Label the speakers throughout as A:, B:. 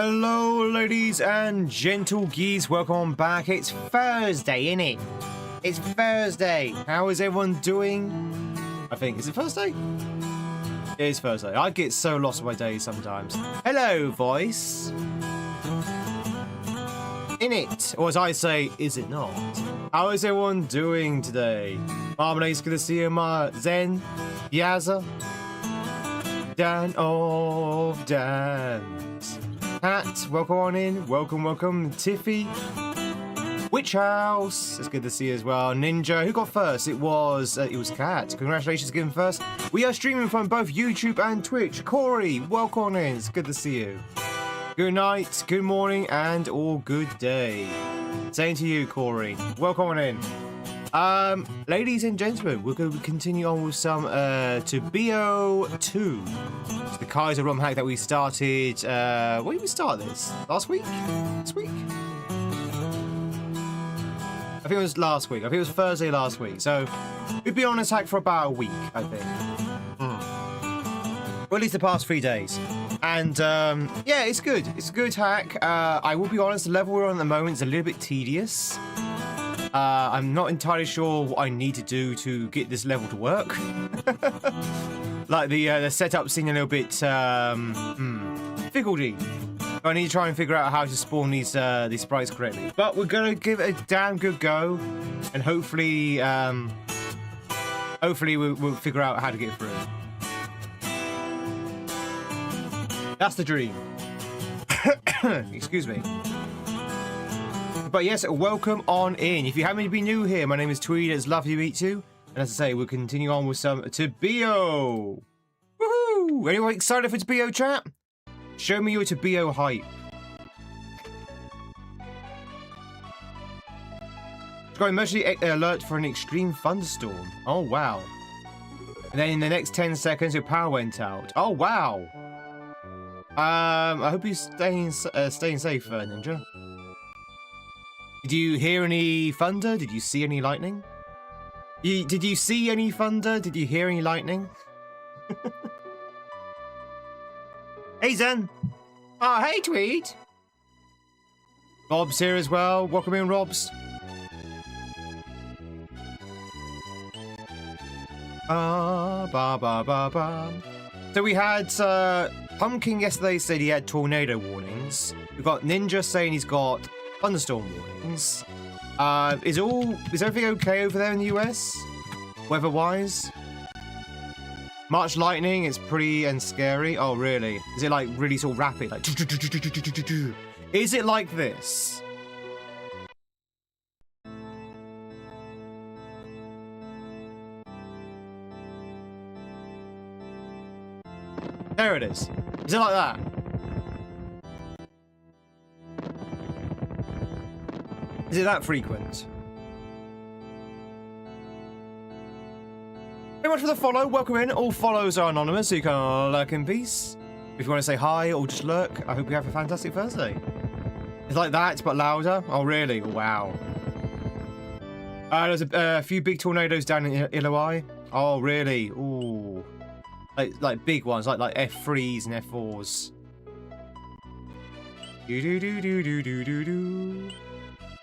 A: Hello, ladies and gentle geese. Welcome back. It's Thursday, innit? It's Thursday. How is everyone doing? I think. Is it Thursday? It is Thursday. I get so lost in my days sometimes. Hello, voice. Innit? Or as I say, is it not? How is everyone doing today? Marmalade's good to see you, Zen, Yaza, Dan of Dans. Pat, welcome on in. Welcome, welcome. Tiffy. Witch House. It's good to see you as well. Ninja. Who got first? It was Kat. Congratulations again first. We are streaming from both YouTube and Twitch. Corey, welcome on in. It's good to see you. Good night, good morning, and all good day. Same to you, Corey. Welcome on in. Ladies and gentlemen, we're going to continue on with some Tobio 2. It's the Kaizo ROM hack that we started. When did we start this? Last week? This week? I think it was last week. I think it was Thursday last week. So we've been on this hack for about a week, I think. Or at least the past 3 days. And yeah, it's good. It's a good hack. I will be honest, the level we're on at the moment is a little bit tedious. I'm not entirely sure what I need to do to get this level to work. Like the setup seemed a little bit figgledy. I need to try and figure out how to spawn these sprites correctly. But we're gonna give it a damn good go, and hopefully we'll figure out how to get through. That's the dream. Excuse me. But yes, welcome on in. If you happen to be new here, my name is Tweed. It's lovely to meet you. And as I say, we'll continue on with some Tobio. Woohoo! Anyone excited for Tobio, chat? Show me your Tobio hype. Got emergency alert for an extreme thunderstorm. Oh, wow. And then in the next 10 seconds, your power went out. Oh, wow. I hope you're staying safe, Ninja. Did you hear any thunder? Did you see any lightning? Did you see any thunder? Did you hear any lightning? Hey, Zen. Oh, hey, Tweed. Rob's here as well. Welcome in, Robs. So we had Pumpkin yesterday said he had tornado warnings. We've got Ninja saying he's got thunderstorm warnings. Is everything okay over there in the US? Weather-wise? March lightning is pretty and scary. Oh, really? Is it like really sort of rapid? Like, is it like this? There it is. Is it like that? Is it that frequent? Very much for the follow. Welcome in. All follows are anonymous, so you can lurk in peace. If you want to say hi or just lurk, I hope you have a fantastic Thursday. It's like that, but louder. Oh, really? Wow. There's a few big tornadoes down in Illinois. Oh, really? Ooh. Like big ones, like F3s and F4s.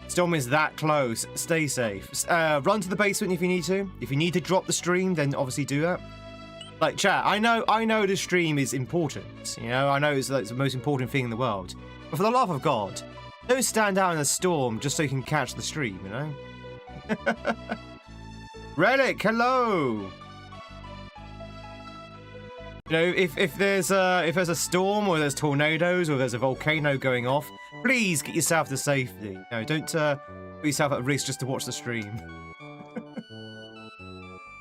A: Storm is that close. Stay safe. Run to the basement if you need to. If you need to drop the stream, then obviously do that. Like, chat, I know the stream is important. You know, I know it's like the most important thing in the world. But for the love of God, don't stand out in a storm just so you can catch the stream, you know? Relic, hello! You know, if there's a storm or there's tornadoes or there's a volcano going off, please get yourself to safety. No, don't put yourself at risk just to watch the stream.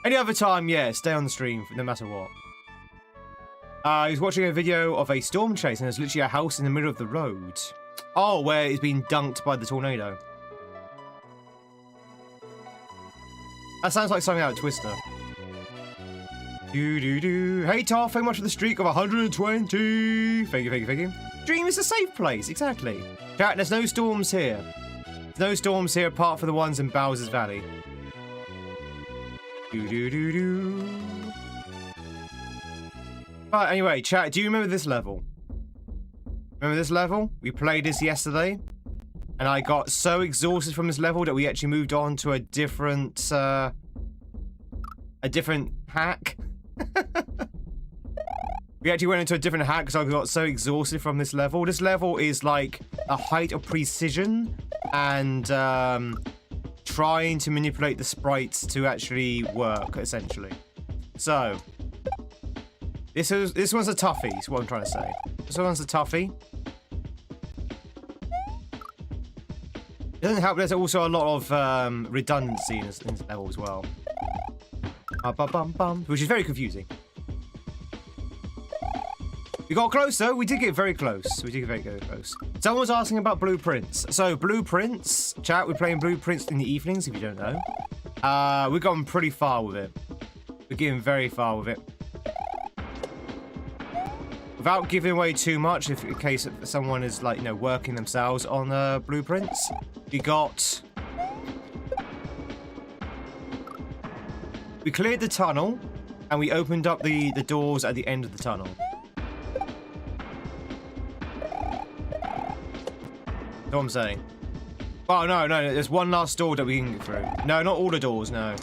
A: Any other time, yeah, stay on the stream no matter what. He was watching a video of a storm chase and there's literally a house in the middle of the road. Oh, where it's been dunked by the tornado. That sounds like something out of Twister. Hey, Tar, thank you much for the streak of 120. Thank you. Dream is a safe place, exactly. Chat, there's no storms here. There's no storms here apart from the ones in Bowser's Valley. But anyway, chat, do you remember this level? Remember this level? We played this yesterday. And I got so exhausted from this level that we actually moved on to a different hack. We actually went into a different hack because I got so exhausted from this level. This level is like a height of precision and trying to manipulate the sprites to actually work, essentially. So, this one's a toughie, is what I'm trying to say. This one's a toughie. It doesn't help, there's also a lot of redundancy in this level as well. Which is very confusing. We got close though, we did get very close. We did get very close. Someone was asking about blueprints. So blueprints, chat, we're playing blueprints in the evenings if you don't know. We've gone pretty far with it. We're getting very far with it. Without giving away too much, if in case someone is like, you know, working themselves on blueprints, we cleared the tunnel and we opened up the doors at the end of the tunnel. That's what I'm saying. Oh, no, there's one last door that we can get through. No, not all the doors, no.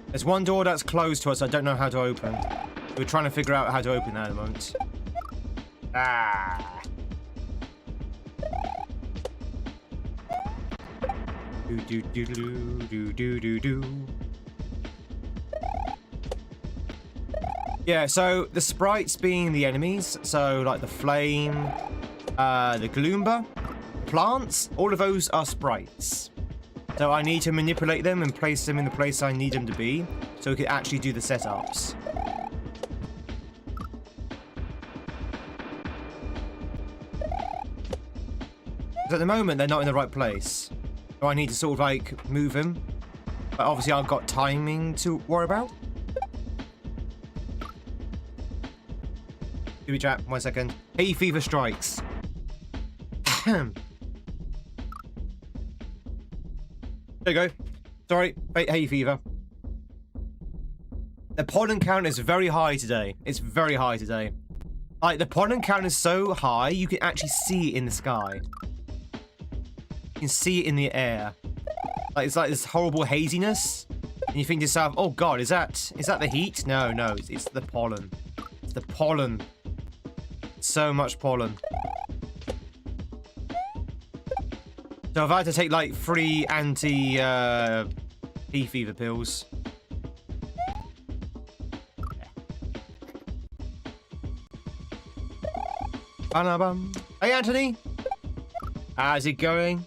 A: There's one door that's closed to us I don't know how to open. We're trying to figure out how to open that at the moment. Ah. Do. Yeah, so the sprites being the enemies, so like the flame, the gloomba, plants, all of those are sprites. So I need to manipulate them and place them in the place I need them to be, so we can actually do the setups. At the moment, they're not in the right place. So I need to sort of like move them. But obviously I've got timing to worry about. Do we chat? 1 second. Hay fever strikes. There you go. Sorry, hay fever. The pollen count is very high today. It's very high today. Like, the pollen count is so high, you can actually see it in the sky. You can see it in the air. Like, it's like this horrible haziness. And you think to yourself, oh god, is that the heat? No, it's the pollen. It's the pollen. So much pollen. So I've had to take like 3 anti-hay fever pills. Hey Anthony! How's it going?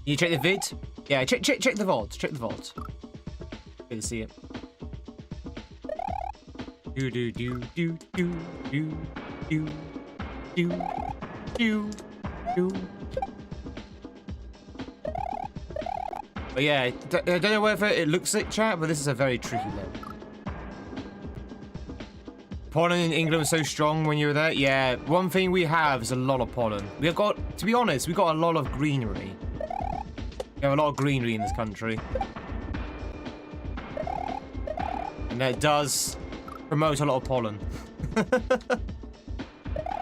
A: You check the vid? Yeah, check the VOD. Check the VOD. Good to see it. But yeah, I don't know whether it looks like chat, but this is a very tricky level. Pollen in England was so strong when you were there. Yeah, one thing we have is a lot of pollen. We've got, to be honest, we've got a lot of greenery. We have a lot of greenery in this country. And that does promote a lot of pollen.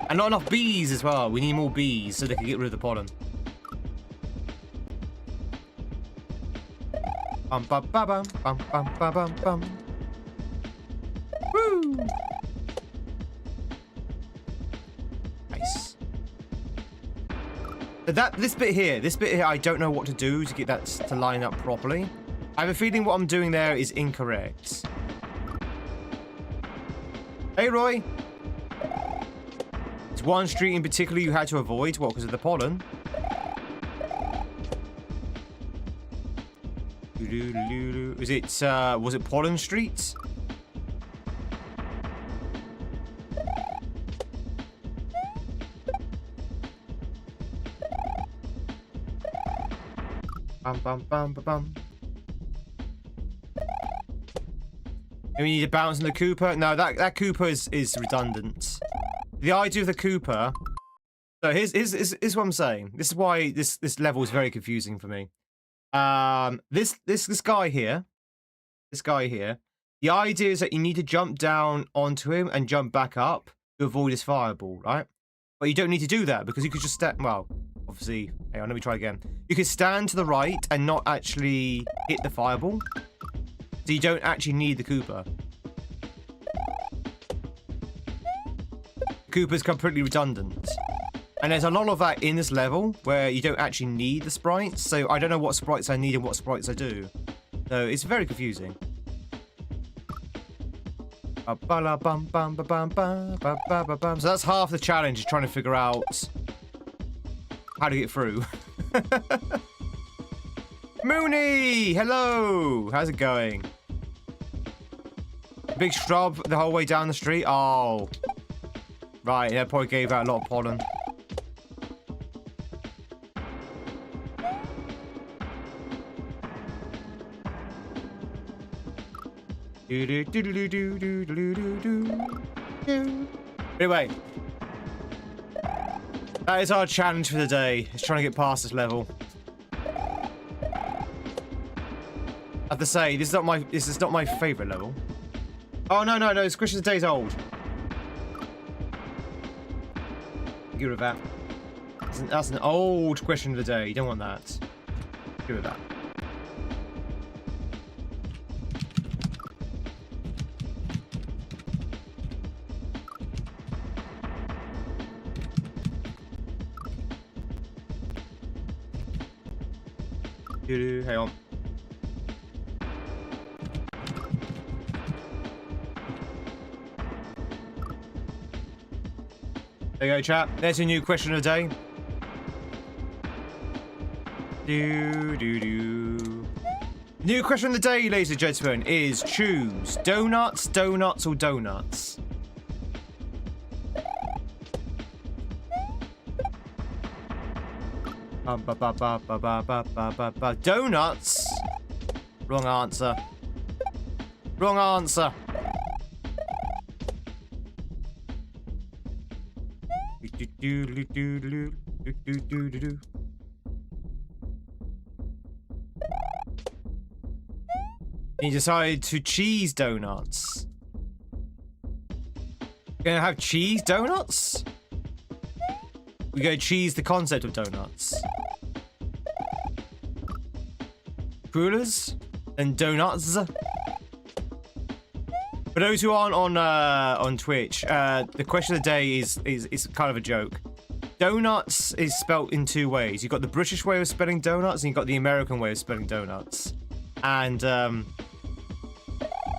A: And not enough bees as well. We need more bees so they can get rid of the pollen. Bum bum ba bum bum bum ba bum bum. Woo! Nice. This bit here, I don't know what to do to get that to line up properly. I have a feeling what I'm doing there is incorrect. Hey Roy. There's one street in particular you had to avoid. What, because of the pollen? Is it, was it Pollen Street? Bum bum bum bum bum. And we need to bounce on the Cooper. No, that Cooper is redundant. The idea of the Cooper. So here's what I'm saying. This is why this level is very confusing for me. This guy here, The idea is that you need to jump down onto him and jump back up to avoid his fireball, right? But you don't need to do that because you could just stand. Well, obviously, hang on, let me try again. You could stand to the right and not actually hit the fireball. So you don't actually need the Koopa. Koopa's completely redundant. And there's a lot of that in this level where you don't actually need the sprites. So I don't know what sprites I need and what sprites I do. So it's very confusing. So that's half the challenge, is trying to figure out how to get through. Mooney! Hello! How's it going? Big shrub the whole way down the street? Oh. Right, that probably gave out a lot of pollen. Anyway, that is our challenge for the day. Is trying to get past this level. I have to say, this is not my favorite level. Oh no, it's Question of the Day's old. Get rid of that. That's an old Question of the Day. You don't want that. Get rid of that. Hang on. There you go, chat. There's your new question of the day. New question of the day, ladies and gentlemen, is choose donuts, donuts, or donuts. Donuts? Wrong answer. Wrong answer. You decided to cheese donuts. Gonna have cheese donuts? We go cheese the concept of donuts. Crullers and donuts. For those who aren't on Twitch, the question of the day is kind of a joke. Donuts is spelt in two ways. You've got the British way of spelling donuts, and you've got the American way of spelling donuts. And the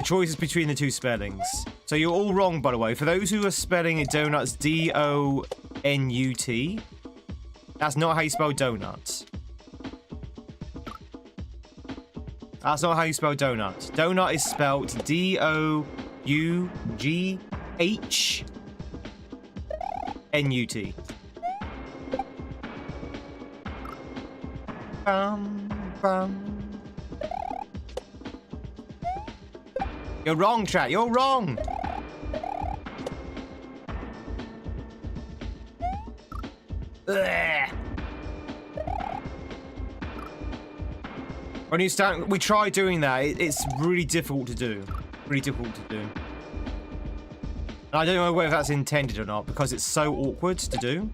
A: choice is between the two spellings. So you're all wrong, by the way. For those who are spelling it donuts, D-O-N-U-T, that's not how you spell donuts. That's not how you spell donut. Donut is spelled D-O-U-G-H-N-U-T. You're wrong, chat. You're wrong. Ugh. When you stand, we try doing that. It's really difficult to do. Really difficult to do. And I don't know whether that's intended or not because it's so awkward to do.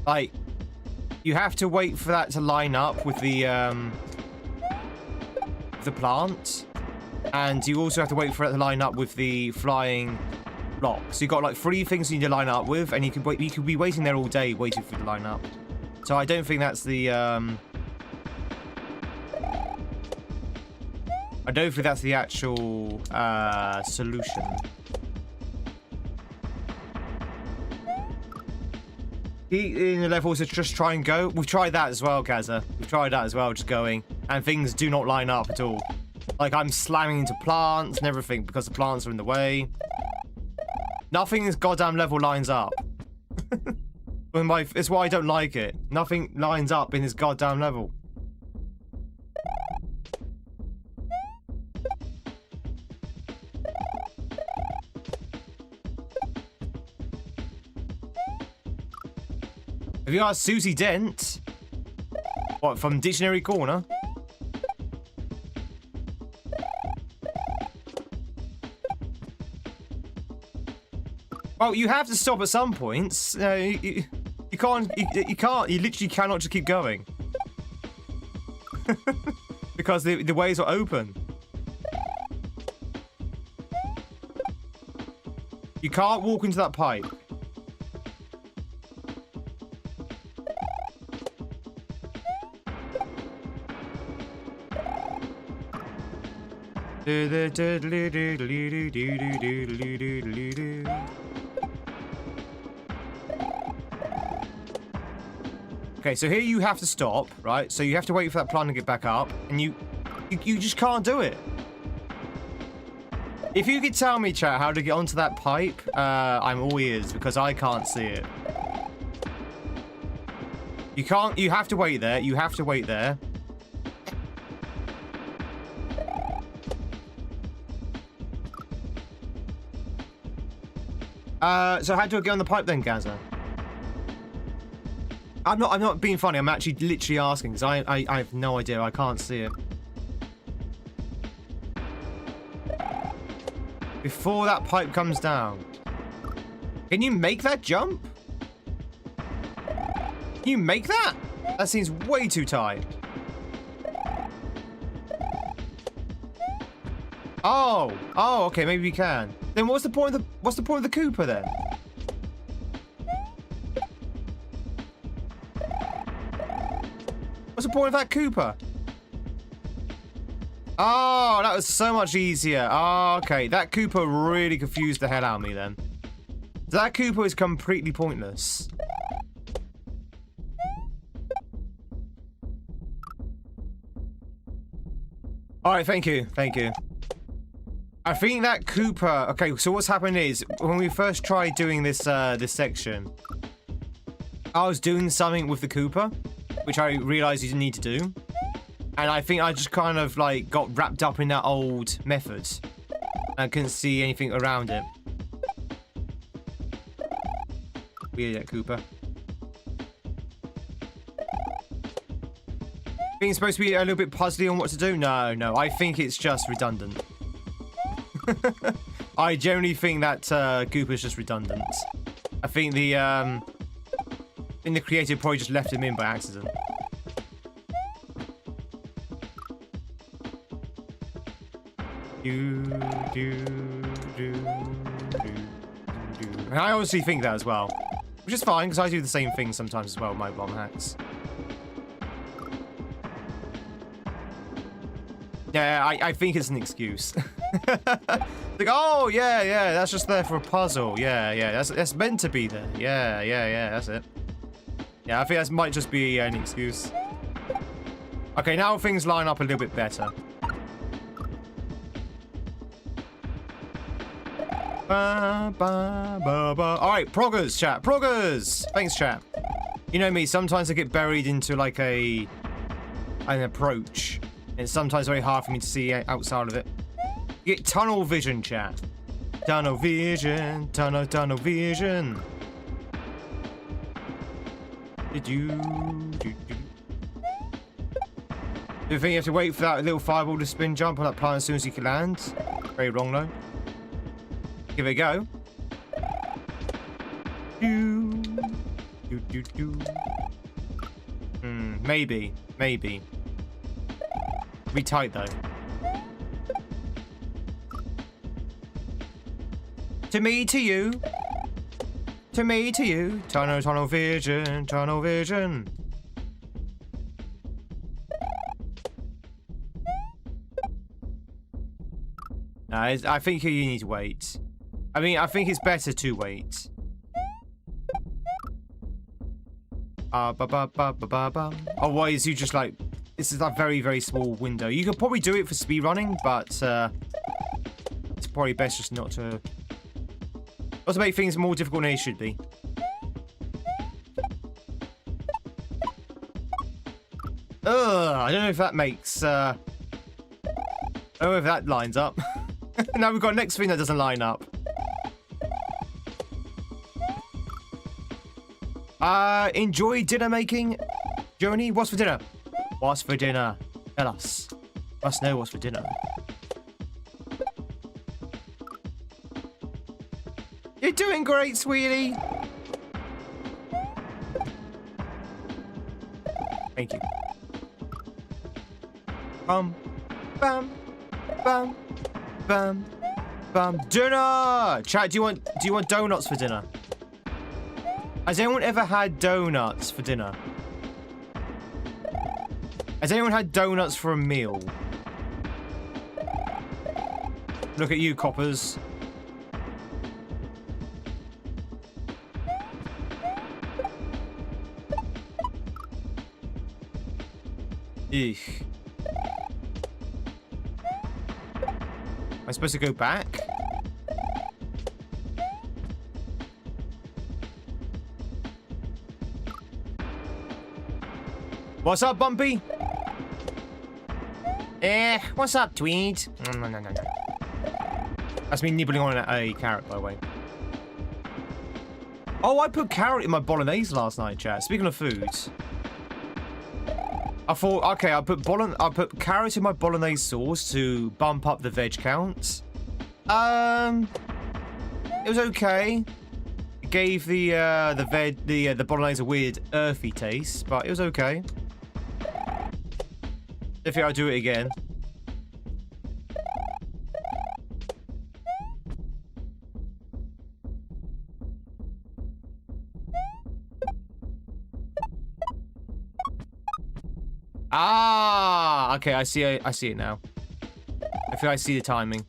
A: Like, you have to wait for that to line up with the plant, and you also have to wait for it to line up with the flying block. So you've got like 3 things you need to line up with, and you could wait. You could be waiting there all day waiting for it to line up. So I don't think that's the I don't think that's the actual solution. In the levels to just try and go. We've tried that as well, Kaza. We've tried that as well, just going. And things do not line up at all. Like, I'm slamming into plants and everything because the plants are in the way. Nothing in this goddamn level lines up. It's why I don't like it. Nothing lines up in this goddamn level. Have you asked Susie Dent? What, from Dictionary Corner? Well, you have to stop at some points. You can't. You literally cannot just keep going because the ways are open. You can't walk into that pipe. Okay, so here you have to stop, right? So you have to wait for that plant to get back up, and you just can't do it. If you could tell me, chat, how to get onto that pipe, I'm all ears, because I can't see it. You can't, you have to wait there, you have to wait there. So how do I get on the pipe then, Gaza? I'm not being funny. I'm actually literally asking because I have no idea. I can't see it. Before that pipe comes down. Can you make that jump? Can you make that? That seems way too tight. Oh, okay, maybe we can. Then what's the point of the Cooper then? What's the point of that Cooper? Oh, that was so much easier. Oh, okay, that Cooper really confused the hell out of me then. That Cooper is completely pointless. All right, thank you. I think that Cooper... Okay, so what's happened is, when we first tried doing this this section, I was doing something with the Cooper, which I realized you didn't need to do. And I think I just kind of, like, got wrapped up in that old method. And couldn't see anything around it. Weird, that Cooper. Think it's supposed to be a little bit puzzly on what to do? No, I think it's just redundant. I generally think that Cooper's just redundant. I think the creator probably just left him in by accident. And I honestly think that as well, which is fine because I do the same thing sometimes as well with my ROM hacks. Yeah, I think it's an excuse. Like, oh yeah, that's just there for a puzzle. Yeah, that's meant to be there. Yeah, that's it. Yeah, I think that might just be an excuse. Okay, now things line up a little bit better. Alright, proggers, chat. Proggers! Thanks, chat. You know me, sometimes I get buried into like an approach. And it's sometimes very hard for me to see outside of it. You get tunnel vision, chat. Tunnel vision. Tunnel vision. Do you think you have to wait for that little fireball to spin jump on that plant as soon as you can land? Very wrong, though. Give it a go. Maybe. Be tight though. To me, to you. To me, to you. Tunnel vision. Tunnel vision. I think you need to wait. I mean, I think it's better to wait. Otherwise, you just like... This is a very, very small window. You could probably do it for speed running, but it's probably best just not to make things more difficult than they should be. I don't know if that makes... I don't know if that lines up. Now we've got the next thing that doesn't line up. Enjoy dinner making. Joni, what's for dinner? What's for dinner? Tell us. Must know what's for dinner. You're doing great, sweetie. Thank you. Bam, bam, bam, bam. Dinner. Chat. Do you want donuts for dinner? Has anyone ever had donuts for dinner? Has anyone had donuts for a meal? Look at you, coppers. Eek. Am I supposed to go back? What's up, Bumpy? What's up, Tweed? No. That's me nibbling on a carrot, by the way. Oh, I put carrot in my bolognese last night, chat. Speaking of foods. I thought, okay, I put carrot in my bolognese sauce to bump up the veg count. It was okay. It gave the bolognese a weird earthy taste, but it was okay. If I'll do it again. Ah, okay, I see it now. I feel I see the timing.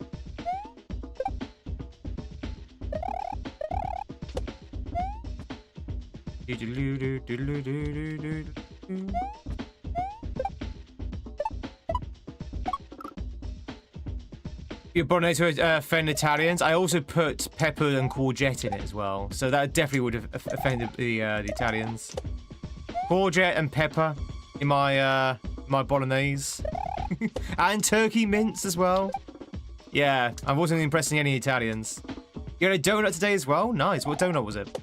A: Your bolognese would offend Italians. I also put pepper and courgette in it as well, so that definitely would have offended the Italians. Courgette and pepper in my my bolognese, and turkey mince as well. Yeah, I wasn't impressing any Italians. You had a donut today as well? Nice. What donut was it?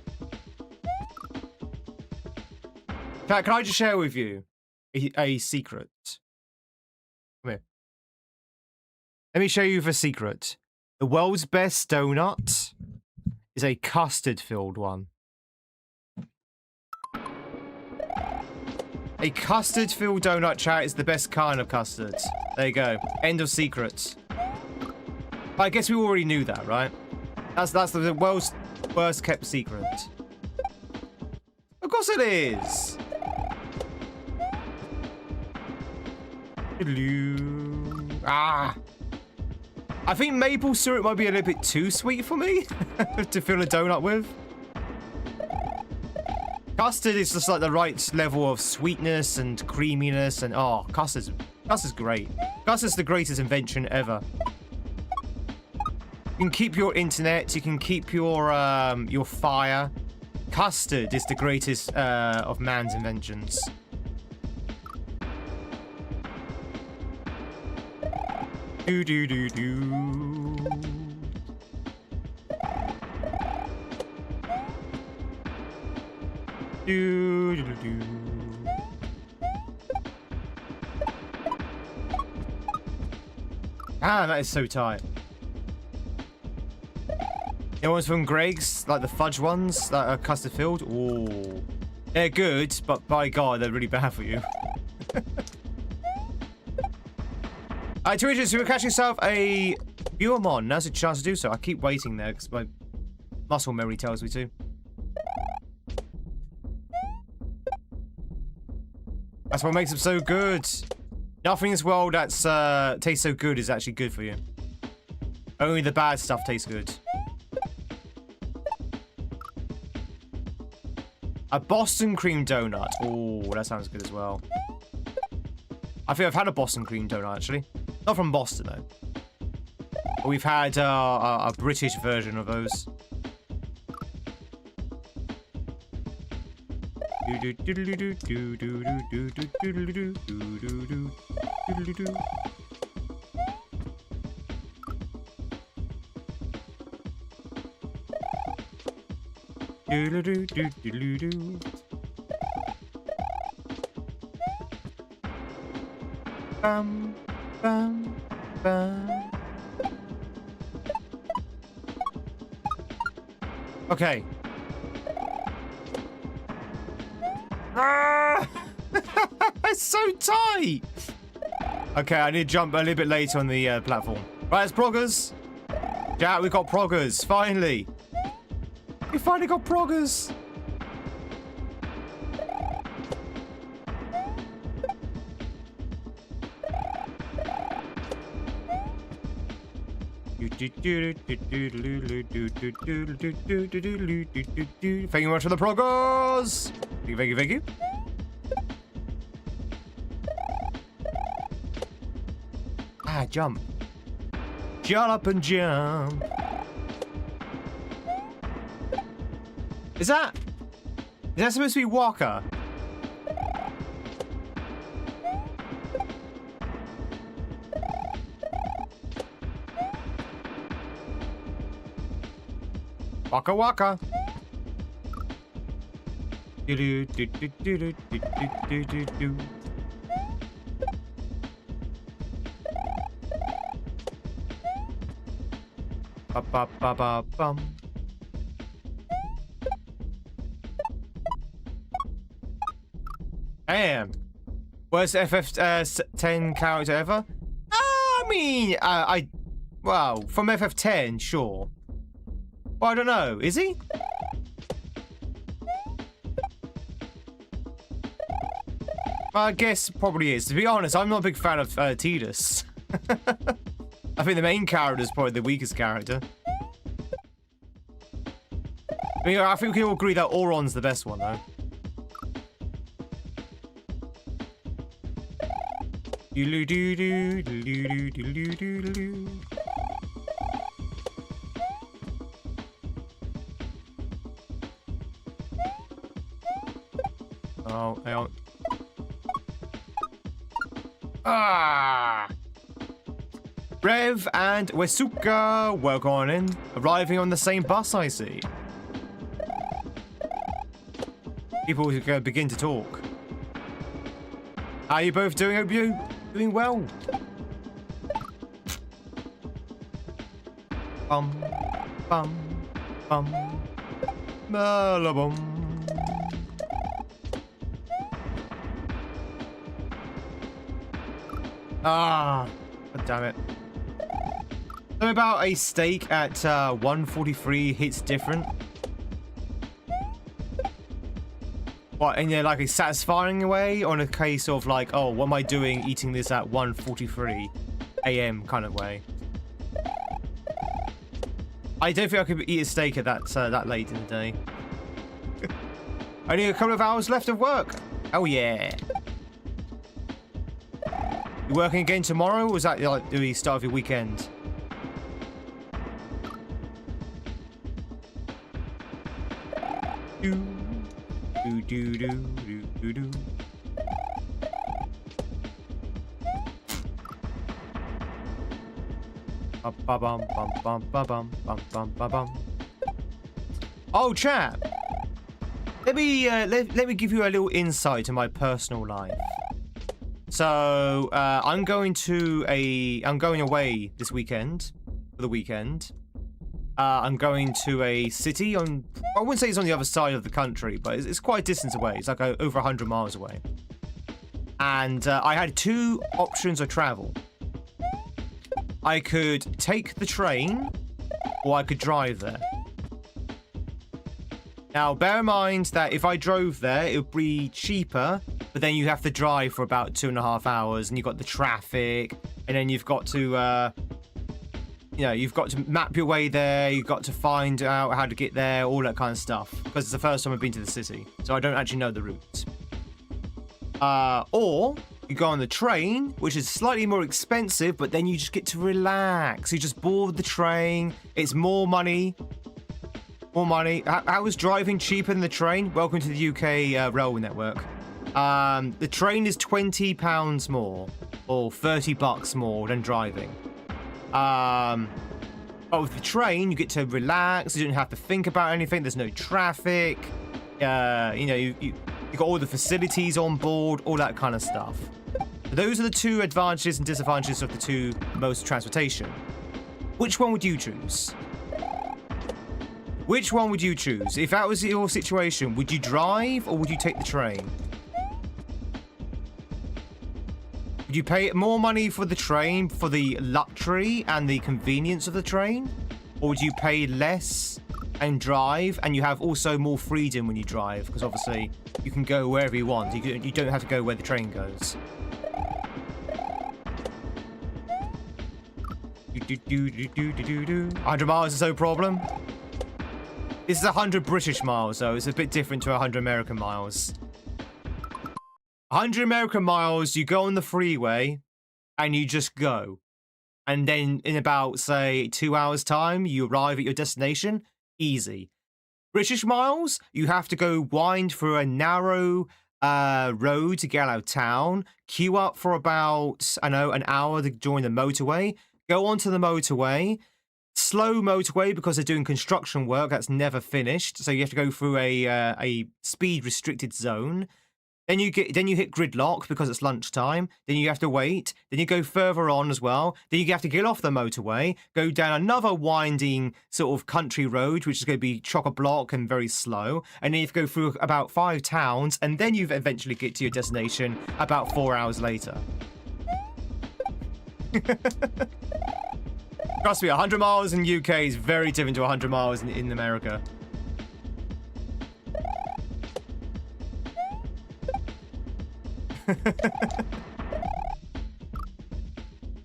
A: Can I just share with you a secret? Come here. Let me show you the secret. The world's best donut is a custard-filled one. A custard-filled donut, chat, is the best kind of custard. There you go. End of secret. I guess we already knew that, right? That's the world's worst kept secret. Of course it is. Ah. I think maple syrup might be a little bit too sweet for me to fill a donut with. Custard is just like the right level of sweetness and creaminess, and oh, custard's great. Custard's the greatest invention ever. You can keep your internet, you can keep your fire. Custard is the greatest of man's inventions. Do do do do. Do do do. Ah, that is so tight. The ones from Greg's, like the fudge ones that are custard filled. Ooh, they're good, but by God, they're really bad for you. Twitch, so you're catching yourself a Viewamon. Now's a chance to do so. I keep waiting there because my muscle memory tells me to. That's what makes them so good. Nothing in this world that's tastes so good is actually good for you. Only the bad stuff tastes good. A Boston cream donut. Oh, that sounds good as well. I think I've had a Boston cream donut actually. Not from Boston though. But we've had a British version of those. Do-do-do-do-do-do-do. Bum, bum, bum. Okay. Ah! It's so tight. Okay, I need to jump a little bit later on the platform. Right, it's proggers. Yeah, we got proggers. Finally. We finally got proggers. Thank you very much for the proggers. Thank you. Ah, jump. Jump up and jump. Is that supposed to be Walker? Waka waka. Do do do do do do do do do. Ba ba ba ba bum. Damn. Worst FF10 character ever? I mean, well, from FF10, sure. Well, I don't know. Is he? I guess probably is. To be honest, I'm not a big fan of Tidus. I think the main character is probably the weakest character. I mean, I think we can all agree that Auron's the best one, though. Oh, hang on. Ah! Rev and Wesuka, welcome on in. Arriving on the same bus, I see. People who begin to talk. How are you both doing? Hope you doing well. Bum, bum, bum, malabum. Ah, God damn it. Something about a steak at 1:43 hits different. What, in like a satisfying way, or in a case of like, oh, what am I doing eating this at 1:43 a.m. kind of way? I don't think I could eat a steak at that late in the day. Only a couple of hours left of work. Oh yeah. You working again tomorrow, or is that like the start of your weekend? Do do do do do do do. Ba-bum, bum, bum, ba-bum, bum, bum, ba-bum. Oh, chap. Let me give you a little insight to my personal life. So I'm going away this weekend for the weekend. I'm going to a city on, I wouldn't say it's on the other side of the country, but it's quite a distance away. It's like over 100 miles away. And I had two options of travel. I could take the train, or I could drive there. Now, bear in mind that if I drove there, it would be cheaper, but then you have to drive for about 2.5 hours, and you've got the traffic, and then you've got to, you've got to map your way there, you've got to find out how to get there, all that kind of stuff, because it's the first time I've been to the city, so I don't actually know the route. Or you go on the train, which is slightly more expensive, but then you just get to relax. You just board the train. It's more money. More money. How is driving cheaper than the train? Welcome to the UK railway network. The train is £20 more, or $30 more than driving. But with the train, you get to relax. You don't have to think about anything. There's no traffic. You know, you got all the facilities on board, all that kind of stuff. So those are the two advantages and disadvantages of the two modes of transportation. Which one would you choose? Which one would you choose? If that was your situation, would you drive or would you take the train? Would you pay more money for the train for the luxury and the convenience of the train? Or would you pay less and drive, and you have also more freedom when you drive? Because obviously you can go wherever you want. You don't have to go where the train goes. 100 miles is no problem. This is 100 British miles, though. It's a bit different to 100 American miles. 100 American miles, you go on the freeway and you just go. And then in about, say, 2 hours' time, you arrive at your destination. Easy. British miles, you have to go wind through a narrow road to get out of town, queue up for about, I know, an hour to join the motorway, go onto the motorway, slow motorway because they're doing construction work that's never finished, so you have to go through a speed restricted zone. Then you hit gridlock because it's lunchtime. Then you have to wait. Then you go further on as well. Then you have to get off the motorway, go down another winding sort of country road, which is going to be chock-a-block and very slow. And then you have to go through about 5 towns, and then you eventually get to your destination about 4 hours later. Trust me, 100 miles in UK is very different to 100 miles in America. In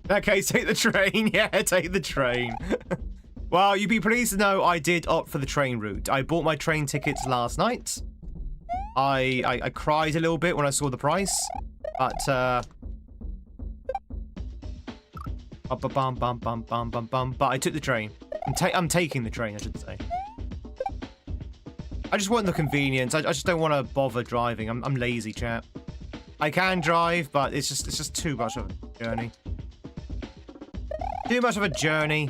A: that case, take the train. Yeah, take the train. Well, you'd be pleased to know I did opt for the train route. I bought my train tickets last night. I cried a little bit when I saw the price, but but I took the train. I'm taking the train, I should say. I just want the convenience. I just don't want to bother driving. I'm lazy, chap. I can drive, but it's just too much of a journey. Too much of a journey.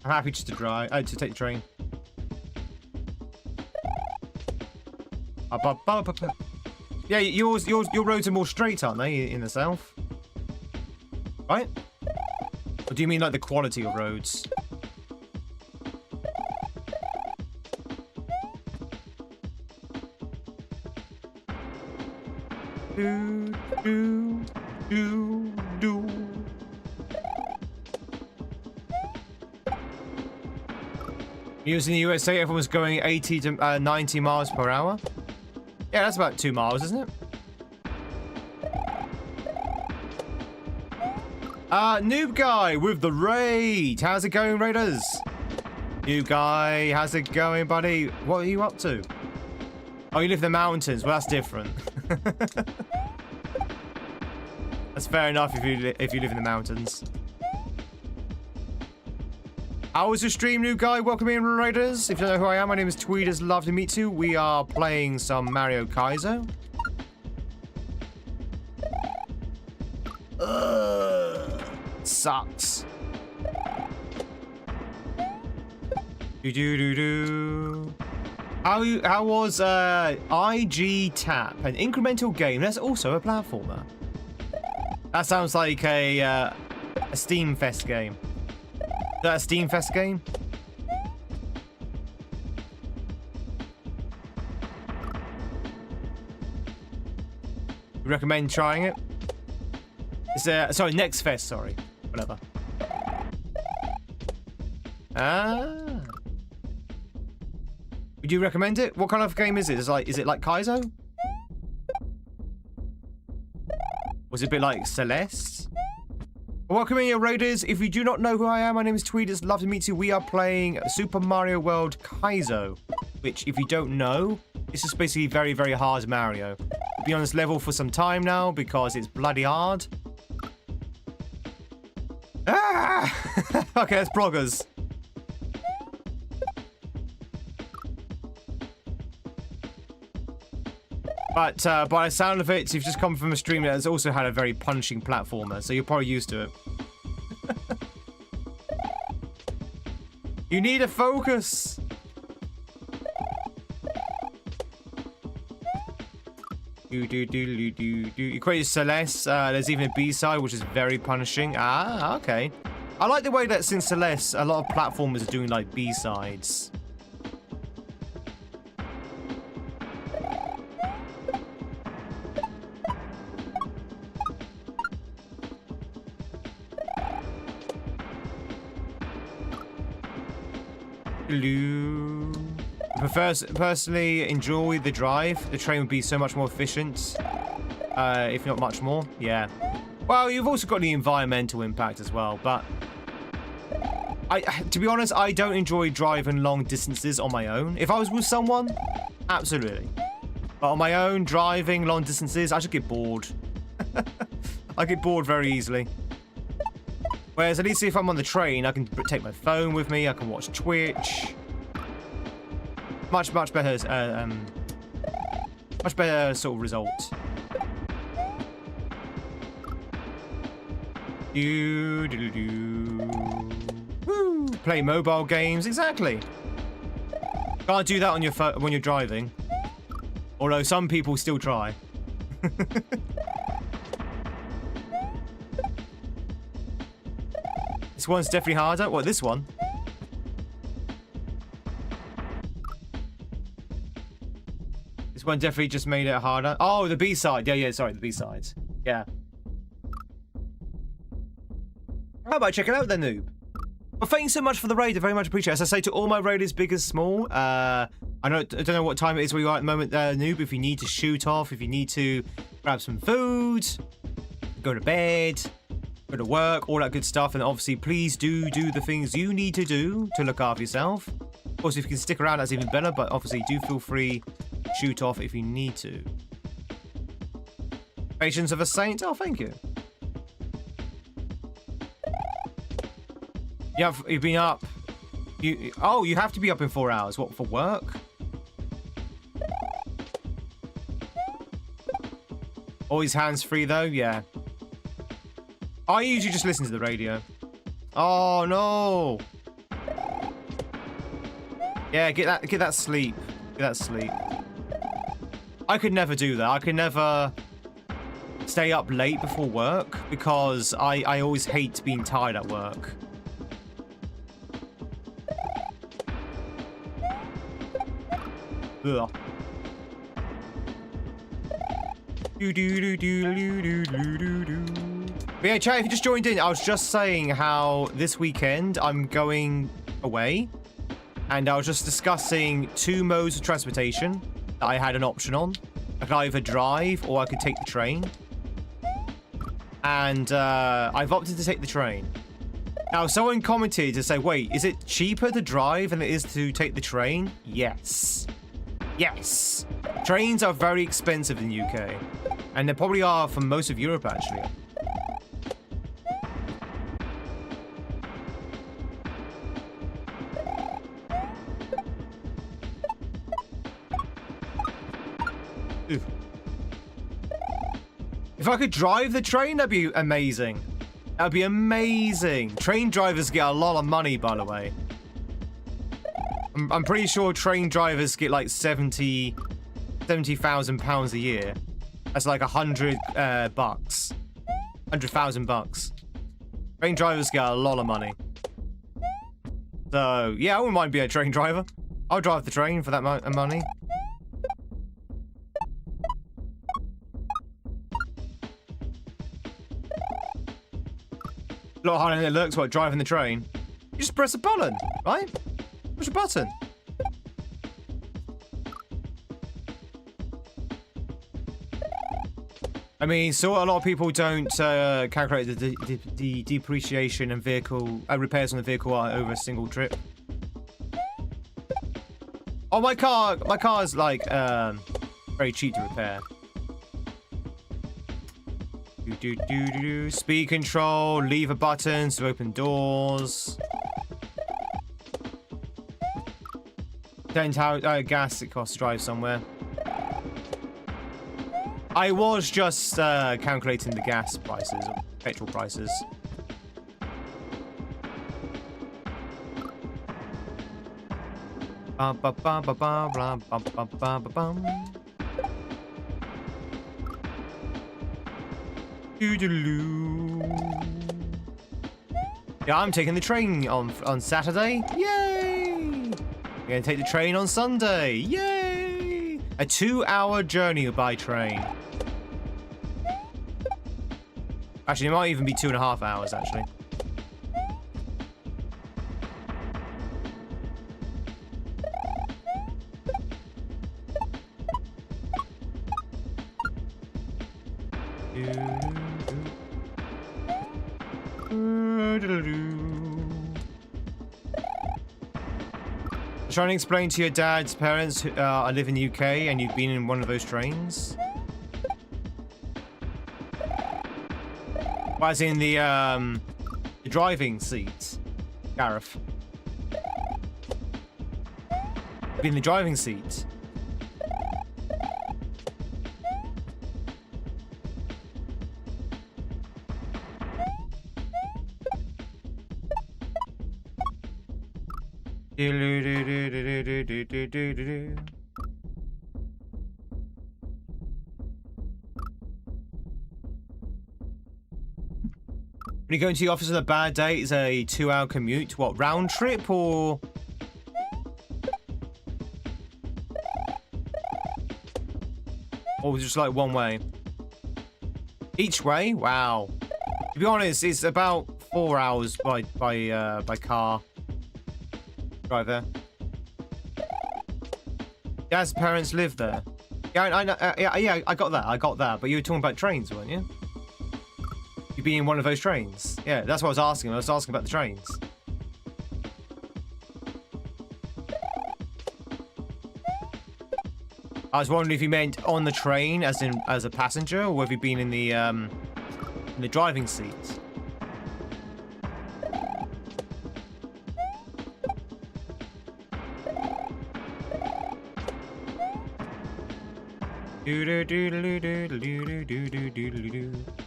A: I'm happy just to drive. To take the train. Yeah, your roads are more straight, aren't they, in the south? Right? Or do you mean like the quality of roads? Do, do, do, do. News in the USA, everyone's going 80 to 90 miles per hour. Yeah, that's about 2 miles, isn't it? Noob Guy with the raid. How's it going, Raiders? Noob Guy, how's it going, buddy? What are you up to? Oh, you live in the mountains. Well, that's different. That's fair enough if you live in the mountains. How was your stream, Noob Guy? Welcome in, Raiders. If you don't know who I am, my name is Tweed. It's lovely to meet you. We are playing some Mario Kaizo. Sucks. Do. How was IG Tap, an incremental game? That's also a platformer. That sounds like a Steam Fest game. Is that a Steam Fest game? You recommend trying it? It's sorry, Next Fest, sorry. Whatever. Ah. Would you recommend it? What kind of game is it? Is it like Kaizo? Was it a bit like Celeste? Welcome in, your Raiders. If you do not know who I am, my name is Tweed. It's lovely to meet you. We are playing Super Mario World Kaizo, which, if you don't know, it's just basically very, very hard Mario. I'll be on this level for some time now because it's bloody hard. Ah! Okay, that's bloggers. But by the sound of it, you've just come from a stream that has also had a very punching platformer, so you're probably used to it. You need a focus. You created Celeste. There's even a B-side, which is very punishing. Ah, okay. I like the way that since Celeste, a lot of platformers are doing like B-sides. Personally enjoy the drive. The train would be so much more efficient, if not much more. Yeah. Well, you've also got the environmental impact as well, but to be honest, I don't enjoy driving long distances on my own. If I was with someone, absolutely. But on my own, driving long distances, I just get bored. I get bored very easily. Whereas at least if I'm on the train, I can take my phone with me. I can watch Twitch. Much better, much better sort of result. Woo! Play mobile games, exactly. Can't do that on your phone when you're driving. Although some people still try. This one's definitely harder. What, this one? This one definitely just made it harder. Oh, the B-side. Yeah, sorry, the B-sides. Yeah. How about checking out then, noob? Well, thank you so much for the raid. I very much appreciate it. As I say to all my raiders, big as small, I don't know what time it is where you are at the moment, noob. If you need to shoot off, if you need to grab some food, go to bed, go to work, all that good stuff. And obviously, please do the things you need to do to look after yourself. Of course, if you can stick around, that's even better. But obviously, do feel free to shoot off if you need to. Patience of a saint. Oh, thank you. You've been up. You have to be up in 4 hours. What, for work? Always hands-free though, yeah. I usually just listen to the radio. Oh no! Yeah, get that sleep. Get that sleep. I could never do that. I could never stay up late before work because I always hate being tired at work. Ugh. But yeah, chat, if you just joined in, I was just saying how this weekend I'm going away, and I was just discussing 2 modes of transportation that I had an option on. I could either drive or I could take the train. And I've opted to take the train. Now, someone commented to say, wait, is it cheaper to drive than it is to take the train? Yes. Yes. Trains are very expensive in the UK. And they probably are for most of Europe, actually. Ooh. If I could drive the train, that'd be amazing. That'd be amazing. Train drivers get a lot of money, by the way. I'm pretty sure train drivers get like 70,000 pounds a year. That's like 100 bucks. 100,000 bucks. Train drivers get a lot of money. So, yeah, I wouldn't mind being a train driver. I'll drive the train for that money. A lot harder than it looks, what, driving the train? You just press a button, right? Push a button. I mean, so a lot of people don't calculate the depreciation and vehicle repairs on the vehicle over a single trip. Oh, my car's like very cheap to repair. Speed control, lever buttons to open doors. Depends how gas it costs to drive somewhere. I was just calculating the gas prices, or petrol prices. Bum, bum, bum, bum, bum, bum, bum, bum, bum, bum. Doo-doo-doo. Yeah, I'm taking the train on Saturday. Yay! I'm gonna take the train on Sunday. Yay! A 2-hour journey by train. Actually, it might even be 2.5 hours, actually. Trying to explain to your dad's parents who live in the UK and you've been in one of those trains. Well, as in the driving seat, Gareth. Been in the driving seat. When you go into the office on a bad day, it's a 2-hour commute. What, round trip or? Or just like one way? Each way? Wow. To be honest, it's about 4 hours by car. Drive there. Dad's parents live there. Yeah, I know. Yeah, I got that. I got that. But you were talking about trains, weren't you? You've been in one of those trains. Yeah, that's what I was asking. I was asking about the trains. I was wondering if you meant on the train, as in as a passenger, or have you been in the driving seat?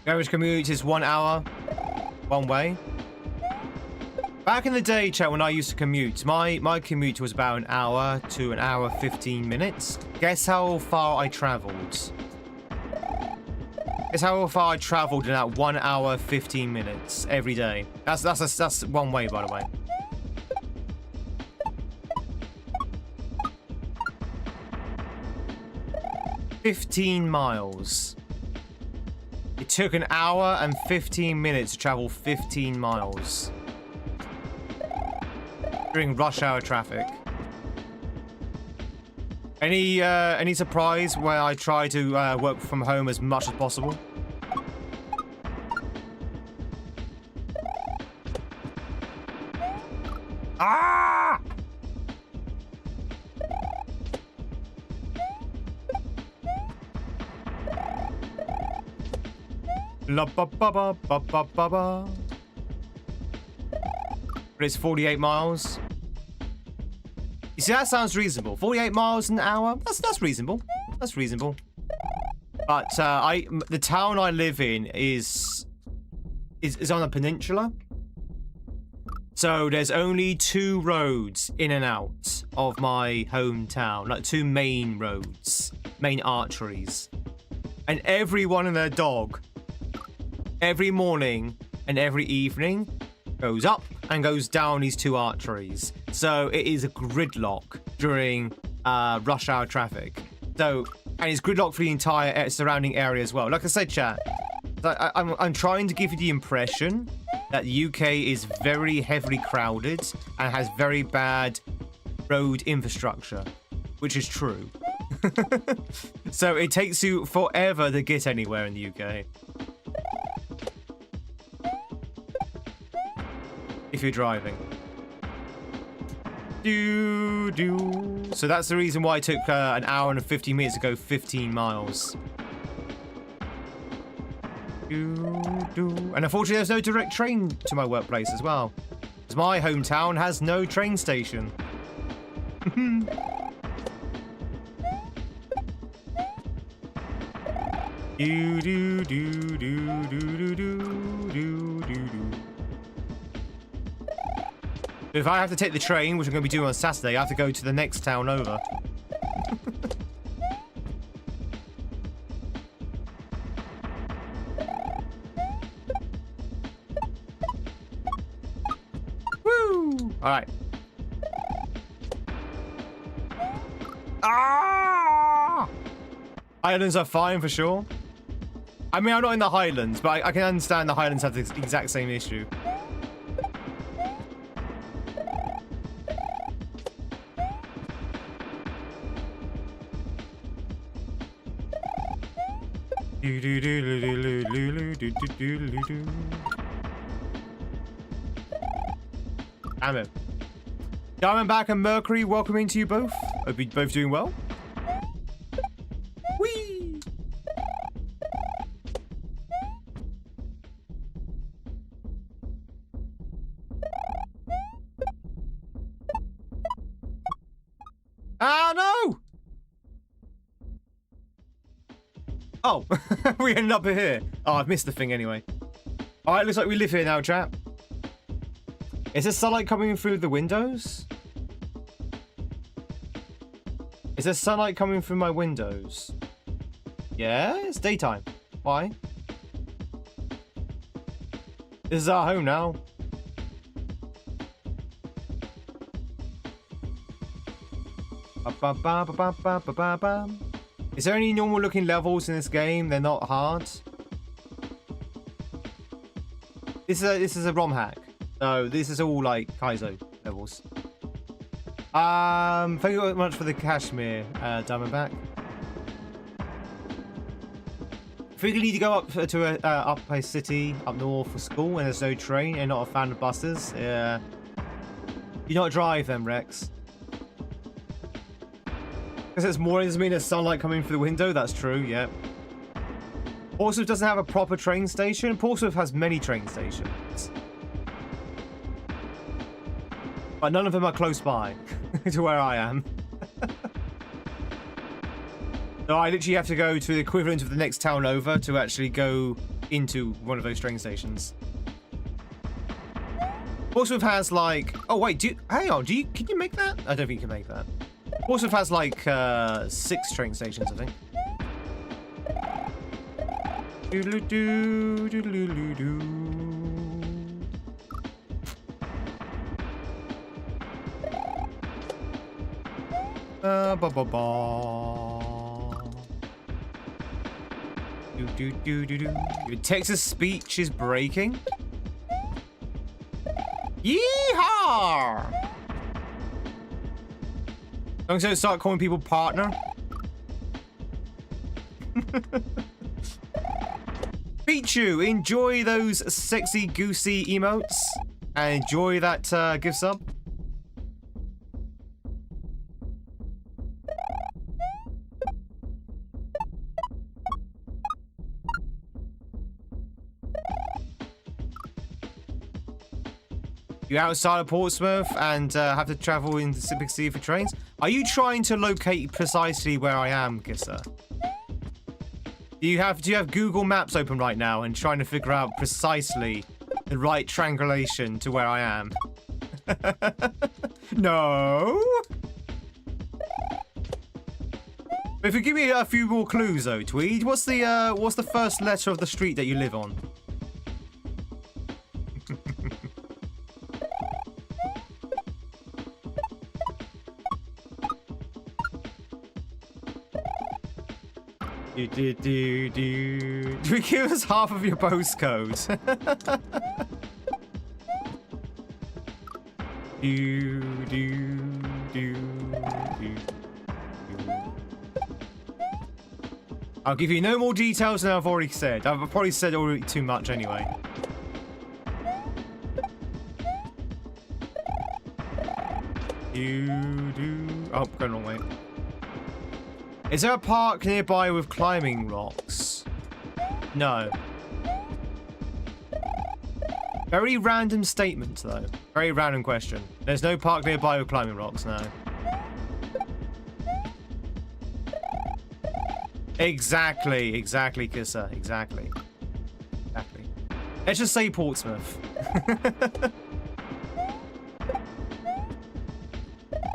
A: Average commute is 1 hour, one way. Back in the day, chat, when I used to commute, my commute was about an hour to an hour 15 minutes. Guess how far I travelled? Guess how far I travelled in that 1 hour 15 minutes every day. That's one way, by the way. $15 miles. It took an hour and 15 minutes to travel 15 miles. During rush hour traffic. Any surprise where I try to work from home as much as possible? Ah! La ba ba ba ba ba ba ba. But it's 48 miles. You see, that sounds reasonable. 48 miles an hour. That's reasonable. That's reasonable. But the town I live in is on a peninsula. So there's only 2 roads in and out of my hometown, like 2 main roads, main arteries, and everyone and their dog, every morning and every evening, goes up and goes down these 2 arteries. So it is a gridlock during rush hour traffic. So, and it's gridlock for the entire surrounding area as well. Like I said, chat, I'm trying to give you the impression that the UK is very heavily crowded and has very bad road infrastructure, which is true. So it takes you forever to get anywhere in the UK. If you're driving. So that's the reason why it took an hour and 50 minutes to go 15 miles. And unfortunately, there's no direct train to my workplace as well, because my hometown has no train station. If I have to take the train, which I'm going to be doing on Saturday, I have to go to the next town over. Woo! Alright. Ah! Islands are fine for sure. I mean, I'm not in the Highlands, but I can understand the Highlands have the exact same issue. Damn it. Diamondback and Mercury, welcoming to you both. Hope you're both doing well. Whee! Ah, no! Oh, we ended up here. Oh, I've missed the thing anyway. Alright, looks like we live here now, chat. Is there sunlight coming through the windows? Is there sunlight coming through my windows? Yeah, it's daytime. Why? This is our home now. Is there any normal looking levels in this game? They're not hard. This is a ROM hack. So this is all like kaizo levels. Thank you very much for the Kashmir, Diamondback. If we need to go up to a city up north for school and there's no train and not a fan of buses, you not drive them, Rex. Because it's more doesn't mean there's sunlight coming through the window. That's true, yeah. Portsmouth doesn't have a proper train station. Portsmouth has many train stations, but none of them are close by to where I am. So I literally have to go to the equivalent of the next town over to actually go into one of those train stations. Portsmouth has like, oh wait, hang on, can you make that? I don't think you can make that. Portsmouth has like 6 train stations, I think. Doodle-doo, doodle-doo-doo. Your Texas speech is breaking. Yeehaw! I'm going to start calling people partner. Pichu, enjoy those sexy goosey emotes and enjoy that gift sub. You outside of Portsmouth and have to travel into the big city for trains? Are you trying to locate precisely where I am, Kisser? Do you have Google Maps open right now and trying to figure out precisely the right triangulation to where I am? No. But if you give me a few more clues though, Tweed, what's the first letter of the street that you live on? Do we give us half of your postcode? I'll give you no more details than I've already said. I've probably said already too much anyway. Oh, going wrong way. Is there a park nearby with climbing rocks? No. Very random statement, though. Very random question. There's no park nearby with climbing rocks, no. Exactly, Kisser. Exactly. Let's just say Portsmouth.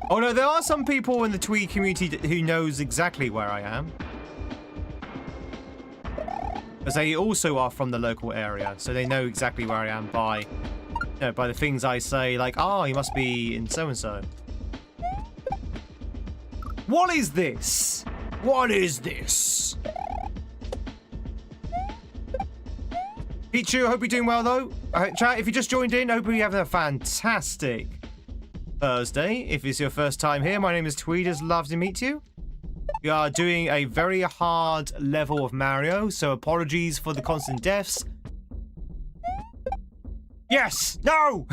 A: Oh no, there are some people in the Tweed community who knows exactly where I am. Because they also are from the local area, so they know exactly where I am by, you know, by the things I say, like, oh, you must be in so-and-so. What is this? What is this? Pichu, I hope you're doing well, though. Chat, if you just joined in, I hope you're having a fantastic Thursday. If it's your first time here, my name is Tweed. It's lovely to meet you. We are doing a very hard level of Mario, so apologies for the constant deaths. Yes! No!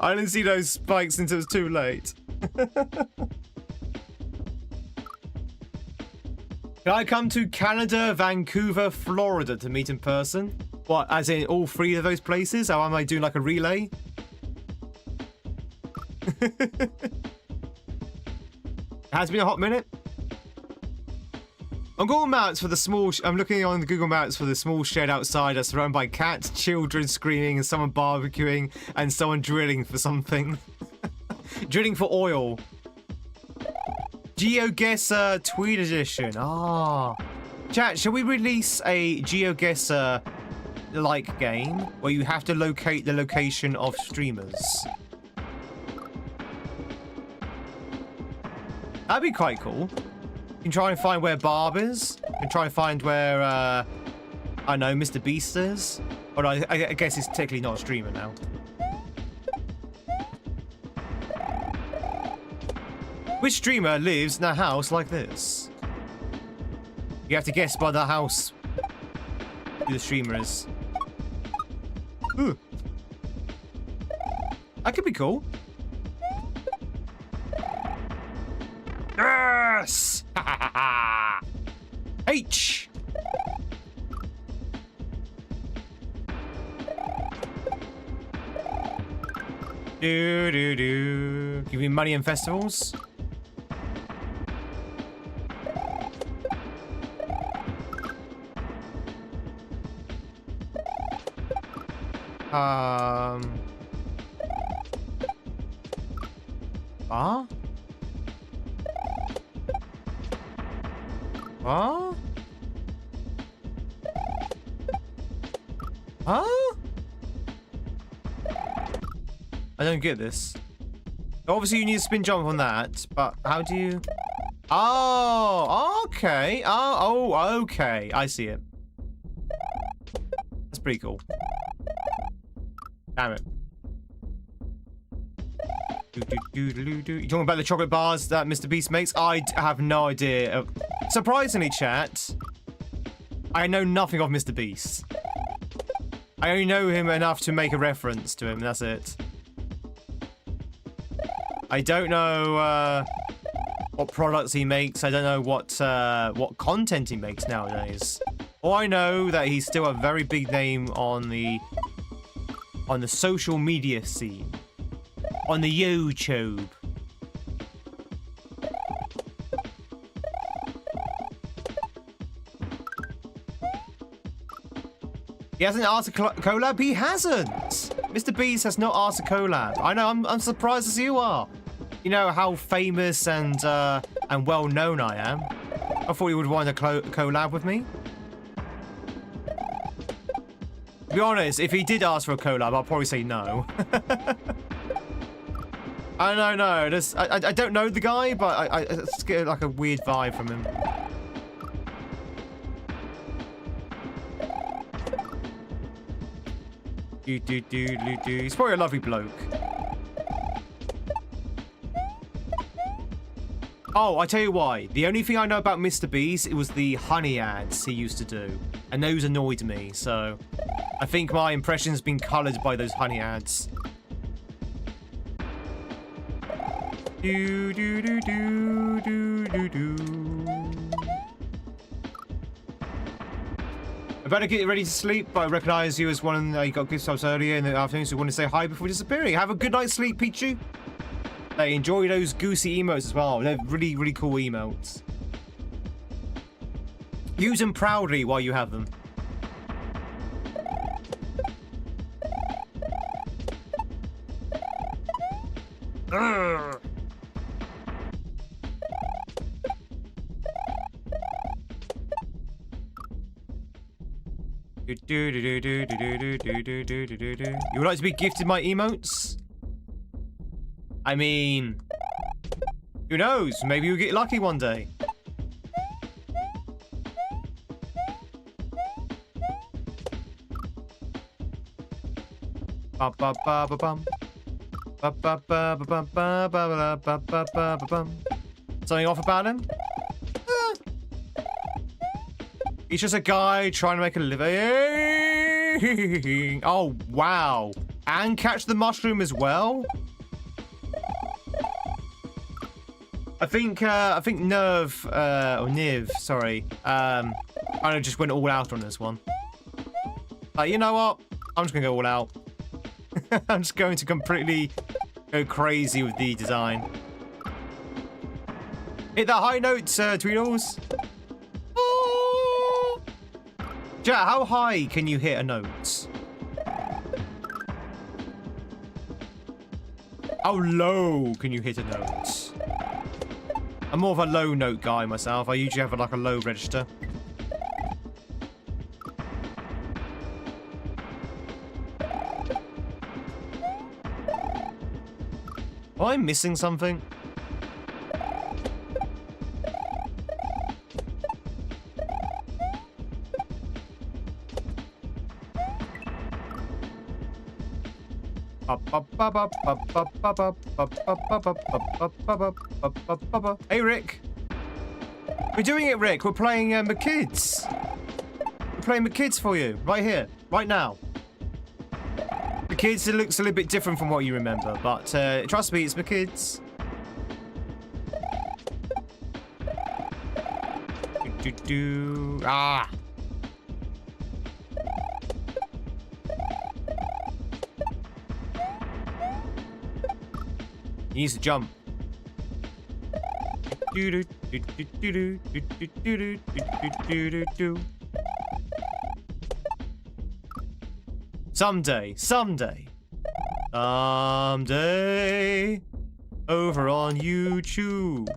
A: I didn't see those spikes until it was too late. Can I come to Canada, Vancouver, Florida to meet in person? What, as in all three of those places? Or am I doing like a relay? It has been a hot minute. On Google Maps for the small... I'm looking on the Google Maps for the small shed outside. That's surrounded by cats, children screaming, and someone barbecuing, and someone drilling for something. Drilling for oil. GeoGuessr Tweed Edition. Ah. Chat, shall we release a GeoGuessr-like game where you have to locate the location of streamers? That'd be quite cool. You can try and find where Barb is. You can try and find where, I don't know, Mr. Beast is. But I guess he's technically not a streamer now. Which streamer lives in a house like this? You have to guess by the house who the streamer is. Ooh. That could be cool. Yes! H! Do. Give me money in festivals. Huh? Huh? Huh? I don't get this. Obviously, you need a spin jump on that, but how do you... Oh, okay. Oh, okay. I see it. That's pretty cool. Damn it. You talking about the chocolate bars that Mr. Beast makes? I have no idea. Surprisingly, chat, I know nothing of Mr. Beast. I only know him enough to make a reference to him, that's it. I don't know what products he makes. I don't know what content he makes nowadays. All I know that he's still a very big name on the social media scene. On the YouTube. He hasn't asked a collab? He hasn't! Mr. Beast has not asked a collab. I know, I'm surprised as you are. You know how famous and well-known I am. I thought you would want a collab with me. To be honest, if he did ask for a collab, I'll probably say no. I don't know. I don't know the guy, but I just get like a weird vibe from him. He's probably a lovely bloke. Oh, I tell you why. The only thing I know about Mr. Beast, it was the honey ads he used to do. And those annoyed me, so... I think my impression's been coloured by those honey ads. I better get ready to sleep, but I recognise you as one you got good subs earlier in the afternoon, so I want to say hi before disappearing. Have a good night's sleep, Pichu. Hey, enjoy those goosey emotes as well. They're really, really cool emotes. Use them proudly while you have them. You would like to be gifted my emotes? I mean, who knows? Maybe you'll get lucky one day. Something off about him? He's just a guy trying to make a living. Oh, wow. And catch the mushroom as well? I think Niv, sorry, kind of just went all out on this one. You know what? I'm just gonna go all out. I'm just going to completely go crazy with the design. Hit that high note, Tweedles. Yeah, how high can you hit a note? How low can you hit a note? I'm more of a low note guy myself. I usually have like a low register. Am I missing something? Hey, Rick. We're doing it, Rick. We're playing McKids. We're playing McKids for you. Right here. Right now. McKids, it looks a little bit different from what you remember. But trust me, it's McKids. Ah. He needs to jump. Someday, over on YouTube.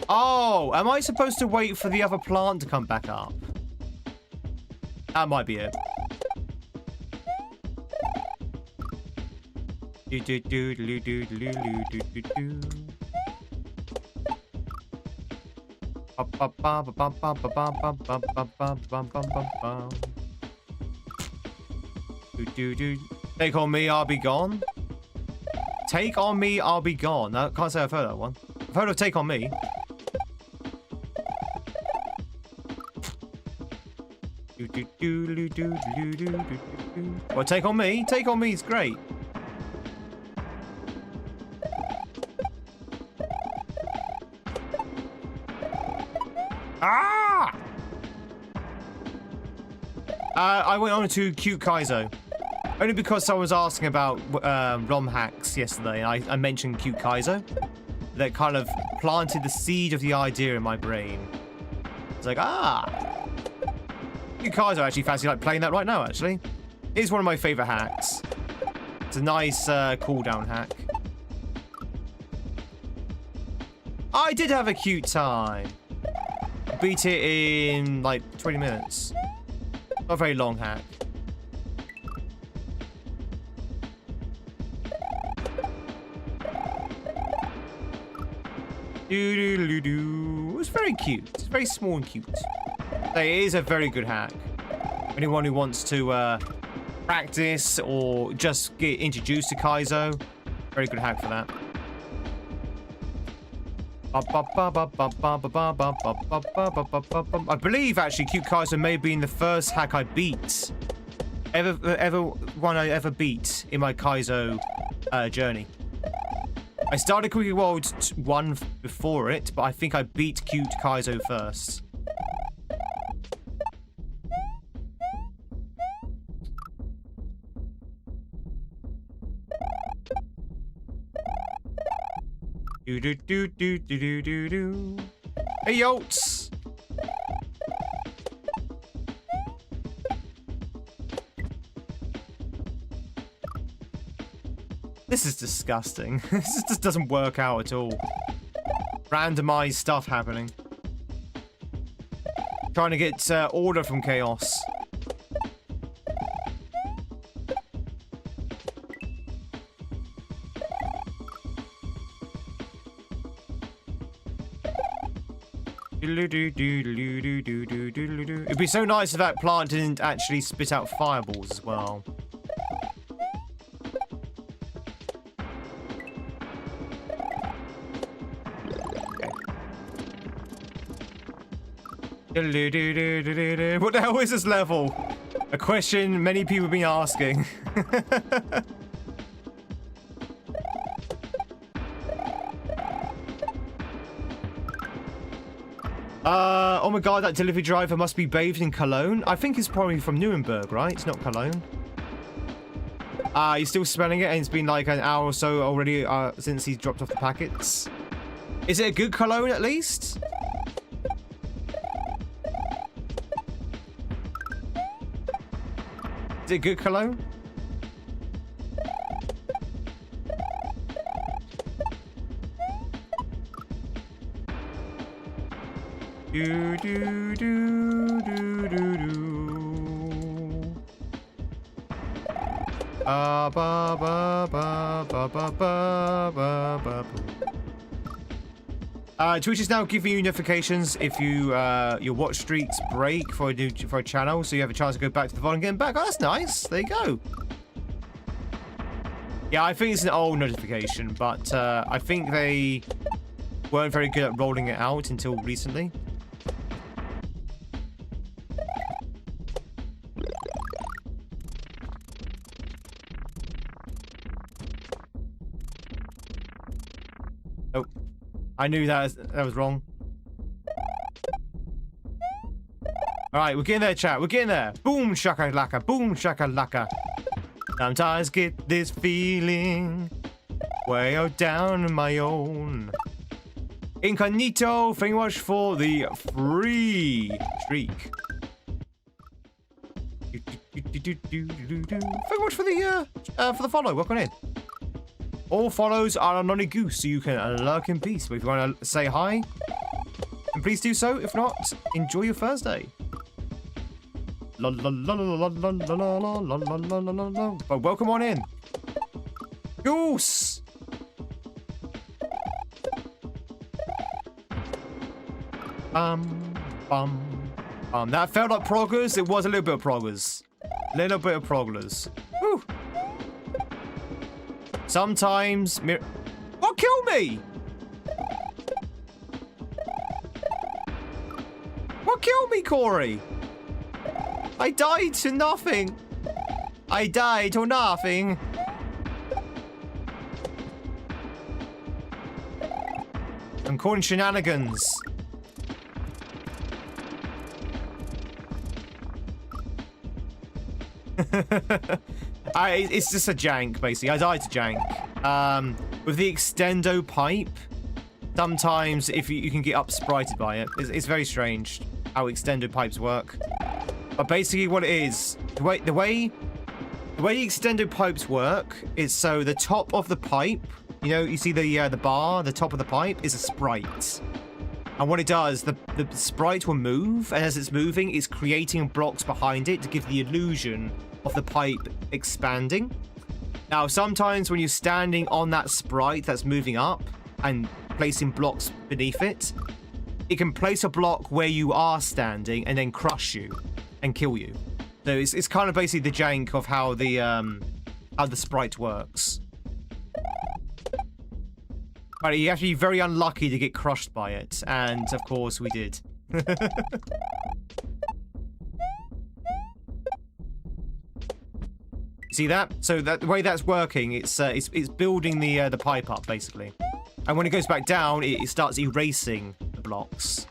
A: Oh, am I supposed to wait for the other plant to come back up? That might be it. Take on me, I'll be gone. Take on me, I'll be gone. I can't say I've heard that one. I've heard of Take on Me. Well, Take on Me. Take on Me is great. Ah! I went on to Cute Kaizo. Only because I was asking about romhacks yesterday, and I mentioned Cute Kaizo. That kind of planted the seed of the idea in my brain. It's like, Cute Kaizo, I actually fancy like playing that right now, actually. It is one of my favorite hacks. It's a nice cooldown hack. I did have a cute time. Beat it in like 20 minutes. Not a very long hack. It was very cute. It's very small and cute. It is a very good hack. Anyone who wants to practice or just get introduced to Kaizo, very good hack for that. I believe actually Cute Kaizo may have been the first hack I beat. One I ever beat in my Kaizo journey. I started Cookie World 1 before it, but I think I beat Cute Kaizo first. Hey, Yolts! This is disgusting. This just doesn't work out at all. Randomized stuff happening. Trying to get order from chaos. It'd be so nice if that plant didn't actually spit out fireballs as well. Okay. What the hell is this level? A question many people have been asking. Oh my god, that delivery driver must be bathed in cologne. I think it's probably from Nuremberg, right? It's not cologne. He's still smelling it, and it's been like an hour or so already since he's dropped off the packets. Is it a good cologne at least? Is it a good cologne? Do do do do do do. Ba ba ba ba ba ba ba. Twitch is now giving you notifications if you your watch streaks break for a channel, so you have a chance to go back to the VOD and get them back. Oh, that's nice. There you go. Yeah, I think it's an old notification, but I think they weren't very good at rolling it out until recently. Oh, I knew that was wrong. All right, we're getting there, chat. We're getting there. Boom shakalaka, boom shakalaka. Sometimes get this feeling way out down on my own. Incognito, thank you much for the free streak. Thank you much for the follow. Welcome in. All follows are a nonny goose, so you can lurk in peace. But if you want to say hi, then please do so. If not, enjoy your Thursday. But welcome on in. Goose! That felt like progress. It was a little bit of progress. Whew. Sometimes... What killed me? What killed me, Corey? I died to nothing. I died to nothing. I'm calling shenanigans. It's just a jank, basically. I died to jank. With the extendo pipe, sometimes if you can get up sprited by it. It's very strange how extendo pipes work. But basically what it is, the way extendo pipes work is so the top of the pipe, you know, you see the bar, the top of the pipe is a sprite. And what it does, the sprite will move, and as it's moving, it's creating blocks behind it to give the illusion of the pipe expanding. Now, sometimes when you're standing on that sprite that's moving up and placing blocks beneath it, it can place a block where you are standing and then crush you and kill you. So it's kind of basically the jank of how the sprite works. But you have to be very unlucky to get crushed by it, and of course we did. See that? So the way that's working, it's building the pipe up basically, and when it goes back down, it starts erasing the blocks.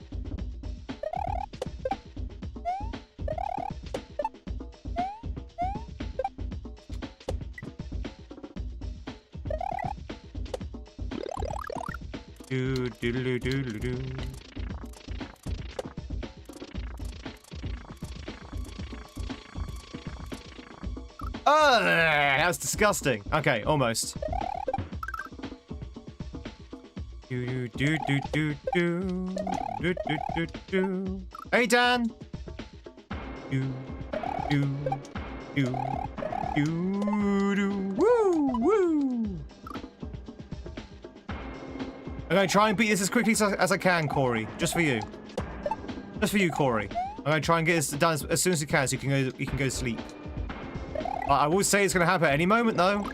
A: That was disgusting. Okay, almost. Do do do do do do do do do. Hey Dan. Do do do do do. Woo woo. I'm gonna try and beat this as quickly as I can, Corey. Just for you. Just for you, Corey. I'm gonna try and get this done as soon as you can, so you can go to sleep. I will say it's gonna happen at any moment, though.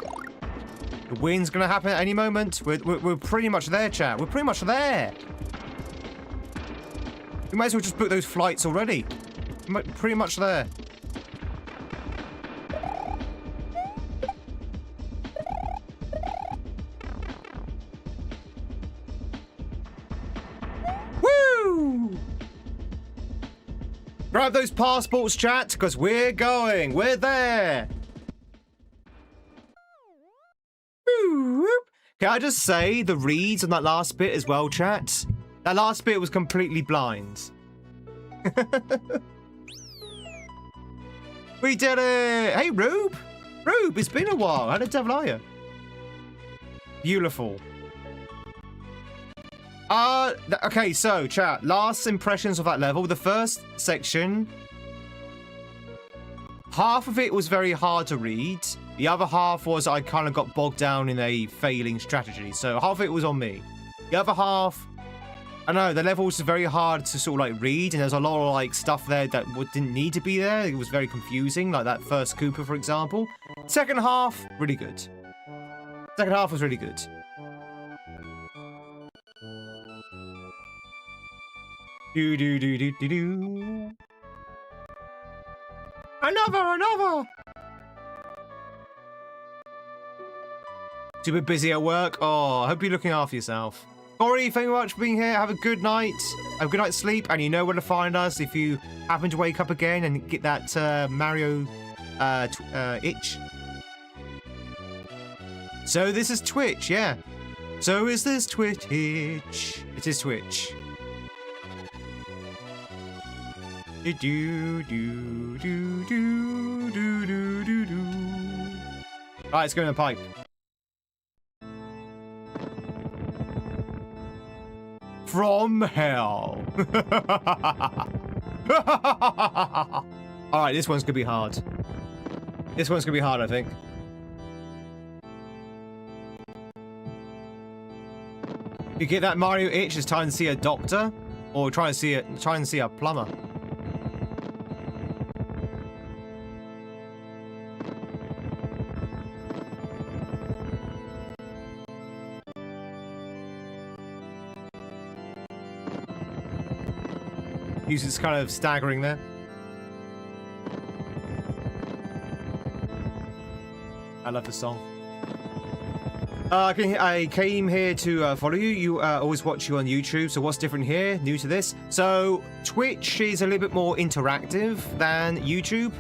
A: The win's gonna happen at any moment. We're pretty much there, chat. We're pretty much there. We might as well just book those flights already. We're pretty much there. Woo! Grab those passports, chat, because we're going. We're there. Can I just say the reads on that last bit as well, chat? That last bit was completely blind. We did it! Hey, Rube! Rube, it's been a while. How the devil are you? Beautiful. Okay, so, chat. Last impressions of that level. The first section, half of it was very hard to read. The other half was I kind of got bogged down in a failing strategy. So half of it was on me. The other half, I know, the level was very hard to sort of like read. And there's a lot of like stuff there that didn't need to be there. It was very confusing. Like that first Cooper, for example. Second half, really good. Second half was really good. Do do do do do do. Another. Super busy at work. Oh, I hope you're looking after yourself. Corey, thank you very much for being here. Have a good night. Have a good night's sleep. And you know where to find us if you happen to wake up again and get that Mario itch. So this is Twitch, yeah. So is this Twitch? It is Twitch. Do do do do do do do do. All right, let's go in the pipe. From hell. All right, this one's gonna be hard. This one's gonna be hard, I think. You get that Mario itch, it's time to see a doctor, or try and see a plumber. Music's kind of staggering there. I love the song. I came here to follow you. You always watch you on YouTube. So what's different here? New to this? So Twitch is a little bit more interactive than YouTube.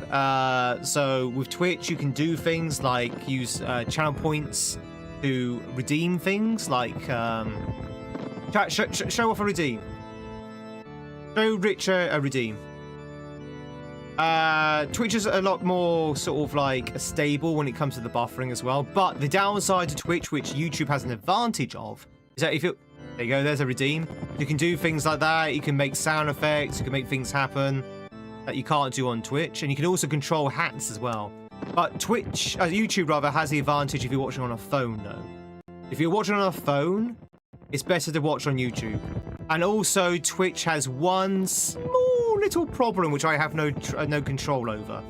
A: So with Twitch, you can do things like use channel points to redeem things, like show off a redeem. Show Rich a redeem. Twitch is a lot more sort of like stable when it comes to the buffering as well. But the downside to Twitch, which YouTube has an advantage of, is that if you... There you go, there's a redeem. You can do things like that. You can make sound effects. You can make things happen that you can't do on Twitch. And you can also control hats as well. But Twitch, YouTube rather, has the advantage if you're watching on a phone, though. If you're watching on a phone, it's better to watch on YouTube. And also, Twitch has one small little problem which I have no control over.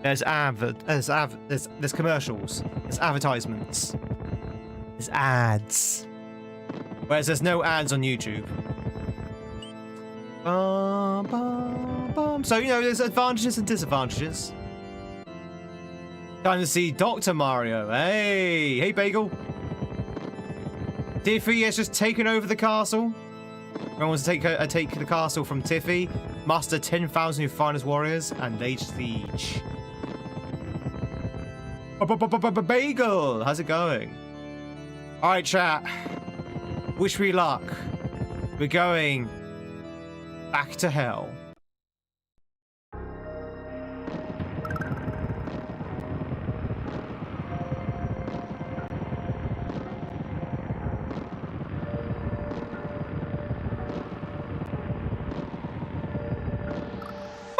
A: There's commercials, there's advertisements, there's ads. Whereas there's no ads on YouTube. So you know, there's advantages and disadvantages. Time to see Dr. Mario. Hey, Bagel. Tiffy has just taken over the castle. Everyone wants to take the castle from Tiffy. Muster 10,000 new finest warriors and lay siege. Bagel, how's it going? All right, chat. Wish me luck. We're going back to hell.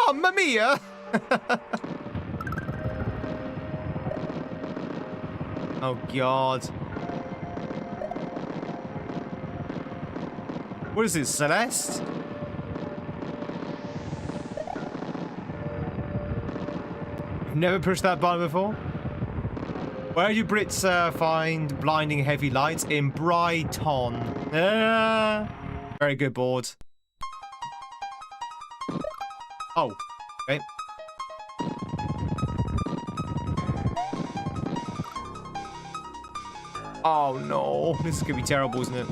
A: Mamma mia! Oh god. What is this, Celeste? I've never pushed that button before. Where do Brits find blinding heavy lights? In Brighton. Very good board. Oh, okay. Oh no, this is gonna be terrible, isn't it?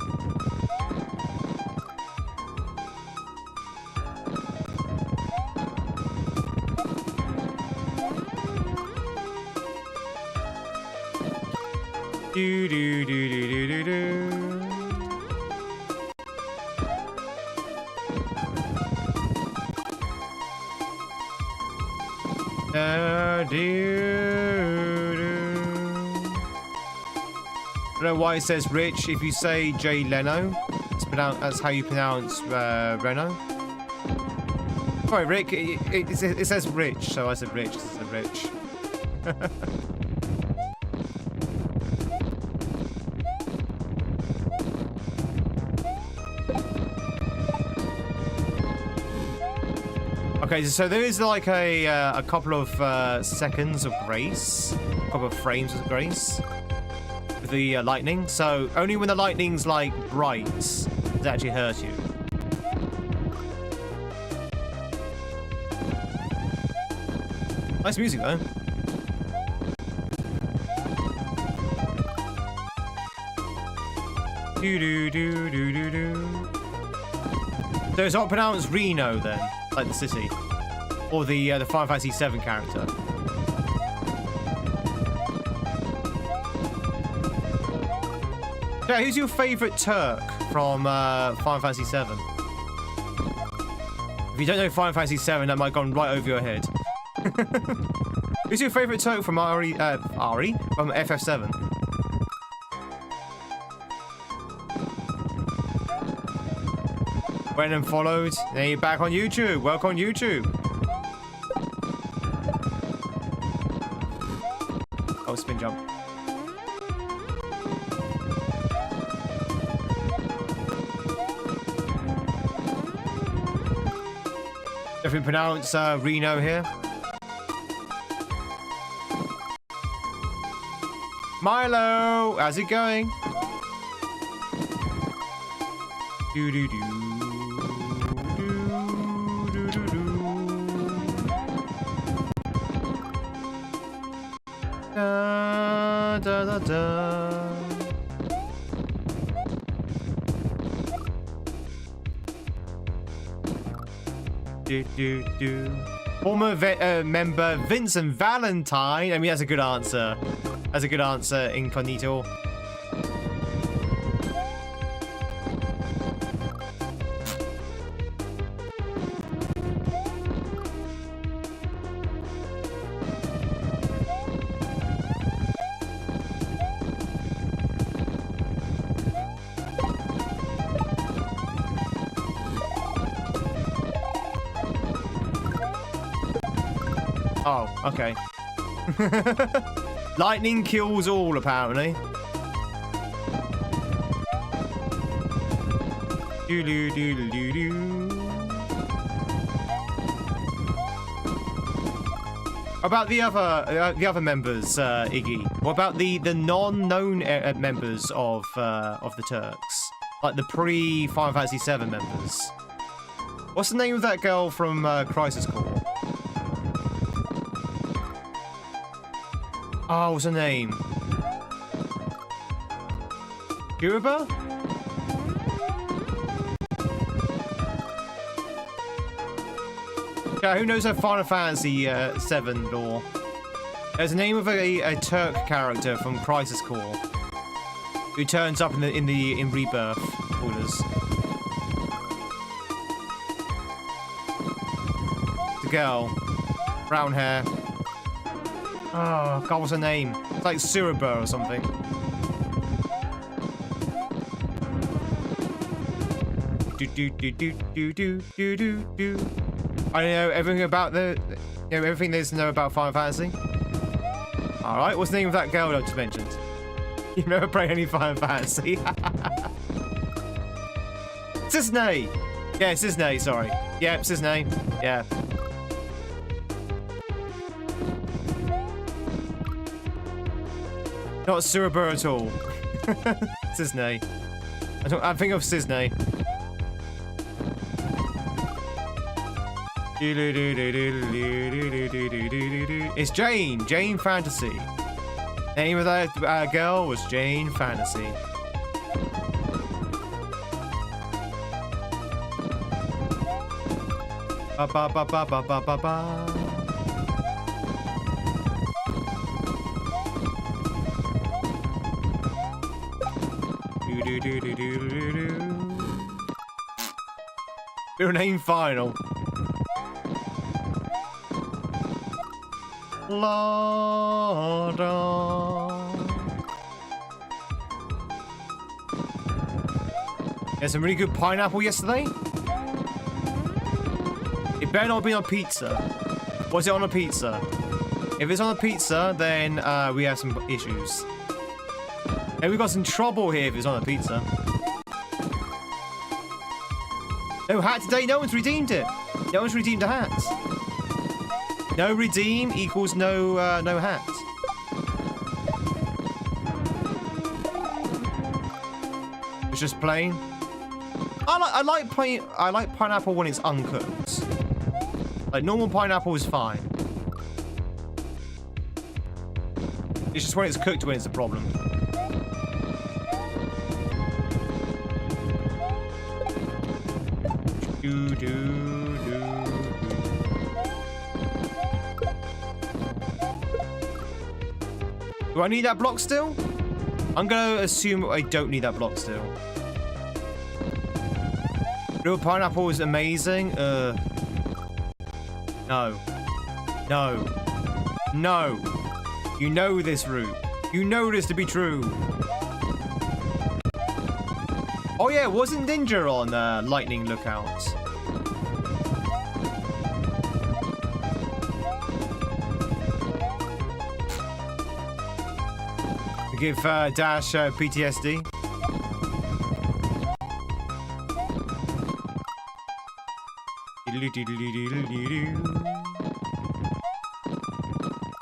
A: Do do do do do do do. I don't know why it says Rich. If you say Jay Leno, that's how you pronounce Reno. Sorry, Rick. It says Rich, so I said Rich. It said Rich. Okay, so there is like a couple of seconds of grace, a couple of frames of grace with the lightning. So only when the lightning's like bright does it actually hurt you. Nice music though. Do do do do do do. So it's not pronounced Reno then, like the city, or the Final Fantasy VII character. Yeah, who's your favourite Turk from Final Fantasy VII? If you don't know Final Fantasy VII, that might have gone right over your head. Who's your favourite Turk from Ari from FF7? Went and followed. Then you're back on YouTube. Welcome on YouTube. Oh, spin jump. Definitely pronounce Reno here. Milo, how's it going? Do do do. Da, da, da, da. Do, do, do. Former member Vincent Valentine. I mean, that's a good answer. That's a good answer, Incognito. Oh, okay. Lightning kills all, apparently. Do do do do do. About the other members, Iggy. What about the non-known members of the Turks, like the pre-Final Fantasy VII members? What's the name of that girl from Crisis Core? Oh, what's her name? Cuba? Yeah, who knows her Final Fantasy VII lore? There's the name of a Turk character from Crisis Core who turns up in Rebirth orders. The girl, brown hair. Oh, God, what's her name? It's like Suraba or something. Do do do do do do do do do. I know everything about everything there's to know about Final Fantasy. All right, what's the name of that girl I just mentioned? You've never played any Final Fantasy. Cisne. Yeah, Cisne. Sorry. Yeah, Cisne. Yeah. Not Surabur at all. Cisne. I think of Cisne. It's Jane. Jane Fantasy. Name of that girl was Jane Fantasy. Ba ba ba ba ba ba ba ba. Your name final. La da. Had some really good pineapple yesterday. It better not be on pizza. Was it on a pizza? If it's on a pizza, then we have some issues. And we got some trouble here if it's on a pizza. No hat today. No one's redeemed it. No one's redeemed a hat. No redeem equals no no hat. It's just plain. I like pineapple when it's uncooked. Like normal pineapple is fine. It's just when it's cooked when it's a problem. Do I need that block still? I'm gonna assume I don't need that block still. Real pineapple is amazing. No. No. No. You know this, Root. You know this to be true. Oh yeah, wasn't Ninja on Lightning Lookouts? Give Dash PTSD.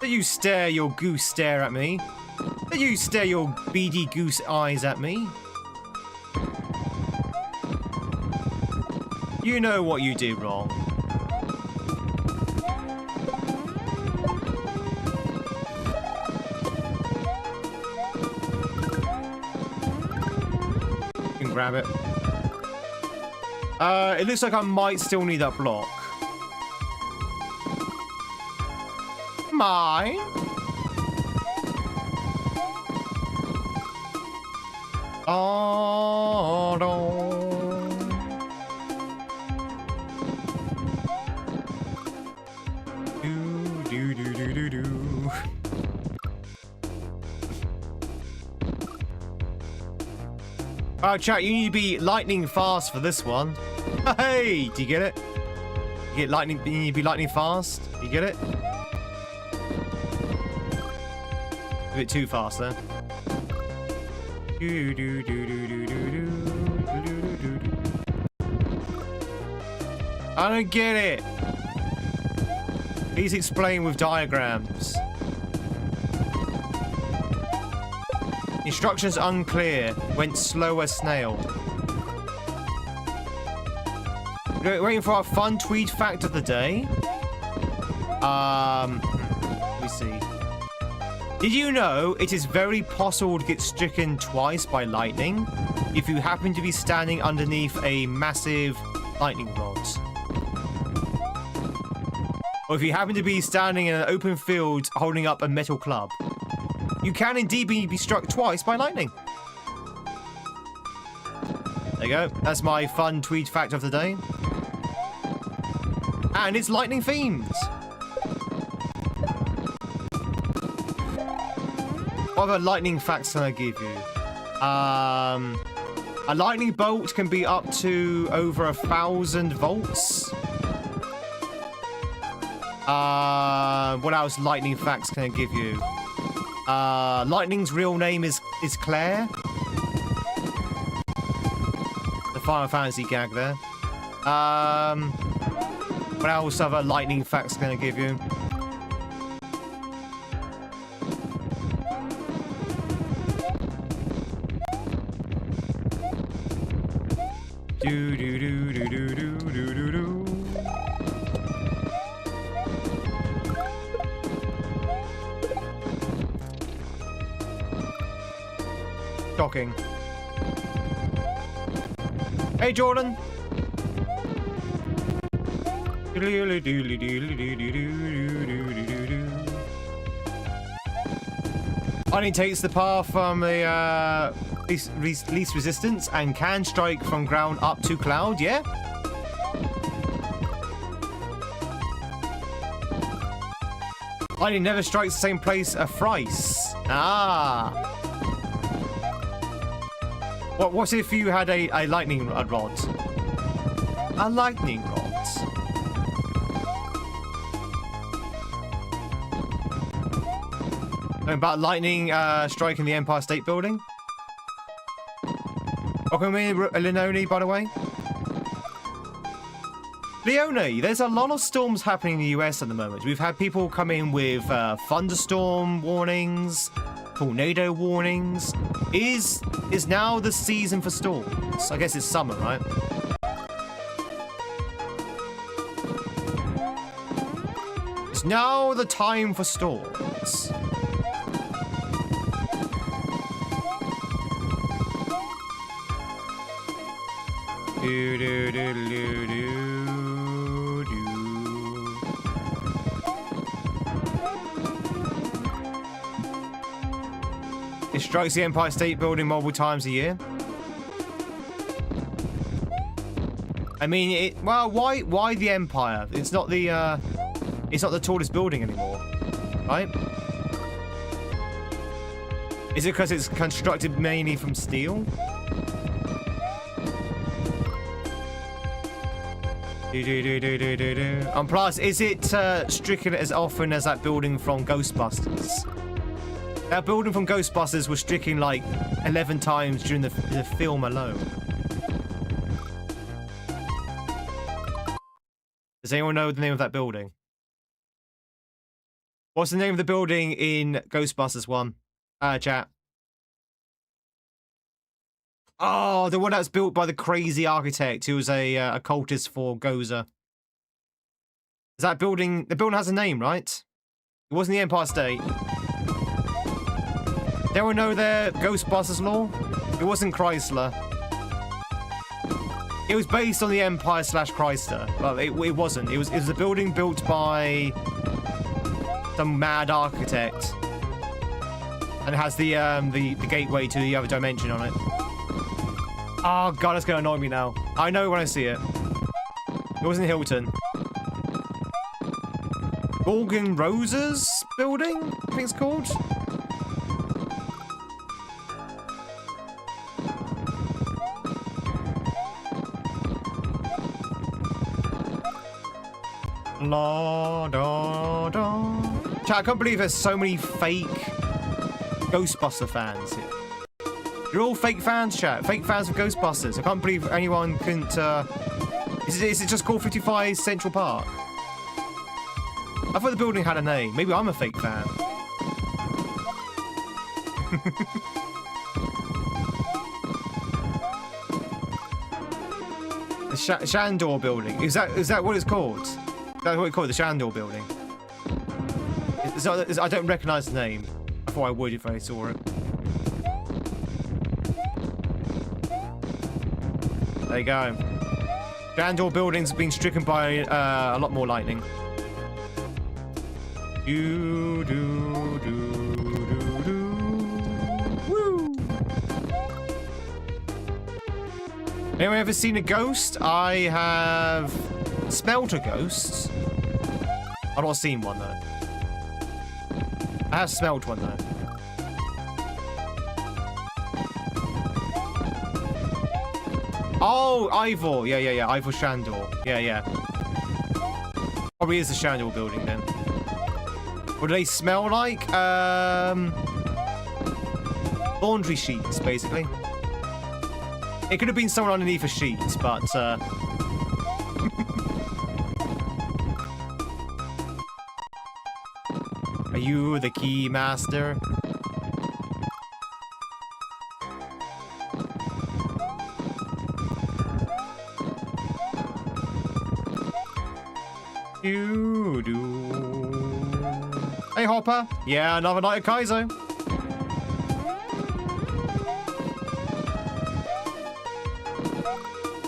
A: Did you stare your goose stare at me? Did you stare your beady goose eyes at me? You know what you did wrong. You can grab it. It looks like I might still need that block. Mine? Oh, no. Oh, chat, you need to be lightning fast for this one. Hey, do you get it? You get lightning, you need to be lightning fast. You get it? A bit too fast there. I don't get it. Please explain with diagrams. Instructions unclear. Went slower snail. Waiting for our fun Tweed fact of the day. Let me see. Did you know it is very possible to get stricken twice by lightning if you happen to be standing underneath a massive lightning rod? Or if you happen to be standing in an open field holding up a metal club? You can indeed be struck twice by lightning. There you go. That's my fun Tweed fact of the day. And it's lightning themed. What other lightning facts can I give you? A lightning bolt can be up to over 1,000 volts. What else lightning facts can I give you? Lightning's real name is Claire. The Final Fantasy gag there. What else other lightning facts can I give you? Do do do do do do do do do. Shocking. Hey, Jordan. Lightning takes the path from the least resistance and can strike from ground up to cloud, yeah? Lightning never strikes the same place thrice. Ah. What if you had a lightning rod? A lightning rod. About lightning striking the Empire State Building. Welcome in, Leone, by the way. Leone, there's a lot of storms happening in the US at the moment. We've had people come in with thunderstorm warnings, tornado warnings. Is now the season for storms? I guess it's summer, right? It's now the time for storms. Do, do, do, do, do, do. It strikes the Empire State Building multiple times a year. I mean, well, why the Empire? It's not the tallest building anymore, right? Is it because it's constructed mainly from steel? And plus, is it stricken as often as that building from Ghostbusters? That building from Ghostbusters was stricken like 11 times during the film alone. Does anyone know the name of that building? What's the name of the building in Ghostbusters 1? Chat. Oh, the one that was built by the crazy architect who was a cultist for Gozer. Is that building? The building has a name, right? It wasn't the Empire State. Did anyone know their Ghostbusters lore? It wasn't Chrysler. It was based on the Empire / Chrysler. Well, it wasn't. It was a building built by some mad architect, and it has the gateway to the other dimension on it. Oh god, that's gonna annoy me now. I know when I see it. It wasn't Hilton. Gorgon Roses building, I think it's called. La da da. Chat, I can't believe there's so many fake Ghostbuster fans here. You're all fake fans, chat. Fake fans of Ghostbusters. I can't believe anyone couldn't... Is it just called 55 Central Park? I thought the building had a name. Maybe I'm a fake fan. The Shandor building. Is that what it's called? Is that what it's called? The Shandor building. I don't recognise the name. I thought I would if I saw it. There you go. Shandor buildings have been stricken by a lot more lightning. Do do do do do. Woo! Anyone ever seen a ghost? I have smelt a ghost. I've not seen one though. I have smelled one though. Oh, Ivor. Yeah. Ivor Shandor. Yeah. Probably is the Chandler building then. What do they smell like? Laundry sheets, basically. It could have been someone underneath a sheet, but Are you the key master? Hey, Hopper. Yeah, another night of kaizo.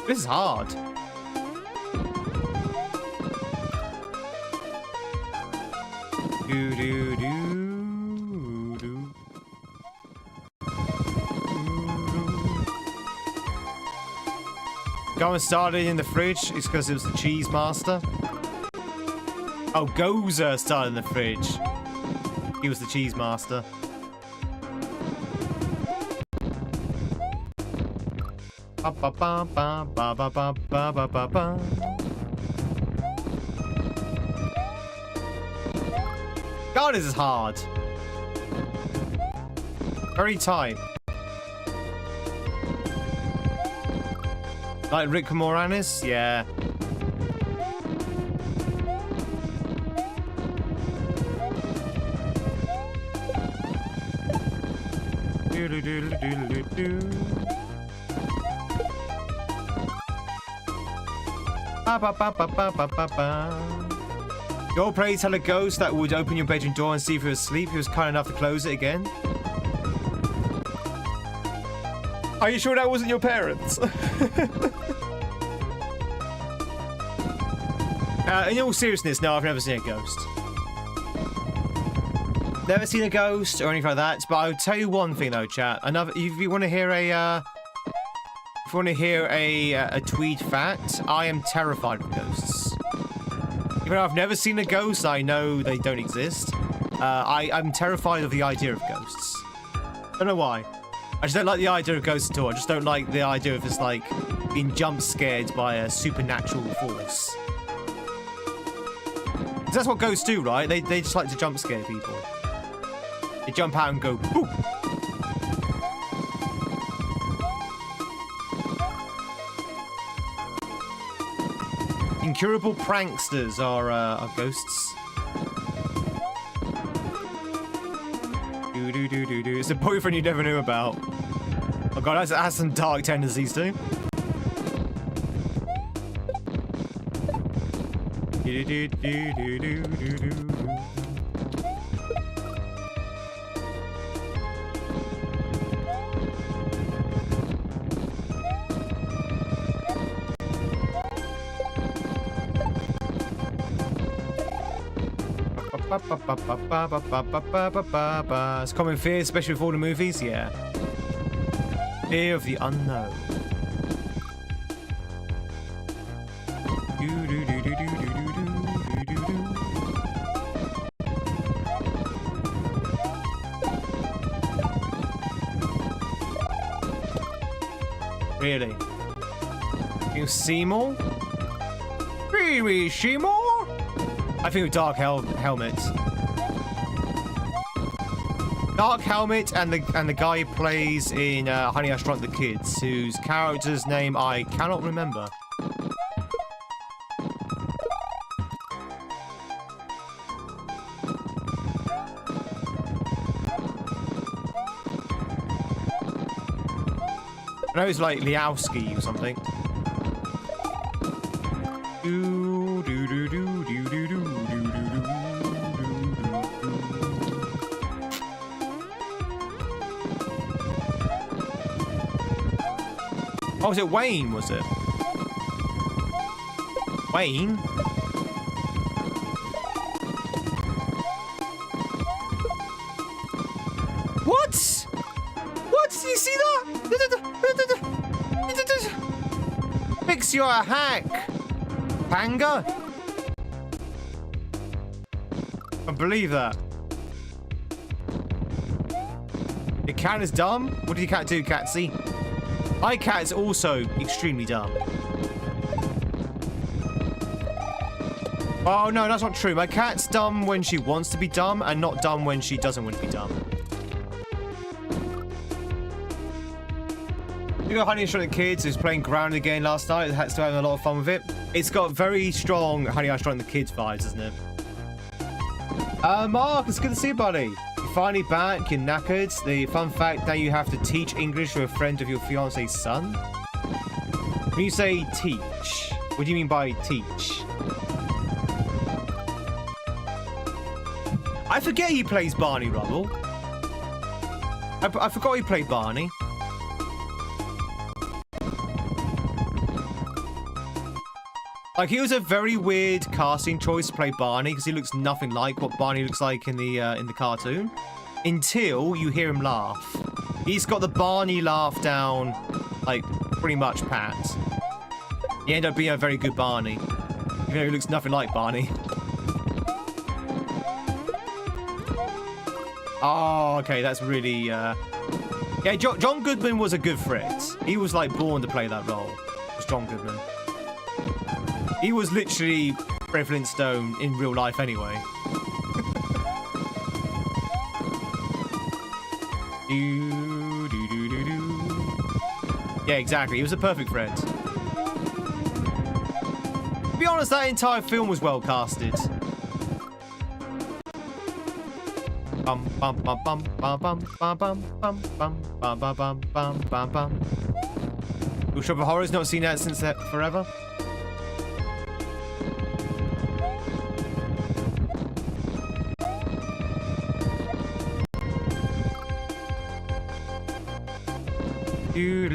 A: This is hard. Going started in the fridge is because it was the cheese master. Oh, Gozer started in the fridge. He was the cheese master. God, this is hard. Very tight. Like Rick Moranis? Yeah. Your pray tell a ghost that would open your bedroom door and see if he was asleep. He was kind enough to close it again. Are you sure that wasn't your parents? In all seriousness, no, I've never seen a ghost. Never seen a ghost or anything like that. But I'll tell you one thing though, chat. If you want to hear a Tweed fact, I am terrified of ghosts. Even though I've never seen a ghost, I know they don't exist. I'm terrified of the idea of ghosts. Don't know why. I just don't like the idea of ghosts at all. I just don't like the idea of just like being jump scared by a supernatural force. Because that's what ghosts do, right? They just like to jump scare people. They jump out and go boop. Incurable pranksters are ghosts. It's a boyfriend you never knew about. Oh god, that has some dark tendencies too. It's common fear, especially with all the movies, yeah. Fear of the unknown. Really? You see more? Really, Seymour? I think with Dark Helmet. Dark Helmet and the guy who plays in Honey, I Shrunk the Kids, whose character's name I cannot remember. I know it's like Liowski or something. Oh, was it Wayne, was it? Wayne? What? What? Did you see that? Fix your hack, Panga. I believe that. Your cat is dumb? What did your cat do, Catsy? My cat is also extremely dumb. Oh, no, that's not true. My cat's dumb when she wants to be dumb and not dumb when she doesn't want to be dumb. You got Honey I Shrunk the Kids who's playing Ground again last night. Still having a lot of fun with it. It's got very strong Honey I Shrunk the Kids vibes, doesn't it? Mark, it's good to see you, buddy. You're finally back. You're knackered. The fun fact that you have to teach English to a friend of your fiance's son. When you say teach, what do you mean by teach? I forget he plays Barney Rubble. I forgot he played Barney. Like, he was a very weird casting choice to play Barney because he looks nothing like what Barney looks like in the cartoon. Until you hear him laugh. He's got the Barney laugh down, like, pretty much pat. He ended up being a very good Barney. Even though he looks nothing like Barney. Oh, okay, that's really, Yeah, John Goodman was a good Fred. He was, like, born to play that role. It was John Goodman. He was literally Fred Flintstone in real life anyway. Yeah, exactly. He was a perfect Fred. To be honest, that entire film was well casted. Bum bum bum bum bum bum bum bum bum bum bum bum bum bum bum. Little Shop of Horrors, not seen that since forever. You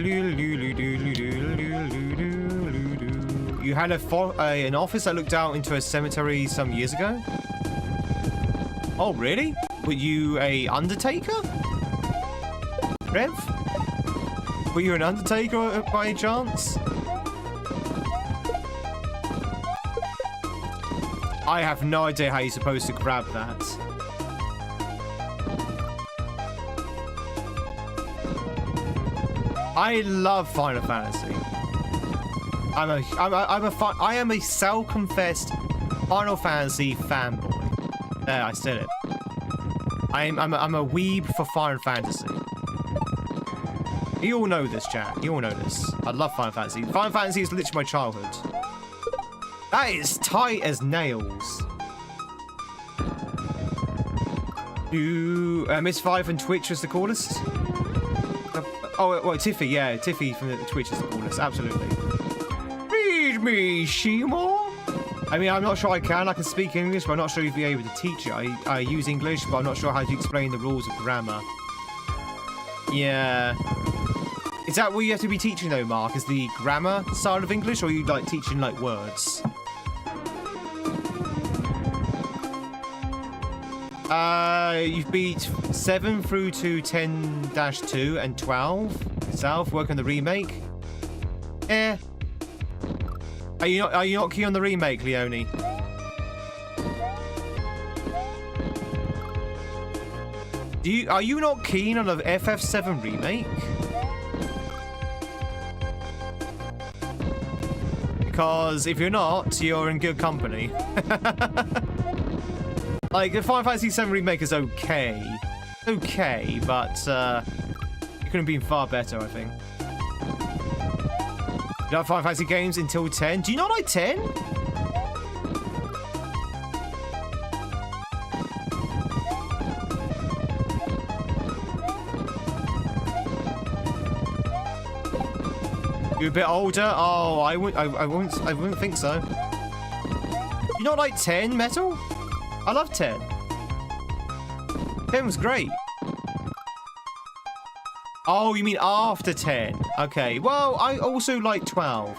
A: had an office that looked out into a cemetery some years ago? Oh, really? Were you a undertaker? Rev? Were you an undertaker by any chance? I have no idea how you're supposed to grab that. I love Final Fantasy. I am a self-confessed Final Fantasy fanboy. There, I said it. I'm a weeb for Final Fantasy. You all know this, chat. You all know this. I love Final Fantasy. Final Fantasy is literally my childhood. That is tight as nails. Miss Five and Twitch was the coolest. Oh, well, Tiffy, yeah. Tiffy from the Twitch is the coolest, absolutely. Read me, Shimo. I mean, I'm not sure I can speak English, but I'm not sure you'd be able to teach it. I use English, but I'm not sure how to explain the rules of grammar. Yeah. Is that what you have to be teaching, though, Mark? Is the grammar side of English, or are you, like, teaching, like, words? You've beat 7 through to 10-2 and 12 itself, working on the remake. Eh. Are you not keen on the remake, Leone? Are you not keen on the FF7 remake? Because if you're not, you're in good company. Like, the Final Fantasy VII remake is okay. Okay, but it could have been far better, I think. You like Final Fantasy games until 10? Do you not like 10? You're a bit older? Oh, I wouldn't think so. You not like 10, Metal? I love 10. 10 was great. Oh, you mean after 10? Okay. Well, I also like 12.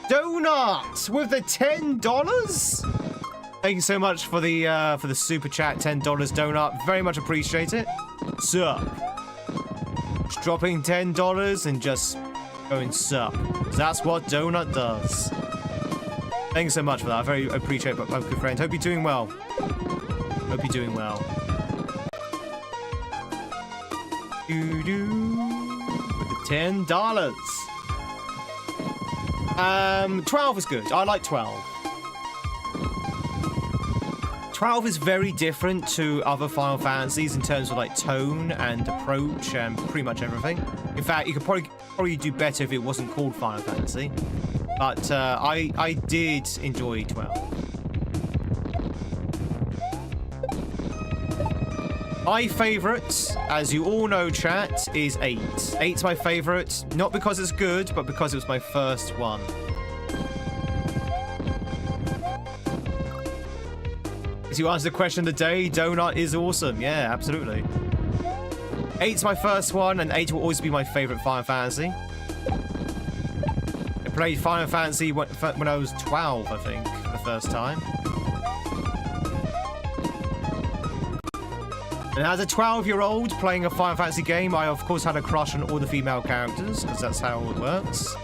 A: Donuts with the $10. Thank you so much for the super chat. $10 donut. Very much appreciate it. Sup. Just dropping $10 and just going sup. That's what donut does. Thanks so much for that. I very appreciate it, my good friend. Hope you're doing well. Hope you're doing well. With the $10. 12 is good. I like 12. 12 is very different to other Final Fantasies in terms of like tone and approach and pretty much everything. In fact, you could probably do better if it wasn't called Final Fantasy. But I did enjoy 12. My favourite, as you all know, chat, is 8. 8's my favourite, not because it's good, but because it was my first one. As you answer the question of the day, Donut is awesome. Yeah, absolutely. 8's my first one, and 8 will always be my favourite Final Fantasy. I played Final Fantasy when I was 12, I think, for the first time. And as a 12-year-old playing a Final Fantasy game, I of course had a crush on all the female characters, because that's how it works.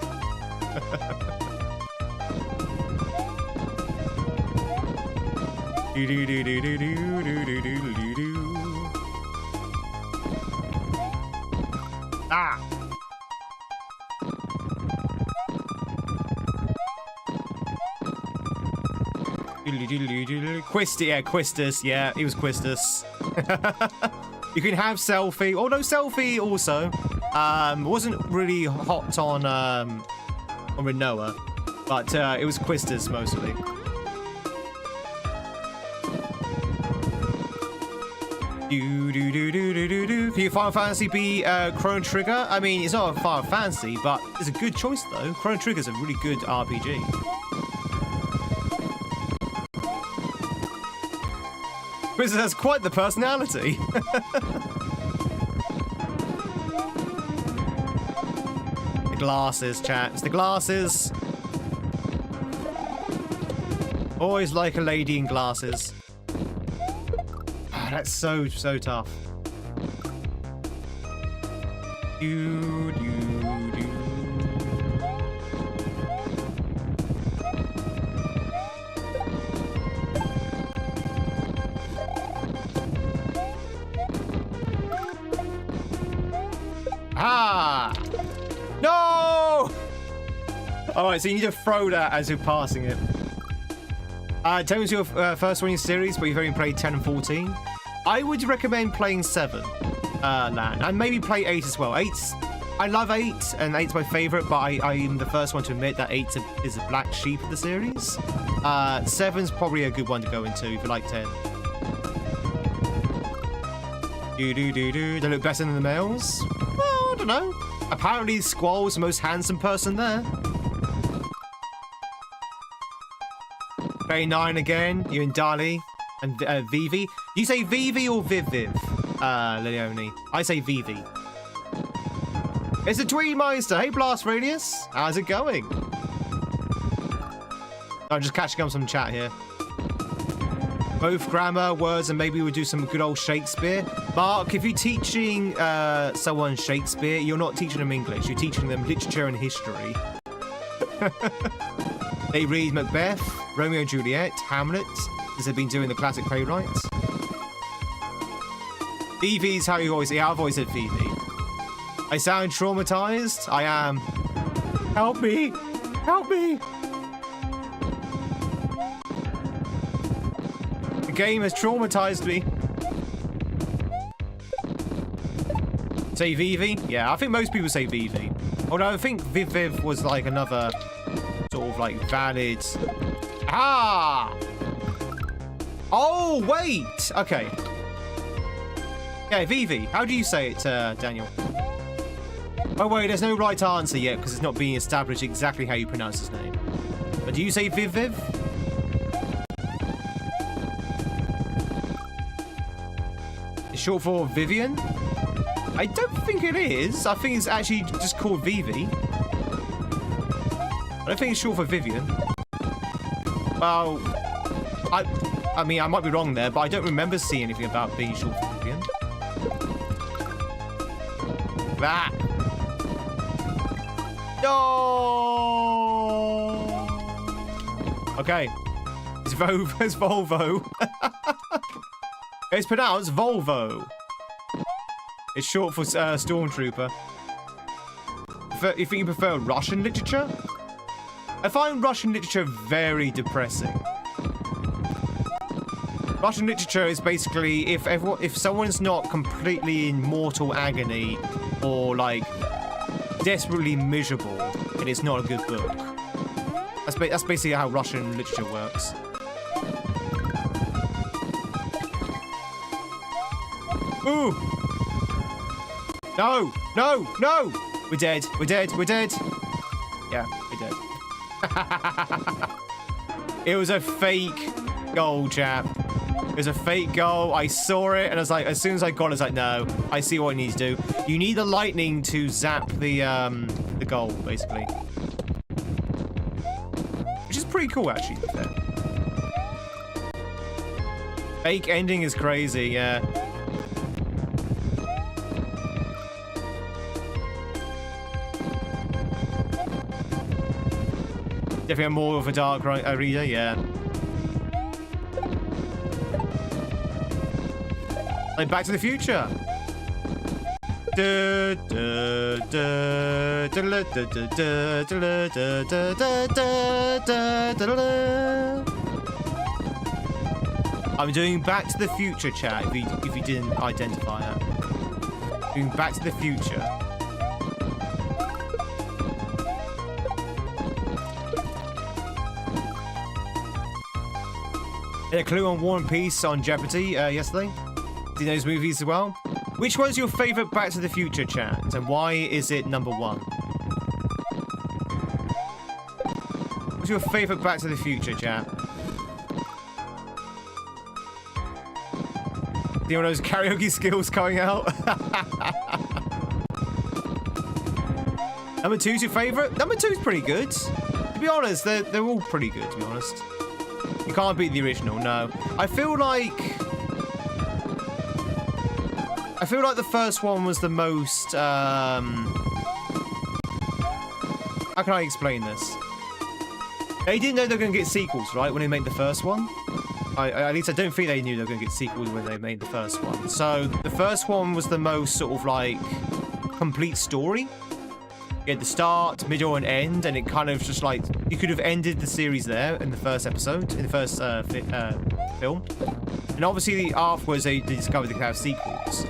A: Ah! Quistis, yeah, it was Quistis. You can have Selfie. Oh no, Selfie also. Wasn't really hot on Rinoa, but it was Quistis mostly. For your Final Fantasy be Chrono Trigger? I mean, it's not a Final Fantasy, but it's a good choice though. Chrono Trigger's a really good RPG. Quistis has quite the personality. The glasses, chat. It's the glasses. Always like a lady in glasses. That's so tough. Ah! No! Alright, so you need to throw that as you're passing it. Tell me it's your first one in your series, but you've only played 10 and 14. I would recommend playing 7, Lan, and maybe play 8 as well. 8's, I love 8, and 8's my favourite, but I'm the first one to admit that 8 is a black sheep of the series. 7's probably a good one to go into if you like 10. They look better than the males? Well, I don't know. Apparently Squall's the most handsome person there. Bay 9 again, you and Dali, and Vivi. You say Vivi or Viv, Leone? I say Vivi. It's a Tweed Meister. Hey, Blast Radius. How's it going? I'm just catching up some chat here. Both grammar, words, and maybe we'll do some good old Shakespeare. Mark, if you're teaching someone Shakespeare, you're not teaching them English. You're teaching them literature and history. They read Macbeth, Romeo and Juliet, Hamlet, as they've been doing the classic playwrights. Vivi's how you always say. Yeah, I've always said Vivi. I sound traumatized. I am. Help me! Help me! The game has traumatized me. Say Vivi? Yeah, I think most people say Vivi. Although I think Viv was like another sort of like valid. Ah! Oh, wait! Okay. Yeah, Vivi. How do you say it, Daniel? Oh, wait, there's no right answer yet because it's not being established exactly how you pronounce his name. But do you say Viv? It's short for Vivian? I don't think it is. I think it's actually just called Vivi. I don't think it's short for Vivian. Well, I mean, I might be wrong there, but I don't remember seeing anything about being short for Vivian. That. No. Okay. It's Volvo. It's pronounced Volvo. It's short for Stormtrooper. You think you prefer Russian literature? I find Russian literature very depressing. Russian literature is basically if someone's not completely in mortal agony or like desperately miserable, then it's not a good book. That's basically how Russian literature works. Ooh! No! No! No! We're dead. We're dead. We're dead. Yeah, we're dead. It was a fake goal, chap. It was a fake goal. I saw it, and I was like, as soon as I got it, I was like, no, I see what I need to do. You need the lightning to zap the goal, basically. Which is pretty cool, actually, to be fair. Fake ending is crazy, yeah. Definitely more of a dark reader, yeah. Like Back to the Future. I'm doing Back to the Future, chat, if you didn't identify that. Doing Back to the Future. A clue on War and Peace on Jeopardy yesterday. Did those movies as well? Which one's your favourite Back to the Future, chat? And why is it number 1? What's your favourite Back to the Future, chat? Do you want those karaoke skills coming out? Number 2's your favourite? Number 2's pretty good. To be honest, they're all pretty good, to be honest. You can't beat the original, no. I feel like the first one was the most, how can I explain this? They didn't know they were going to get sequels, right, when they made the first one? At least I don't think they knew they were going to get sequels when they made the first one. So, the first one was the most sort of, like, complete story. You had the start, middle, and end, and it kind of just, like, you could have ended the series there in the first episode, in the first film. And obviously, afterwards, they discovered they could have sequels.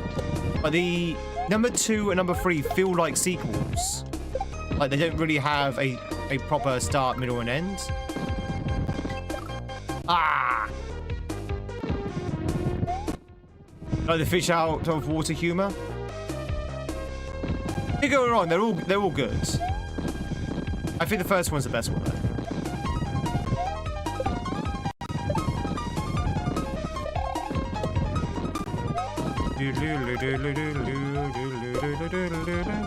A: But the number 2 and number 3 feel like sequels. Like, they don't really have a proper start, middle, and end. Ah! Like the fish out of water humor. Don't get me wrong, they're all good. I think the first one's the best one, though.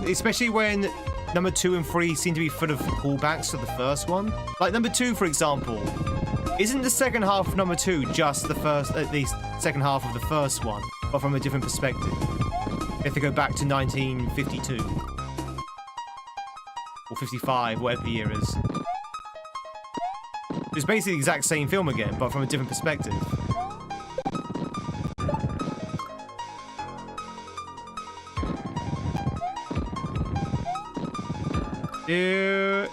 A: Especially when number 2 and 3 seem to be full of callbacks to the first one. Like number 2, for example, isn't the second half of number 2 just the second half of the first one, but from a different perspective? If they go back to 1952 or 55, whatever the year is. It's basically the exact same film again, but from a different perspective.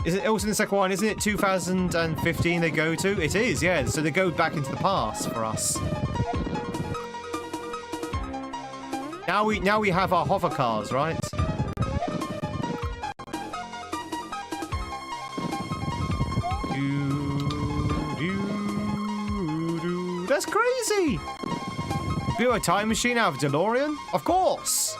A: Is it also in the second one? Isn't it 2015 they go to? It is, yeah. So they go back into the past for us. Now we have our hover cars, right? That's crazy! Do a time machine out of a DeLorean? Of course!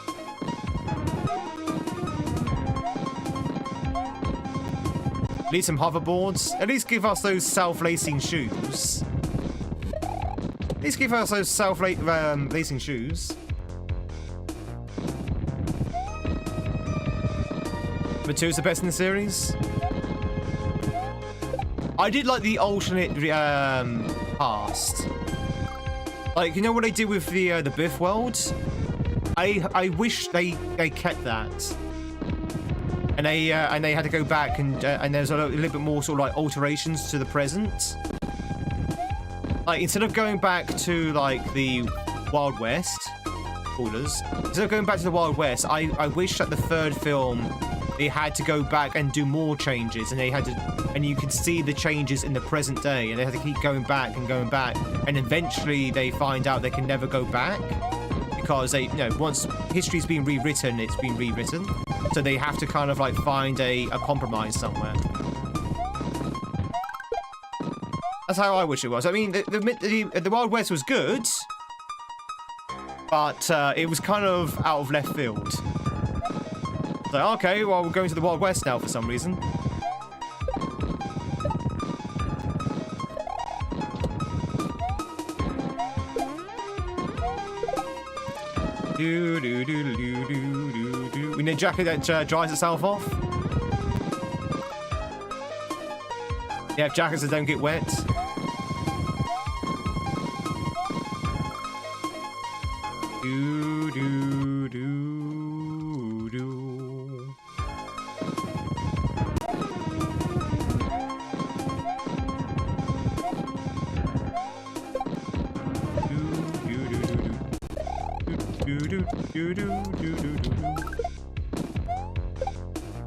A: Need some hoverboards. At least give us those self-lacing shoes. At least give us those self-lacing shoes. Number 2 is the best in the series. I did like the alternate past. Like, you know what they did with the Biff world? I wish they kept that. And they had to go back and there's a little bit more sort of like alterations to the present. Like instead of going back to like the Wild West, spoilers. Instead of going back to the Wild West, I wish that the third film they had to go back and do more changes, and you could see the changes in the present day, and they had to keep going back, and eventually they find out they can never go back because once history's been rewritten, it's been rewritten, so they have to kind of like find a compromise somewhere. That's how I wish it was. I mean, the Wild West was good, but it was kind of out of left field. Like, okay, well, we're going to the Wild West now for some reason. We need a jacket that dries itself off. Yeah, jackets that don't get wet.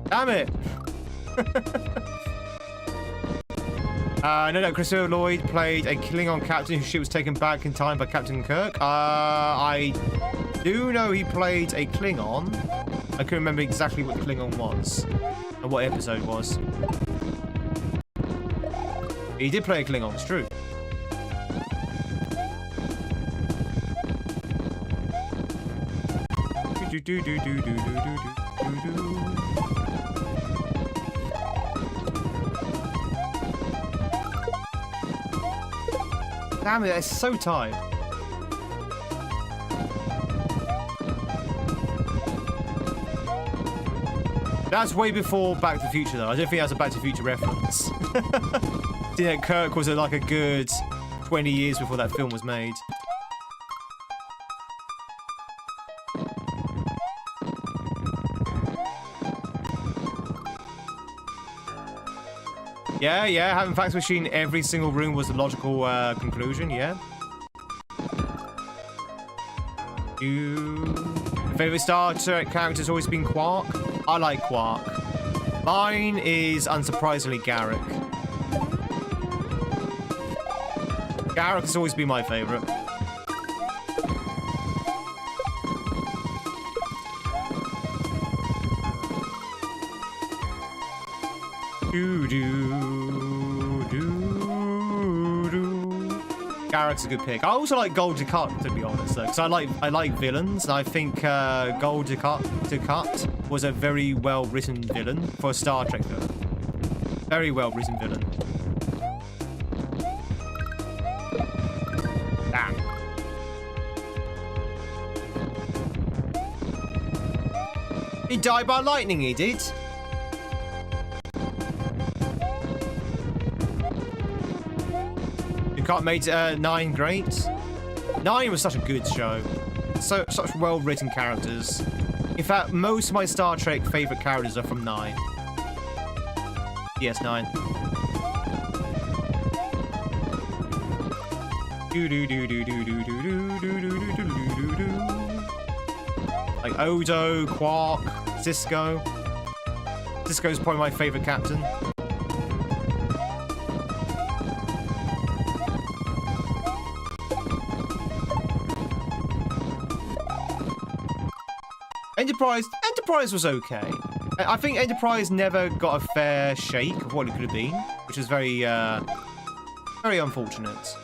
A: Damn it! No, Christopher Lloyd played a Klingon captain whose ship was taken back in time by Captain Kirk. I do know he played a Klingon. I couldn't remember exactly what the Klingon was and what episode was. He did play a Klingon, it's true. Damn it, it's so tight. That's way before Back to the Future, though. I don't think that's a Back to the Future reference. You know, Kirk was like a good 20 years before that film was made. Yeah, having fax machine in every single room was the logical conclusion, yeah. Favorite Star Trek character has always been Quark. I like Quark. Mine is, unsurprisingly, Garak. Garak has always been my favorite. Garak's a good pick. I also like Gul Dukat, to be honest, though, because I like villains, and I think Gul Dukat was a very well-written villain for a Star Trek villain. Very well-written villain. Damn. He died by lightning, he did. Dukat made 9 great. 9 was such a good show. Such well-written characters. In fact, most of my Star Trek favorite characters are from 9. Yes, 9. Like Odo, Quark, Cisco. Cisco's probably my favorite captain. Enterprise was okay. I think Enterprise never got a fair shake of what it could have been, which is very, very unfortunate.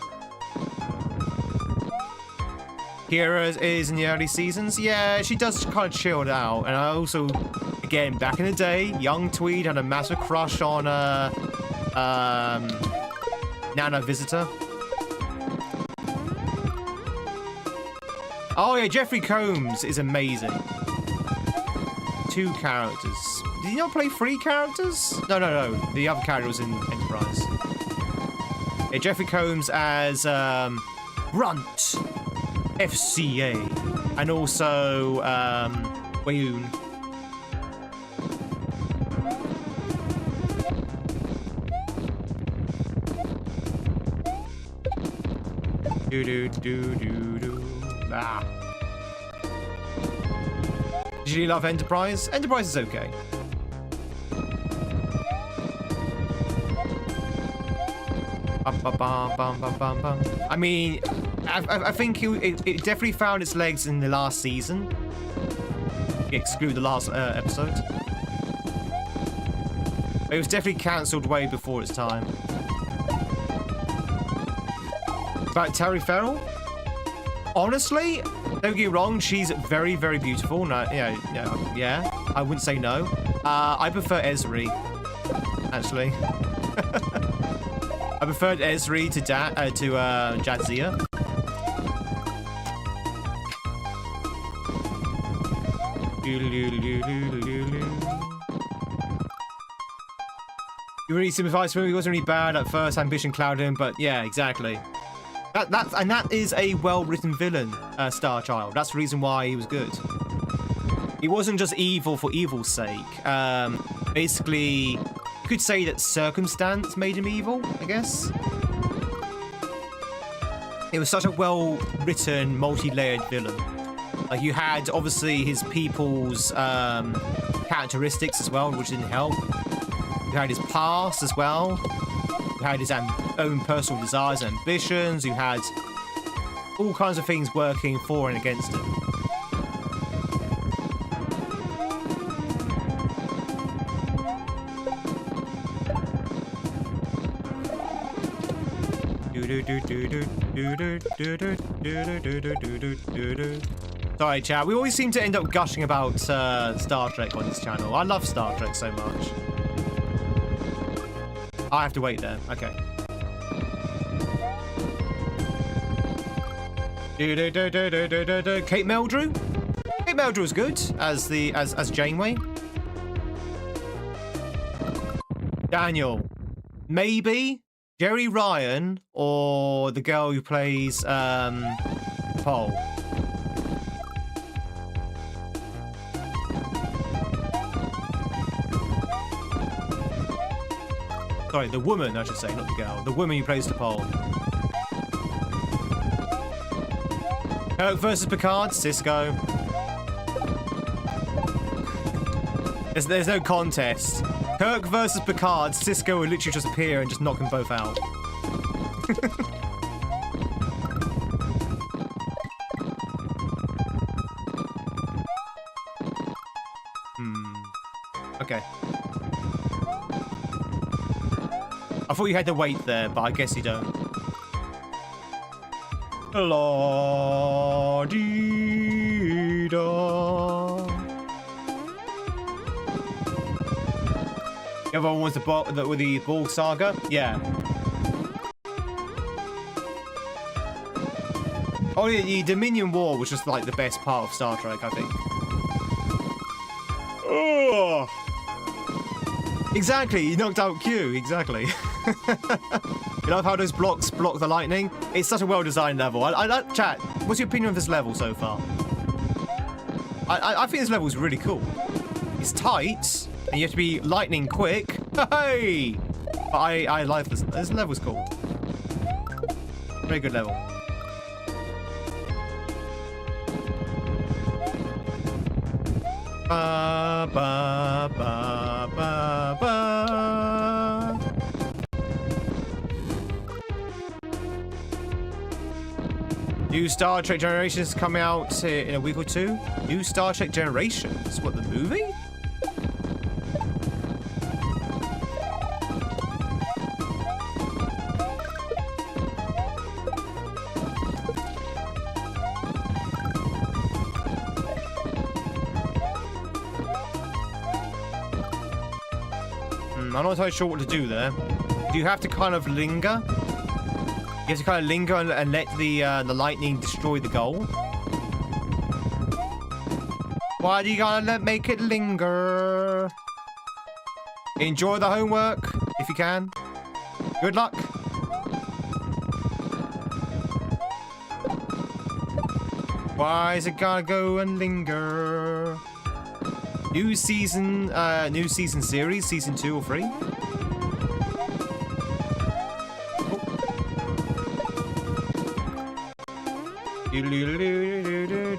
A: Kira is in the early seasons. Yeah, she does kind of chilled out. And I also, again, back in the day, young Tweed had a massive crush on Nana Visitor. Oh yeah, Jeffrey Combs is amazing. 2 characters. Did he not play 3 characters? No. The other character was in Enterprise. Yeah, Jeffrey Combs as Runt, FCA, and also Wayoon. Ah. Did you love Enterprise? Enterprise is okay. I mean, I think it definitely found its legs in the last season. Exclude the last episode. It was definitely cancelled way before its time. About Terry Farrell? Honestly, don't get me wrong, she's very, very beautiful. No, yeah, I wouldn't say no. I prefer Esri, actually. I preferred Esri to Jadzia. You really sympathise with him. He wasn't really bad at first. Ambition clouded him, but yeah, exactly. That is a well-written villain, Starchild. That's the reason why he was good. He wasn't just evil for evil's sake. Basically, you could say that circumstance made him evil, I guess. It was such a well-written, multi-layered villain. Like, you had, obviously, his people's characteristics as well, which didn't help. You had his past as well. You had his own personal desires and ambitions. You had all kinds of things working for and against him. Sorry, chat. We always seem to end up gushing about Star Trek on this channel. I love Star Trek so much. I have to wait there. Okay. Kate Meldrew. Kate Meldrew is good as Janeway. Daniel. Maybe Jerry Ryan or the girl who plays Paul. Sorry, the woman, I should say, not the girl. The woman who plays the Pole. Kirk versus Picard, Cisco. There's no contest. Kirk versus Picard, Cisco will literally just appear and just knock them both out. Okay. I thought you had to wait there, but I guess you don't. La dee da. The other one was with the Borg saga? Yeah. Oh yeah, the Dominion War was just like the best part of Star Trek, I think. Oh. Exactly, you knocked out Q, exactly. You love how those blocks block the lightning? It's such a well-designed level. Chat, what's your opinion of this level so far? I think this level is really cool. It's tight, and you have to be lightning quick. Hey! But I like this. This level's cool. Very good level. Ba ba ba ba ba. New Star Trek Generations coming out in a week or two. New Star Trek Generations? What, the movie? I'm not entirely sure what to do there. Do you have to kind of linger? You have to kind of linger and let the lightning destroy the goal. Why do you gotta make it linger? Enjoy the homework if you can. Good luck. Why is it gotta go and linger? New season series, season 2 or 3.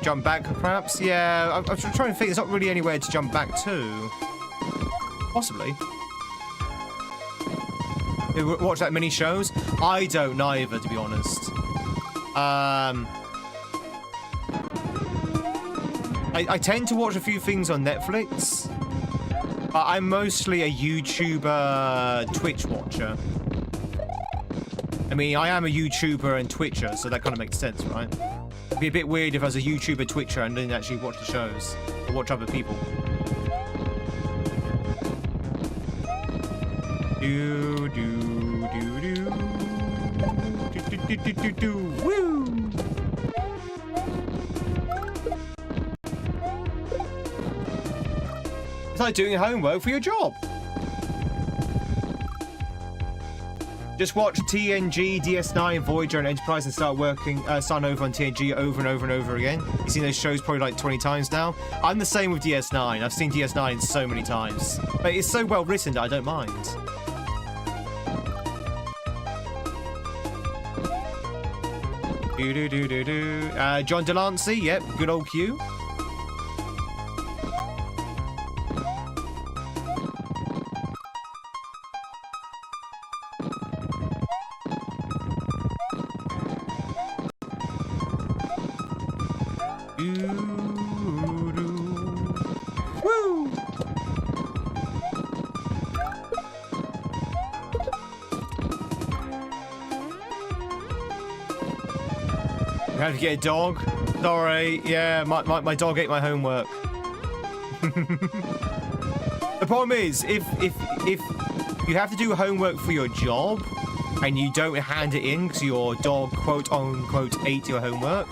A: Jump back, perhaps? Yeah, I'm trying to think. There's not really anywhere to jump back to. Possibly. Watch that many shows? I don't either, to be honest. I tend to watch a few things on Netflix. I'm mostly a YouTuber, Twitch watcher. I mean, I am a YouTuber and Twitcher, so that kind of makes sense, right? It'd be a bit weird if I was a YouTuber, Twitcher, and didn't actually watch the shows or watch other people. Do do do do do do do do. Woo! It's like doing homework for your job. Just watch TNG, DS9, Voyager, and Enterprise and start starting over on TNG over and over and over again. You've seen those shows probably like 20 times now. I'm the same with DS9. I've seen DS9 so many times. But it's so well written that I don't mind. John Delancey, yep, good old Q. Woo! You have to get a dog? Sorry, yeah, my dog ate my homework. The problem is, if you have to do homework for your job and you don't hand it in because your dog quote unquote ate your homework,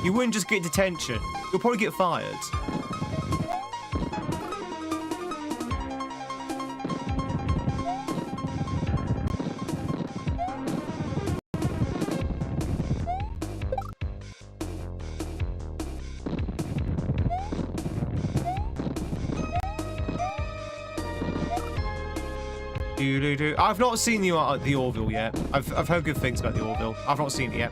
A: you wouldn't just get detention. You'll probably get fired. I've not seen the Orville yet. I've heard good things about the Orville. I've not seen it yet.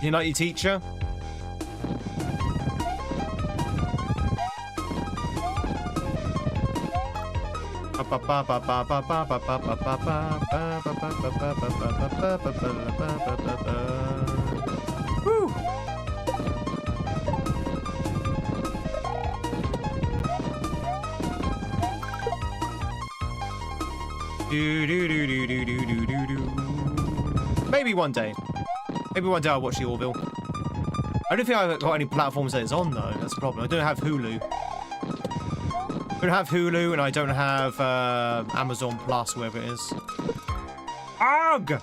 A: You like your teacher? Woo. Maybe one day. Maybe one day I'll watch the Orville. I don't think I've got any platforms that it's on though. That's the problem. I don't have Hulu. I don't have Hulu and I don't have Amazon Plus, wherever it is. Arg!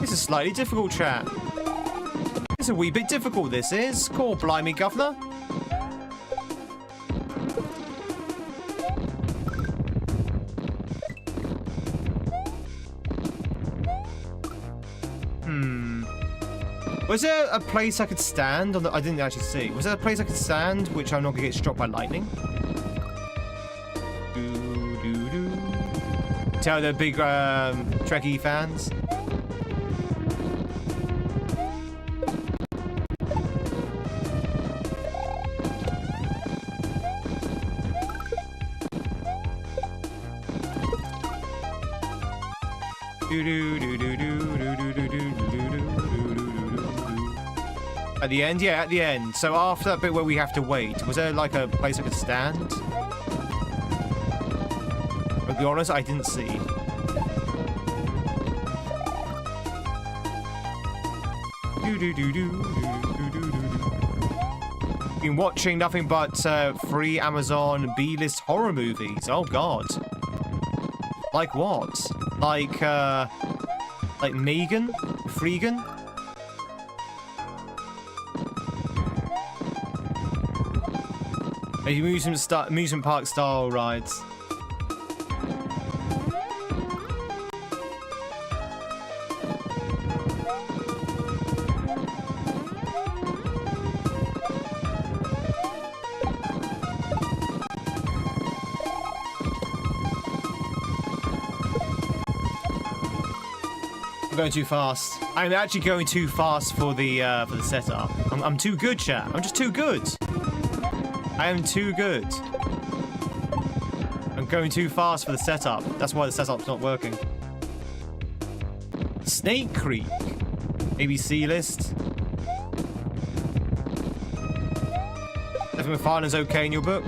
A: This is slightly difficult, chat. It's a wee bit difficult, this is. Call blimey, governor. Was there a place I could stand on the... I didn't actually see. Was there a place I could stand which I'm not going to get struck by lightning? Tell the big Trekkie fans. At the end? Yeah, at the end. So after that bit where we have to wait, was there like a place I could stand? I'll be honest, I didn't see. Been watching nothing but free Amazon B-list horror movies. Oh god. Like what? Like Megan? Freegan? Amusement park style rides. I'm going too fast. I'm actually going too fast for the setup. I'm too good, chat. I'm just too good. I am too good. I'm going too fast for the setup. That's why the setup's not working. Snake Creek. ABC list. Evan McFarlane's okay in your book?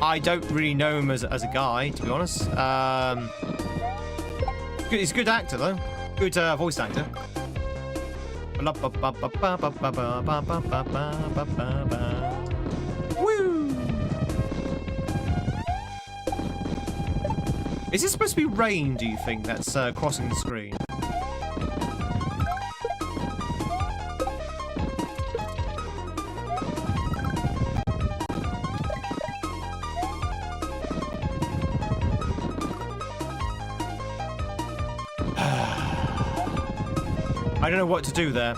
A: I don't really know him as a guy, to be honest. He's a good actor, though. Good voice actor. Woo! Is this supposed to be rain, do you think, that's crossing the screen? I don't know what to do there.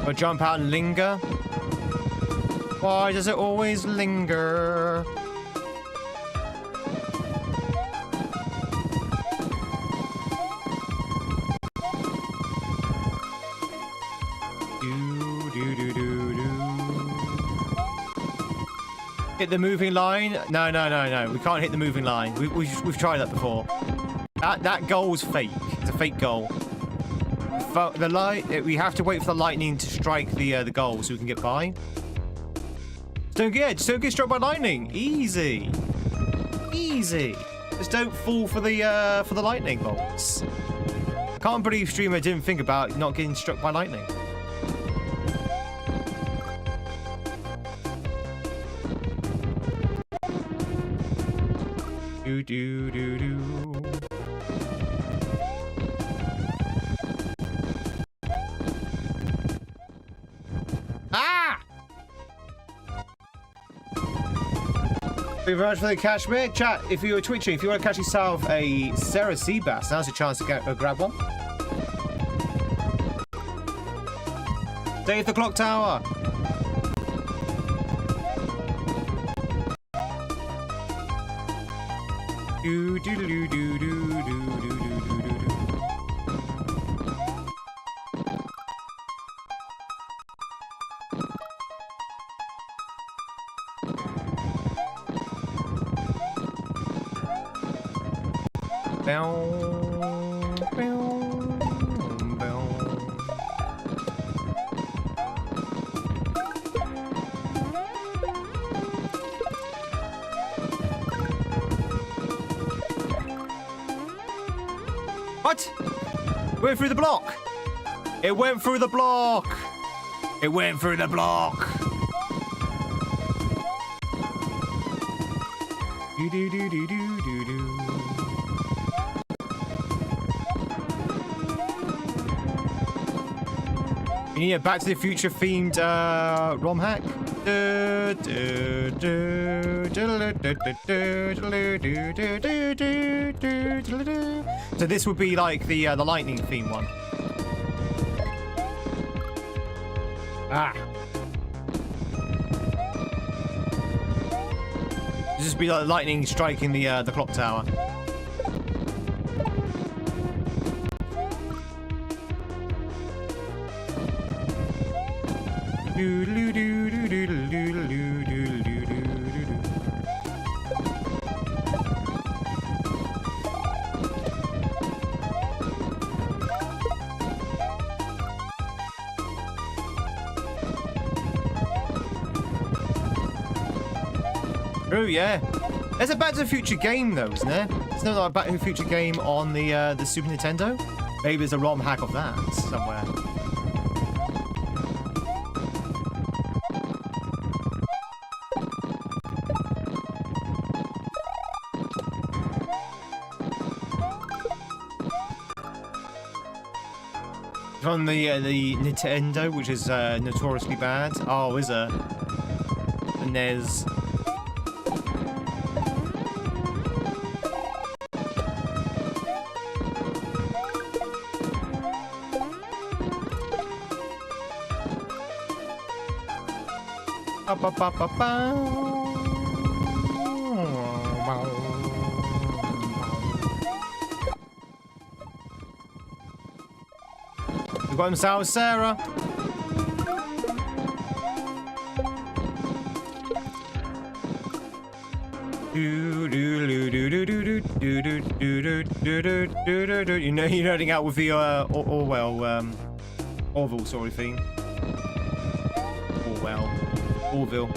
A: Or jump out and linger? Why does it always linger? Hit the moving line? No. We can't hit the moving line. We've tried that before. That goal was fake. It's a fake goal. We have to wait for the lightning to strike the goal so we can get by. Just don't get struck by lightning. Easy. Just don't fall for the lightning bolts. I can't believe streamer didn't think about not getting struck by lightning. Do. Thank you very much for the catch, mate. Chat, if you were twitching, if you want to catch yourself a Sarah sea bass, now's your chance to grab one. Stay at the clock tower. What? It went through the block. It went through the block. It went through the block. Do. You need a Back to the Future themed ROM hack. So this would be like the lightning theme one. This would be like lightning striking the clock tower. True, yeah. There's a Back to the Future game, though, isn't there? Isn't there like a Back to the Future game on the Super Nintendo? Maybe there's a ROM hack of that somewhere. From the Nintendo, which is notoriously bad. Oh, is it? The NES. Ba, ba, ba, ba. We've got himself Sarah. You know, you're nerding out with the Orville sort of thing. Orville.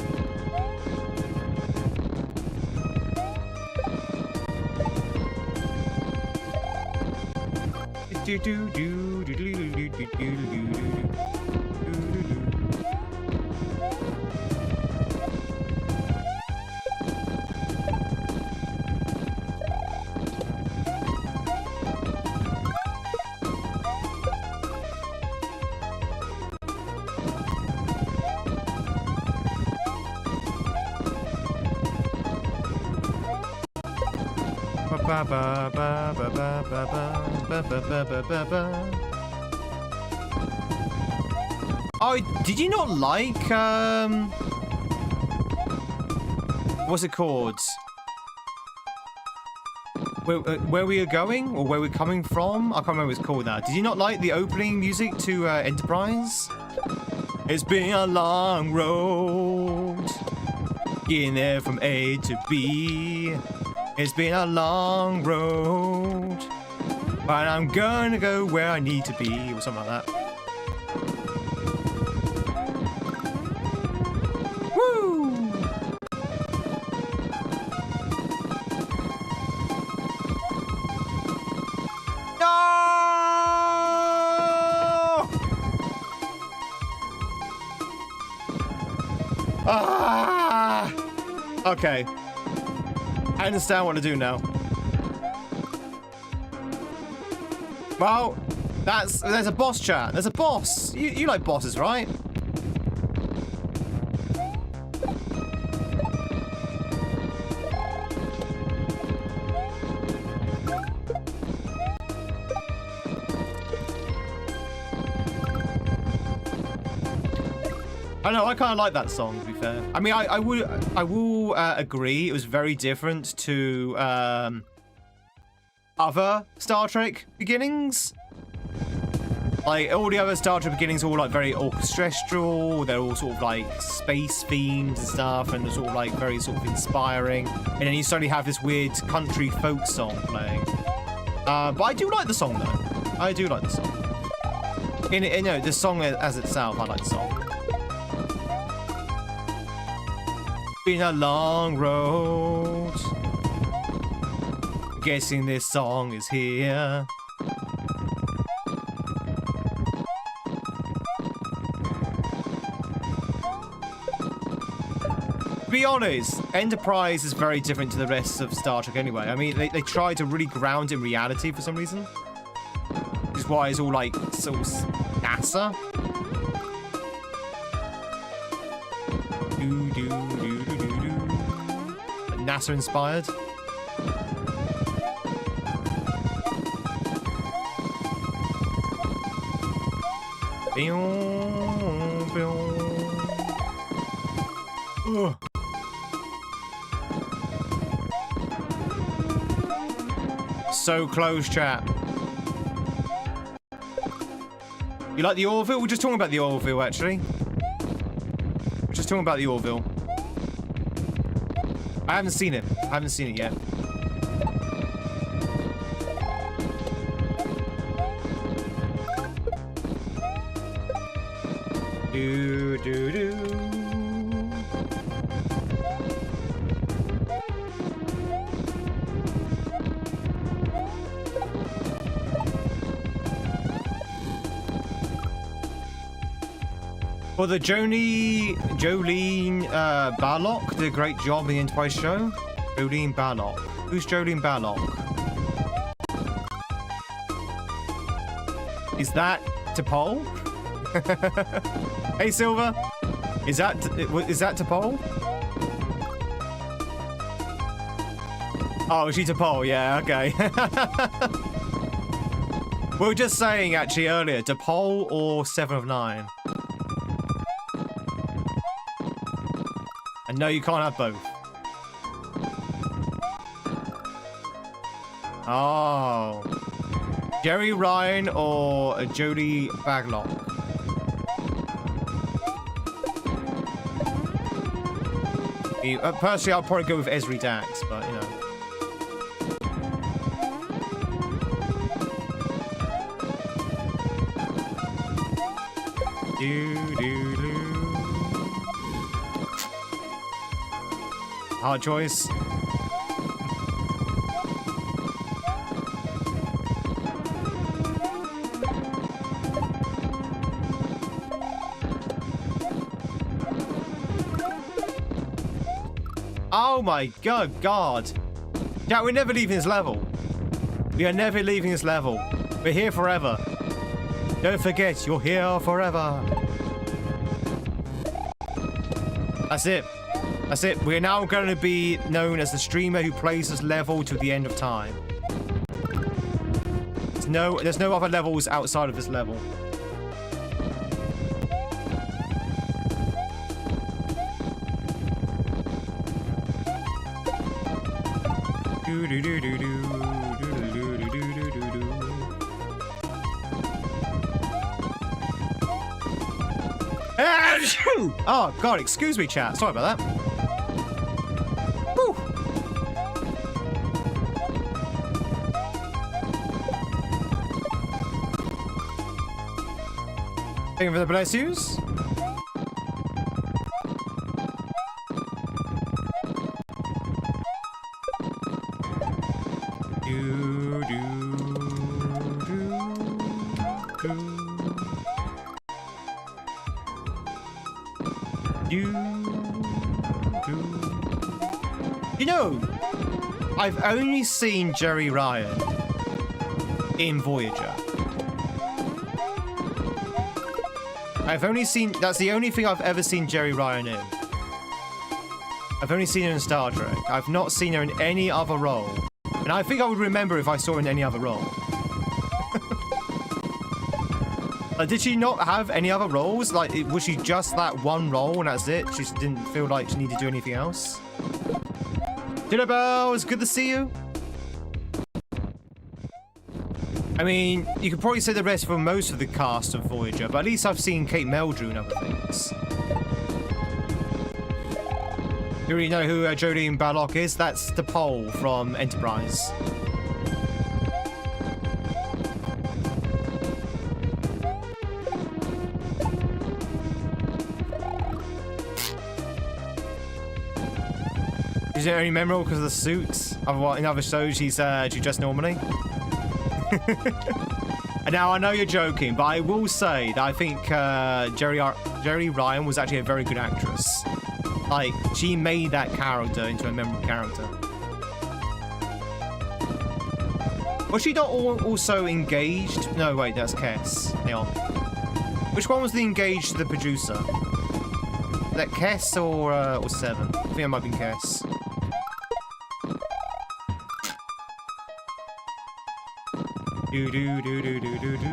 A: Oh, did you not like what's it called? Where we are going or where we're coming from? I can't remember what it's called now. Did you not like the opening music to Enterprise? It's been a long road, getting there from A to B. It's been a long road, but I'm gonna go where I need to be, or something like that. Woo! No! Ah! Okay. I understand what to do now. Well, there's a boss chat. There's a boss. You like bosses, right? I know, I kind of like that song, to be fair. I mean, I will agree it was very different to other Star Trek beginnings. Like, all the other Star Trek beginnings are all, like, very orchestral. They're all sort of, like, space themes and stuff, and they're sort of, like, very sort of inspiring. And then you suddenly have this weird country folk song playing. But I do like the song, though. I do like the song. You know, the song as itself, I like the song. Been a long road. Guessing this song is here. To be honest, Enterprise is very different to the rest of Star Trek anyway. I mean, they try to really ground in reality for some reason. Which is why it's all like sort of NASA. NASA inspired. Ugh. So close, chat. You like the Orville? We're just talking about the Orville, actually. We're just talking about the Orville. I haven't seen it. I haven't seen it yet. Do do do. Well, the Jolene Barlock did a great job in the Enterprise show. Jolene Barlock. Who's Jolene Barlock? Is that T'Pol? Hey, Silver. Is that T'Pol? Oh, she's T'Pol. Yeah, okay. We were just saying, actually, earlier, T'Pol or 7 of 9. And no, you can't have both. Oh. Jerry Ryan or Jodie Baglock? Personally, I'll probably go with Esri Dax, but you know. Hard choice. Oh my god. Yeah, we're never leaving this level. We are never leaving this level. We're here forever. Don't forget, you're here forever. That's it. That's it. We're now going to be known as the streamer who plays this level to the end of time. There's no other levels outside of this level. Oh god, excuse me, chat. Sorry about that. Whew. Thank you for the bless yous. You know, I've only seen Jerry Ryan in Voyager. That's the only thing I've ever seen Jerry Ryan in. I've only seen her in Star Trek. I've not seen her in any other role. And I think I would remember if I saw her in any other role. Did she not have any other roles? Like, was she just that one role and that's it? She just didn't feel like she needed to do anything else? Dinner Bell, it's good to see you. I mean, you could probably say the rest for most of the cast of Voyager, but at least I've seen Kate Meldrew and other things. You already know who Jodie Barlock is? That's T'Pol from Enterprise. Is it only memorable because of the suits? Otherwise, in other shows, she's dressed normally. And now I know you're joking, but I will say that I think Jerry Ryan was actually a very good actress. Like, she made that character into a memorable character. Was she not also engaged? No, wait, that's Kess. Hang on. Which one was the engaged to the producer? Was that Kess or Seven? I think it might have been Kess. Do do do do do do do.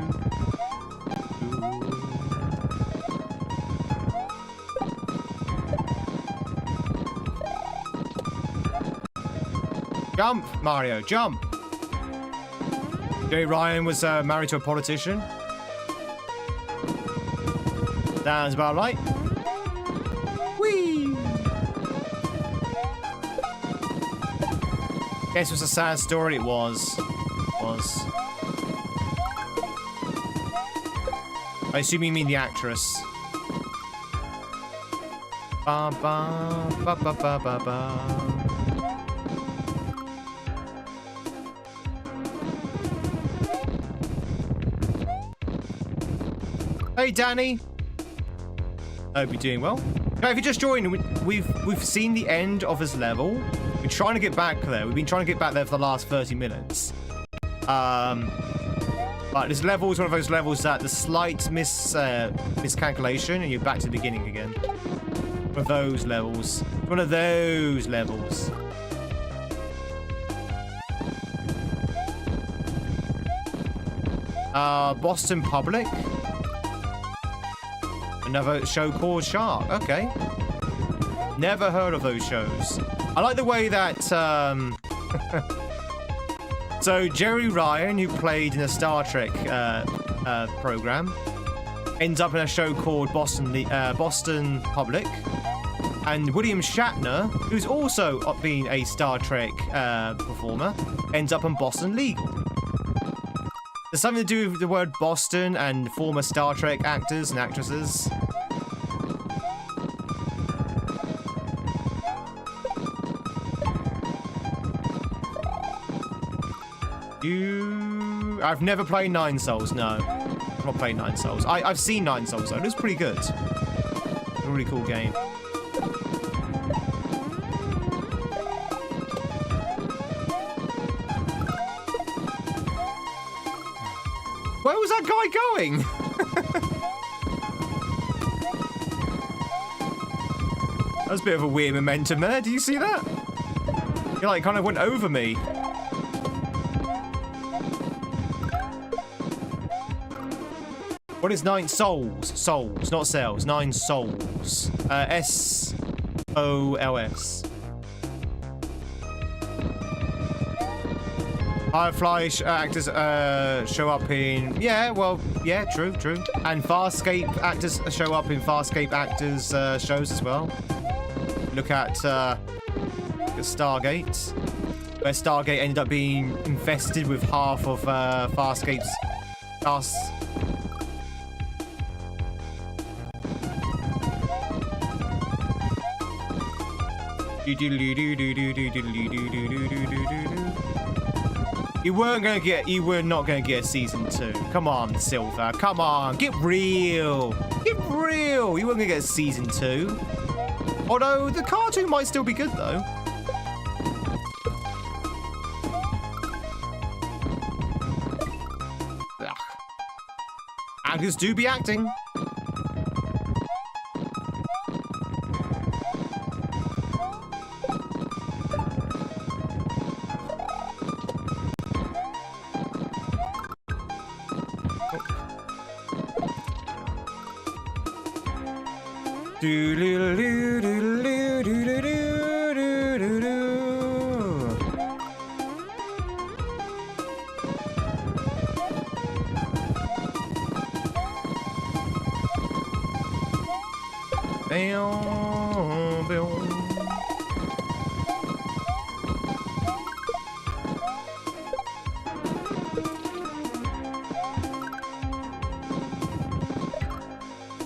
A: Jump, Mario, jump! Jerry Ryan was married to a politician. Sounds about right. Whee! Guess it was a sad story. It was. I assume you mean the actress. Ba ba ba ba ba ba ba. Hey, Danny. I hope you're doing well. Now, if you just joined, we've seen the end of this level. We're trying to get back there. We've been trying to get back there for the last 30 minutes. But this level is one of those levels that the slight miscalculation and you're back to the beginning again. One of those levels. One of those levels. Boston Public. Another show called Shark. Okay. Never heard of those shows. I like the way that, so Jerry Ryan, who played in a Star Trek program, ends up in a show called Boston Public. And William Shatner, who's also been a Star Trek performer, ends up in Boston Legal. There's something to do with the word Boston and former Star Trek actors and actresses. I've never played Nine Souls, no. I've not played Nine Souls. I've seen Nine Souls, though. It was pretty good. A really cool game. Where was that guy going? That was a bit of a weird momentum there. Do you see that? He like kind of went over me. What is Nine Souls? Souls, not cells. Nine Souls. S-O-L-S. Firefly actors show up in... Yeah, well, yeah, true. And Farscape actors show up in Farscape actors shows as well. Look at Stargate. Where Stargate ended up being infested with half of Farscape's cast. You were not gonna get a season 2. Come on, Silver. Come on, get real. Get real. You weren't gonna get a season 2. Although the cartoon might still be good though. Ugh. Actors do be acting.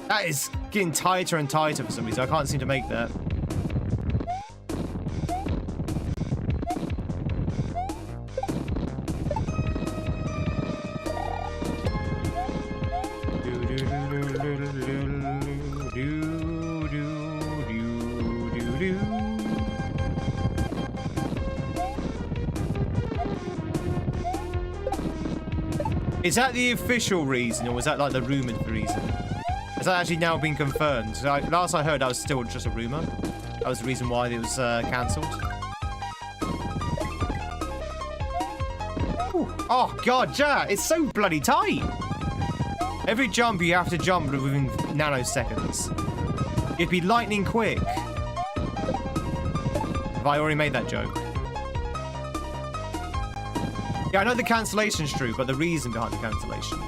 A: That is getting tighter and tighter for some reason. I can't seem to make that. Is that the official reason, or was that like the rumored reason? Has that actually now been confirmed? So last I heard, that was still just a rumor. That was the reason why it was cancelled. Oh god, yeah, it's so bloody tight. Every jump you have to jump within nanoseconds. It'd be lightning quick. Have I already made that joke? Yeah, I know the cancellation's true, but the reason behind the cancellation.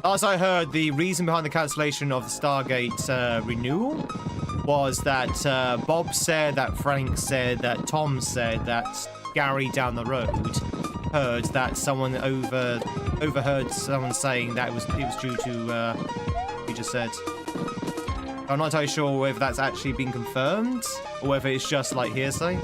A: As I heard, the reason behind the cancellation of the Stargate renewal was that Bob said, that Frank said, that Tom said, that Gary down the road heard that someone overheard someone saying that it was due to you just said. I'm not entirely sure whether that's actually been confirmed or whether it's just like hearsay.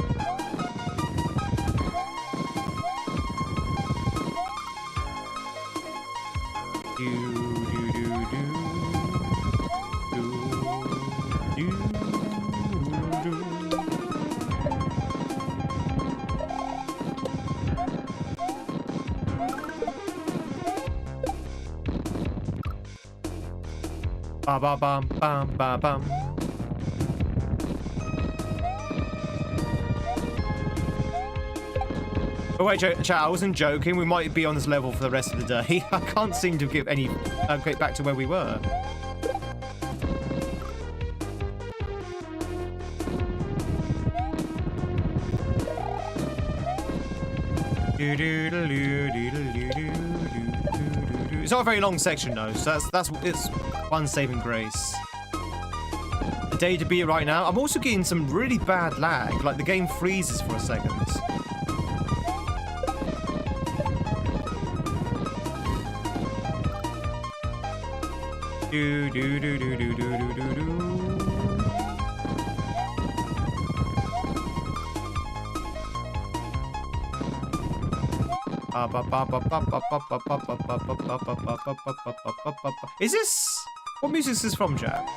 A: Ba ba bum bum ba bum. Oh wait, chat, I wasn't joking. We might be on this level for the rest of the day. I can't seem to get any get back to where we were. It's not a very long section though, so it's one saving grace. The day to beat it right now. I'm also getting some really bad lag, like the game freezes for a second. Is this... What music is this from, Jack?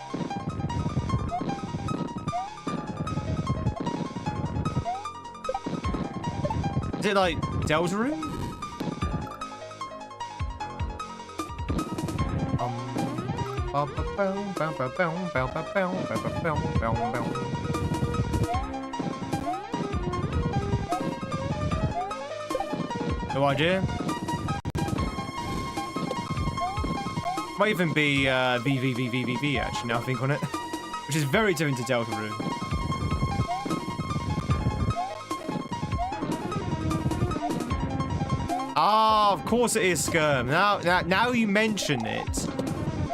A: Is it like Deltarune? No idea. Might even be VVVVVV actually, now I think on it. Which is very different to Deltarune. Ah, of course it is Skirm. Now you mention it.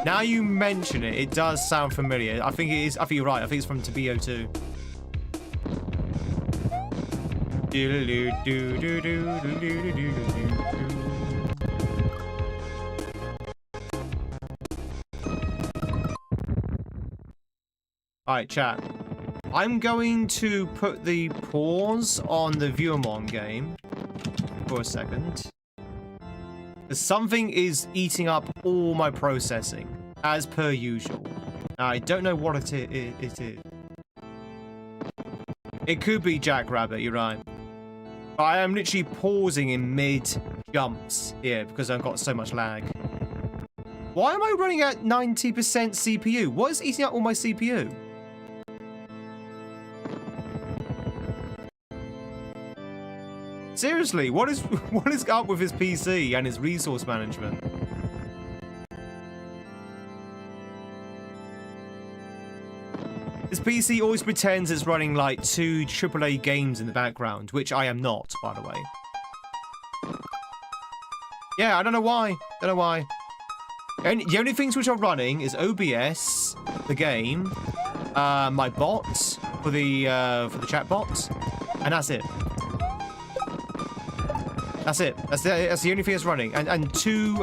A: Now you mention it, it does sound familiar. I think it is. I think you're right. I think it's from Tobio 2. Alright, chat. I'm going to put the pause on the Viewamon game for a second. Something is eating up all my processing, as per usual. I don't know what it is. It could be Jackrabbit, you're right. I am literally pausing in mid-jumps here because I've got so much lag. Why am I running at 90% CPU? What is eating up all my CPU? Seriously, what is up with his PC and his resource management? His PC always pretends it's running like 2 AAA games in the background, which I am not, by the way. Yeah, I don't know why. Don't know why. And the only things which are running is OBS, the game, my bot for the chat bot, and that's it. That's it. That's the only thing that's running, and two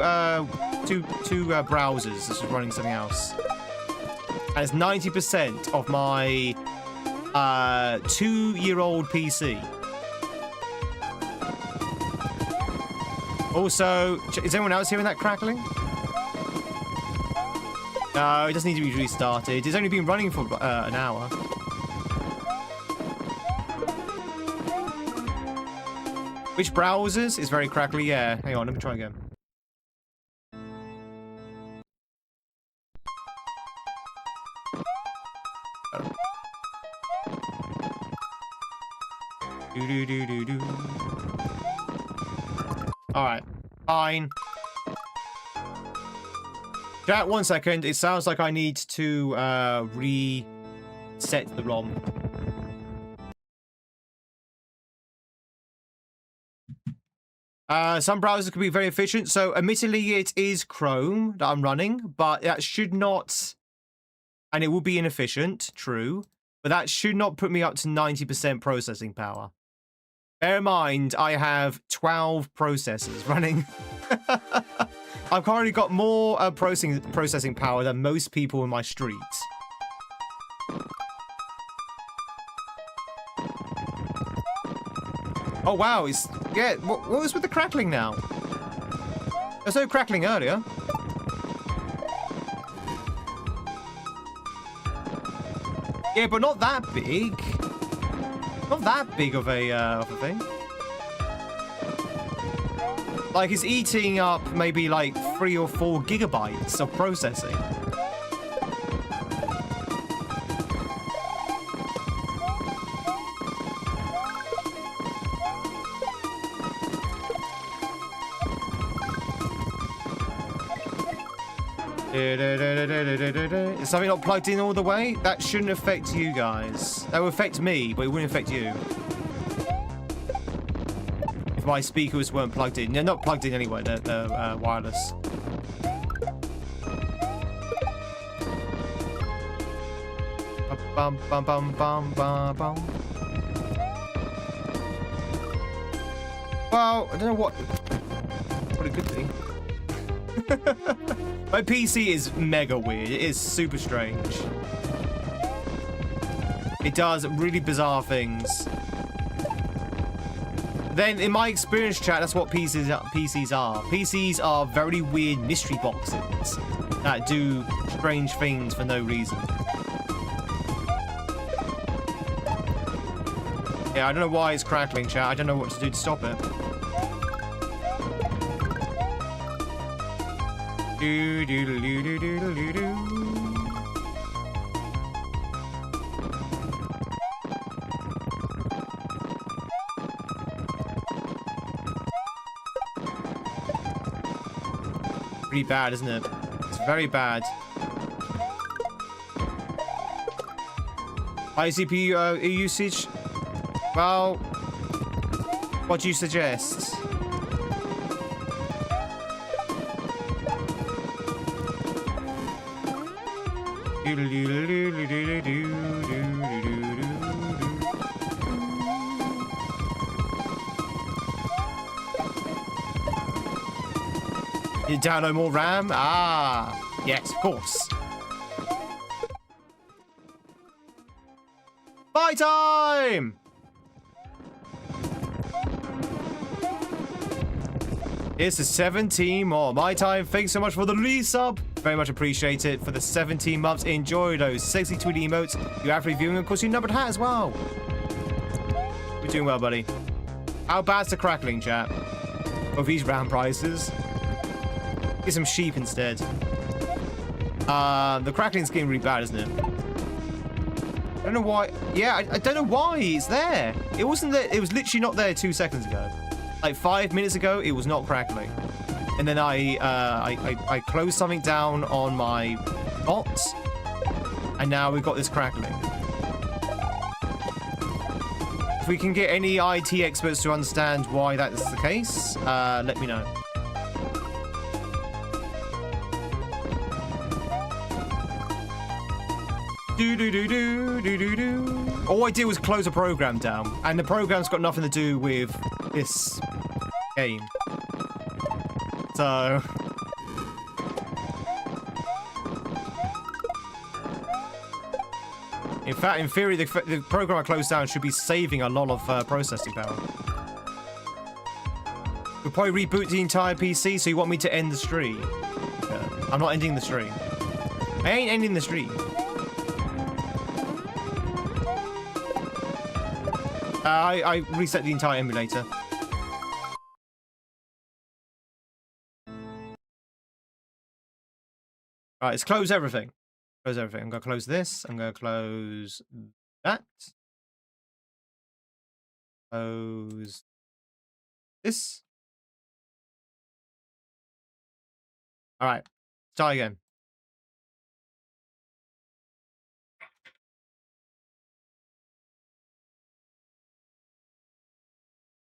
A: browsers that's running something else. And it's 90% of my 2-year-old PC. Also, is anyone else hearing that crackling? No, it doesn't need to be restarted. It's only been running for an hour. Which browsers? It's very crackly, yeah. Hang on, let me try again. Do. Alright, fine. Chat, 1 second. It sounds like I need to reset the ROM. Some browsers can be very efficient, so admittedly it is Chrome that I'm running, but that should not, and it will be inefficient, true, but that should not put me up to 90% processing power. Bear in mind, I have 12 processors running. I've currently got more processing power than most people in my street. Oh wow, yeah, what was with the crackling now? There's no crackling earlier. Yeah, but not that big. Not that big of a thing. Like, it's eating up maybe like 3 or 4 gigabytes of processing. Is something not plugged in all the way? That shouldn't affect you guys. That would affect me, but it wouldn't affect you. If my speakers weren't plugged in. They're not plugged in anyway, they're wireless. Bum, bum, bum, bum, bum, bum. Well, I don't know what it could be. My PC is mega weird. It is super strange. It does really bizarre things. Then, in my experience, chat, that's what PCs are. PCs are very weird mystery boxes that do strange things for no reason. Yeah, I don't know why it's crackling, chat. I don't know what to do to stop it. Do do do do do do do do. Pretty bad, isn't it? It's very bad. High CPU usage. Well, what do you suggest? You download more RAM? Ah, yes, of course. Buy time! It's a 17 more. My time, thanks so much for the resub. Very much appreciate it for the 17 months. Enjoy those sexy Tweed emotes. You have reviewing, of course, your numbered hat as well. You're doing well, buddy. How bad's the crackling, chat? Of these RAM prices. Get some sheep instead. The crackling's getting really bad, isn't it? I don't know why. Yeah, I don't know why it's there. It wasn't there. It was literally not there 2 seconds ago. Like 5 minutes ago, it was not crackling. And then I closed something down on my bot, and now we've got this crackling. If we can get any IT experts to understand why that's the case, let me know. All I did was close a program down, and the program's got nothing to do with this game. So in fact, in theory, the program I closed down should be saving a lot of processing power. We'll probably reboot the entire PC, so you want me to end the stream? Yeah. I'm not ending the stream. I ain't ending the stream. I reset the entire emulator. Alright, let's close everything. Close everything. I'm going to close this. I'm going to close that. Close this. Alright, start again.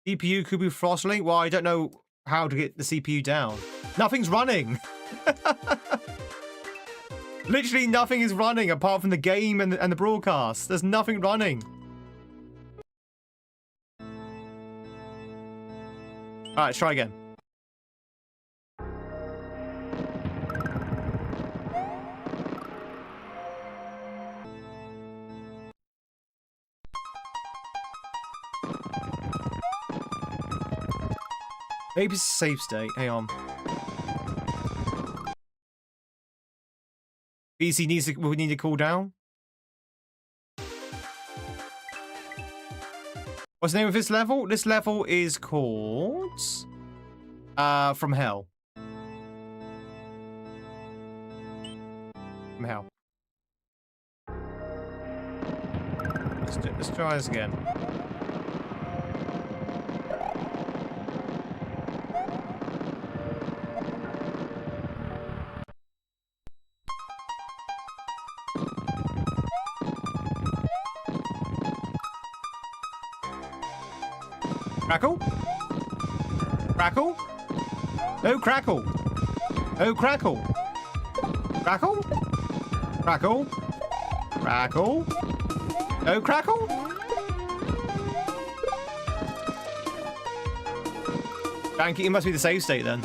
A: CPU could be throttling. Well, I don't know how to get the CPU down. Nothing's running. Literally nothing is running apart from the game and the broadcast. There's nothing running. All right, let's try again. Maybe it's a save state. Hang on. PC we need to cool down. What's the name of this level? This level is called From Hell. From Hell. Let's try this again. Crackle? Crackle? No crackle. No crackle. Crackle? Crackle? Crackle? No crackle? Janky, it must be the save state then.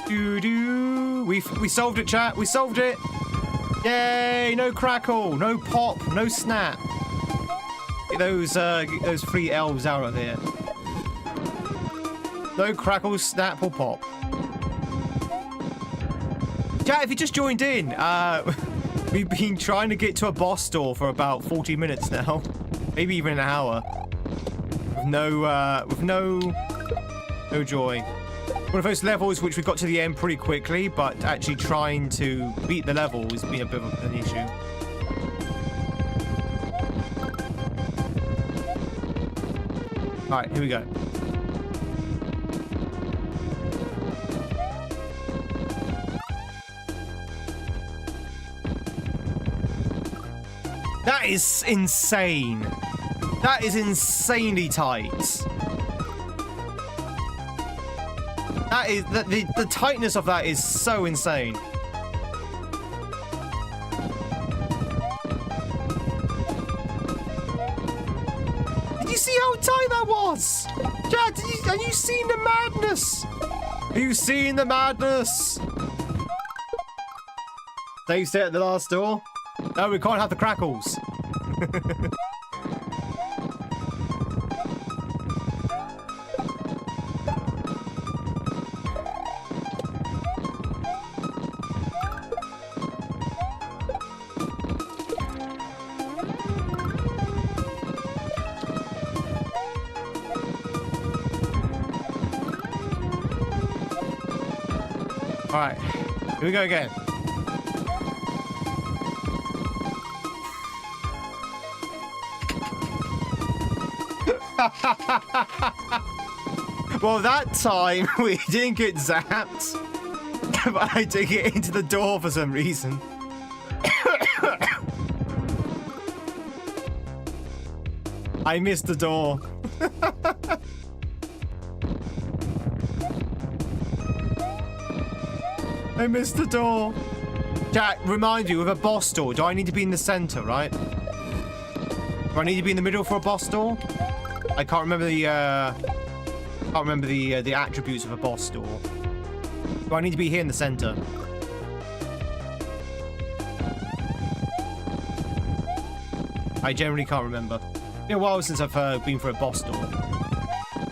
A: Doo-doo. We solved it, chat. We solved it. Yay! No crackle, no pop, no snap. Get those 3 elves out of here. No crackle, snap, or pop. Chat, if you just joined in, we've been trying to get to a boss door for about 40 minutes now, maybe even an hour, with no joy. One of those levels which we got to the end pretty quickly, but actually trying to beat the level has been a bit of an issue. Alright, here we go. That is insane. That is insanely tight. That is the tightness of that is so insane. Did you see how tight that was? Chad, are you seeing the madness? Are you seeing the madness? Save state at the last door. No, we can't have the crackles. All right, here we go again. Well, that time we didn't get zapped, but I did get into the door for some reason. I missed the door. I missed the door. Jack, remind you, with a boss door, do I need to be in the center, right? Do I need to be in the middle for a boss door? I can't remember the attributes of a boss door. Do I need to be here in the center? I generally can't remember. It's been a while since I've been for a boss door.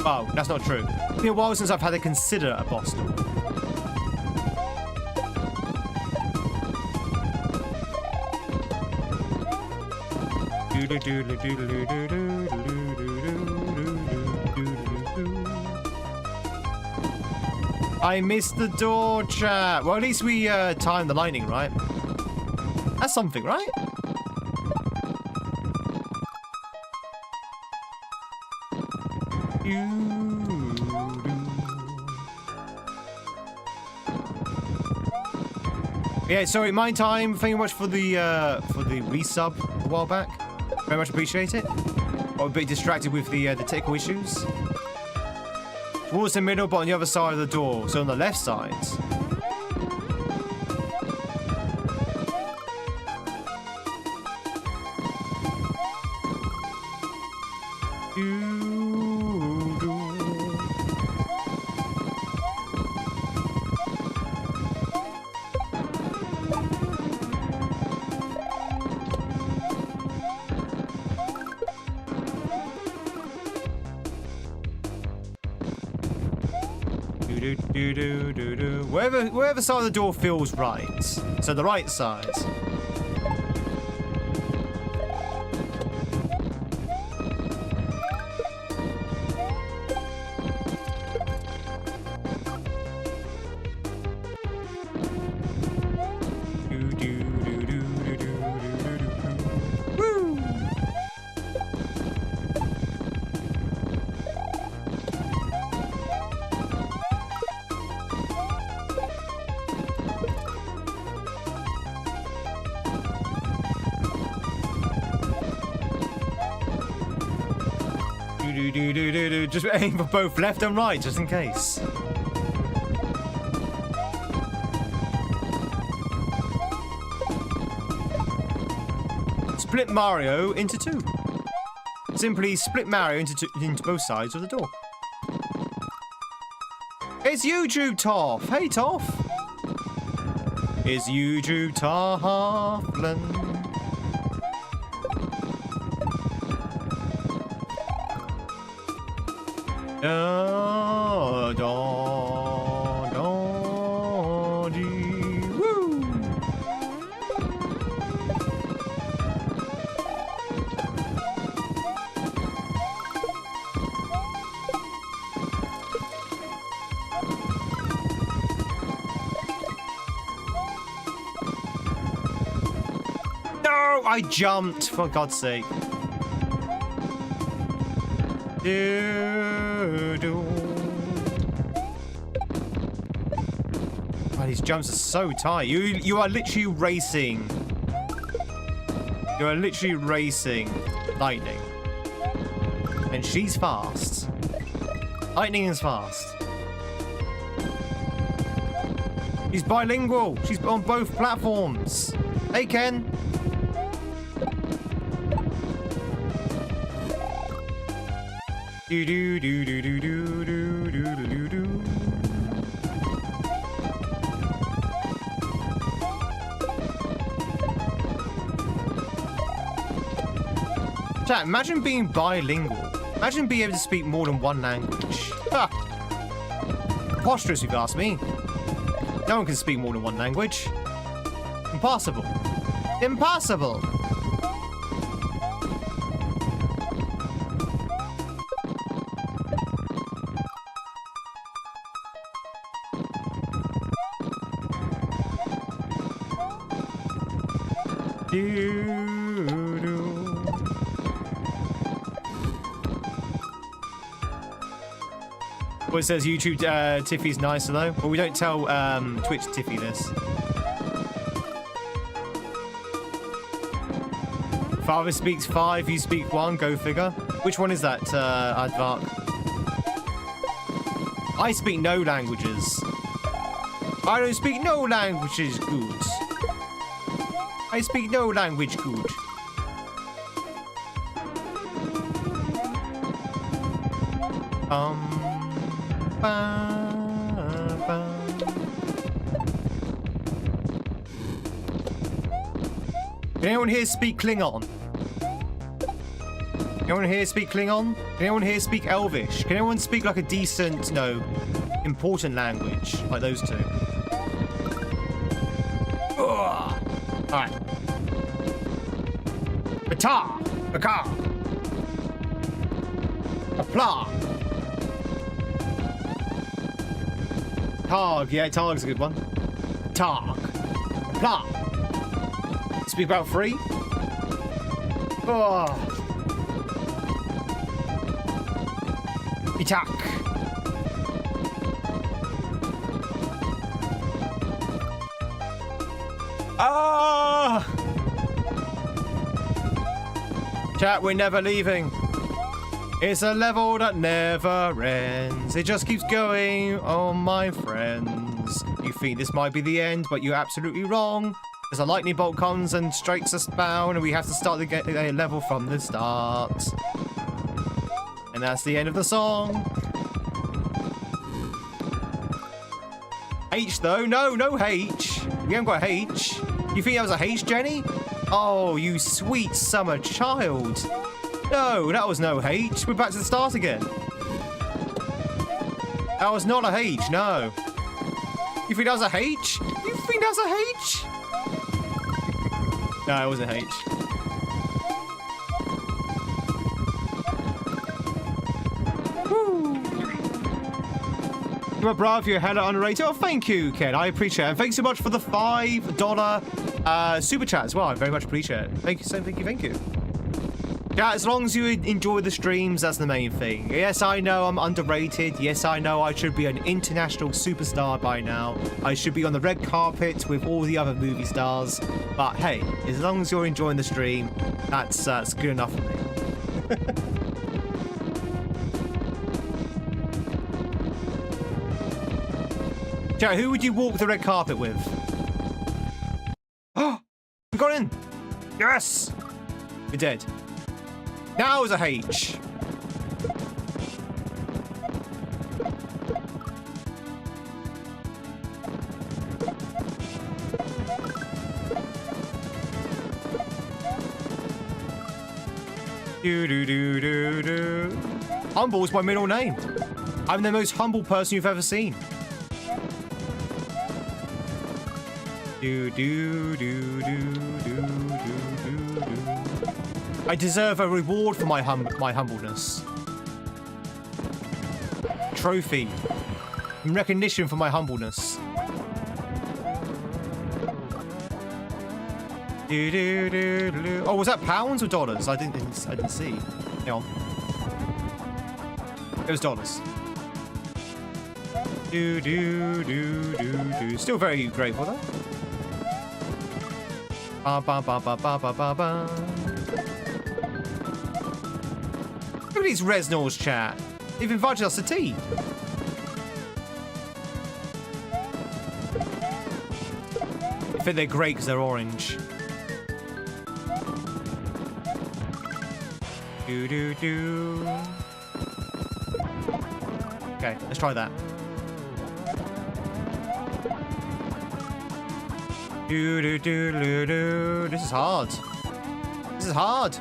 A: Oh, that's not true. It's been a while since I've had to consider a boss door. I missed the door, chat. Well, at least we timed the lightning, right? That's something, right? Yeah, sorry, my time. Thank you much for the resub a while back. Very much appreciate it. Got a bit distracted with the technical issues. Towards the middle, but on the other side of the door. So on the left side. Wherever side of the door feels right. So the right side. Do. Just aim for both left and right, just in case. Split Mario into two. Simply split Mario into both sides of the door. It's YouTube Toff. Hey Toff. It's YouTube Tofflin. Woo! No, I jumped, for God's sake. Oh, these jumps are so tight. You are literally racing. You are literally racing Lightning. And she's fast. Lightning is fast. She's bilingual. She's on both platforms. Hey, Ken. Chat, imagine being bilingual. Imagine being able to speak more than one language. Ah. Preposterous, if you ask me. No one can speak more than one language. Impossible. Impossible! Well, it says YouTube Tiffy's nicer though, but we don't tell Twitch Tiffy this. Father speaks 5, you speak 1, go figure. Which one is that, Advark? I speak no languages. I don't speak no languages good. I speak no language good. Can anyone here speak Klingon? Can anyone here speak Klingon? Can anyone here speak Elvish? Can anyone speak like a decent, no, important language like those two? Alright. Bata! Baka! Apla! Targ, yeah, Targ's a good one. Targ. Apla! Speak about 3. Oh. Itak. Ah! Chat, we're never leaving. It's a level that never ends. It just keeps going, oh my friends. You think this might be the end, but you're absolutely wrong. As a lightning bolt comes and strikes us down, and we have to start the level from the start. And that's the end of the song. H though? No H. We haven't got H. You think that was a H, Jenny? Oh, you sweet summer child. No, that was no H. We're back to the start again. That was not a H, no. You think that was a H? You think that was a H? No, it wasn't H. Woo! You're brave, you're hella underrated. Oh, thank you, Ken. I appreciate it. And thanks so much for the $5 super chat as well. I very much appreciate it. Thank you, thank you. Yeah, as long as you enjoy the streams, that's the main thing. Yes, I know I'm underrated. Yes, I know I should be an international superstar by now. I should be on the red carpet with all the other movie stars. But hey, as long as you're enjoying the stream, that's good enough for me. Chat, who would you walk the red carpet with? Oh, we got in. Yes. We're dead. Now is a H. Do. Humble is my middle name. I'm the most humble person you've ever seen. Do. I deserve a reward for my humbleness. Trophy. In recognition for my humbleness. Oh, was that pounds or dollars? I didn't see. Hang on. It was dollars. Still very grateful though. Look at these Resnors, chat. They've invited us to tea. I think they're great because they're orange. Okay, let's try that. This is hard. This is hard.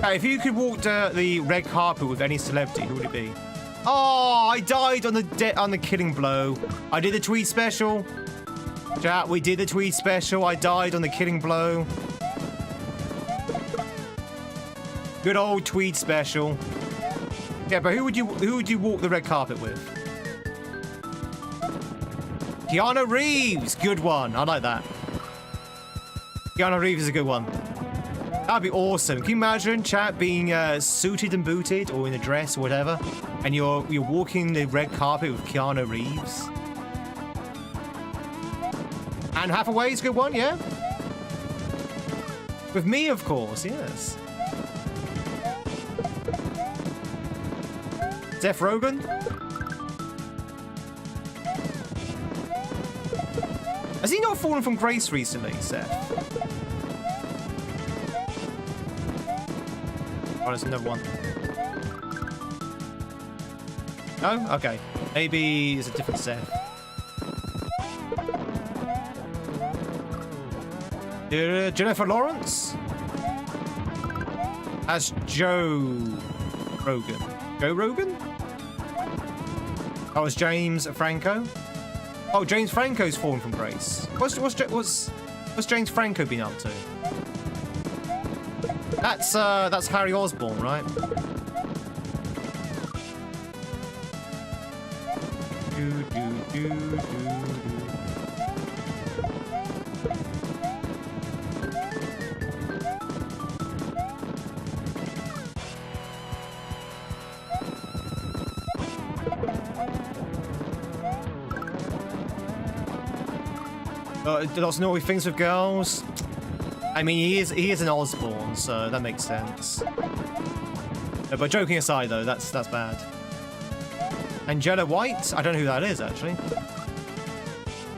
A: If you could walk the red carpet with any celebrity, who would it be? Oh, I died on the killing blow. I did the Tweed special. Chat, we did the Tweed special. I died on the killing blow. Good old Tweed special. Yeah, but who would you walk the red carpet with? Keanu Reeves, good one. I like that. Keanu Reeves is a good one. That'd be awesome. Can you imagine, chat, being suited and booted or in a dress or whatever, and you're walking the red carpet with Keanu Reeves? Anne Hathaway's a good one, yeah? With me, of course, yes. Seth Rogen? Has he not fallen from grace recently, Seth? Oh, there's another one. No? Okay. Maybe it's a different Seth. Jennifer Lawrence? As Joe Rogan. Joe Rogan? Oh, it's James Franco? Oh, James Franco's fallen from grace. What's James Franco been up to? That's Harry Osborn, right? Lots of naughty things with girls. I mean, he is an Osborn, so that makes sense. No, but joking aside, though, that's bad. Angela White? I don't know who that is, actually.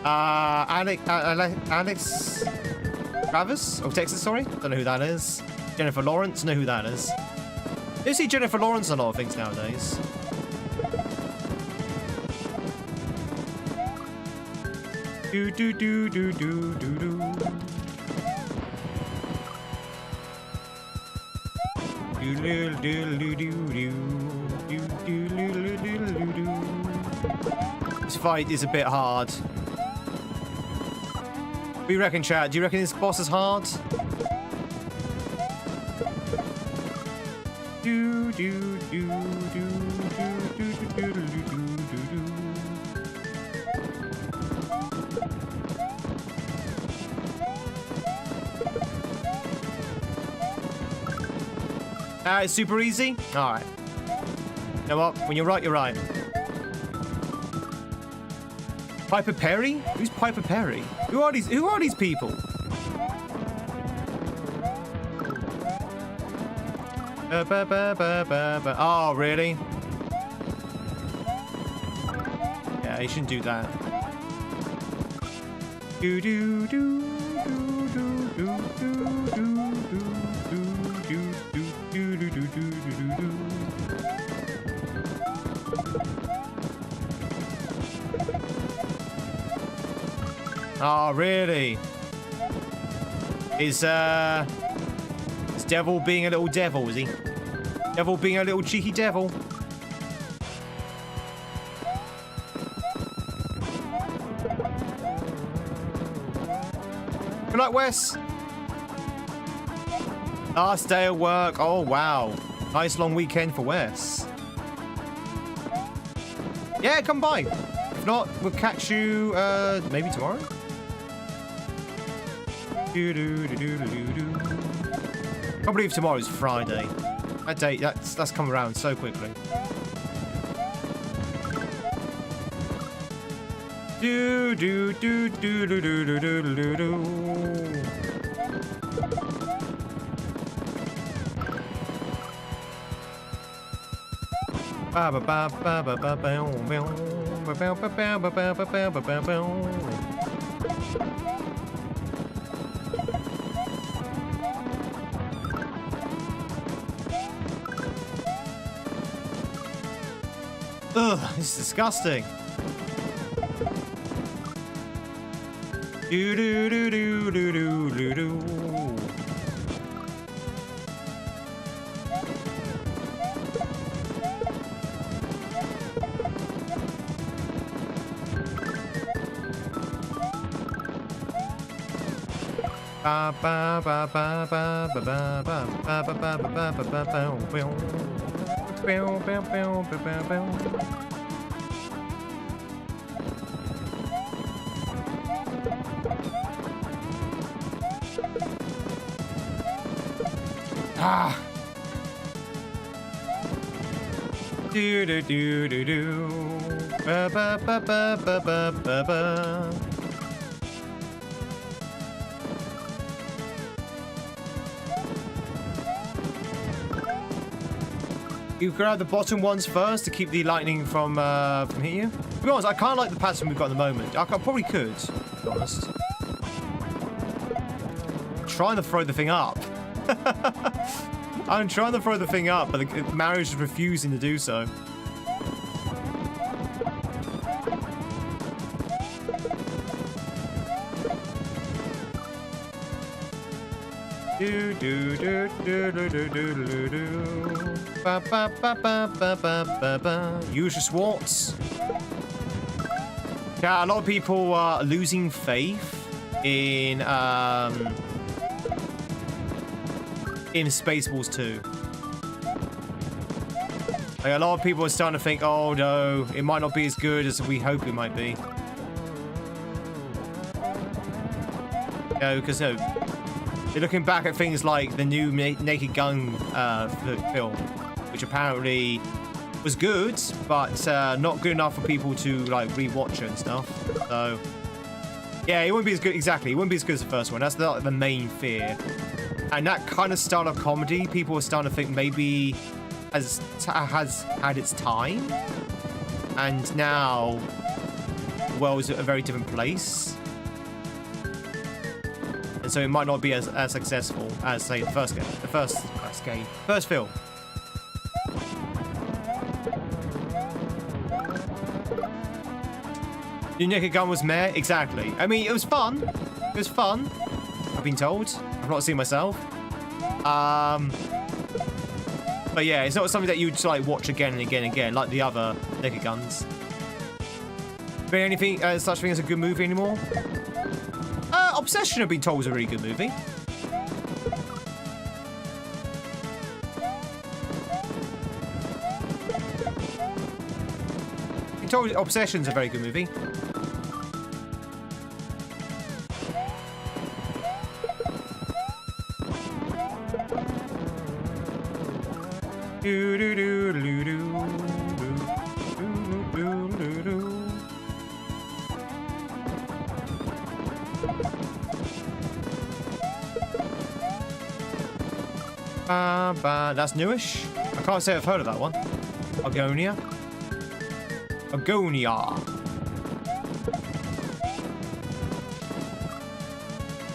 A: Alex Travis? Oh, Texas, sorry. Don't know who that is. Jennifer Lawrence? Know who that is. You see Jennifer Lawrence in a lot of things nowadays. Do do do do do do do. This fight is a bit hard. What do you reckon, chat? Do you reckon this boss is hard? Do do do do do do do do do. It's super easy. All right. You know what? When you're right, you're right. Piper Perry? Who's Piper Perry? Who are these people? Oh, really? Yeah, you shouldn't do that. Do do do do do do do do do do do do. Oh, really? Is Devil being a little devil, is he? Devil being a little cheeky devil. Good luck, Wes. Last day of work. Oh, wow. Nice long weekend for Wes. Yeah, come by. If not, we'll catch you maybe tomorrow. Can't believe tomorrow's Friday. That date, that's come around so quickly. Do do do do do do do do do do. Ba ba ba ba ba ba ba ba ba ba ba ba ba ba ba. Ugh, this is disgusting. Do do do do do do do do. Ba ba ba ba ba ba ba ba ba ba ba ba ba ba ba. Ah. Do do do do do. Ba ba ba ba ba ba ba ba. You grab the bottom ones first to keep the lightning from hitting you. To be honest, I kind of like the pattern we've got at the moment. I probably could, to be honest. I'm trying to throw the thing up. I'm trying to throw the thing up, but the marriage is refusing to do so. Do do do do do do do do do. Ba ba ba ba ba ba ba ba. Use your swords. Yeah, a lot of people are losing faith in Spaceballs 2. Like, a lot of people are starting to think, oh no, it might not be as good as we hope it might be. Because they're looking back at things like the new Naked Gun film, which apparently was good, but not good enough for people to like rewatch it and stuff. So yeah, it wouldn't be as good. Exactly, it wouldn't be as good as the first one. That's the main fear. And that kind of style of comedy, people are starting to think maybe has had its time, and now the world is at a very different place. And so it might not be as successful as, say, the first film. New Naked Gun was meh, exactly. I mean, it was fun. It was fun. I've been told. I've not seen myself. But yeah, it's not something that you'd like watch again and again and again, like the other Naked Guns. But anything such thing as a good movie anymore? Obsession, I've been told, was a really good movie. Been told Obsession's a very good movie. Do do do do do do do do. That's newish. I can't say I've heard of that one. Agonia. Agonia.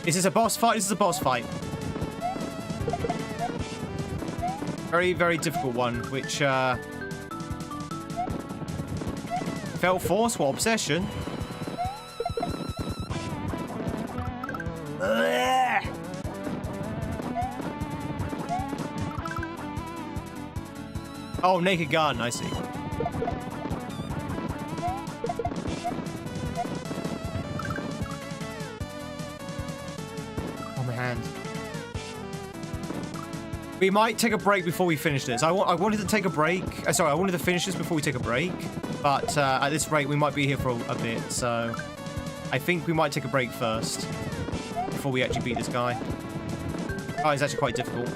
A: Is this a boss fight? This is a boss fight. Very, very difficult one, which felt forced. What obsession? Oh, naked garden, I see. Oh, my hand. We might take a break before we finish this. I wanted to take a break. Sorry, I wanted to finish this before we take a break. But at this rate, we might be here for a bit. So I think we might take a break first before we actually beat this guy. Oh, it's actually quite difficult.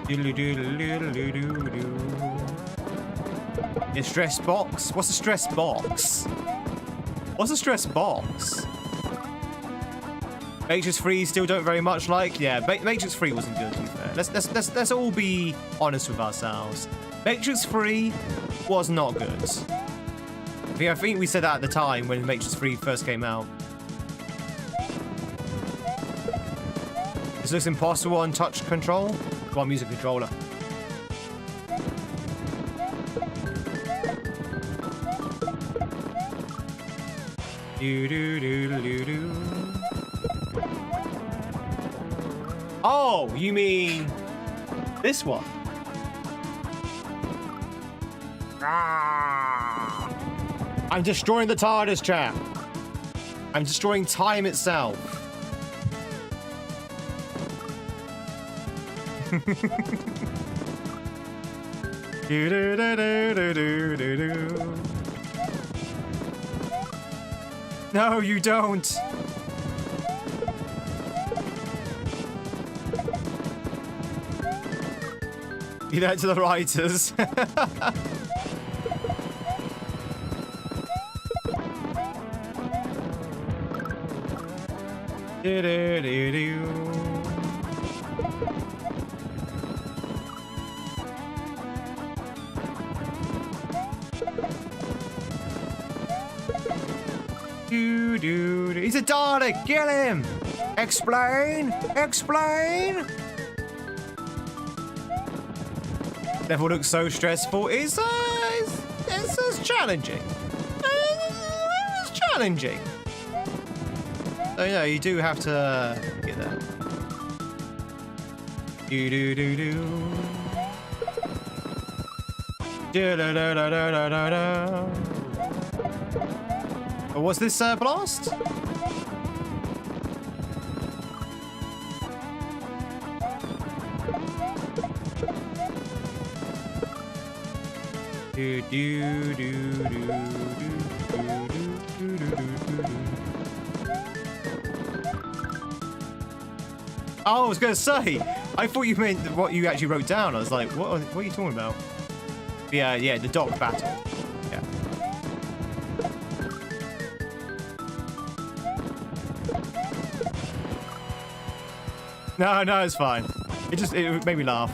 A: A stress box? What's a stress box? What's a stress box? Matrix 3 still don't very much like. Yeah, Matrix 3 wasn't good, to be fair. Let's all be honest with ourselves. Matrix 3 was not good. I think we said that at the time when Matrix 3 first came out. This looks impossible on touch control. Come on, music controller. Do do do do do. Oh, you mean this one? Ah. I'm destroying the TARDIS, chat. I'm destroying time itself. Do do do do do do do. No, you don't. Leave that to the writers. Do do do do. He's a Dalek! Get him! Explain! Explain! Level looks so stressful. It's challenging. It's challenging. So, you know, you do have to get that. Do do do do. Da da da da da da da. Oh, what's this blast? Do do do do do do do do. Oh, I was gonna say. I thought you meant what you actually wrote down. I was like, what are you talking about? Yeah, the dock battle. Yeah. No, it's fine. It made me laugh.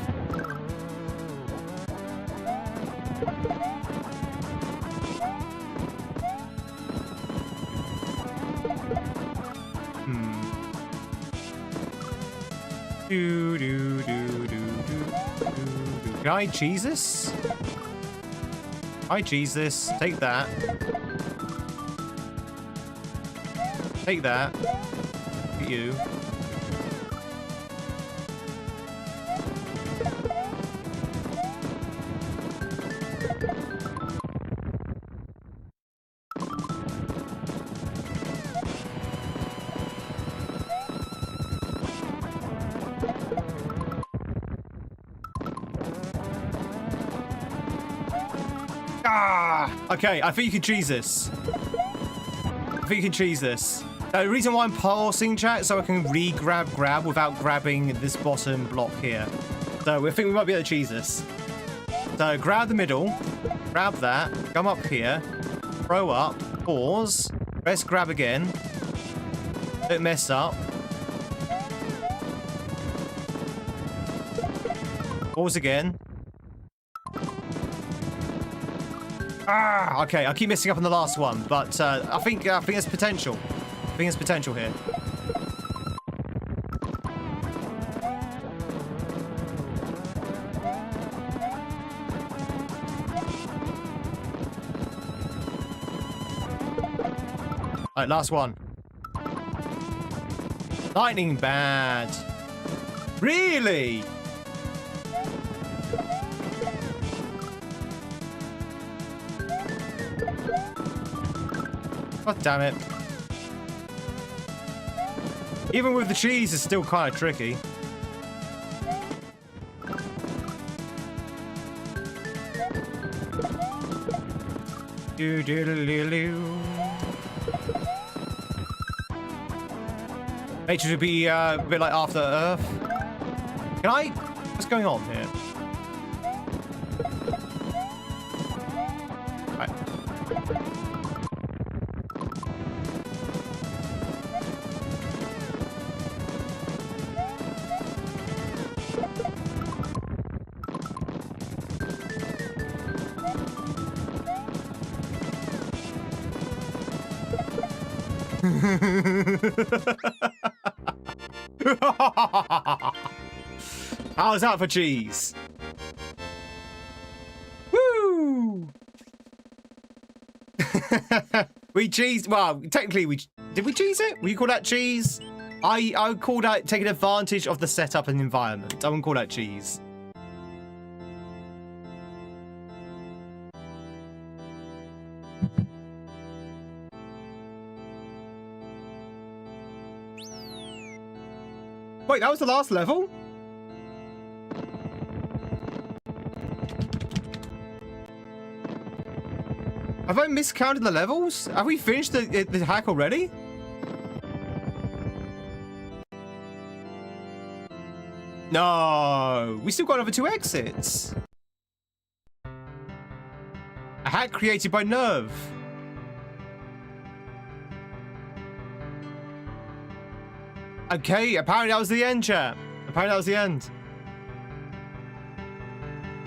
A: Do, do, do, do, do, do, do. Can I cheese this? I cheese this. Take that. Take that. Look at you. Okay, I think you can cheese this. I think you can cheese this. The reason why I'm pausing, chat, so I can grab without grabbing this bottom block here. So I think we might be able to cheese this. So grab the middle, grab that, come up here, throw up, pause, press grab again. Don't mess up. Pause again. Okay, I keep messing up on the last one, but I think there's potential. I think there's potential here. Alright, last one. Lightning bad. Really? God damn it. Even with the cheese, it's still kind of tricky. Nature should be a bit like After Earth. Can I? What's going on here? Right. How's that for cheese? Woo! We cheesed. Well, technically, did we cheese it? Would you call that cheese? I would call that taking advantage of the setup and environment. I wouldn't call that cheese. Wait, that was the last level? Have I miscounted the levels? Have we finished the hack already? No, we still got over 2 exits. A hack created by Nerve. Okay, apparently that was the end, chat. Apparently that was the end.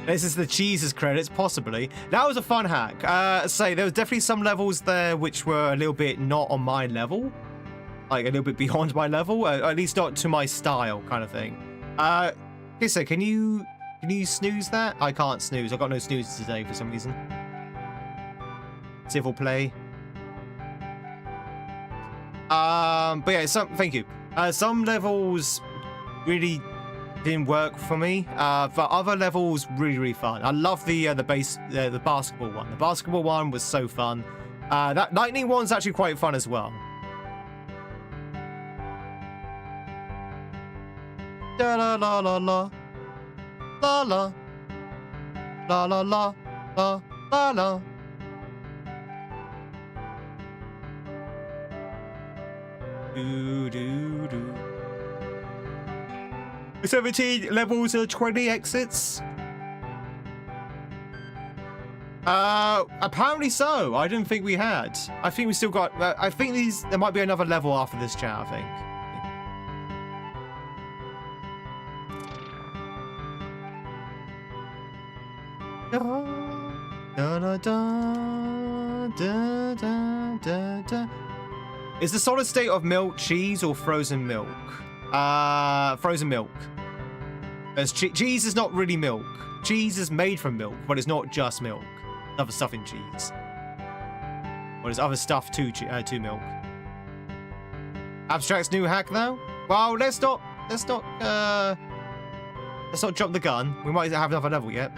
A: This is the cheeses credits, possibly. That was a fun hack. Say, there was definitely some levels there which were a little bit not on my level. Like, a little bit beyond my level. At least not to my style, kind of thing. Kissa, can you snooze that? I can't snooze. I've got no snoozes today for some reason. Civil play. But yeah, thank you. Some levels really didn't work for me, but other levels really fun. I love the basketball one. The basketball one was so fun. That lightning one's actually quite fun as well. Da la la la la la la la la la la la la. Do do do. 17 levels of 20 exits. Apparently so. I didn't think we had. I think we still got. I think there might be another level after this chat. I think. Da, da, da, da, da, da, da. Is the solid state of milk cheese or frozen milk? Frozen milk. As cheese is not really milk. Cheese is made from milk, but it's not just milk. Other stuff in cheese. Well, there's other stuff to milk. Abstract's new hack though. Well, let's not jump the gun. We might have another level yet.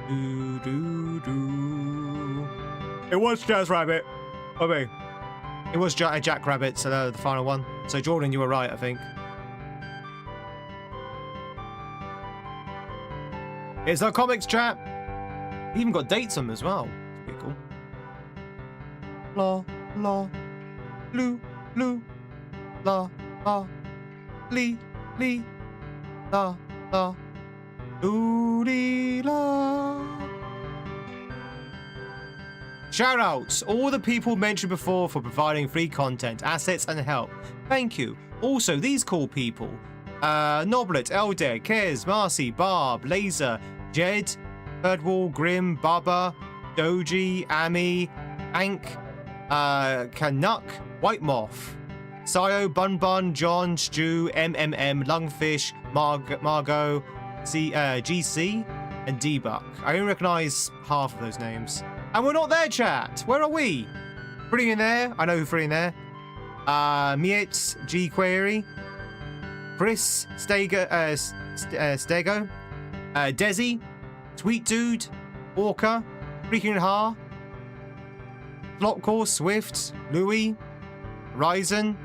A: Do do do. It was Jazz Rabbit. Okay. It was Jack Rabbit, so the final one. So Jordan, you were right, I think. It's our comics chat. We even got dates on them as well. It's pretty cool. La la, lu lu, la la, li li, la la, lu li la. Shoutouts, all the people mentioned before for providing free content, assets, and help. Thank you. Also, these cool people. Noblet, Elder, Kez, Marcy, Barb, Laser, Jed, Birdwall, Grim, Baba, Doji, Ami, Ank, Canuck, White Moth, Sayo, Bun Bun, John, Stew, MMM, Lungfish, Margot, GC, and Dbuck. I only recognise half of those names. And we're not there, chat. Where are we? Pretty in there. I know who pretty in there. Mietz, G Query, Chris, Stego, Desi, Sweet Dude, Walker, Freaking Ha, Flopcore, Swift, Louis, Ryzen,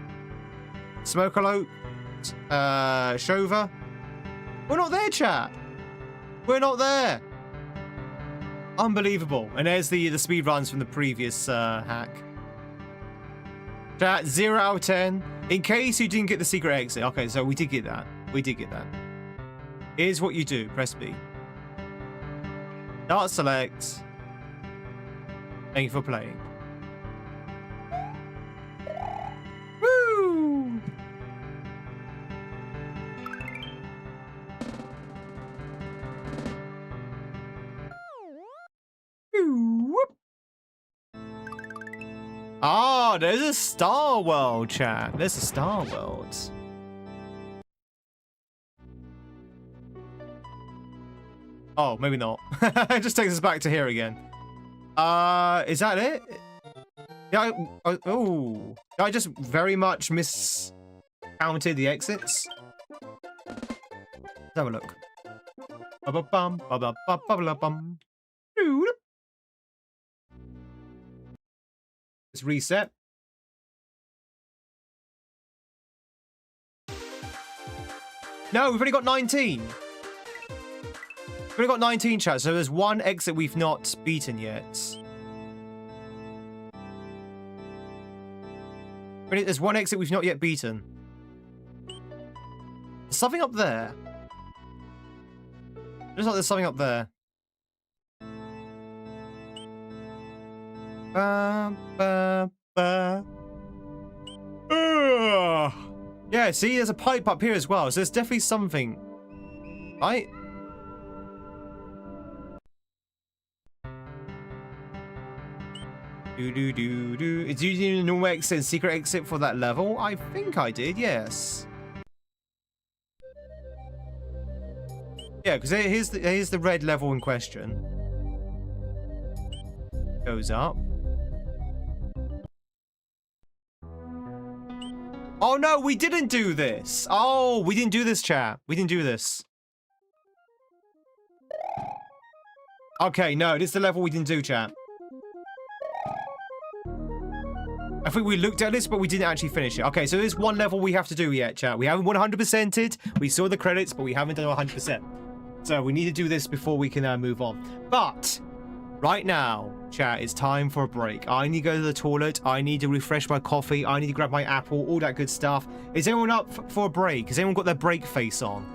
A: Smokalope, Shova. We're not there, chat. We're not there. Unbelievable. And there's the speed runs from the previous hack. Chat, 0 out of 10. In case you didn't get the secret exit. Okay, so we did get that. We did get that. Here's what you do. Press B. Start select. Thank you for playing. Woo! Whoop. Ah, there's a Star World, chat. There's a Star World. Oh, maybe not. It just takes us back to here again. Is that it? Yeah. Oh, I just very much miscounted the exits. Let's have a look. Ba-ba-bum, ba-ba-ba-ba-ba-bum. Let's reset. No, we've only got 19. We've only got 19, chat, so there's one exit we've not beaten yet. There's one exit we've not yet beaten. There's something up there. Looks like there's something up there. Yeah, see, there's a pipe up here as well, so there's definitely something, right? Do. Is using a normal exit and secret exit for that level? I think I did, yes. Yeah, because here's the red level in question. Goes up. Oh no, we didn't do this. Oh, we didn't do this, chat. We didn't do this. Okay, no, this is the level we didn't do, chat. I think we looked at this, but we didn't actually finish it. Okay, so there's one level we have to do yet, chat. We haven't 100%ed. We saw the credits, but we haven't done 100%. So we need to do this before we can move on. But right now, chat, it's time for a break. I need to go to the toilet. I need to refresh my coffee. I need to grab my apple, all that good stuff. Is anyone up for a break? Has anyone got their break face on?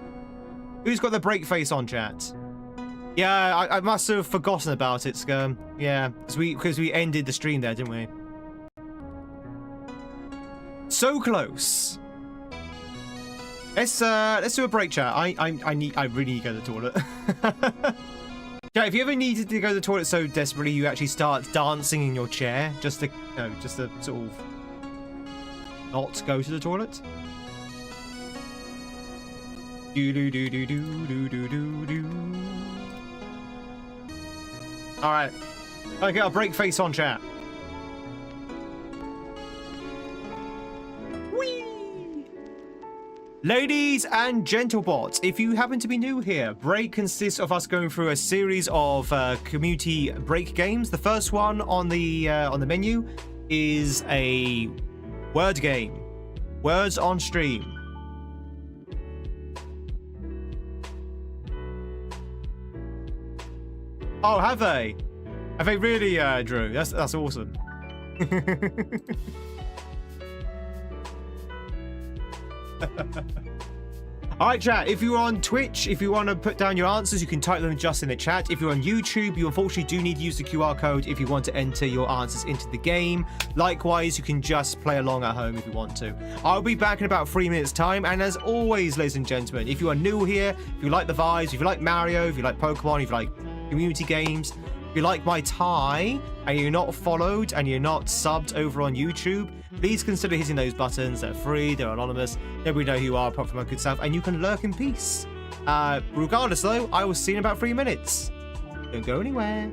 A: Who's got their break face on, chat? Yeah, I must have forgotten about it, Skirm. Yeah, because we ended the stream there, didn't we? So close. Let's do a break, chat. I really need to go to the toilet. Yeah, if you ever needed to go to the toilet so desperately you actually start dancing in your chair just to, you know, just to sort of not go to the toilet. All right. Okay, I'll break face on, chat. Ladies and gentlebots, if you happen to be new here, Break consists of us going through a series of community break games. The first one on the menu is a word game, Words on Stream. Oh, have they? Have they really, Drew? That's awesome. All right, chat, if you're on Twitch, if you want to put down your answers, you can type them just in the chat. If you're on YouTube, you unfortunately do need to use the QR code if you want to enter your answers into the game. Likewise, you can just play along at home if you want to. I'll be back in about 3 minutes' time. And as always, ladies and gentlemen, if you are new here, if you like the vibes, if you like Mario, if you like Pokemon, if you like community games, if you like my tie and you're not followed and you're not subbed over on YouTube, please consider hitting those buttons. They're free, they're anonymous, nobody know who you are apart from my good self, and you can lurk in peace. Regardless though, I will see you in about 3 minutes. Don't go anywhere.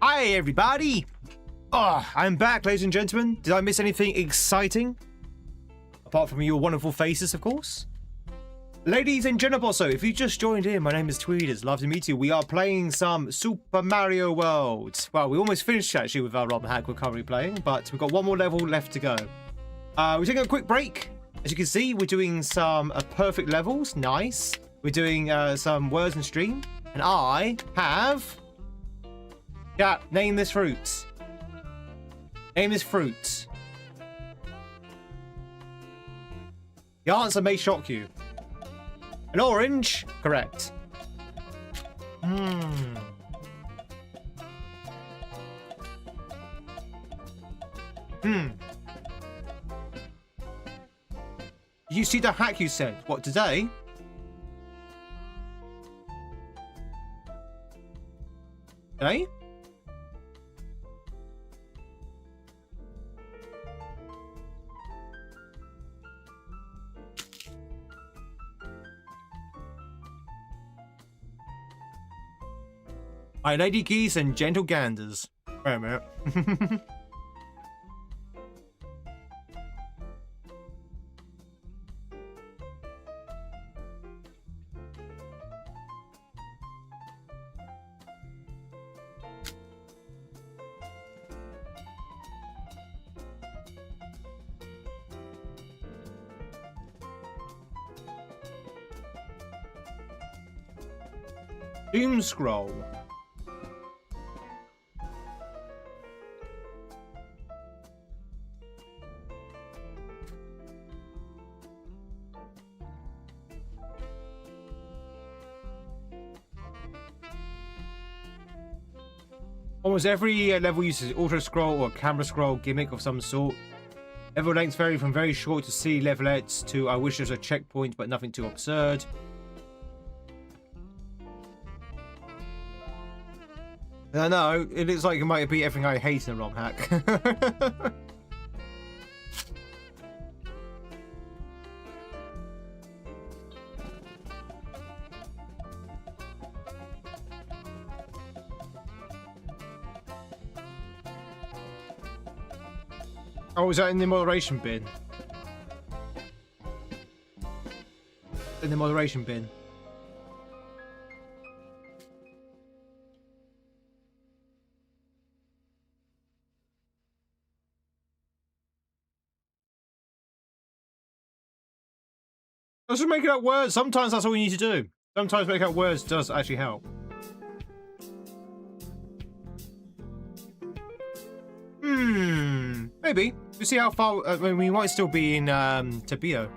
A: Hi, everybody. Oh, I'm back, ladies and gentlemen. Did I miss anything exciting? Apart from your wonderful faces, of course. Ladies and gentlemen, also, if you just joined in, my name is Tweed. It's love to meet you. We are playing some Super Mario World. Well, we almost finished, actually, with our romhack we're currently playing, but we've got one more level left to go. We're taking a quick break. As you can see, we're doing some perfect levels. Nice. We're doing some words and stream. And I have... Yeah, name this fruit. Name this fruit. The answer may shock you. An orange? Correct. Hmm. You see the hack you said? What, today? Today? My lady geese and gentle ganders. Wait a minute. Doom scroll. Almost every level uses auto scroll or camera scroll gimmick of some sort. Level lengths vary from very short to see levelettes to I wish there's a checkpoint but nothing too absurd. I know, it looks like it might be everything I hate in a ROM hack. Oh, is that in the moderation bin? In the moderation bin. I was just making up words. Sometimes that's all you need to do. Sometimes making up words does actually help. Maybe. We'll see how far... I mean, we might still be in Tabio.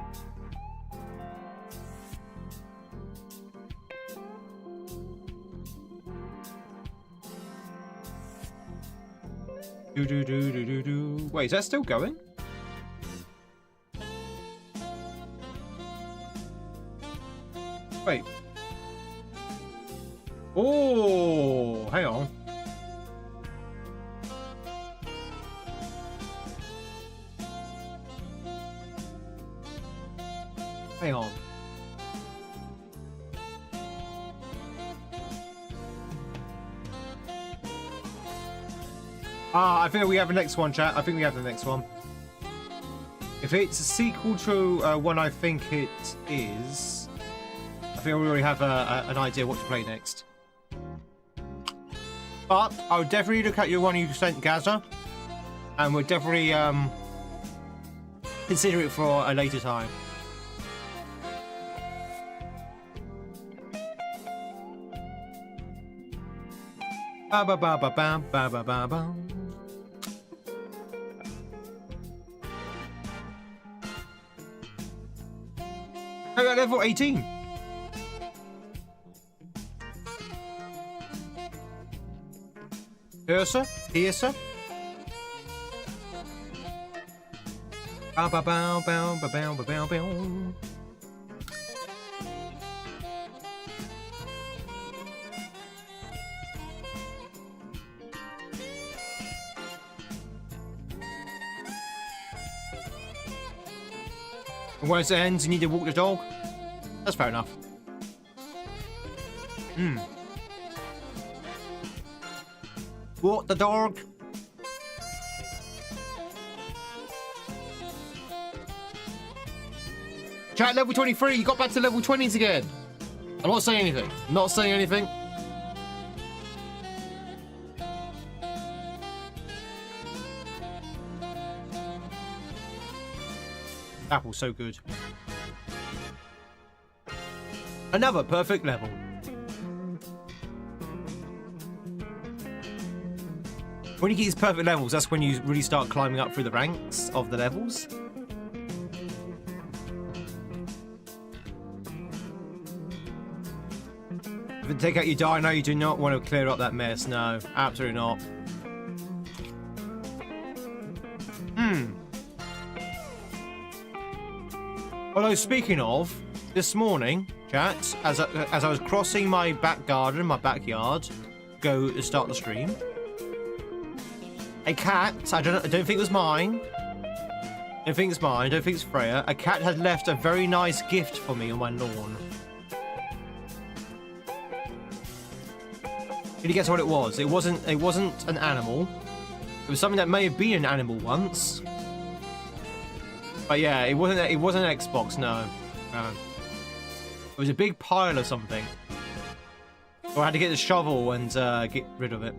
A: Do. Wait, is that still going? Wait. Oh, hang on. Hang on. I think we have the next one, chat. I think we have the next one. If it's a sequel to one I think it is, I think we already have an idea what to play next. But I'll definitely look at your one you sent, Gaza, and we'll definitely consider it for a later time. Ba ba ba ba bam ba ba ba bam. I got level 18. Cursor, Bow bow bow bow bow bow bow bow. And once it ends, you need to walk the dog. That's fair enough. What the dog? Chat, level 23. You got back to level 20s again. I'm not saying anything. I'm not saying anything. Apple's so good. Another perfect level. When you get these perfect levels, that's when you really start climbing up through the ranks of the levels. If you take out your dino, you do not want to clear up that mess. No, absolutely not. Although, speaking of, this morning, chat, as I was crossing my back garden, my backyard, go to start the stream, a cat, I don't think it was mine. I don't think it's mine. I don't think it's Freya. A cat had left a very nice gift for me on my lawn. Can you guess what it was? It wasn't an animal. It was something that may have been an animal once. But yeah, it wasn't an Xbox. No. It was a big pile of something. So I had to get the shovel and get rid of it.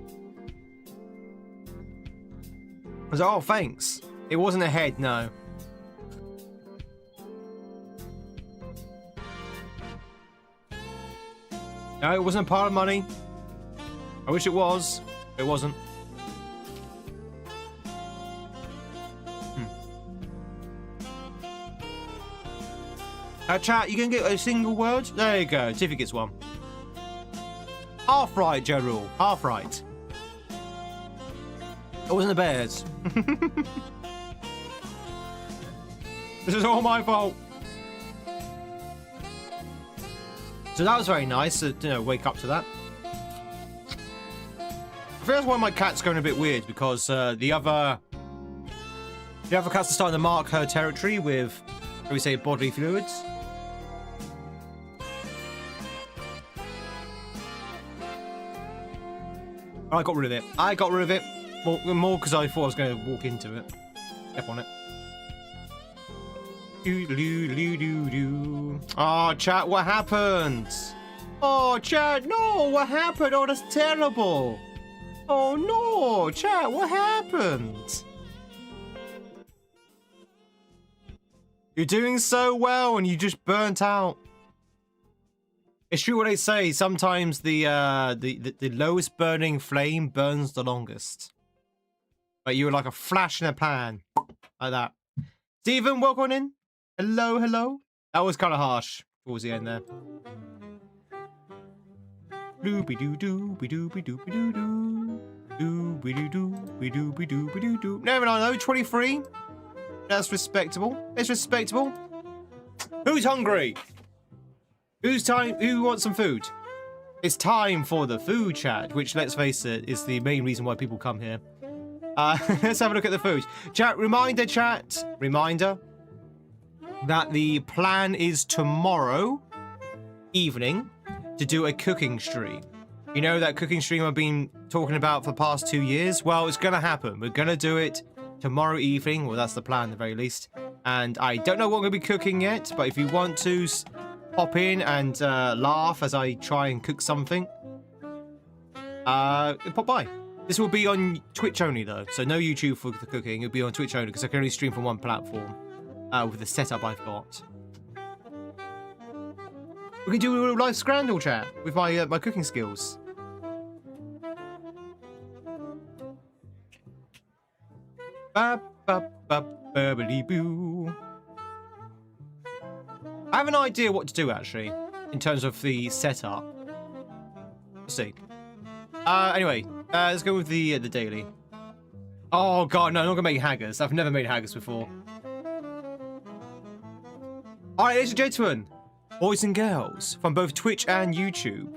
A: I was like, oh, thanks. It wasn't a head, no. No, it wasn't a pile of money. I wish it was. It wasn't. Chat, you can get a single word? There you go. Tiffy gets one. Half right, General. Half right. It wasn't the Bears. This is all my fault. So that was very nice to wake up to that. I feel that's why my cat's going a bit weird, because the other cats are starting to mark her territory with, how we say, bodily fluids. I got rid of it. I got rid of it. More because I thought I was going to walk into it. Step on it. Oh, chat, what happened? Oh, chat, no, what happened? Oh, that's terrible. Oh, no, chat, what happened? You're doing so well and you just burnt out. It's true what they say. Sometimes the lowest burning flame burns the longest. But you were like a flash in a pan. Like that. Stephen, welcome in. Hello, hello. That was kind of harsh towards the end there. Never know, 23. That's respectable. It's respectable. Who's hungry? Who wants some food? It's time for the food chat, which, let's face it, is the main reason why people come here. Let's have a look at the food. Chat, reminder, that the plan is tomorrow evening to do a cooking stream. You know that cooking stream I've been talking about for the past 2 years? Well, it's going to happen. We're going to do it tomorrow evening. Well, that's the plan at the very least. And I don't know what I'm going to be cooking yet, but if you want to pop in and laugh as I try and cook something, pop by. This will be on Twitch only, though, so no YouTube for the cooking. It'll be on Twitch only because I can only stream from one platform with the setup I've got. We can do a little live scramble chat with my my cooking skills. I have an idea what to do, actually, in terms of the setup. Let's see. Anyway, let's go with the daily. Oh god, no, I'm not gonna make haggis. I've never made haggis before. Alright, ladies and gentlemen, boys and girls from both Twitch and YouTube,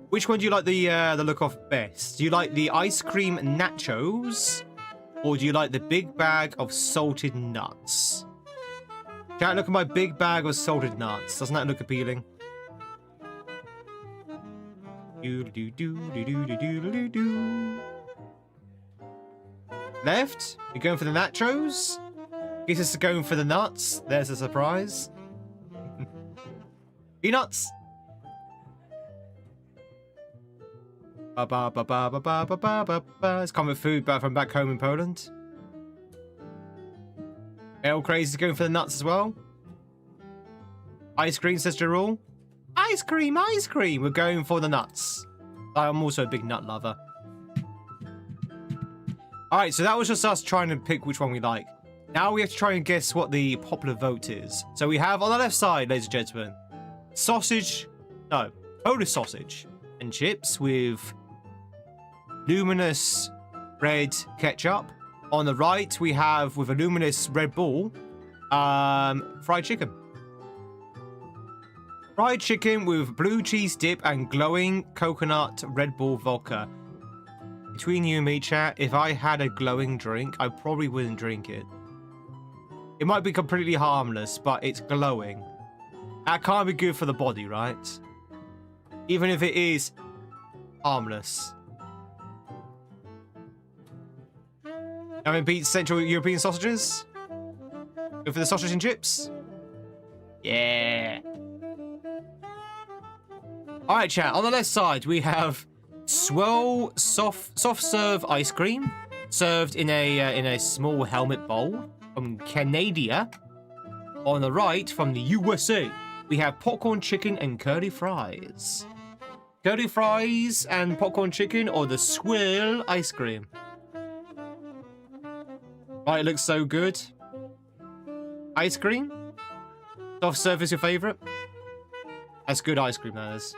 A: which one do you like the look of best? Do you like the ice cream nachos, or do you like the big bag of salted nuts? Can't look at my big bag of salted nuts. Doesn't that look appealing? Left, we're going for the nachos. Guess it's going for the nuts. There's a surprise. Peanuts. It's common food from back home in Poland. Ale Crazy is going for the nuts as well. Ice cream, says Jarul. Ice cream, ice cream. We're going for the nuts. I'm also a big nut lover. Alright, so that was just us trying to pick which one we like. Now we have to try and guess what the popular vote is. So we have on the left side, ladies and gentlemen, Polish sausage and chips with luminous red ketchup. On the right, we have with a luminous Red Bull, fried chicken. Fried chicken with blue cheese dip and glowing coconut Red Bull vodka. Between you and me, chat, if I had a glowing drink, I probably wouldn't drink it. It might be completely harmless, but it's glowing. That can't be good for the body, right? Even if it is harmless. I mean, beat Central European sausages? Go for the sausage and chips? Yeah. Alright, chat. On the left side, we have Swirl soft serve ice cream served in a small helmet bowl from Canada. On the right, from the USA, we have popcorn chicken and curly fries. Curly fries and popcorn chicken, or the swirl ice cream. Right, it looks so good. Ice cream? Soft serve is your favorite? That's good ice cream, that is.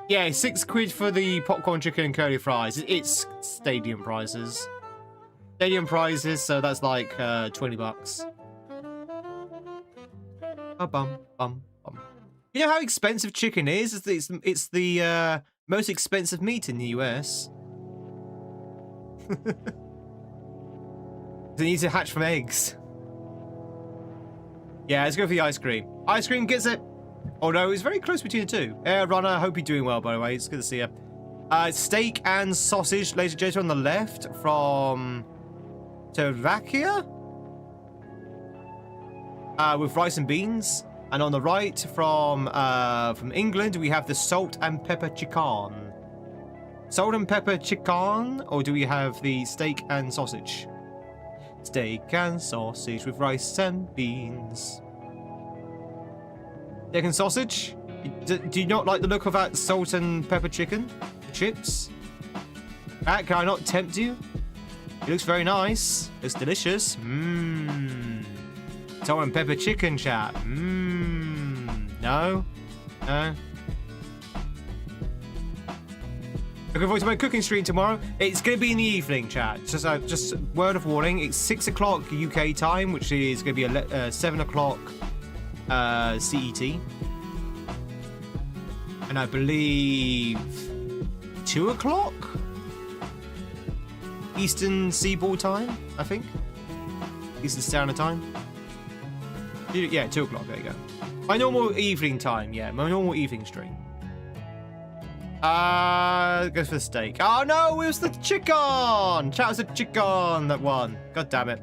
A: Yeah, £6 for the popcorn chicken and curly fries. It's stadium prices. Stadium prices, so that's like $20. You know how expensive chicken is? It's the most expensive meat in the US. It needs to hatch from eggs. Yeah, let's go for the ice cream. Ice cream gets it. Oh no, it's very close between the two. Runner, I hope you're doing well, by the way. It's good to see you. Steak and sausage, ladies and gentlemen, on the left from Slovakia. With rice and beans. And on the right from England, we have the salt and pepper chicken. Salt and pepper chicken, or do we have the steak and sausage? Steak and sausage with rice and beans. Steak and sausage? Do you not like the look of that salt and pepper chicken? Chips? Can I not tempt you? It looks very nice. Looks delicious. Mmm. Salt and pepper chicken, chat. Mmm. No? No? Looking forward to my cooking stream tomorrow. It's going to be in the evening, chat. Just word of warning. It's 6 o'clock UK time, which is going to be 7 o'clock CET. And I believe 2 o'clock Eastern Seaboard time, I think. Eastern Standard Time. Yeah, 2 o'clock. There you go. My normal evening time. Yeah, my normal evening stream. Goes for the steak. Oh no, it was the chicken! Chat, was the chicken that won. God damn it.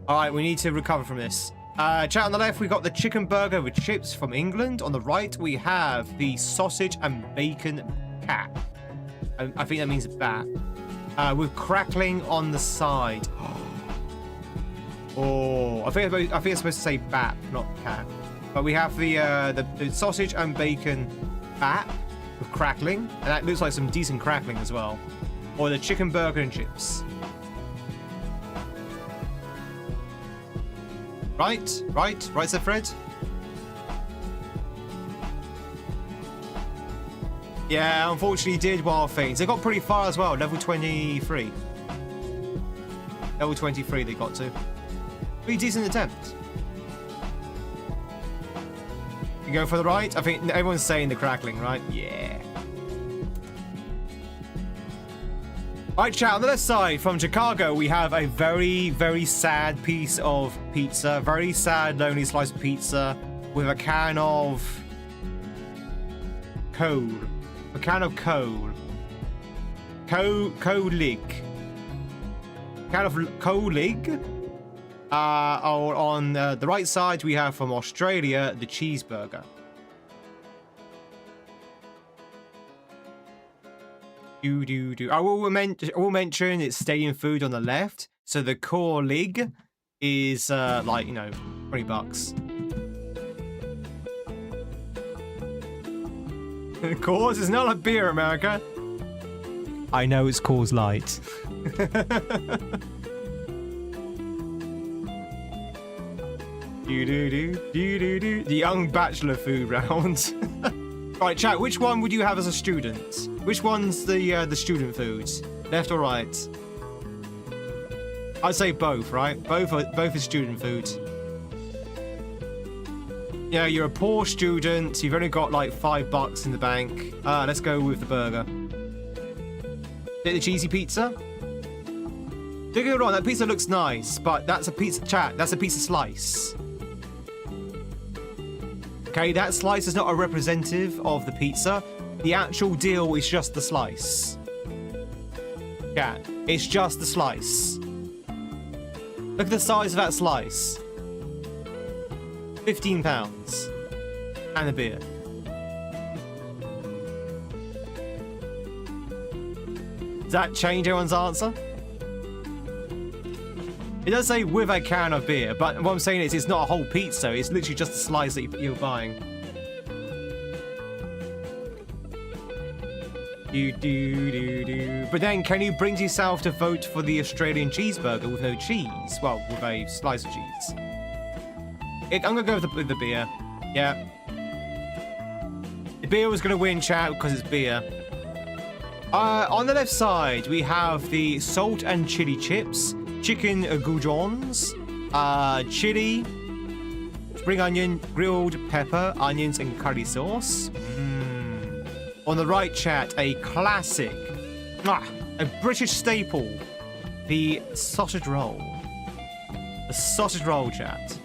A: Alright, we need to recover from this. Chat, on the left, we got the chicken burger with chips from England. On the right, we have the sausage and bacon pat. I think that means bat. With crackling on the side. Oh, I think it's supposed to say bat, not cat. But we have the sausage and bacon bat. With crackling, and that looks like some decent crackling as well. Or the chicken burger and chips. Right, said Fred. Yeah, unfortunately did wild things. They got pretty far as well, level 23. Level 23 they got to. Pretty decent attempt. You go for the right? I think everyone's saying the crackling, right? Yeah. Right, chat, on the left side from Chicago, we have a very, very sad piece of pizza. Very sad, lonely slice of pizza with a can of coal. A can of coal. Coal lick. can of Colig. On the right side, we have from Australia the cheeseburger. I will mention it's stadium food on the left. So the core lig is like, you know, $20. Of course, it's not like beer, America. I know it's Coors Light. The young bachelor food round. Right, chat. Which one would you have as a student? Which one's the student foods? Left or right? I'd say both, right? Both are student food. Yeah, you're a poor student. You've only got like $5 in the bank. Let's go with the burger. Get the cheesy pizza. Don't get me wrong, that pizza looks nice, but that's a pizza, chat. That's a pizza slice. Okay, that slice is not a representative of the pizza. The actual deal is just the slice. Yeah, it's just the slice. Look at the size of that slice. £15. And a beer. Does that change everyone's answer? It does say with a can of beer, but what I'm saying is it's not a whole pizza. It's literally just a slice that you're buying. But then, can you bring yourself to vote for the Australian cheeseburger with no cheese? Well, with a slice of cheese. I'm gonna go with the beer. Yeah. The beer was gonna win, chat, because it's beer. On the left side, we have the salt and chili chips, chicken goujons, chili, spring onion, grilled pepper, onions, and curry sauce. On the right, chat, a classic, a British staple, the sausage roll. The sausage roll, chat.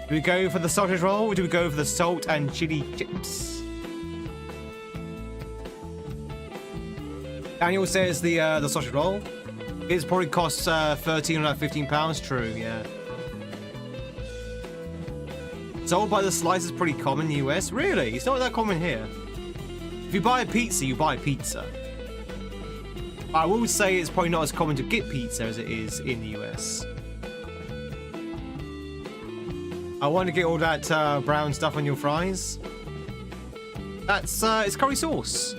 A: Do we go for the sausage roll, or do we go for the salt and chili chips? Daniel says the sausage roll. It's probably costs £13 or £15. True, yeah. Sold by the slice is pretty common in the US. Really? It's not that common here. If you buy a pizza, you buy pizza. I will say it's probably not as common to get pizza as it is in the US. I want to get all that brown stuff on your fries. That's it's curry sauce.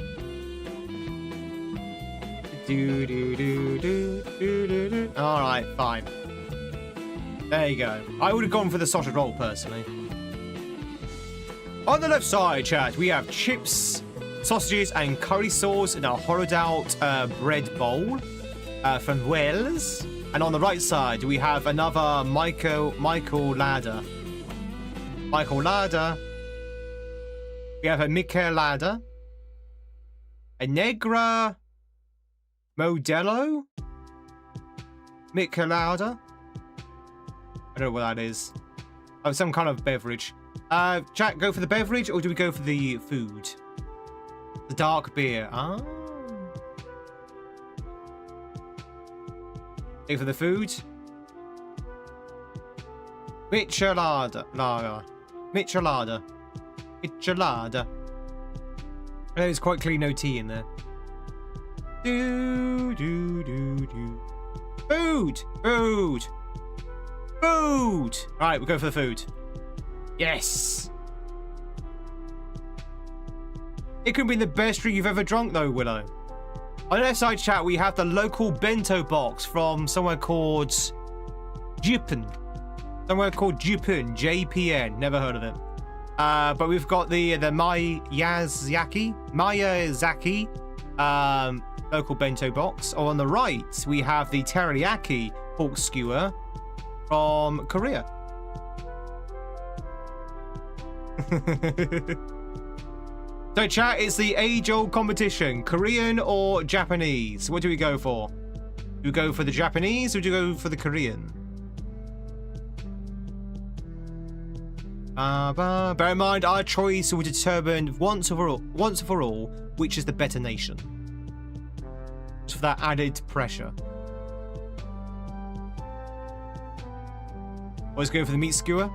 A: All right, fine. There you go. I would have gone for the sausage roll personally. On the left side, chat, we have chips, sausages, and curry sauce in a hollowed out bread bowl from Wales. And on the right side, we have another Michael Ladder. Michael Ladder. We have a Michelada, a Negra Modelo, Michelada. I don't know what that is. Oh, some kind of beverage. Chat, go for the beverage, or do we go for the food? The dark beer. Ah. Go for the food. Michelada. Michelada. Michelada. I know it's quite clean, no tea in there. Food! Food! Food! Alright, we'll go for the food. Yes! It could be the best drink you've ever drunk, though, Willow. On the left side, chat, we have the local bento box from somewhere called Japan. Somewhere called Japan, JPN. Never heard of it. But we've got the Miyazaki local bento box. On the right, we have the teriyaki pork skewer from Korea. So chat, it's the age-old competition. Korean or Japanese? What do we go for? Do we go for the Japanese or do we go for the Korean? Bear in mind, our choice will determine once for all which is the better nation. Just for that added pressure. Always go for the meat skewer.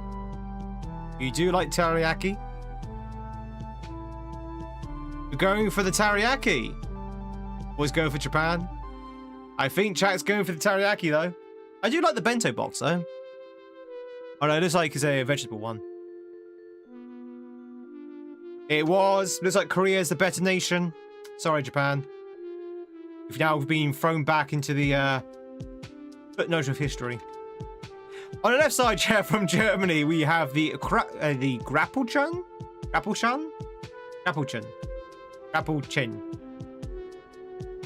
A: You do like teriyaki? You're going for the teriyaki. Always go for Japan. I think chat's going for the teriyaki, though. I do like the bento box, though. Oh, no, it looks like it's a vegetable one. It was. Looks like Korea is the better nation. Sorry, Japan. You've now been thrown back into the footnote of history. On the left side, chat, from Germany, we have the Grappelchun? Grappelchun? Grappelchun. Grappelchin.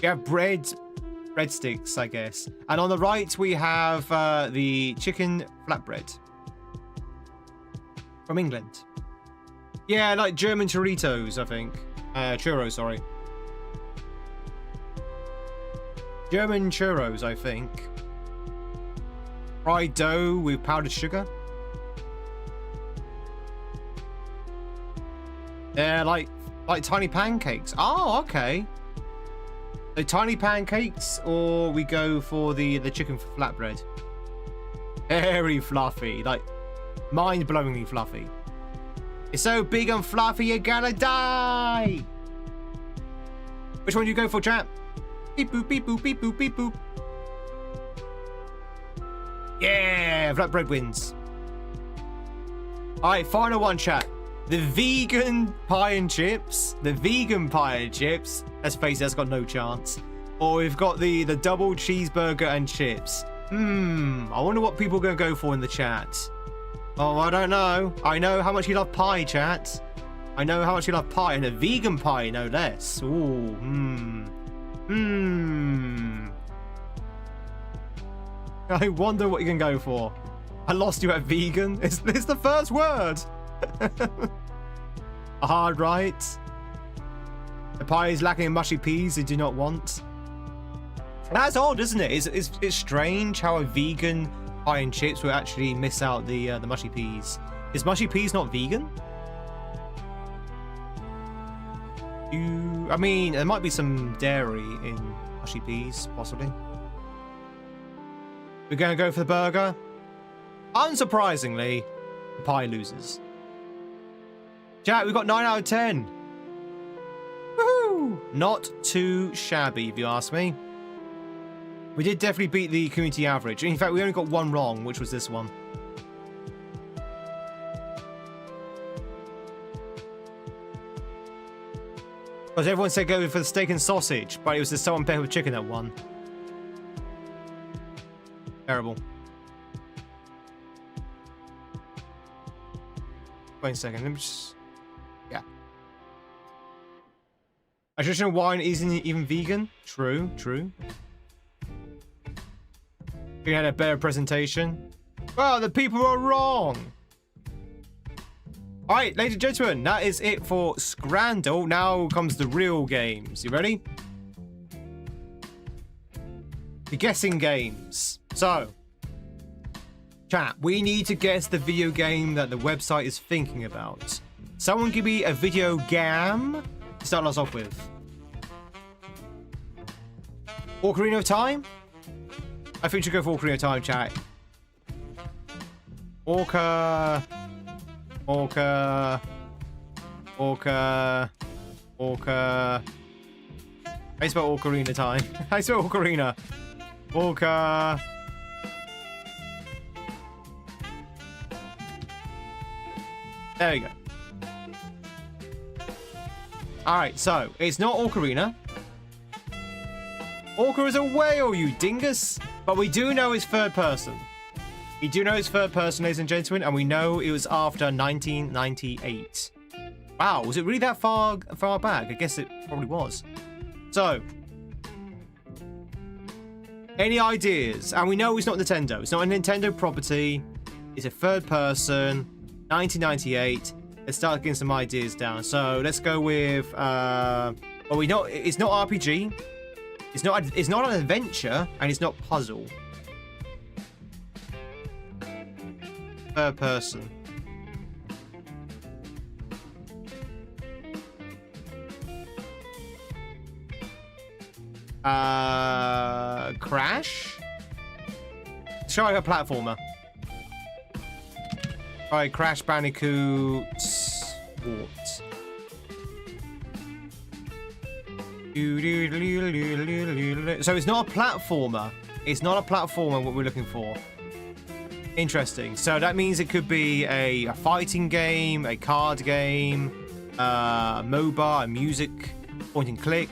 A: We have breadsticks, I guess. And on the right, we have the chicken flatbread. From England. Yeah, like German Doritos, I think. Churros, sorry. German churros, I think. Fried dough with powdered sugar. They're like tiny pancakes. Oh, okay. The tiny pancakes, or we go for the chicken flatbread. Very fluffy, like mind-blowingly fluffy. It's so big and fluffy, you're gonna die. Which one do you go for, chat? Beep boop, beep boop, beep boop, beep boop. Yeah, flatbread wins. All right, final one, chat. The vegan pie and chips. The vegan pie and chips. Let's face it, that's got no chance. Or we've got the double cheeseburger and chips. I wonder what people are going to go for in the chat. Oh, I don't know. I know how much you love pie, chat. I know how much you love pie, and a vegan pie, no less. Ooh, I wonder what you can go for. I lost you at vegan. It's the first word. Hard right. The pie is lacking in mushy peas they do not want. That's odd, isn't it? It's strange how a vegan pie and chips will actually miss out the mushy peas. Is mushy peas not vegan? I mean, there might be some dairy in mushy peas, possibly. We're going to go for the burger. Unsurprisingly, the pie loses. Chat, we've got 9 out of 10. Woohoo! Not too shabby, if you ask me. We did definitely beat the community average. In fact, we only got one wrong, which was this one. Because everyone said go for the steak and sausage, but it was the salt and pepper chicken that won. Terrible. Wait a second, let me just... Yeah. A traditional wine isn't even vegan? True, true. You had a better presentation. Well, the people are wrong. Alright, ladies and gentlemen, that is it for Scrandle. Now comes the real games. You ready? The guessing games. So, chat, we need to guess the video game that the website is thinking about. Someone give me a video game to start us off with. Ocarina of Time? I think we should go for Ocarina of Time, chat. Orca. How you spell Ocarina Time? How you spell Ocarina? Orca. There we go. Alright, so it's not Ocarina. Orca is a whale, you dingus. But we do know it's third person. We do know it's third person, ladies and gentlemen, and we know it was after 1998. Wow, was it really that far back? I guess it probably was. So, any ideas? And we know it's not Nintendo. It's not a Nintendo property. It's a third person, 1998. Let's start getting some ideas down. So let's go with. Well, we know it's not RPG. It's not an adventure, and it's not puzzle. Third person. Crash? Let's try a platformer. Try Crash Bandicoot Sport. So it's not a platformer. It's not a platformer what we're looking for. Interesting. So that means it could be a fighting game, a card game, MOBA, a music, point and click,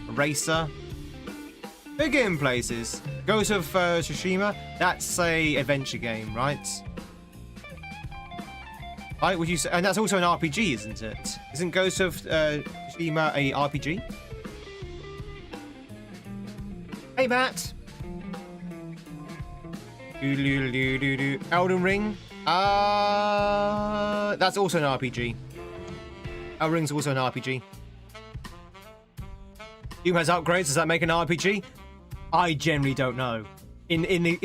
A: a racer. They're getting places. Ghost of Tsushima, that's a adventure game, right? Right, would you say? And that's also an RPG, isn't it? Isn't Ghost of Tsushima a RPG? Hey, Matt. Elden Ring. That's also an RPG. Elden Ring's also an RPG. Doom has upgrades. Does that make an RPG? I generally don't know. In the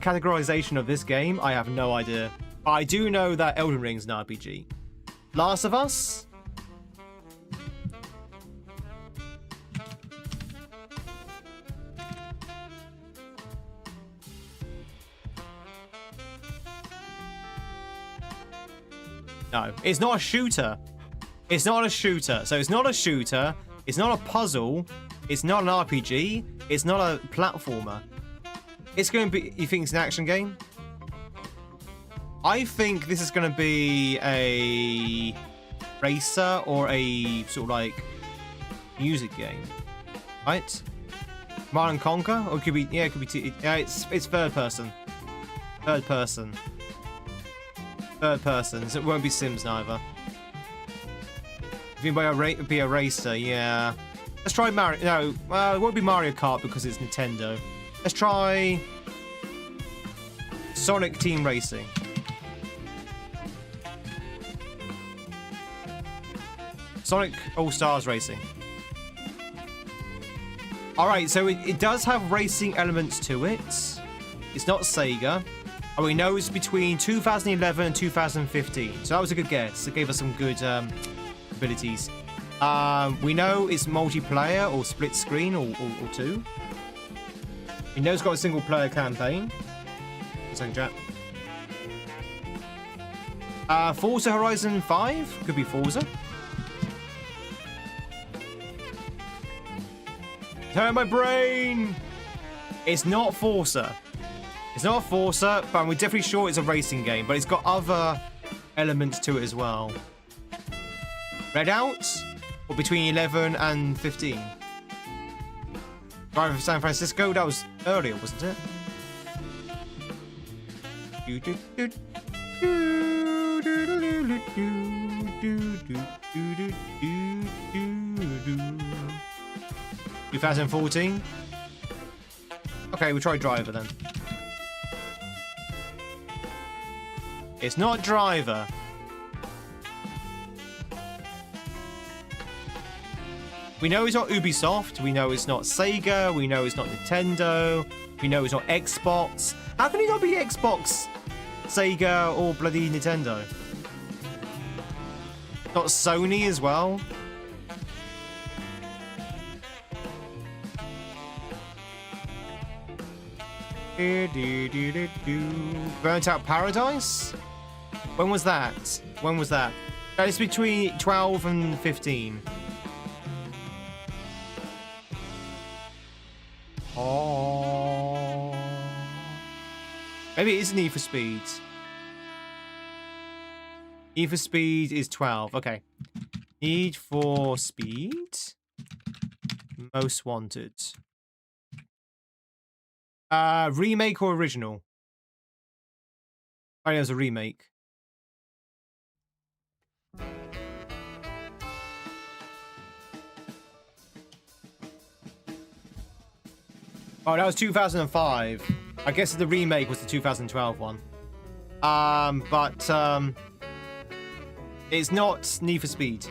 A: categorization of this game, I have no idea. I do know that Elden Ring's an RPG. Last of Us? No, it's not a shooter. It's not a shooter. So it's not a shooter. It's not a puzzle. It's not an RPG. It's not a platformer. It's going to be... You think it's an action game? I think this is going to be a racer or a sort of like music game, right? Command and Conquer, or it could be it could be yeah. It's third person, third person. So it won't be Sims neither. If you be a racer, yeah. Let's try Mario. No, well, it won't be Mario Kart because it's Nintendo. Let's try Sonic Team Racing. Sonic All-Stars Racing. Alright, so it does have racing elements to it. It's not Sega. And we know it's between 2011 and 2015. So that was a good guess. It gave us some good abilities. We know it's multiplayer or split screen or two. We know it's got a single player campaign. One second, chat. Forza Horizon 5? Could be Forza. Turn my brain! It's not Forza. It's not Forza, but we're definitely sure it's a racing game. But it's got other elements to it as well. Redout? Or between 11 and 15? Driver of San Francisco? That was earlier, wasn't it? 2014? Okay, we'll try Driver then. It's not Driver. We know it's not Ubisoft. We know it's not Sega. We know it's not Nintendo. We know it's not Xbox. How can it not be Xbox, Sega, or bloody Nintendo? Not Sony as well. Burnt Out Paradise? When was that? When was that? It's between 12 and 15. Oh. Maybe it is Need for Speed. Need for Speed is 12. Okay. Need for Speed. Most Wanted. Remake or original? Oh, it was a remake. Oh, that was 2005. I guess the remake was the 2012 one. It's not Need for Speed.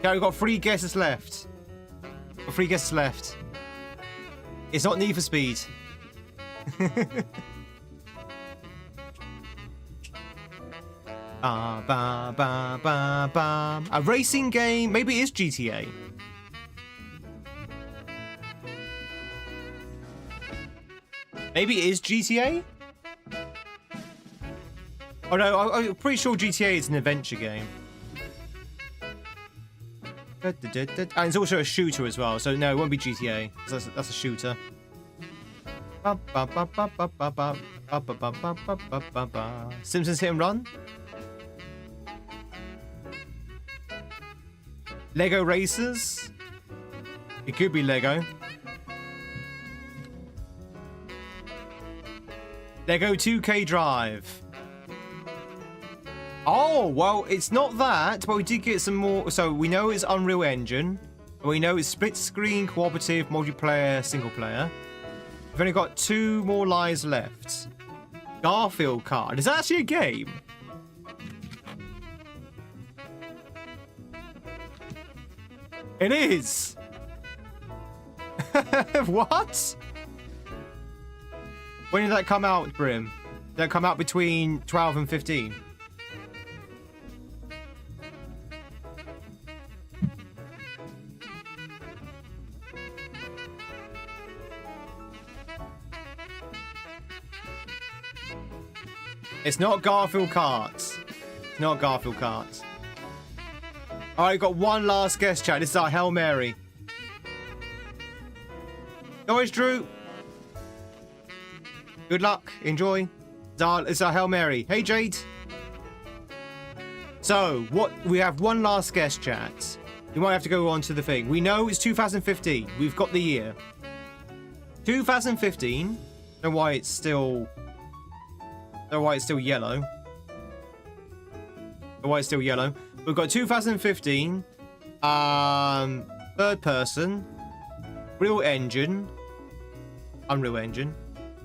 A: Yeah, we've got 3 guesses left. It's not Need for Speed. A racing game? Maybe it is GTA. Maybe it is GTA? Oh no, I'm pretty sure GTA is an adventure game. And it's also a shooter as well, so no, it won't be GTA. That's a shooter. Simpsons Hit and Run? Lego Racers? It could be Lego. Lego 2K Drive. Oh, well, it's not that, but we did get some more. So we know it's Unreal Engine. And we know it's split screen, cooperative, multiplayer, single player. We've only got 2 more lives left. Garfield Kart. Is that actually a game? It is. What? When did that come out, Brim? Did that come out between 12 and 15? It's not Garfield Kart. It's not Garfield Kart. All right, got one last guest chat. This is our Hail Mary. Always Drew. Good luck. Enjoy. It's our Hail Mary. Hey, Jade. So, we have one last guest chat. You might have to go on to the thing. We know it's 2015. We've got the year. 2015. Don't know why it's still... Don't know why it's still yellow. Don't know why it's still yellow. We've got 2015. Third person. Real Engine. Unreal Engine.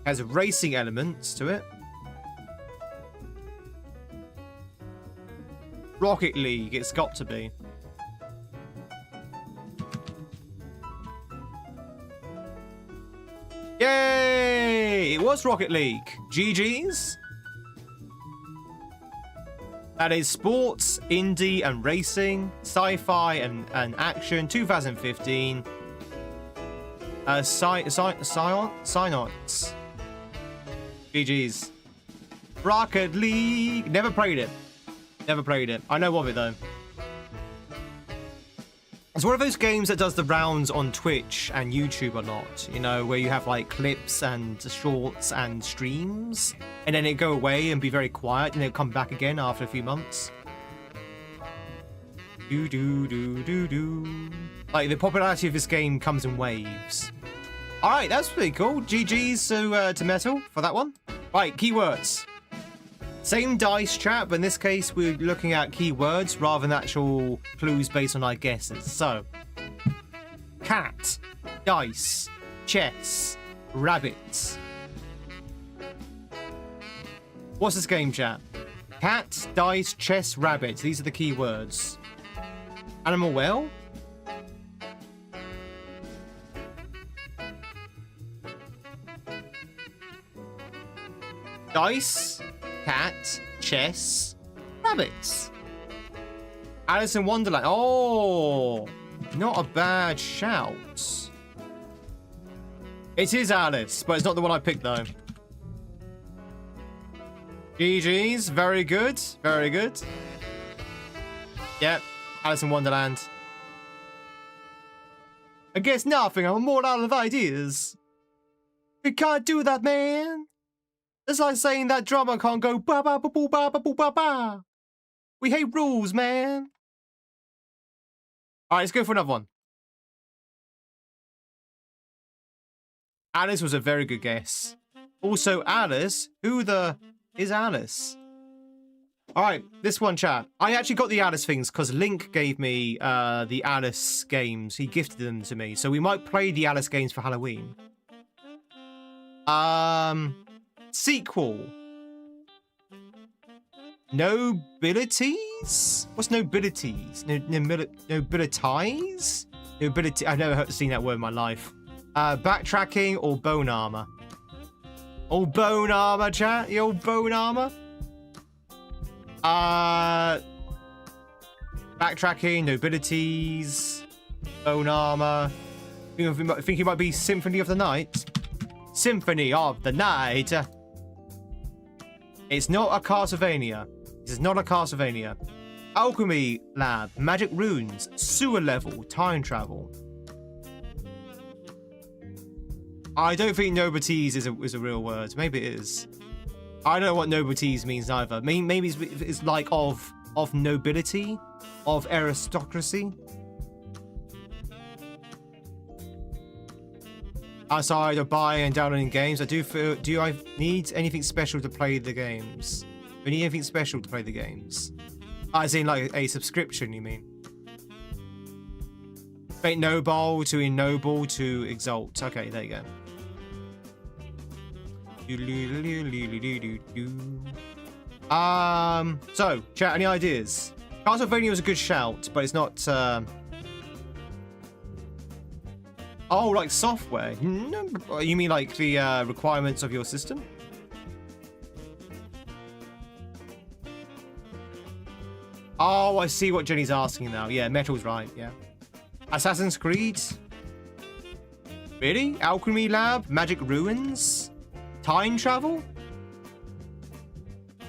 A: Has racing elements to it. Rocket League, it's got to be. Yay! It was Rocket League. GG's. That is sports, indie, and racing, sci-fi, and action. 2015. Psyonauts. GG's. Rocket League. Never played it. Never played it. I know of it though. It's one of those games that does the rounds on Twitch and YouTube a lot, you know, where you have like clips and shorts and streams, and then it go away and be very quiet, and then come back again after a few months. Do do do do do. Like the popularity of this game comes in waves. All right, that's pretty cool. GG's to Metal for that one. Right, keywords. Same dice chat, but in this case, we're looking at keywords rather than actual clues based on our guesses. So, cat, dice, chess, rabbit. What's this game, chat? Cat, dice, chess, rabbit. These are the keywords. Animal well? Dice, cat, chess, rabbits. Alice in Wonderland. Oh, not a bad shout. It is Alice, but it's not the one I picked though. GG's, very good, very good. Yep, Alice in Wonderland. I guess nothing, I'm more out of ideas. You can't do that, man. It's like saying that drummer can't go ba ba ba ba ba ba ba ba. We hate rules, man. All right, let's go for another one. Alice was a very good guess. Also, Alice, who the is Alice? All right, this one, chat. I actually got the Alice things because Link gave me the Alice games. He gifted them to me, so we might play the Alice games for Halloween. Sequel. Nobilities? What's nobilities? Nobilitize? Nobility. I've never seen that word in my life. Backtracking or bone armor? Old bone armor, chat. The old bone armor. Backtracking, nobilities, bone armor. I think it might be Symphony of the Night. Symphony of the Night. It's not a Castlevania. This is not a Castlevania. Alchemy lab, magic runes, sewer level, time travel. I don't think nobites is a real word. Maybe it is. I don't know what nobites means either. Maybe it's like of nobility, of aristocracy. Outside of buying and downloading games, do I need anything special to play the games? Do I need anything special to play the games? As in like a subscription, you mean? Make noble to ennoble to exalt. Okay, there you go. So, chat, any ideas? Castlevania was a good shout, but it's not, Oh, like software? No, you mean like the requirements of your system? Oh, I see what Jenny's asking now. Yeah, Metal's right, yeah. Assassin's Creed? Really? Alchemy Lab? Magic Ruins? Time travel? I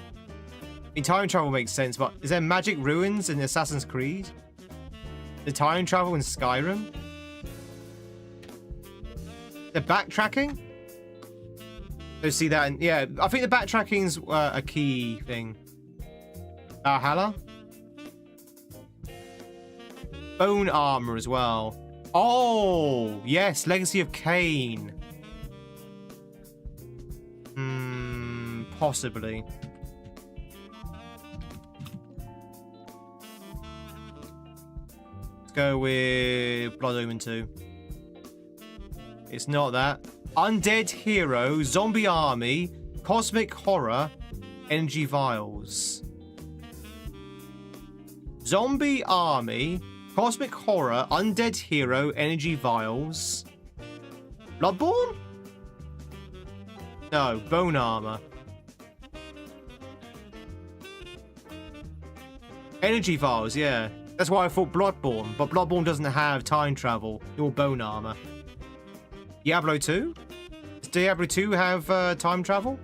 A: mean, time travel makes sense, but is there Magic Ruins in Assassin's Creed? The time travel in Skyrim? The backtracking? So see that, and yeah, I think the backtracking's a key thing. Valhalla? Bone armor as well. Oh, yes, Legacy of Kain. Possibly. Let's go with Blood Omen 2. It's not that. Undead Hero, Zombie Army, Cosmic Horror, Energy Vials. Zombie Army, Cosmic Horror, Undead Hero, Energy Vials. Bloodborne? No, Bone Armor. Energy Vials, yeah. That's why I thought Bloodborne, but Bloodborne doesn't have time travel. Or Bone Armor. Diablo 2? Does Diablo 2 have time travel?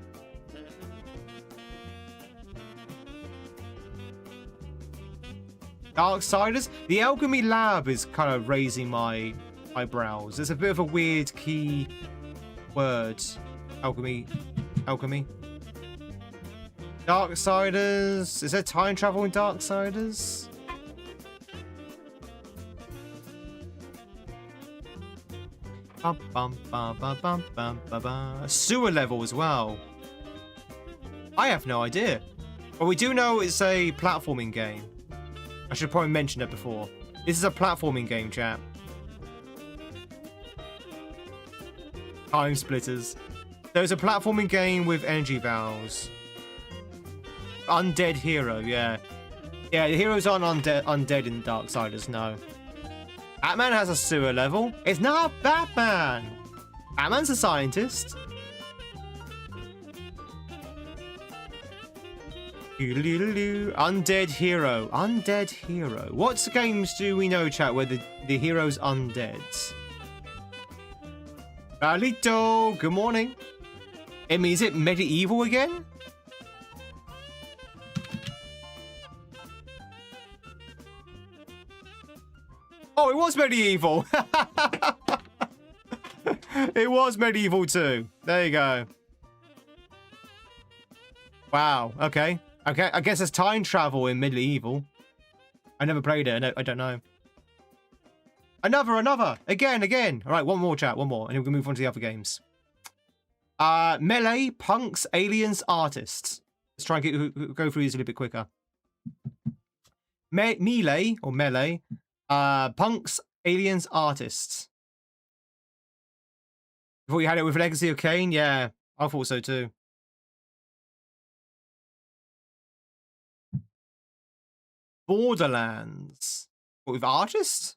A: Darksiders? The Alchemy Lab is kind of raising my eyebrows. It's a bit of a weird key word. Alchemy. Darksiders? Is there time travel in Darksiders? Sewer level as well. I have no idea. But we do know it's a platforming game. I should probably mention that before. This is a platforming game, chat. Time Splitters. There's a platforming game with energy vials. Undead Hero, yeah. Yeah, the heroes aren't undead in Darksiders, no. Batman has a sewer level. It's not Batman. Batman's a scientist. Undead Hero. Undead Hero. What games do we know, chat, where the hero's undead? Balito, good morning. Is it medieval again? Oh, it was medieval. It was medieval too. There you go. Wow. Okay. Okay. I guess there's time travel in medieval. I never played it. I don't know. Another. Again. All right. One more, chat. One more. And then we can move on to the other games. Melee, punks, aliens, artists. Let's try and go through these a little bit quicker. Melee. Punks, aliens, artists. Before you had it with Legacy of Kain? Yeah, I thought so too. Borderlands. What, with artists?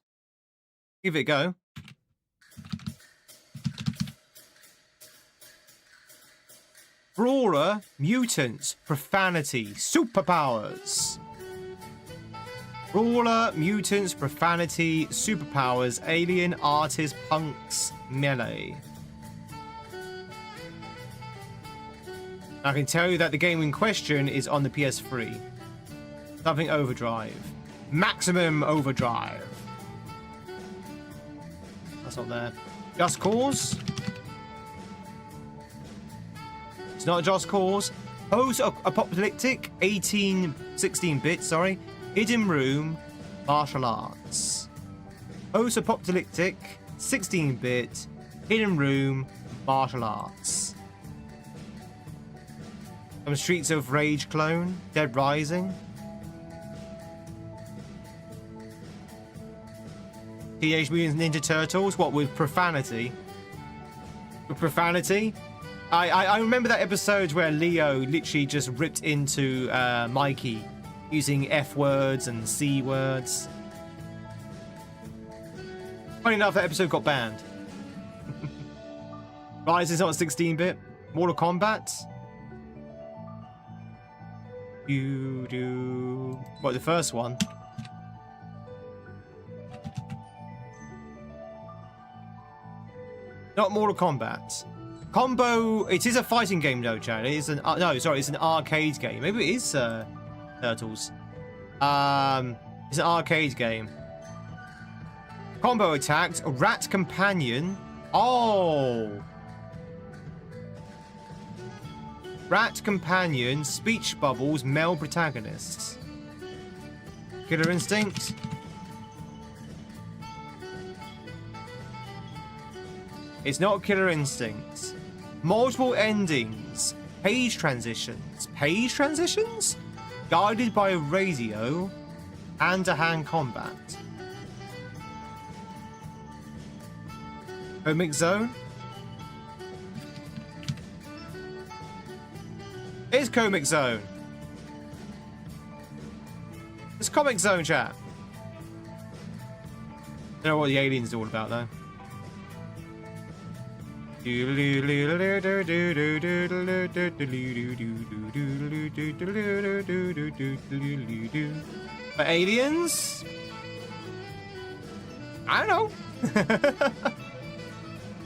A: Give it a go. Brawler, mutants, profanity, superpowers. Brawler, mutants, profanity, superpowers, alien, artist, punks, melee. I can tell you that the game in question is on the PS3. Something Overdrive. Maximum Overdrive. That's not there. Just Cause. It's not Just Cause. Post-apocalyptic 16-bit, sorry. Hidden Room Martial Arts. Post-apocalyptic 16-bit Hidden Room Martial Arts. Some Streets of Rage clone. Dead Rising. Teenage Mutant Ninja Turtles. What, with profanity? With profanity? I remember that episode where Leo literally just ripped into Mikey using F words and C words. Funny enough, that episode got banned. Rise is not 16-bit. Mortal Kombat. You do... What, the first one? Not Mortal Kombat. Combo... It is a fighting game, though, Chad. It is an... no, sorry, it's an arcade game. Maybe it is Turtles. It's an arcade game. Combo attacked. Rat Companion. Oh! Rat Companion. Speech Bubbles. Male protagonists. Killer Instinct. It's not Killer Instinct. Multiple endings. Page transitions. Page transitions? Guided by a radio. Hand-to-hand combat. Comic Zone? It's Comic Zone. It's Comic Zone, chat. Don't know what the alien's all about, though. But aliens? I don't know.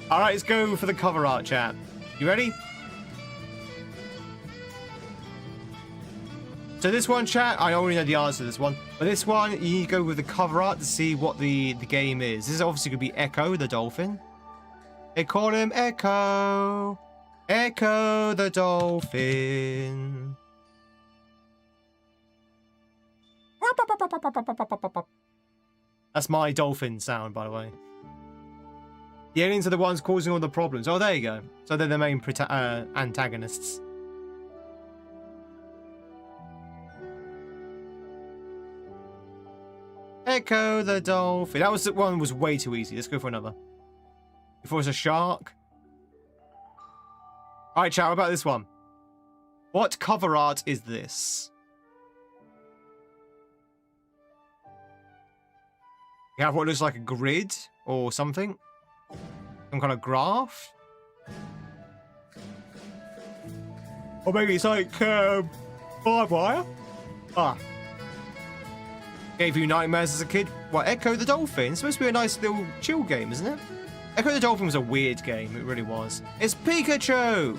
A: Alright, let's go for the cover art, chat. You ready? So this one, chat, I already know the answer to this one. But this one, you need to go with the cover art to see what the game is. This is obviously going to be Echo the dolphin. They call him Echo. Echo the dolphin. That's my dolphin sound, by the way. The aliens are the ones causing all the problems. Oh, there you go. So they're the main antagonists. Echo the dolphin. That was the one was way too easy. Let's go for another. Before it's a shark. Alright, chat, what about this one? What cover art is this? You have what looks like a grid or something. Some kind of graph. Or maybe it's like barbed wire. Ah. Gave you nightmares as a kid. What, Echo the Dolphin? It's supposed to be a nice little chill game, isn't it? Echo the Dolphin was a weird game. It really was. It's Pikachu!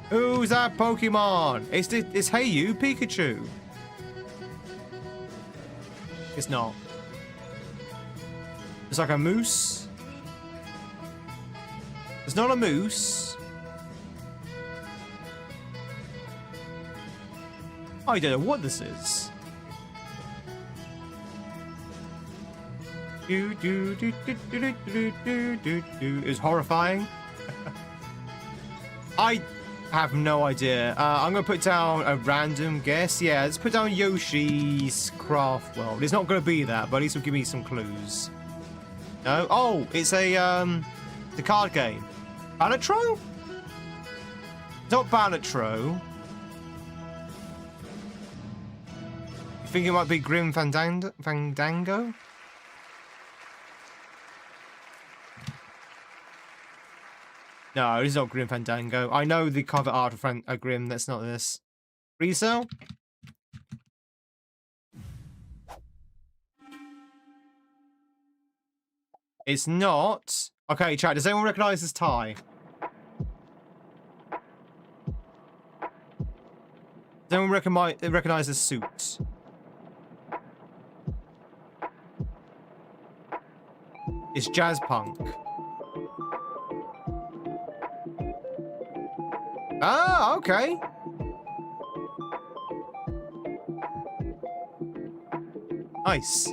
A: Who's that Pokemon? It's Hey You, Pikachu. It's not. It's like a moose. It's not a moose. I don't know what this is. It's horrifying. I have no idea. I'm going to put down a random guess. Yeah, let's put down Yoshi's Craft World. It's not going to be that, but at least it'll give me some clues. No? Oh, it's the card game. Banatro? It's not Banatro. You think it might be Grim Fandango? No, this is not Grim Fandango. I know the cover art of Grim. That's not this. Resale? It's not. Okay, chat. Does anyone recognise this tie? Does anyone recognize the suit? It's jazz punk. Ah, okay. Nice.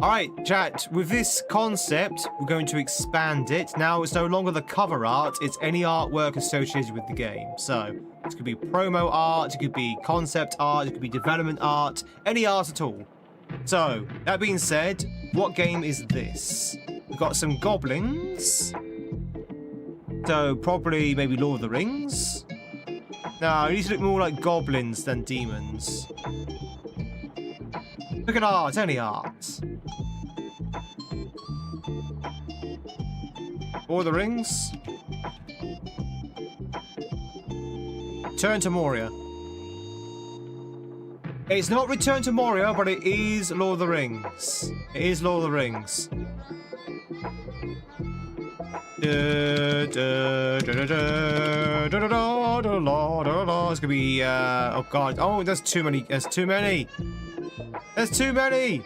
A: Alright, chat, with this concept, we're going to expand it. Now, it's no longer the cover art, it's any artwork associated with the game. So, it could be promo art, it could be concept art, it could be development art, any art at all. So, that being said, what game is this? We've got some goblins. So, probably maybe Lord of the Rings? No, it needs to look more like goblins than demons. Look at art, any art. Lord of the Rings. Return to Moria. It's not Return to Moria, but it is Lord of the Rings. It is Lord of the Rings. It's gonna be oh god. Oh, there's too many. There's too many. There's too many.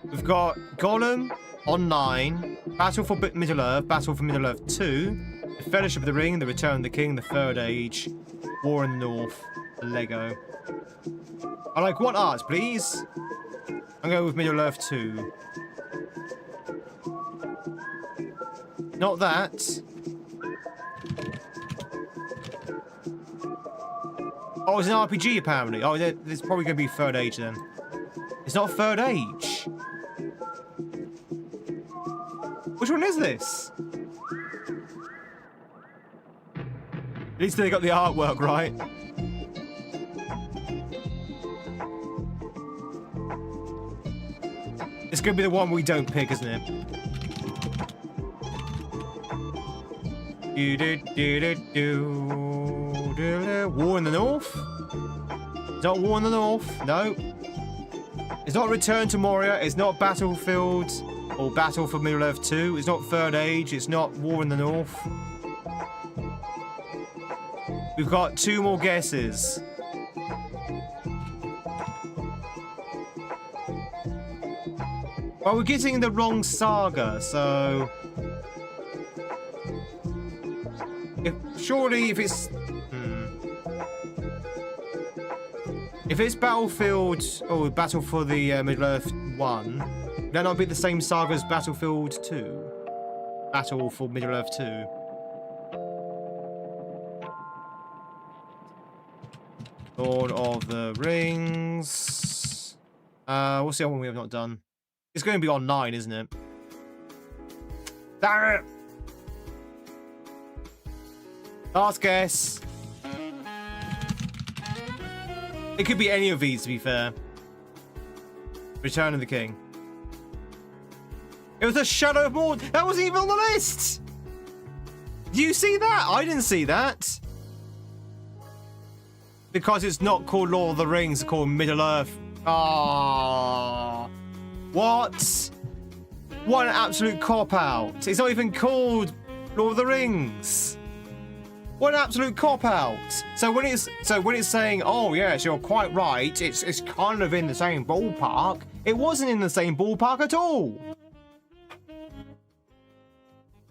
A: We've got Gollum on 9, Battle for Middle-earth, Battle for Middle-earth 2, The Fellowship of the Ring, The Return of the King, The Third Age, War in the North, Lego. I like what art, please? I'm going with Middle-earth 2. Not that. Oh, it's an RPG apparently. Oh, there's probably going to be Third Age then. It's not Third Age. Which one is this? At least they got the artwork right. It's going to be the one we don't pick, isn't it? War in the North? It's not War in the North. No. It's not Return to Moria. It's not Battlefield or Battle for Middle-earth 2. It's not Third Age. It's not War in the North. We've got 2 more guesses. Well, we're getting the wrong saga, so... Surely if it's... If it's Battlefield or Battle for the Middle-earth 1, then I'll be the same saga as Battlefield 2. Battle for Middle-earth 2. Lord of the Rings. What's the other one we have not done? It's going to be on 9, isn't it? Damn it! Last guess. It could be any of these, to be fair. Return of the King. It was a Shadow of Mordor. That wasn't even on the list! Do you see that? I didn't see that. Because it's not called Lord of the Rings, it's called Middle-earth. Ah, what? What an absolute cop-out. It's not even called Lord of the Rings. What an absolute cop-out. So when it's saying, oh yes, you're quite right, it's kind of in the same ballpark, it wasn't in the same ballpark at all.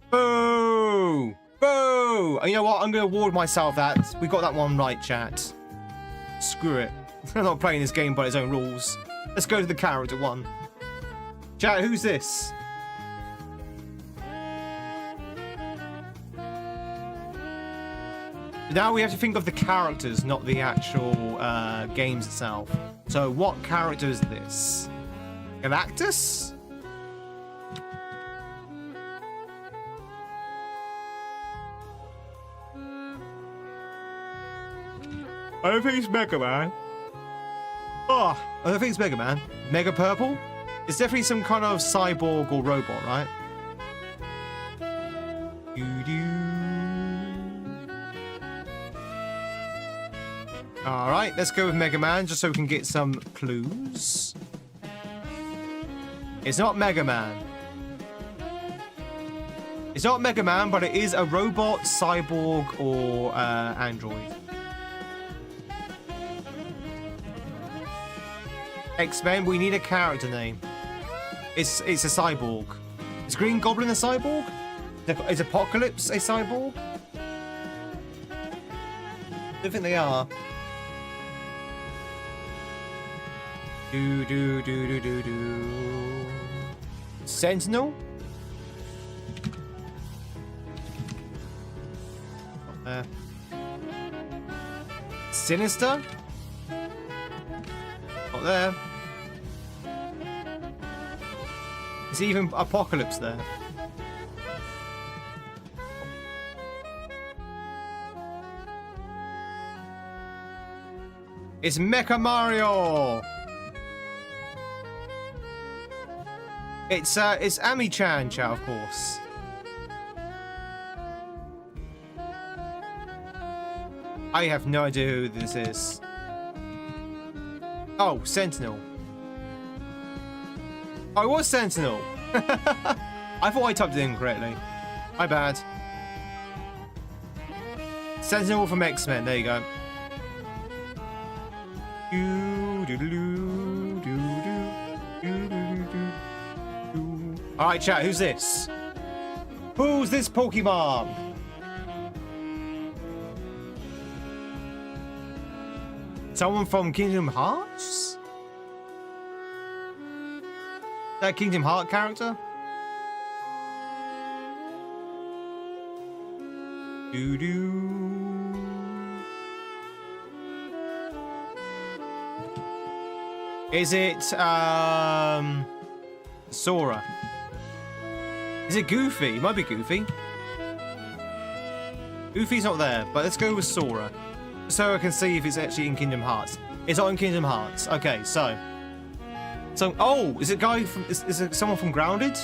A: Boo! Boo! You know what? I'm going to award myself that. We got that one right, chat. Screw it. I'm not playing this game by its own rules. Let's go to the character one. Chat, who's this? Now we have to think of the characters, not the actual games itself. So what character is this? Galactus? I don't think it's Mega Man. Oh, I don't think it's Mega Man. Mega Purple? It's definitely some kind of cyborg or robot, right? Alright, let's go with Mega Man just so we can get some clues. It's not Mega Man. It's not Mega Man, but it is a robot, cyborg, or android. X-Men, we need a character name. It's a cyborg. Is Green Goblin a cyborg? Is Apocalypse a cyborg? I don't think they are. Do. Sentinel? Not there. Sinister? Not there. Is even Apocalypse there? It's Mecha Mario! It's Ami-chan, chat, of course. I have no idea who this is. Oh, Sentinel. Oh, it was Sentinel. I thought I typed it in correctly. My bad. Sentinel from X-Men. There you go. Alright, chat, who's this? Who's this Pokemon? Someone from Kingdom Hearts? That Kingdom Heart character? Is it Sora? Is it Goofy? It might be Goofy. Goofy's not there, but let's go with Sora. So I can see if it's actually in Kingdom Hearts. It's not in Kingdom Hearts. Okay, so oh, is it guy from? Is it someone from Grounded?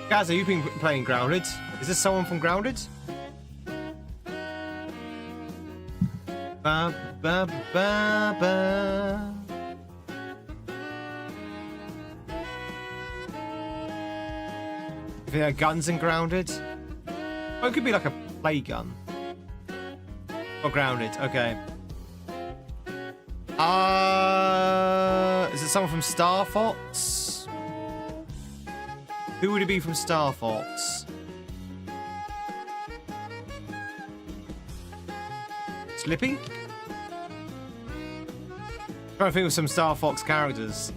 A: Gaza, you've been playing Grounded. Is this someone from Grounded? Ba ba ba ba. If there are guns in Grounded, oh, it could be like a play gun. Or Grounded, okay. Is it someone from Star Fox? Who would it be from Star Fox? Slippy? I'm trying to think of some Star Fox characters.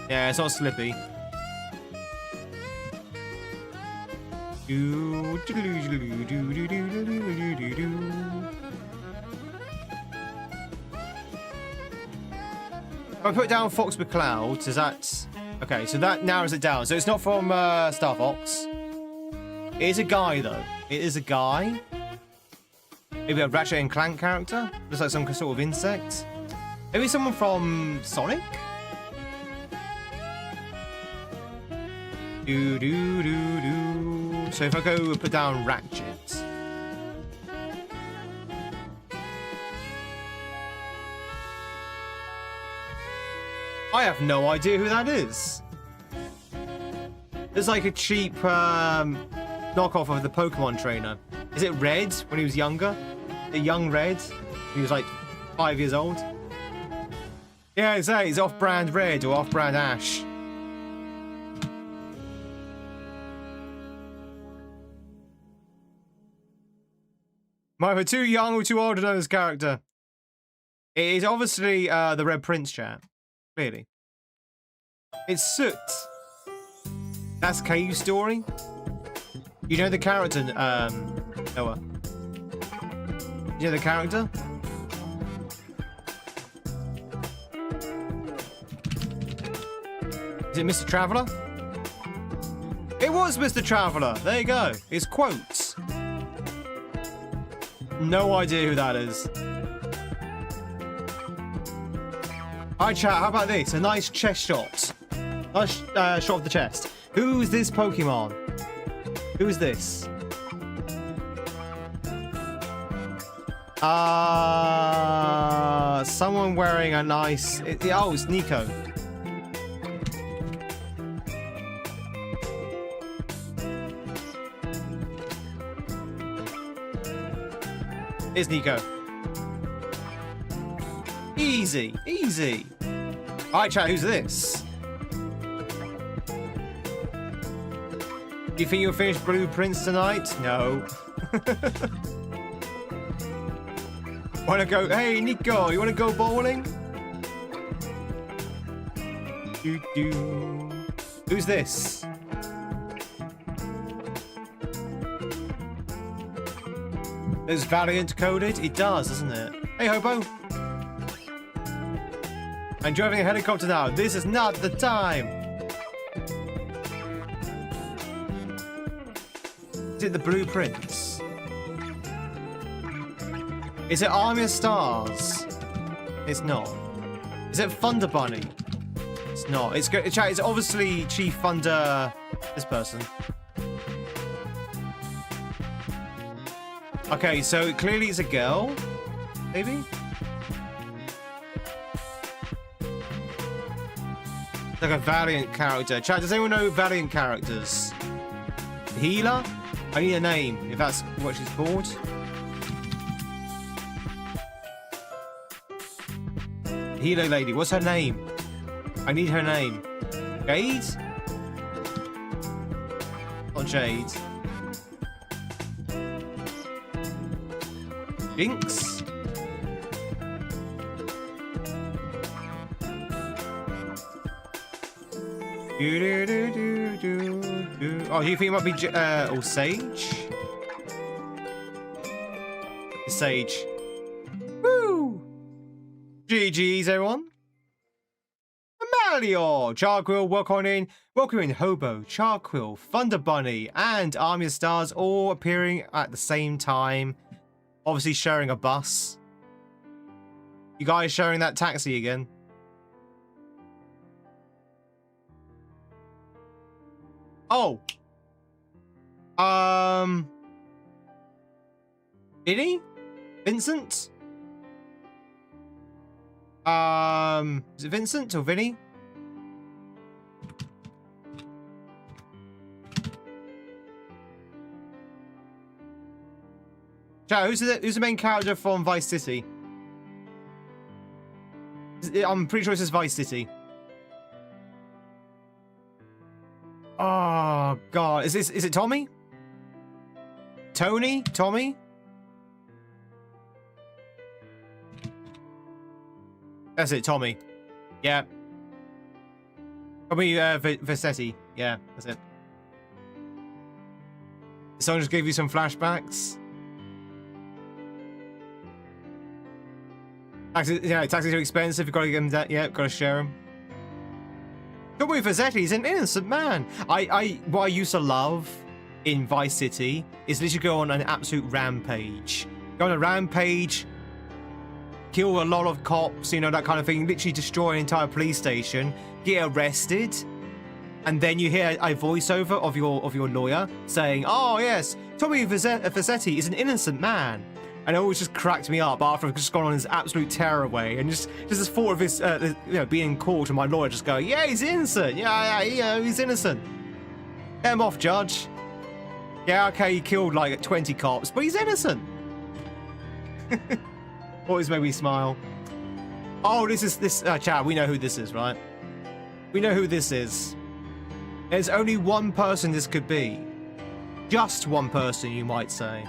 A: Yeah, it's not Slippy. If I put down Fox McCloud, does that... Okay, so that narrows it down. So it's not from Star Fox. It is a guy, though. It is a guy. Maybe a Ratchet and Clank character. Looks like some sort of insect. Maybe someone from Sonic? So if I go put down Ratchet. I have no idea who that is. It's like a cheap knockoff of the Pokemon trainer. Is it Red when he was younger? The young Red? He was like 5 years old. Yeah, exactly. It's off-brand Red or off-brand Ash. I'm either too young or too old to know this character. It is obviously the Red Prince, chat. Clearly. It's Soot. That's Kai's story. You know the character, Noah? You know the character? Is it Mr. Traveller? It was Mr. Traveller. There you go. It's quotes. No idea who that is. Alright, chat, how about this? A nice chest shot. Nice shot of the chest. Who's this Pokemon? Who's this? Someone wearing a nice... oh, it's Nico. Here's Nico. Easy, easy. Alright, chat, who's this? Do you think you'll finish Blueprints tonight? No. Wanna go? Hey, Nico, you wanna go bowling? Who's this? Does Valiant coded? It does, doesn't it? Hey, Hobo. I'm driving a helicopter now. This is not the time. Is it the Blueprints? Is it Army of Stars? It's not. Is it Thunder Bunny? It's not. It's obviously Chief Thunder. This person. Okay, so clearly it's a girl. Maybe? Like a Valiant character. Chat, does anyone know Valiant characters? Healer? I need a name, if that's what she's called. Healer lady, what's her name? I need her name. Jade? Not Jade. Jinx? Oh, do you think it might be or Sage? Sage. Woo! GG's, everyone. Amalio, Charquill, welcome in Hobo, Charquill, Thunder Bunny, and Army of Stars all appearing at the same time. Obviously sharing a bus. You guys sharing that taxi again? Oh. Vinny? Vincent? Is it Vincent or Vinny? Chat, who's the main character from Vice City? I'm pretty sure it says Vice City. Oh god, is it Tommy? Tony? Tommy? That's it, Tommy. Yeah. Tommy Vassetti. Yeah, that's it. Someone just gave you some flashbacks. Taxis are expensive. You've got to give them that. Yeah, got to share them. Tommy Vassetti is an innocent man. What I used to love in Vice City is literally go on an absolute rampage. Go on a rampage, kill a lot of cops, you know, that kind of thing. Literally destroy an entire police station, get arrested, and then you hear a voiceover of your lawyer saying, "Oh yes, Tommy Vassetti is an innocent man." And it always just cracked me up after I've just gone on his absolute tearaway, and just this thought of his, being in court and my lawyer just going, "Yeah, he's innocent. Yeah, he's innocent. Get him off, judge. Yeah, okay, he killed like 20 cops, but he's innocent." Always made me smile. Oh, this chat. We know who this is, right? We know who this is. There's only one person this could be. Just one person, you might say.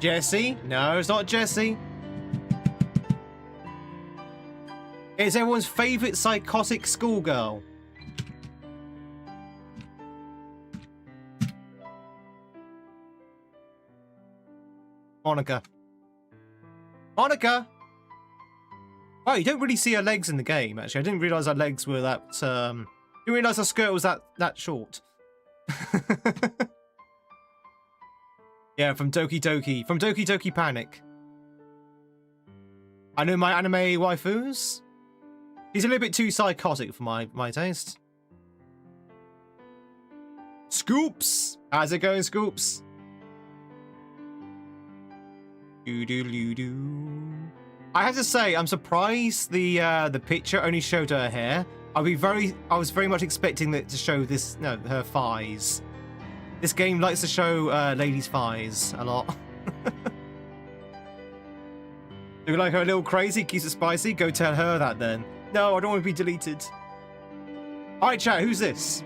A: Jesse? No, it's not Jesse. It's everyone's favourite psychotic schoolgirl. Monica. Monica! Oh, you don't really see her legs in the game, actually. I didn't realise her legs were that, didn't realise her skirt was that short. Yeah, from Doki Doki Panic. I know my anime waifus. He's a little bit too psychotic for my taste. Scoops! How's it going, Scoops? I have to say, I'm surprised the picture only showed her hair. I was very much expecting it to show this, her thighs. This game likes to show ladies' thighs a lot. Looking like her a little crazy, keeps it spicy. Go tell her that then. No, I don't want to be deleted. All right, chat. Who's this?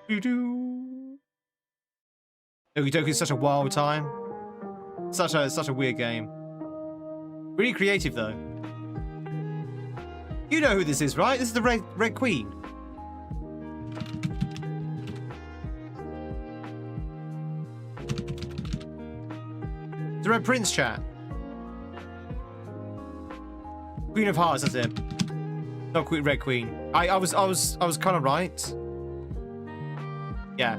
A: Okie dokie is such a wild time. Such a weird game. Really creative though. You know who this is, right? This is the Red Queen. The Red Prince, chat. Queen of Hearts, that's it. Not Queen, Red Queen. I was kind of right. Yeah.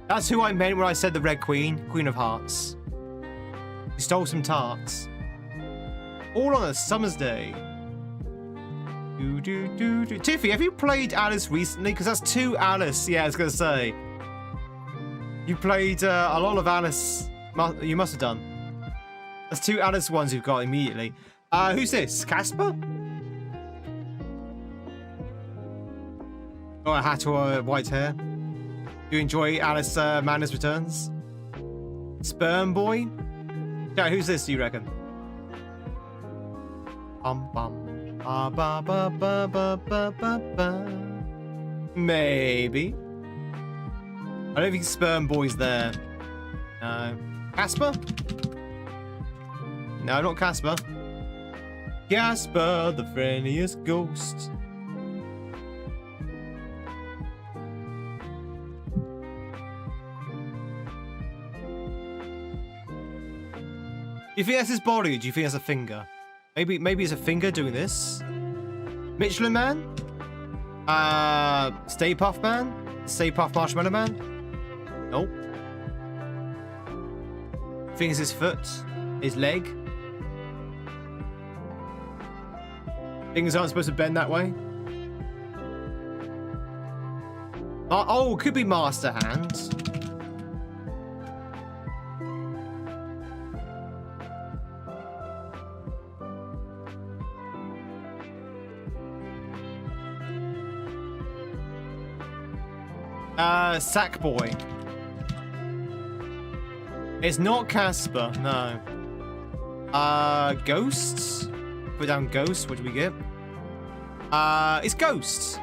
A: That's who I meant when I said the Red Queen. Queen of Hearts. You stole some tarts. All on a summer's day. Tiffy, have you played Alice recently? Because that's 2 Alice. Yeah, I was going to say. You played a lot of Alice. You must have done. That's 2 Alice ones you've got immediately. Who's this? Casper? Got a hat or white hair. Do you enjoy Alice Madness Returns? Sperm Boy? Yeah, who's this, do you reckon? Maybe. I don't think Sperm Boy's there. No. Casper? No, not Casper. Casper, the friendliest ghost. Do you think that's his body? Or do you think that's a finger? Maybe it's a finger doing this. Michelin Man? Stay Puft Man? Stay Puft Marshmallow Man? Nope. I think it's his foot, his leg. Things aren't supposed to bend that way. Oh, it could be Master Hand. Sackboy. It's not Casper, no. Ghosts? Put down Ghosts, what do we get? It's Ghosts.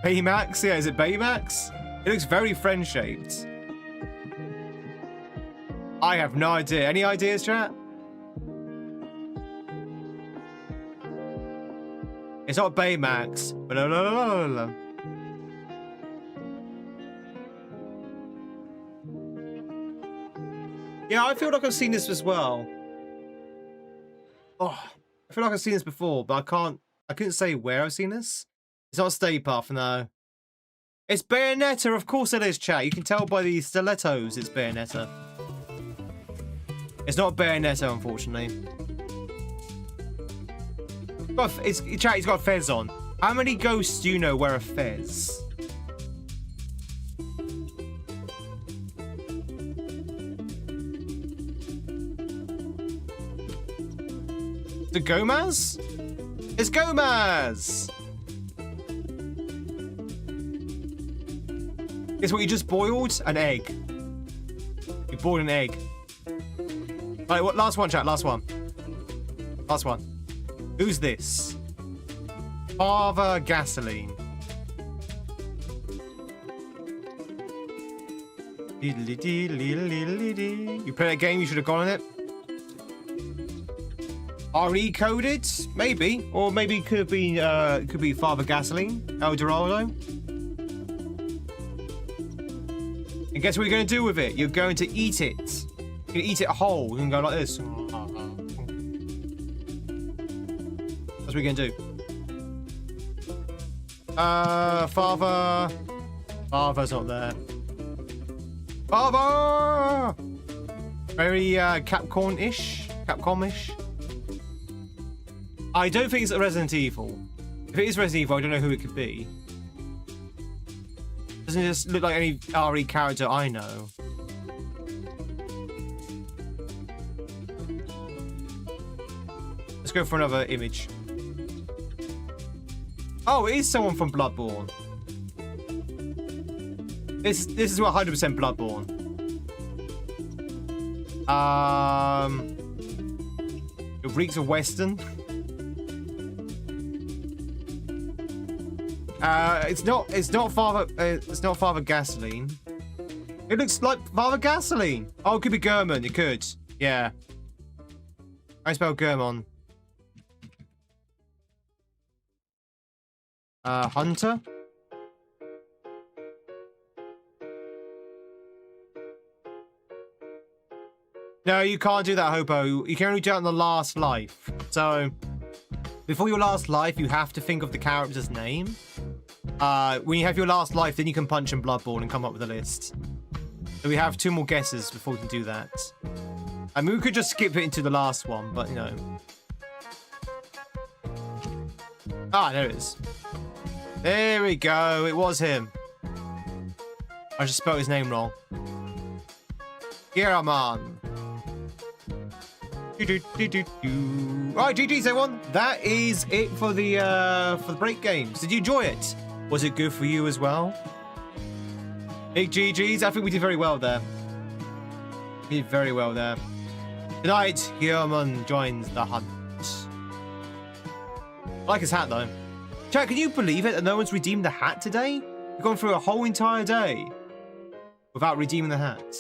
A: Baymax? Yeah, is it Baymax? It looks very friend-shaped. I have no idea. Any ideas, chat? It's not Baymax. Yeah, I feel like I've seen this as well. Oh, I feel like I've seen this before, but I couldn't say where I've seen this. It's not Stay Puft, no. It's Bayonetta, of course it is, chat. You can tell by the stilettos it's Bayonetta. It's not Bayonetta, unfortunately. Chat, he's got a fez on. How many ghosts do you know wear a fez? The Gomez? It's Gomez! Guess what you just boiled? An egg. You boiled an egg. Alright, what? Last one, chat. Last one. Last one. Who's this? Father Gasoline. You play that game, you should have gone on it. RE coded? Maybe. Or maybe it could be Father Gasoline, El Dorado. And guess what you're going to do with it? You're going to eat it. You're going to eat it whole. You're going to go like this. That's what you're going to do. Father's not there. Father! Very Capcom-ish. I don't think it's Resident Evil. If it is Resident Evil, I don't know who it could be. Doesn't it just look like any RE character I know? Let's go for another image. Oh, it is someone from Bloodborne. This is 100% Bloodborne. It reeks of Western. It's not Father Gasoline. It looks like Father Gasoline. Oh, it could be German. It could. Yeah. I spell German. Hunter. No, you can't do that, Hopo. You can only do it on the last life. So, before your last life, you have to think of the character's name. When you have your last life, then you can punch in Bloodborne and come up with a list. So we have 2 more guesses before we can do that. I mean, we could just skip it into the last one, but, you know. Ah, there it is. There we go. It was him. I just spelled his name wrong. Giraman. Right, GG's everyone. That is it for the break games. Did you enjoy it? Was it good for you as well? Big GG's. I think we did very well there. We did very well there. Tonight, Giraman joins the hunt. I like his hat though. Chat, can you believe it that no one's redeemed the hat today? We've gone through a whole entire day without redeeming the hat.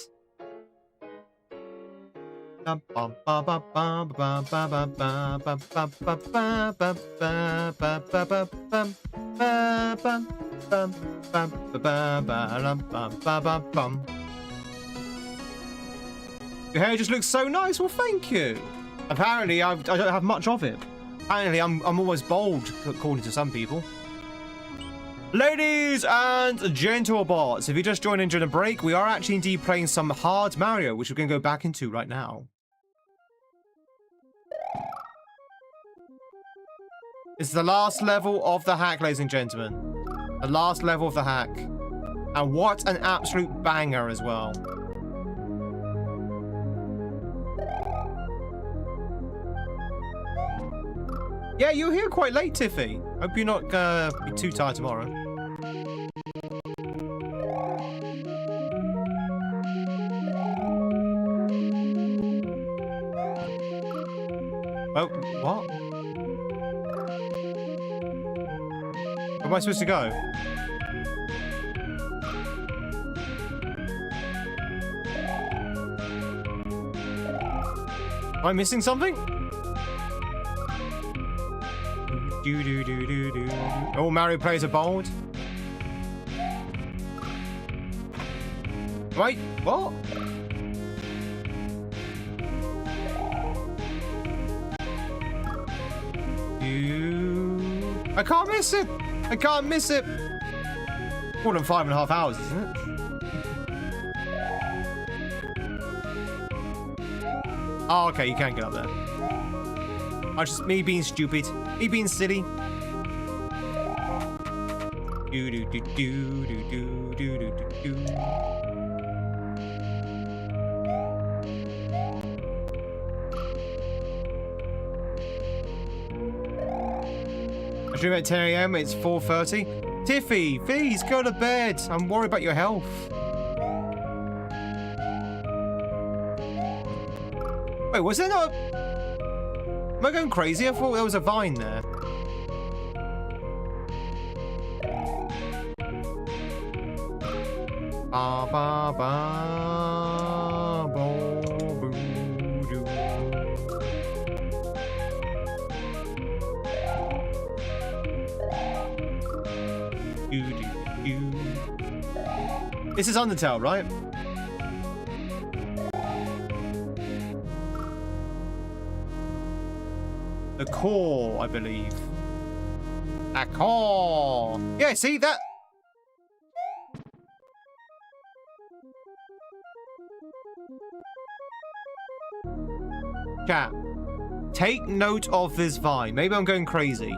A: Your hair just looks so nice. Well, thank you. Apparently, I don't have much of it. Apparently, I'm almost bald, according to some people. Ladies and gentlemen, if you just joined in during a break, we are actually indeed playing some hard Mario, which we're going to go back into right now. It's the last level of the hack, ladies and gentlemen. The last level of the hack. And what an absolute banger as well. Yeah, you're here quite late, Tiffy. Hope you're not gonna be too tired tomorrow. Oh, what? Where am I supposed to go? Am I missing something? Oh, Mario plays a bold. Wait, what? I can't miss it. I can't miss it. More than 5.5 hours, isn't it? Oh, okay, you can't get up there. Oh, just me being stupid. Me being silly. Do do do do do do do do do. I stream at 10 AM. It's 4:30. Tiffy, please go to bed. I'm worried about your health. Wait, was there not? Am I going crazy? I thought there was a vine there. Ba ba ba bo boo doo. Doo doo doo. This is Undertale, right? The core, I believe. A core. Yeah, see that? Chat. Take note of this vine. Maybe I'm going crazy.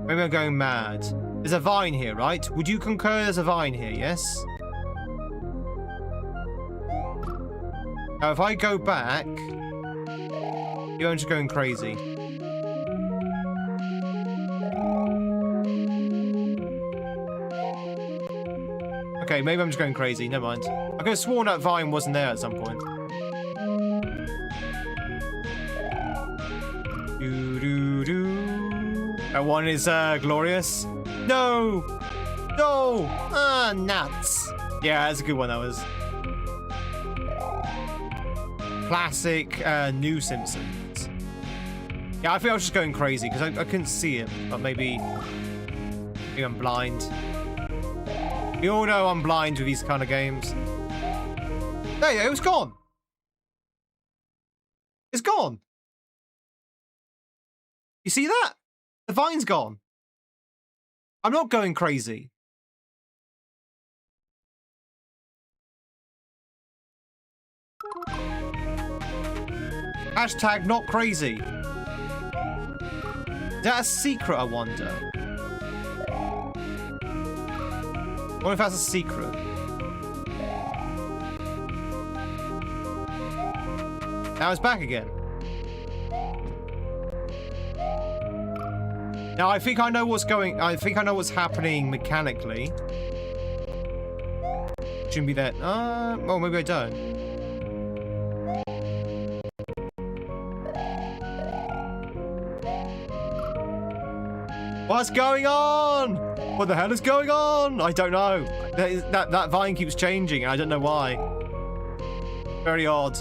A: Maybe I'm going mad. There's a vine here, right? Would you concur there's a vine here, yes? Now, if I go back... I'm just going crazy. Okay, maybe I'm just going crazy. Never mind. I could have sworn that vine wasn't there at some point. That one is glorious. No! No! Ah, nuts. Yeah, that's a good one, that was. Classic new Simpsons. Yeah, I think I was just going crazy because I couldn't see it, but maybe I'm blind. We all know I'm blind with these kind of games. There you go, it's gone. It's gone. You see that? The vine's gone. I'm not going crazy. Hashtag not crazy. Is that a secret, I wonder? I wonder if that's a secret. Now it's back again. Now I think I know what's happening mechanically. Shouldn't be that. Well, maybe I don't. What's going on? What the hell is going on? I don't know. That vine keeps changing, and I don't know why. Very odd.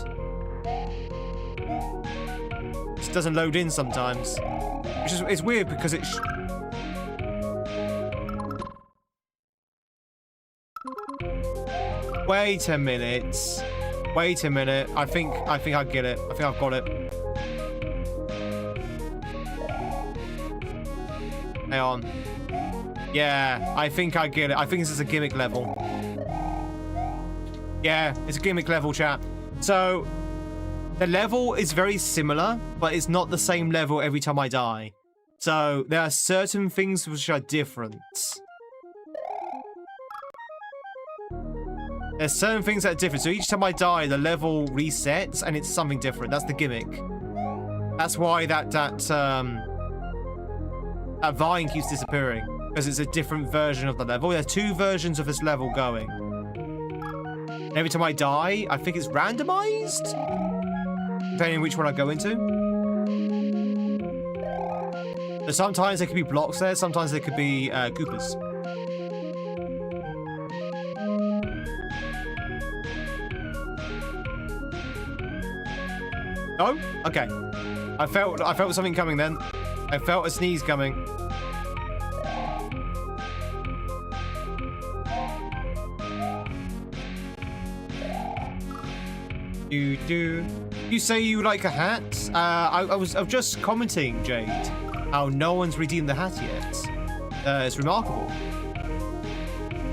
A: Just doesn't load in sometimes. It's weird because it's... Wait a minute. Wait a minute. I think I get it. I think I've got it. Hang on. Yeah, I think I get it. I think this is a gimmick level. Yeah, it's a gimmick level, chat. So, the level is very similar, but it's not the same level every time I die. So, there are certain things which are different. There's certain things that are different. So each time I die, the level resets and it's something different. That's the gimmick. That's why that vine keeps disappearing, because it's a different version of the level. There's two versions of this level going. And every time I die, I think it's randomized, depending on which one I go into. So sometimes there could be blocks there, sometimes there could be Koopas. Oh, okay. I felt something coming then. I felt a sneeze coming. You say you like a hat? I was just commenting, Jade, how no one's redeemed the hat yet. It's remarkable.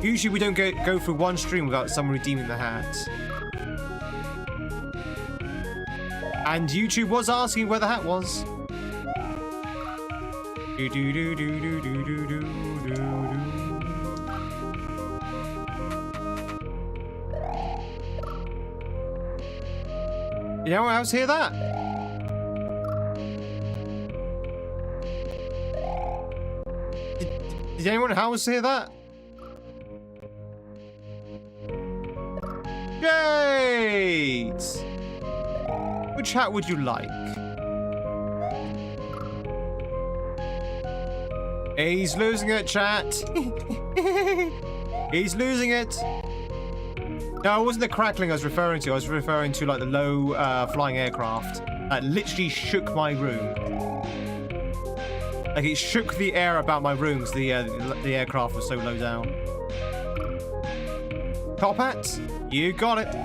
A: Usually we don't go through one stream without someone redeeming the hat. And YouTube was asking where the hat was. You know what else hear that? Did anyone else hear that? Jade! Which hat would you like? He's losing it, chat. He's losing it. No, it wasn't the crackling I was referring to. I was referring to like the low flying aircraft that literally shook my room. Like it shook the air about my room because the aircraft was so low down. Top hat, you got it.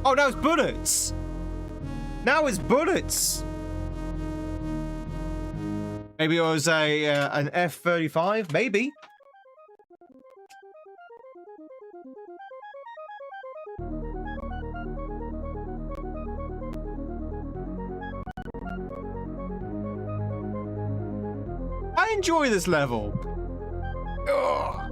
A: Oh, now it's bullets. Now it's bullets. Maybe it was an F-35. Maybe. I enjoy this level. Ugh.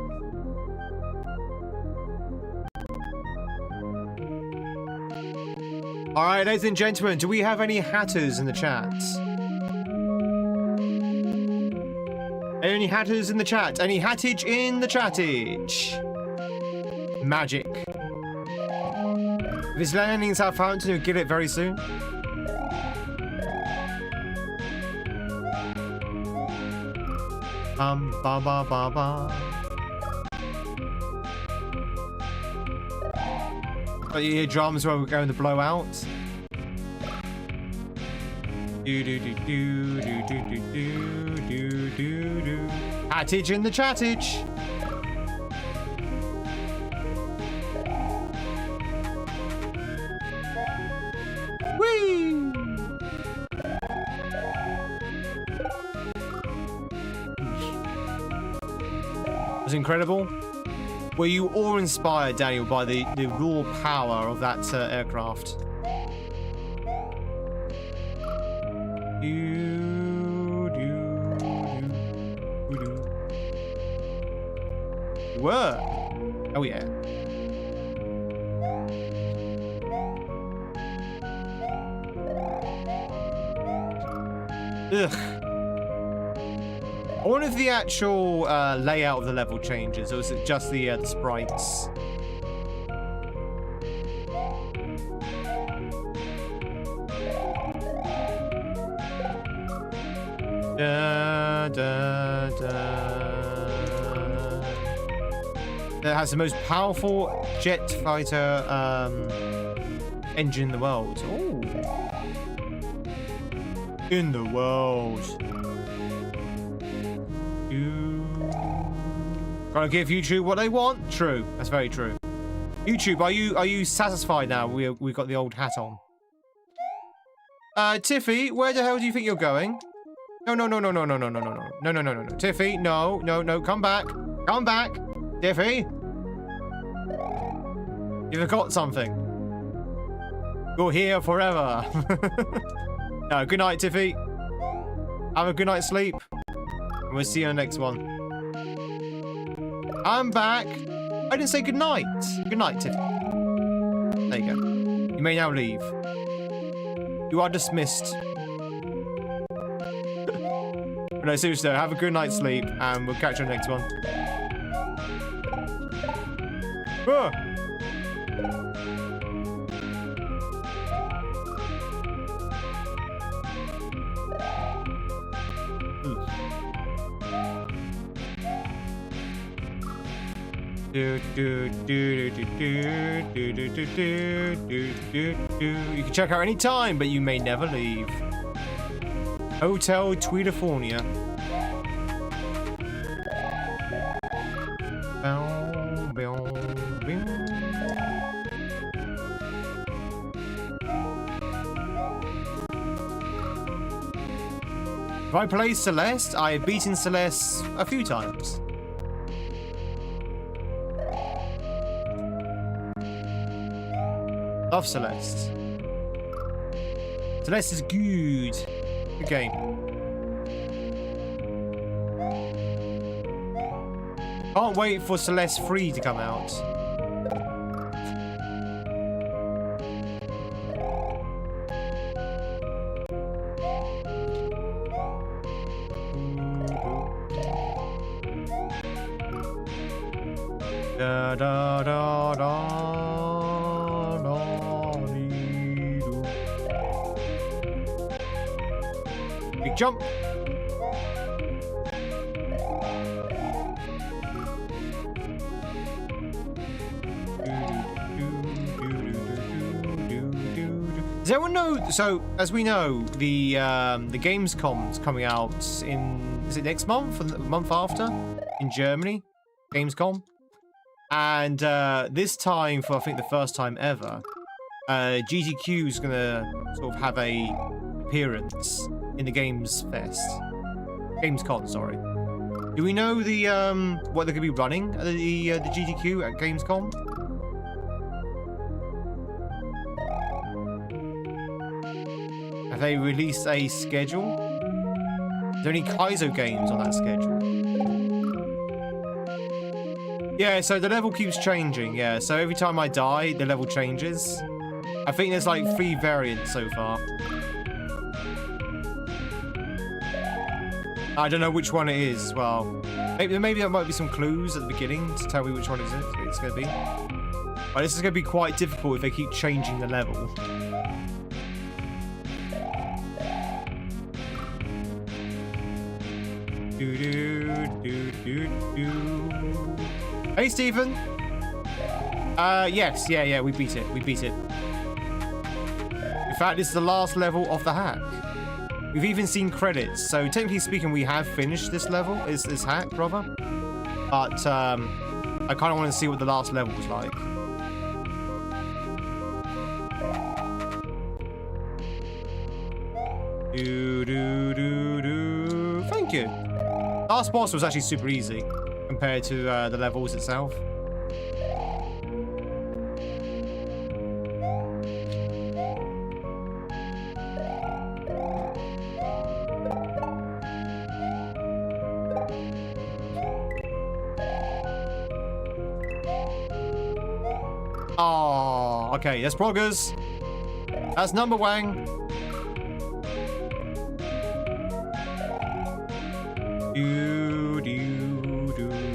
A: All right, ladies and gentlemen, do we have any hatters in the chat? Any hatters in the chat? Any hattage in the chattage? Magic. If it's landing in Southampton, you'll get it very soon. Ba ba ba ba. But you hear drums where we're going to blow out. Do do do do do do do do do do. Hattage in the chattage. Whee! It was incredible. Were you awe-inspired, Daniel, by the raw power of that aircraft? Were. Oh yeah. Ugh. I wonder if the actual layout of the level changes, or is it just the sprites? Da, da, da. That has the most powerful jet fighter engine in the world. Ooh. In the world. Trying to give YouTube what they want. True. That's very true. YouTube, are you satisfied now? We've got the old hat on. Tiffy, where the hell do you think you're going? No. Tiffy, no. Come back. Come back. Tiffy. You forgot something. You're here forever. No, good night, Tiffy. Have a good night's sleep. And we'll see you on the next one. I'm back. I didn't say good night. Good night, Tiffy. There you go. You may now leave. You are dismissed. But no, seriously though, have a good night's sleep, and we'll catch you on the next one. Ah! You can check out any time, but you may never leave. Hotel Tweedifornia. If I play Celeste, I have beaten Celeste a few times. Love Celeste. Celeste is good. Good game. Can't wait for Celeste 3 to come out. Da da da da. Big jump. Does everyone know? So, as we know, the Gamescom's coming out in, is it next month or the month after in Germany? Gamescom. And this time, for I think the first time ever, GTQ is gonna sort of have a appearance in the Gamescom, sorry. Do we know the what they're gonna be running at the GTQ at Gamescom? Have they released a schedule? Are there any Kaizo games on that schedule? Yeah, so the level keeps changing, yeah. So every time I die, the level changes. I think there's like 3 variants so far. I don't know which one it is as well. Maybe there might be some clues at the beginning to tell me which one it's going to be. But this is going to be quite difficult if they keep changing the level. Hey, Stephen. Yes, yeah, we beat it. We beat it. In fact, this is the last level of the hack. We've even seen credits, so technically speaking, we have finished this level, this hack, rather. But I kind of want to see what the last level was like. Thank you. Last boss was actually super easy compared to the levels itself. Oh, okay, that's Proggers. That's number Wang.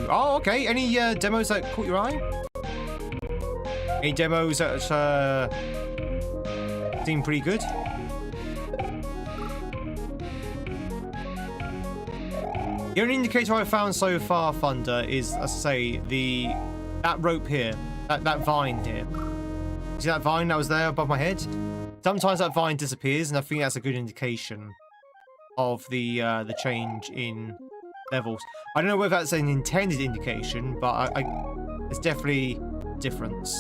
A: Oh, okay. Any demos that caught your eye? Any demos that seem pretty good? The only indicator I've found so far, Thunder, is, as I say, that rope here. That vine here. See that vine that was there above my head? Sometimes that vine disappears, and I think that's a good indication of the change in levels. I don't know whether that's an intended indication, but it's definitely a difference.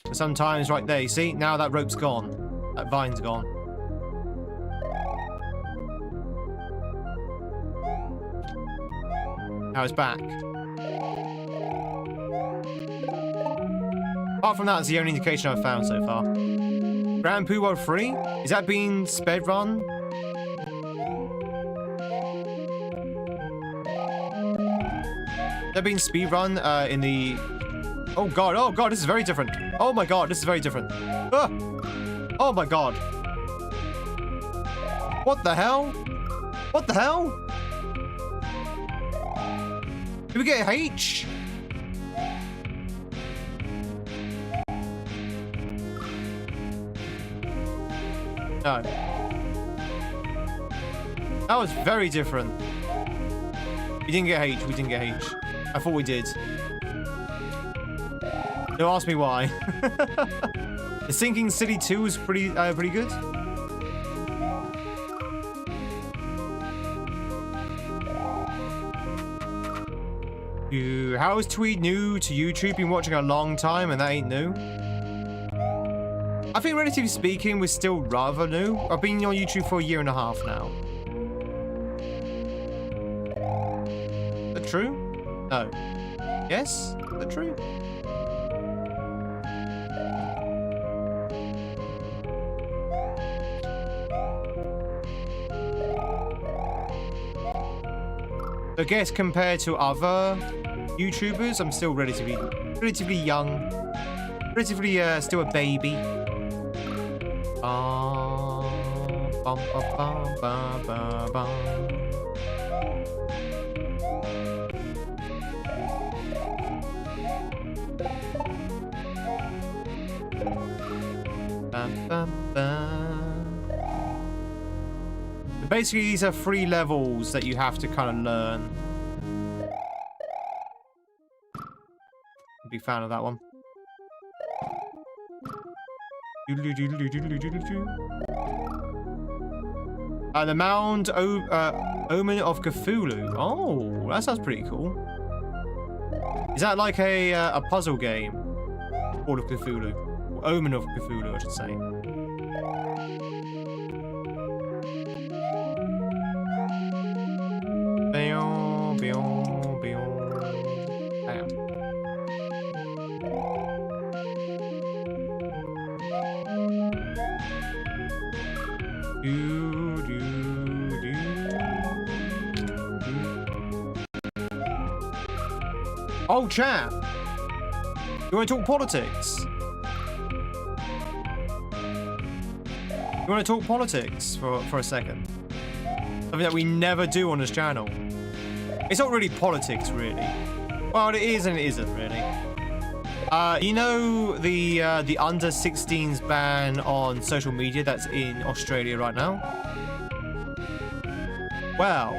A: So sometimes right there, you see, now that rope's gone. That vine's gone. Now it's back. Apart from that, it's the only indication I've found so far. Grand Poo World 3? Is that being sped run? Is that being speed run in the... Oh god, this is very different. Oh my god, this is very different. Ah! Oh my god. What the hell? What the hell? Did we get H? No. That was very different. We didn't get H. We didn't get H. I thought we did. Don't ask me why. The Sinking City 2 was pretty good. How is Tweed new to YouTube? Been watching a long time and that ain't new. I think relatively speaking, we're still rather new. I've been on YouTube for 1.5 years now. Is that true? No. Yes? Is that true? I guess compared to other YouTubers, I'm still relatively young. Relatively still a baby. Bum, bum, bum, bum, bum, bum. Bum, bum, bum. Basically, these are 3 levels that you have to kind of learn. Big fan of that one. The Mound Omen of Cthulhu. Oh, that sounds pretty cool. Is that like a puzzle game? Call of Cthulhu. Omen of Cthulhu, I should say. Oh, chap! You want to talk politics? You want to talk politics for a second? Something that we never do on this channel. It's not really politics, really. Well, it is and it isn't, really. You know the under 16s ban on social media that's in Australia right now? Well,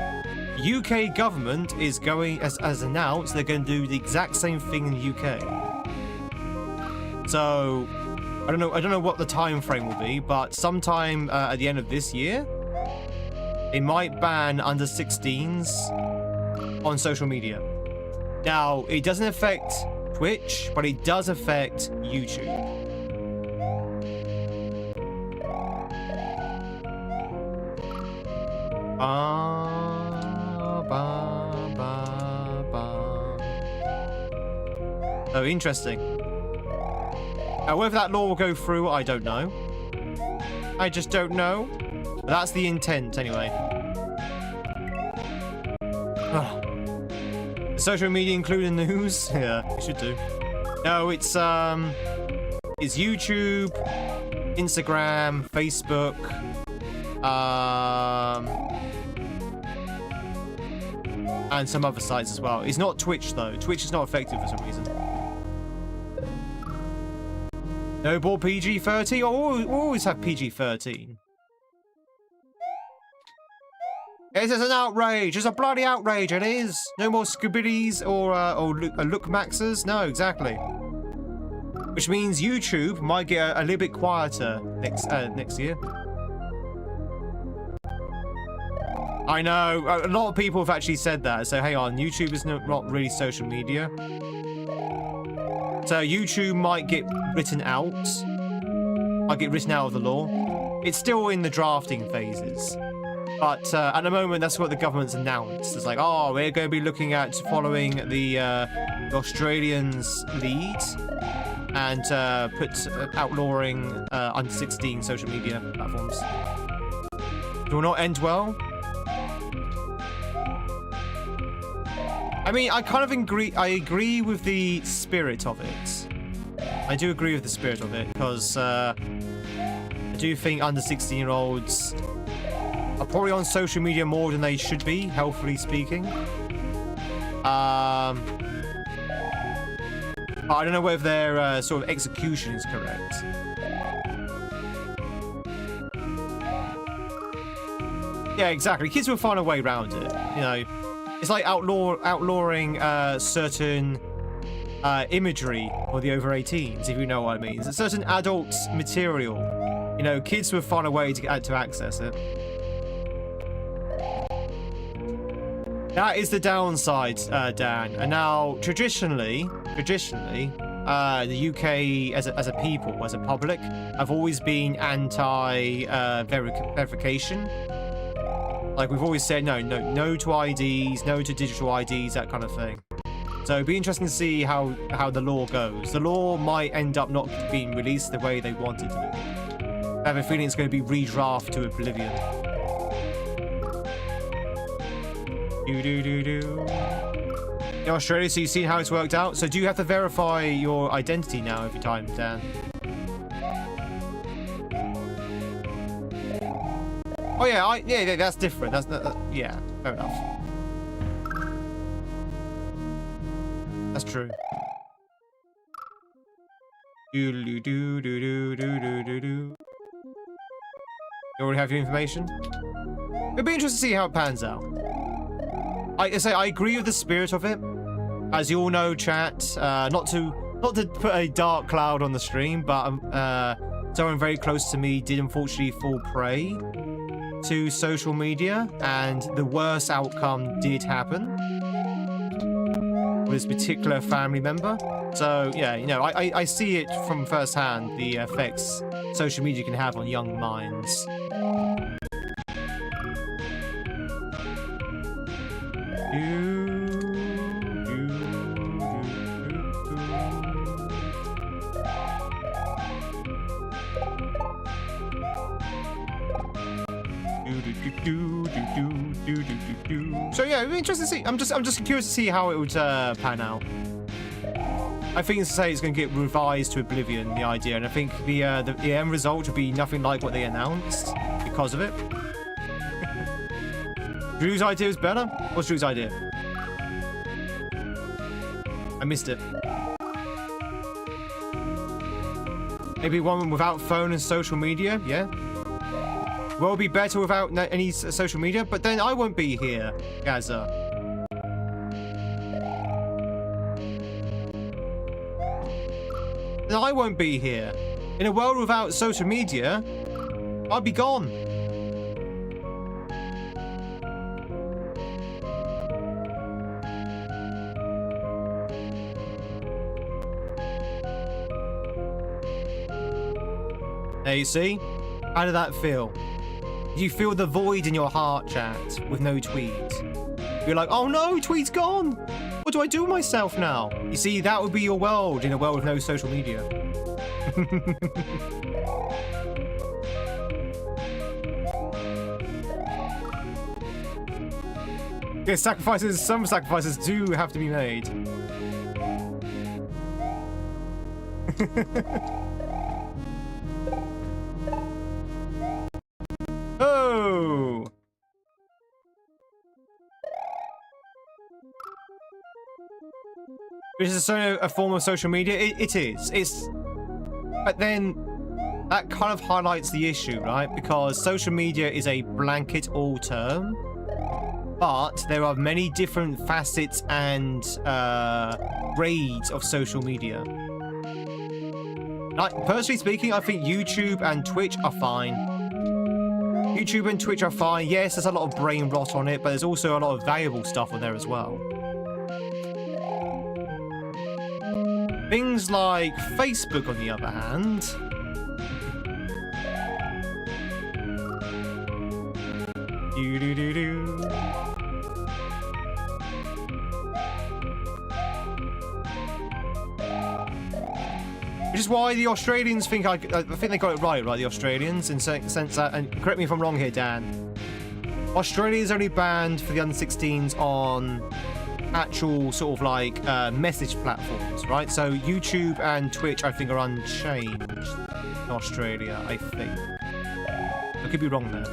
A: UK government is going, as announced, they're going to do the exact same thing in the UK. So, I don't know what the time frame will be, but sometime at the end of this year, they might ban under 16s on social media. Now, it doesn't affect Twitch, but it does affect YouTube. Oh, interesting. Whether that law will go through, I don't know. I just don't know. But that's the intent, anyway. Social media including news? Yeah, it should do. No, it's YouTube, Instagram, Facebook, and some other sites as well. It's not Twitch though. Twitch is not effective for some reason. No more PG13? Oh, we'll always have PG13. This is an outrage. It's a bloody outrage. It is. No more Scoobidies or look maxers. No, exactly. Which means YouTube might get a little bit quieter next year. I know. A lot of people have actually said that. So hang on. YouTube is not really social media. So YouTube might get written out. Might get written out of the law. It's still in the drafting phases. But at the moment, that's what the government's announced. It's like, oh, we're going to be looking at following the Australians' lead and outlawing under 16 social media platforms. It will not end well. I mean, I kind of agree. I agree with the spirit of it. I do agree with the spirit of it because I do think under 16-year-olds are probably on social media more than they should be, healthily speaking. But I don't know whether their sort of execution is correct. Yeah, exactly. Kids will find a way around it. You know, it's like outlawing certain imagery for the over 18s, if you know what I mean. It's a certain adult material. You know, kids will find a way to access it. That is the downside, Dan. And now, traditionally, the UK as a people, as a public, have always been anti-verification. Like we've always said, no to IDs, no to digital IDs, that kind of thing. So it'd be interesting to see how the law goes. The law might end up not being released the way they want it to be. I have a feeling it's going to be redrafted to oblivion. In Australia, so you've seen how it's worked out. So do you have to verify your identity now every time, Dan? Oh yeah, yeah, that's different. Yeah, fair enough. That's true. You already have your information? It'd be interesting to see how it pans out. I agree with the spirit of it. As you all know, chat, not to put a dark cloud on the stream, but someone very close to me did unfortunately fall prey to social media, and the worst outcome did happen with this particular family member. So yeah, you know, I see it from first hand, the effects social media can have on young minds. So yeah, it'd be interesting to see. I'm just curious to see how it would pan out. I think it's to say it's going to get revised to oblivion, the idea, and I think the end result would be nothing like what they announced because of it. Drew's idea is better? What's Drew's idea? I missed it. Maybe one without phone and social media? Yeah. Will be better without any social media, but then I won't be here, Gaza. Then I won't be here. In a world without social media, I'll be gone. There you see? How did that feel? You feel the void in your heart, chat, with no Tweed. You're like, oh no, Tweed's gone. What do I do with myself now? You see, that would be your world in a world with no social media. Okay, some sacrifices do have to be made. Oh! This is a form of social media. It is. But then that kind of highlights the issue, right? Because social media is a blanket all term, but there are many different facets and grades of social media. Like, personally speaking, I think YouTube and Twitch are fine. YouTube and Twitch are fine. Yes, there's a lot of brain rot on it, but there's also a lot of valuable stuff on there as well. Things like Facebook, on the other hand, which is why the Australians think I think they got it right, the Australians, in the sense that, and correct me if I'm wrong here, Dan. Australia is only banned for the under 16s on actual sort of like message platforms, right? So YouTube and Twitch, I think, are unchanged in Australia, I think. I could be wrong there.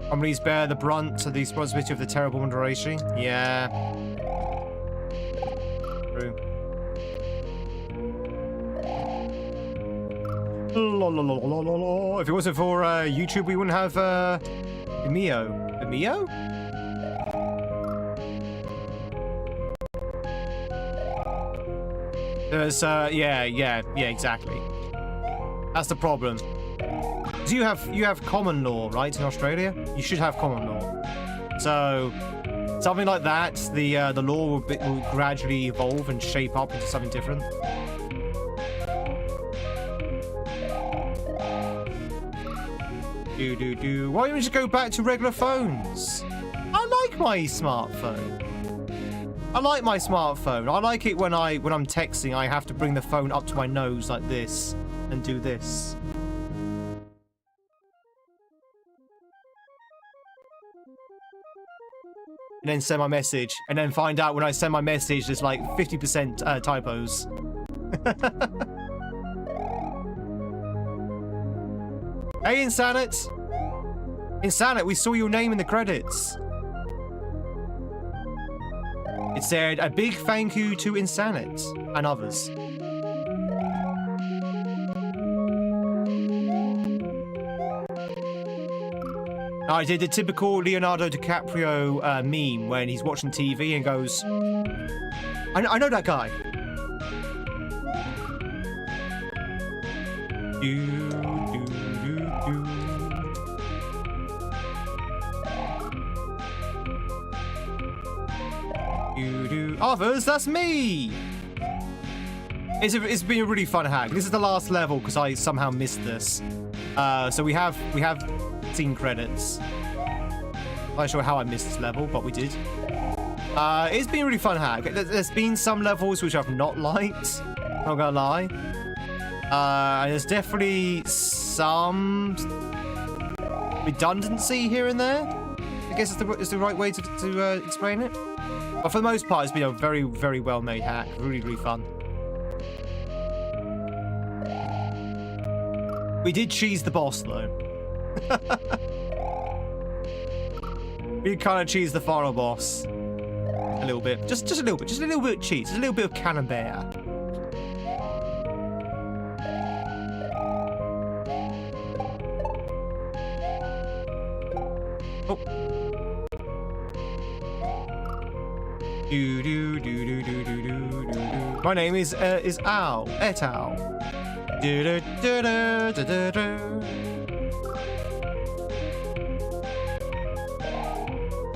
A: Companies bear the brunt of the responsibility of the terrible moderation. Yeah. True. If it wasn't for YouTube, we wouldn't have Vimeo. Vimeo? There's yeah, exactly. That's the problem. So you have common law, right, in Australia? You should have common law. So something like that, the law will gradually evolve and shape up into something different. Why don't we just go back to regular phones? I like my smartphone. I like my smartphone. I like it when I'm texting, I have to bring the phone up to my nose like this and do this. And then send my message, and then find out when I send my message there's like 50% typos. Hey, Insanit! Insanit, we saw your name in the credits. It said, a big thank you to Insanit and others. I did the typical Leonardo DiCaprio meme when he's watching TV and goes, I know that guy. Others, that's me. It's been a really fun hack. This is the last level because I somehow missed this. So we have scene credits. Not sure how I missed this level, but we did. It's been a really fun hack. There's been some levels which I've not liked. Not gonna lie. There's definitely some redundancy here and there. I guess is the right way to explain it. But for the most part, it's been a very, very well-made hack. Really, really fun. We did cheese the boss, though. We did kind of cheese the final boss. A little bit. Just a little bit. Just a little bit of cheese. Just a little bit of camembert. Oh. My name is Al. Et al.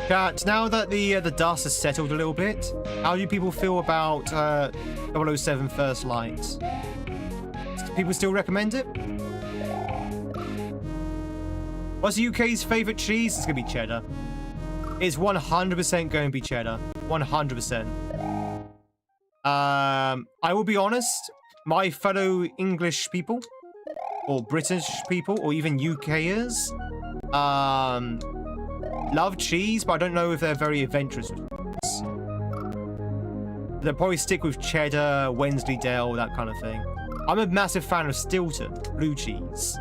A: Chat, now that the dust has settled a little bit, how do people feel about 007 First Light? Do people still recommend it? What's the UK's favourite cheese? It's going to be cheddar. It's 100% going to be cheddar. 100%. I will be honest, my fellow English people, or British people, or even UKers, love cheese, but I don't know if they're very adventurous with cheese. They'll probably stick with cheddar, Wensleydale, that kind of thing. I'm a massive fan of Stilton, blue cheese.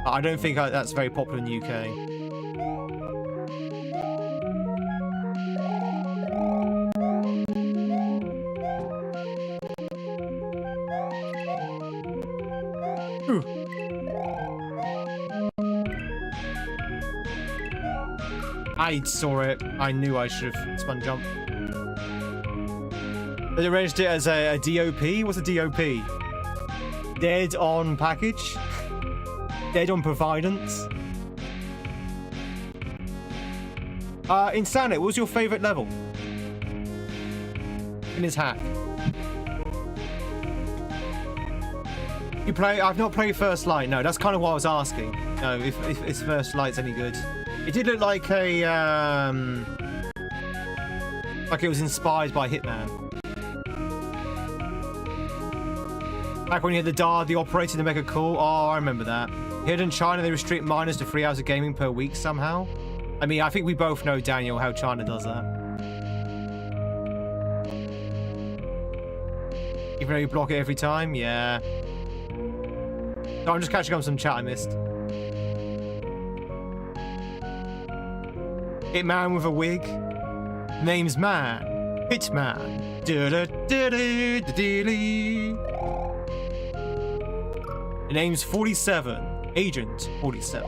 A: But I don't think that's very popular in the UK. I saw it. I knew I should have spun jump. They arranged it as a DOP? What's a DOP? Dead on package? Dead on providence? Insanit, what was your favourite level? In his hack. You play? I've not played First Light. No, that's kind of what I was asking. No, if First Light's any good. It did look like a like it was inspired by Hitman. Back when you had the DAR, the operator to make it cool. Oh, I remember that. Here in China, they restrict minors to 3 hours of gaming per week somehow. I mean, I think we both know, Daniel, how China does that. Even though you block it every time, yeah. No, I'm just catching up on some chat I missed. Hitman with a wig. Name's Man. Hitman. The name's 47. Agent 47.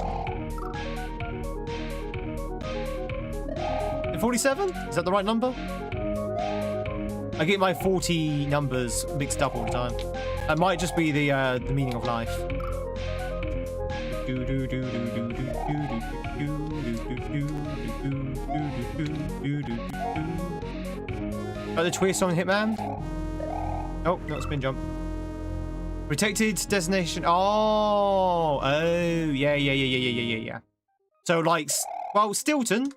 A: 47? Is that the right number? I get my 40 numbers mixed up all the time. That might just be the meaning of life. Oh, the twist on Hitman? Oh, not spin jump. Protected destination. Oh, yeah. So, like, well, Stilton,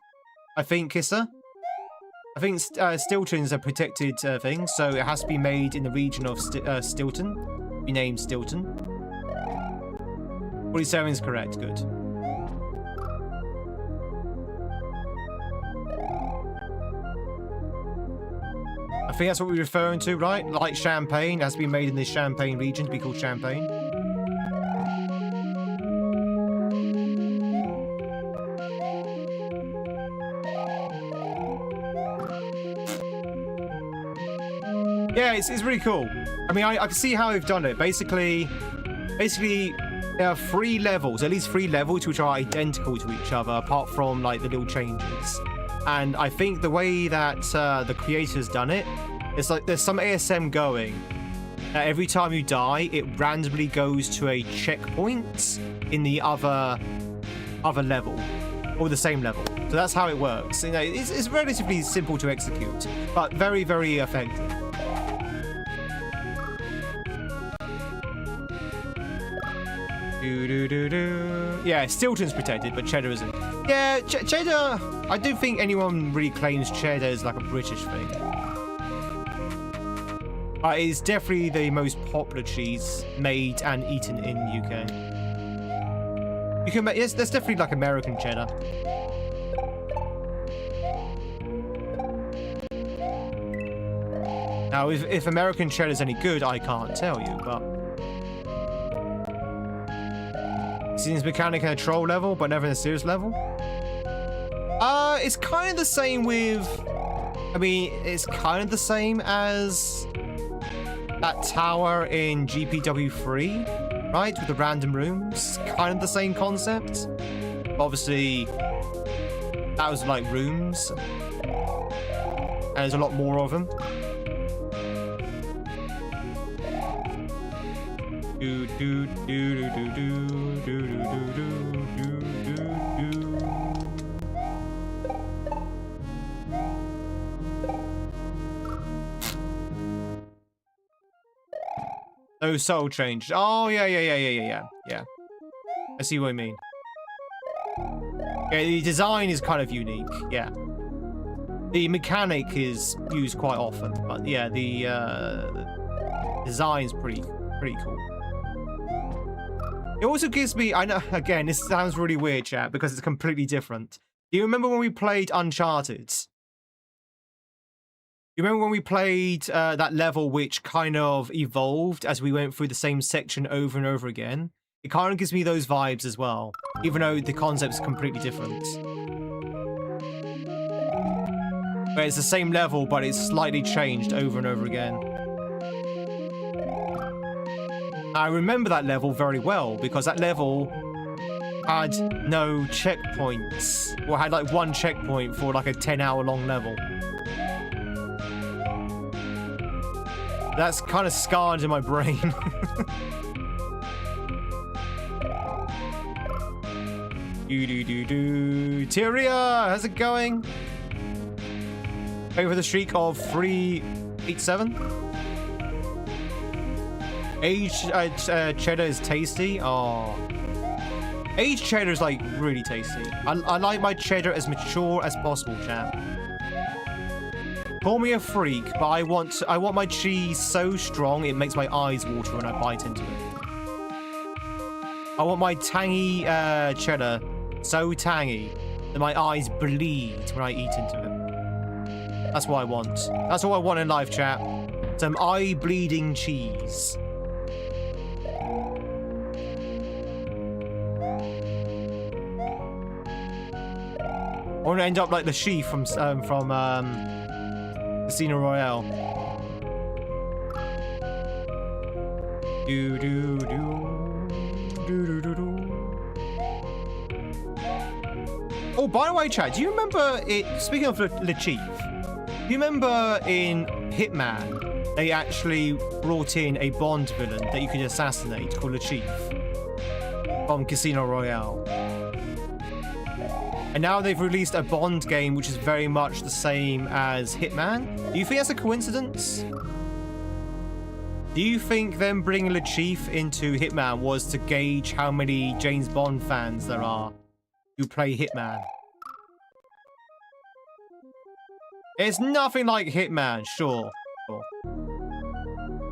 A: I think, Kisser. I think Stilton's a protected thing, so it has to be made in the region of Stilton. Be named Stilton. 47 is correct. Good. I think that's what we're referring to, right? Like Champagne, it has to be made in this Champagne region to be called Champagne. Yeah, it's really cool. I mean, I can see how they've done it. Basically, there are 3 levels, at least 3 levels, which are identical to each other, apart from, like, the little changes. And I think the way that the creator's done it, it's like there's some ASM going. Every time you die, it randomly goes to a checkpoint in the other level, or the same level. So that's how it works. You know, it's relatively simple to execute, but very, very effective. Yeah, Stilton's protected, but Cheddar isn't. Yeah, Cheddar, I don't think anyone really claims Cheddar is like a British thing. It's definitely the most popular cheese made and eaten in the UK. You can, yes, that's definitely like American Cheddar. Now, if American cheddar is any good, I can't tell you, but... Seems mechanic at a troll level, but never in a serious level. It's kind of the same with... I mean, it's kind of the same as that tower in GPW3, right? With the random rooms. Kind of the same concept. But obviously, that was like rooms. And there's a lot more of them. Do do do do do do do do do do do. Oh, soul changed. Oh yeah. I see what you mean. Yeah, the design is kind of unique. Yeah, the mechanic is used quite often, but yeah, the design is pretty cool. It also gives me, I know, again, this sounds really weird, chat, because it's completely different. Do you remember when we played Uncharted? You remember when we played that level which kind of evolved as we went through the same section over and over again? It kind of gives me those vibes as well, even though the concept is completely different. Where it's the same level, but it's slightly changed over and over again. I remember that level very well, because that level had no checkpoints, or had like one checkpoint for like a 10-hour-long level. That's kind of scarred in my brain. Tyria, how's it going? Over the streak of 387. Aged cheddar is tasty. Oh, aged cheddar is like really tasty. I like my cheddar as mature as possible, champ. Call me a freak, but I want my cheese so strong it makes my eyes water when I bite into it. I want my tangy cheddar so tangy that my eyes bleed when I eat into it. That's what I want. That's all I want in life, chat. Some eye-bleeding cheese. I want to end up like the chief from Casino Royale. Do do do do do do do. Oh, by the way, Chad, do you remember it? Speaking of the chief, do you remember in Hitman they actually brought in a Bond villain that you could assassinate called the Chief from Casino Royale? And now they've released a Bond game which is very much the same as Hitman. Do you think that's a coincidence? Do you think them bringing the Chief into Hitman was to gauge how many James Bond fans there are who play Hitman? It's nothing like Hitman, sure.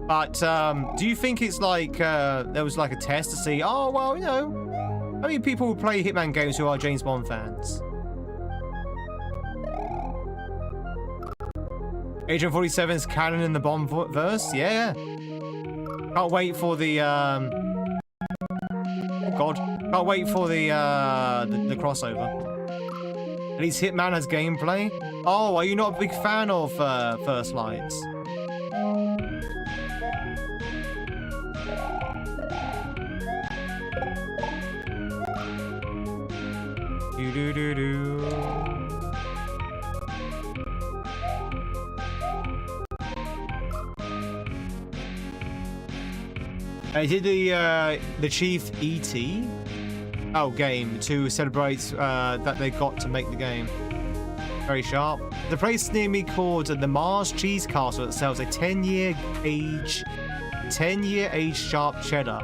A: But do you think it's like there was like a test to see, oh, well, you know, how many people who play Hitman games who are James Bond fans? Agent 47's canon in the Bond verse? Yeah. Can't wait for the oh god. Can't wait for the crossover. At least Hitman has gameplay. Oh, are you not a big fan of First Lights? Do-do-do-do. I did the Chief E.T. game to celebrate that they got to make the game. Very sharp. The place near me called the Mars Cheese Castle that sells a 10-year age sharp cheddar.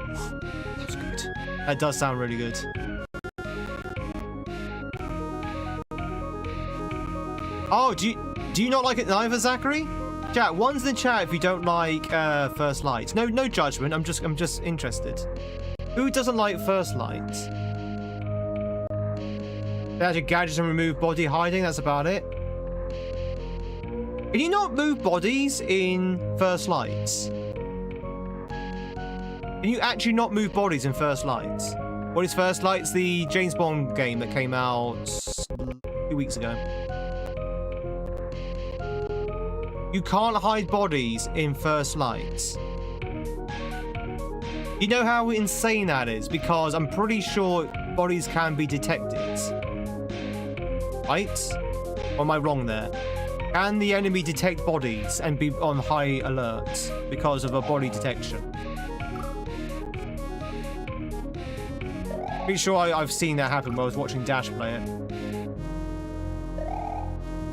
A: That's good. That does sound really good. Oh, do you not like it neither, Zachary? Chat, one's in the chat if you don't like First Light. No judgment. I'm just interested. Who doesn't like First Light? They add your gadgets and remove body hiding. That's about it. Can you not move bodies in First Lights? Can you actually not move bodies in First Lights? What is First Lights? The James Bond game that came out a few weeks ago. You can't hide bodies in First Lights. You know how insane that is? Because I'm pretty sure bodies can be detected. Right? Or am I wrong there? Can the enemy detect bodies and be on high alert because of a body detection? Pretty sure I've seen that happen when I was watching Dash play it.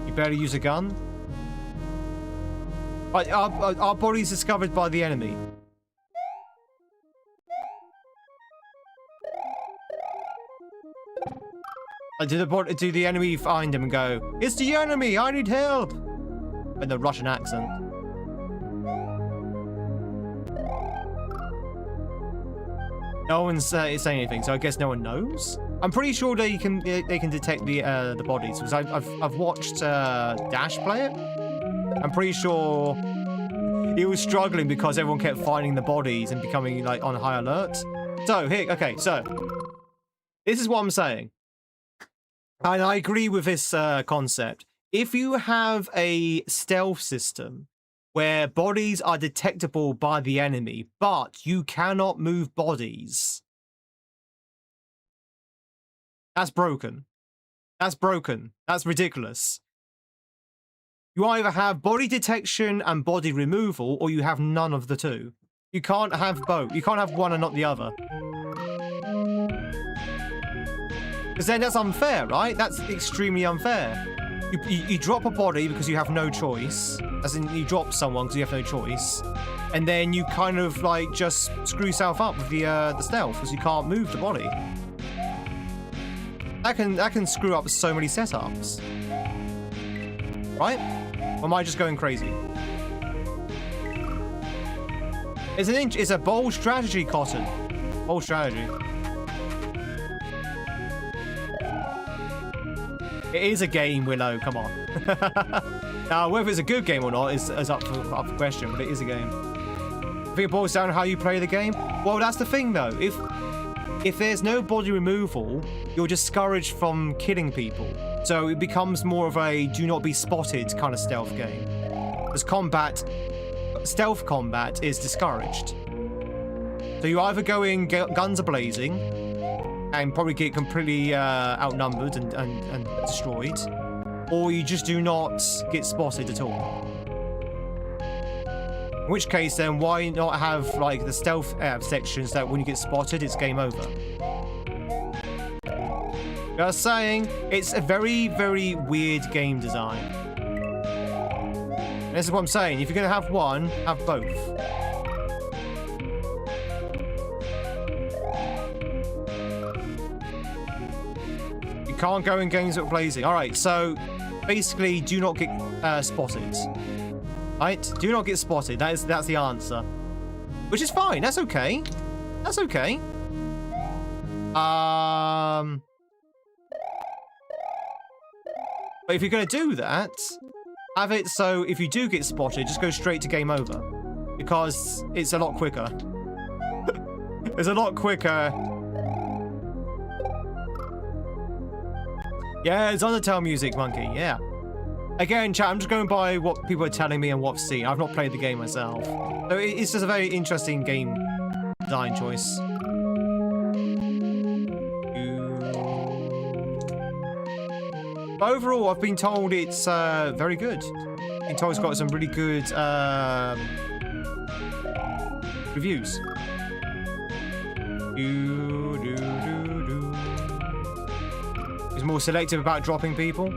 A: You better use a gun? Are bodies discovered by the enemy? Do the enemy find him and go, "It's the enemy, I need help," in the Russian accent? No one's saying anything, so I guess no one knows. I'm pretty sure they can detect the bodies because I've watched Dash play it. I'm pretty sure he was struggling because everyone kept finding the bodies and becoming like on high alert. So here, okay, so this is what I'm saying, and I agree with this concept. If you have a stealth system where bodies are detectable by the enemy, but you cannot move bodies, that's broken. That's broken. That's ridiculous. You either have body detection and body removal, or you have none of the two. You can't have both. You can't have one and not the other. Because then that's unfair, right? That's extremely unfair. You drop a body because you have no choice. As in, you drop someone because you have no choice. And then you kind of, like, just screw yourself up with the stealth because you can't move the body. That can screw up so many setups. Right? Or am I just going crazy? It's a bold strategy, Cotton. Bold strategy. It is a game, Willow. Come on. Now, whether it's a good game or not is up for question, but it is a game. I think it boils down to how you play the game. Well, that's the thing, though. If there's no body removal, you're discouraged from killing people. So it becomes more of a do not be spotted kind of stealth game. As stealth combat is discouraged. So you either go in guns a-blazing and probably get completely outnumbered and destroyed, or you just do not get spotted at all. In which case, then why not have like the stealth sections that when you get spotted, it's game over? Just saying, it's a very, very weird game design. And this is what I'm saying. If you're going to have one, have both. You can't go in games that are blazing. All right, so basically, do not get spotted. Right? Do not get spotted. That's the answer. Which is fine. That's okay. That's okay. But if you're going to do that, have it so if you do get spotted, just go straight to game over. Because it's a lot quicker. It's a lot quicker. Yeah, it's Undertale music, Monkey. Yeah. Again, chat, I'm just going by what people are telling me and what I've seen. I've not played the game myself. So it's just a very interesting game design choice. But overall, I've been told it's very good. I've been told it's got some really good reviews. It's more selective about dropping people.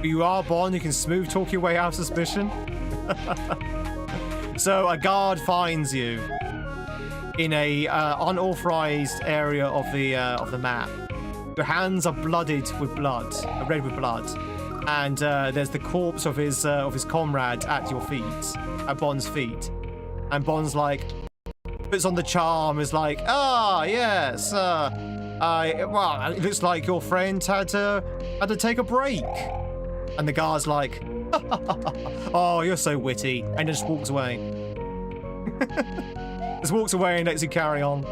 A: You are Bond, you can smooth talk your way out of suspicion. So a guard finds you in a unauthorized area of the map. Your hands are blooded with blood, red with blood, and there's the corpse of his comrade at your feet, at Bond's feet, and Bond's like, puts on the charm, is like, ah, yes, well, it looks like your friend had to take a break, and the guy's like, oh, you're so witty, and just walks away. Just walks away and lets you carry on.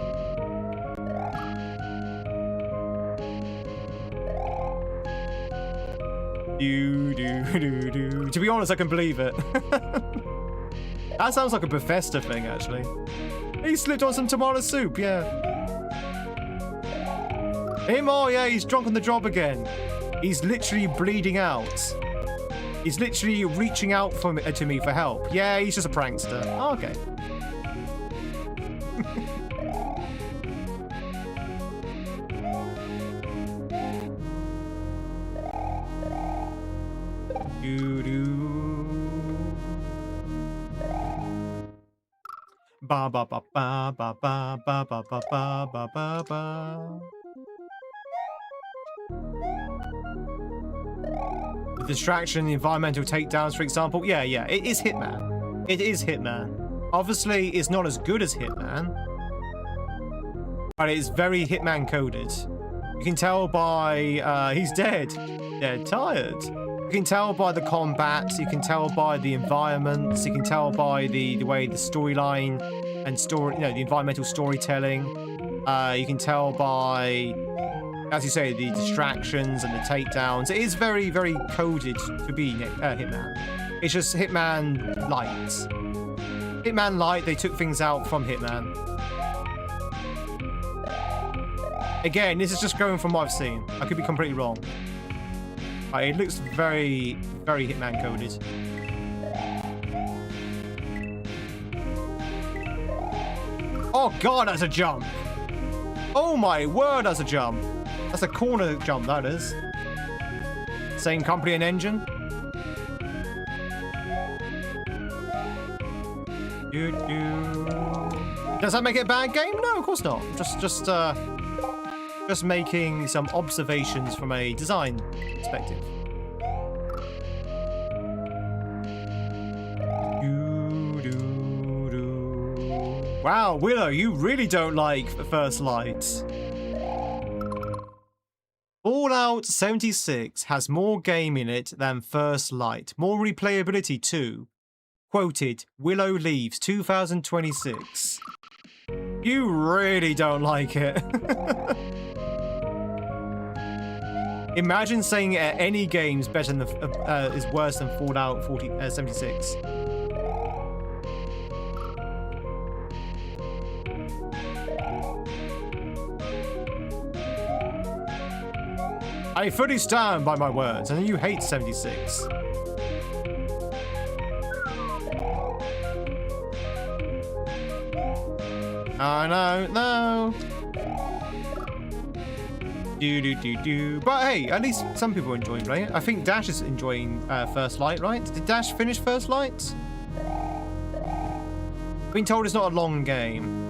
A: To be honest, I can believe it. That sounds like a Bethesda thing, actually. He slipped on some tomato soup, yeah. Him, oh yeah, he's drunk on the job again. He's literally bleeding out. He's literally reaching out to me for help. Yeah, he's just a prankster. Oh, okay. Ba ba ba ba ba ba ba ba ba ba ba ba ba. The distraction, the environmental takedowns, for example. Yeah, it is Hitman. It is Hitman. Obviously, it's not as good as Hitman, but it's very Hitman coded. You can tell by he's dead, tired. You can tell by the combat, you can tell by the environments, you can tell by the way the storyline and the environmental storytelling. You can tell by, as you say, the distractions and the takedowns. It is very, very coded to be Hitman. It's just Hitman Light. Hitman Light, they took things out from Hitman. Again, this is just going from what I've seen. I could be completely wrong. It looks very, very Hitman coded. Oh god, that's a jump! Oh my word, that's a jump! That's a corner jump, that is. Same company and engine. Does that make it a bad game? No, of course not. Just making some observations from a design perspective. Wow, Willow, you really don't like First Light. Fallout 76 has more game in it than First Light. More replayability too. Quoted, Willow leaves 2026. You really don't like it. Imagine saying any game's better than is worse than Fallout 76. I fully stand by my words, and you hate 76. Oh no. But hey, at least some people are enjoying playing it. I think Dash is enjoying First Light, right? Did Dash finish First Light? I've been told it's not a long game.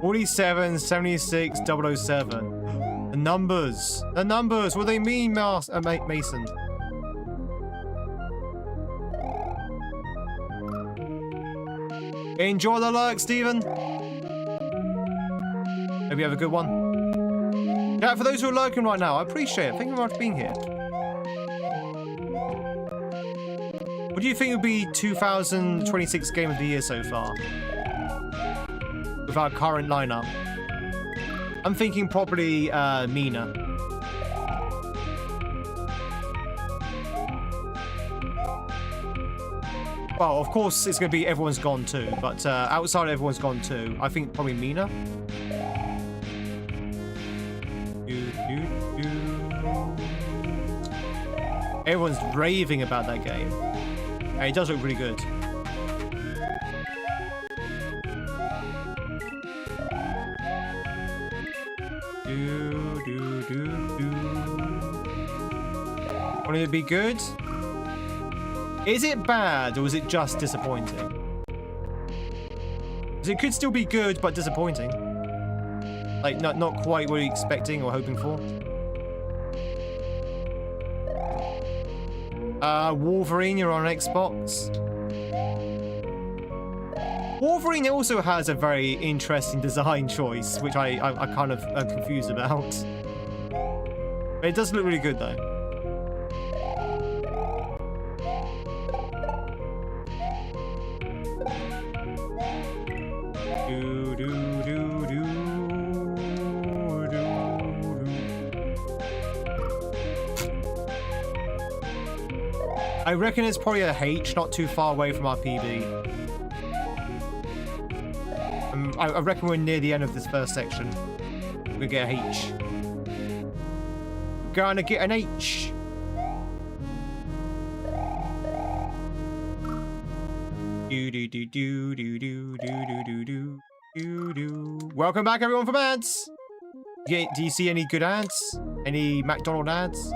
A: 47, 76, 007. The numbers. The numbers. What do they mean, Mason? Enjoy the lurk, Stephen. Hope you have a good one. Yeah, for those who are lurking right now, I appreciate it. Thank you very much for being here. What do you think would be 2026 Game of the Year so far? With our current lineup. I'm thinking probably Mina. Well, of course, it's going to be Everyone's Gone Too, but outside of Everyone's Gone Too, I think probably Mina. Everyone's raving about that game. And it does look really good. Want it to be good? Is it bad or is it just disappointing? It could still be good, but disappointing. Like, not quite what you're expecting or hoping for. Wolverine, you're on Xbox. Wolverine also has a very interesting design choice, which I kind of am confused about. But it does look really good, though. I reckon it's probably a H, not too far away from our PB. I reckon we're near the end of this first section. We're gonna get a H. We're gonna get an H. Welcome back, everyone, from ads. Do you see any good ads? Any McDonald's ads?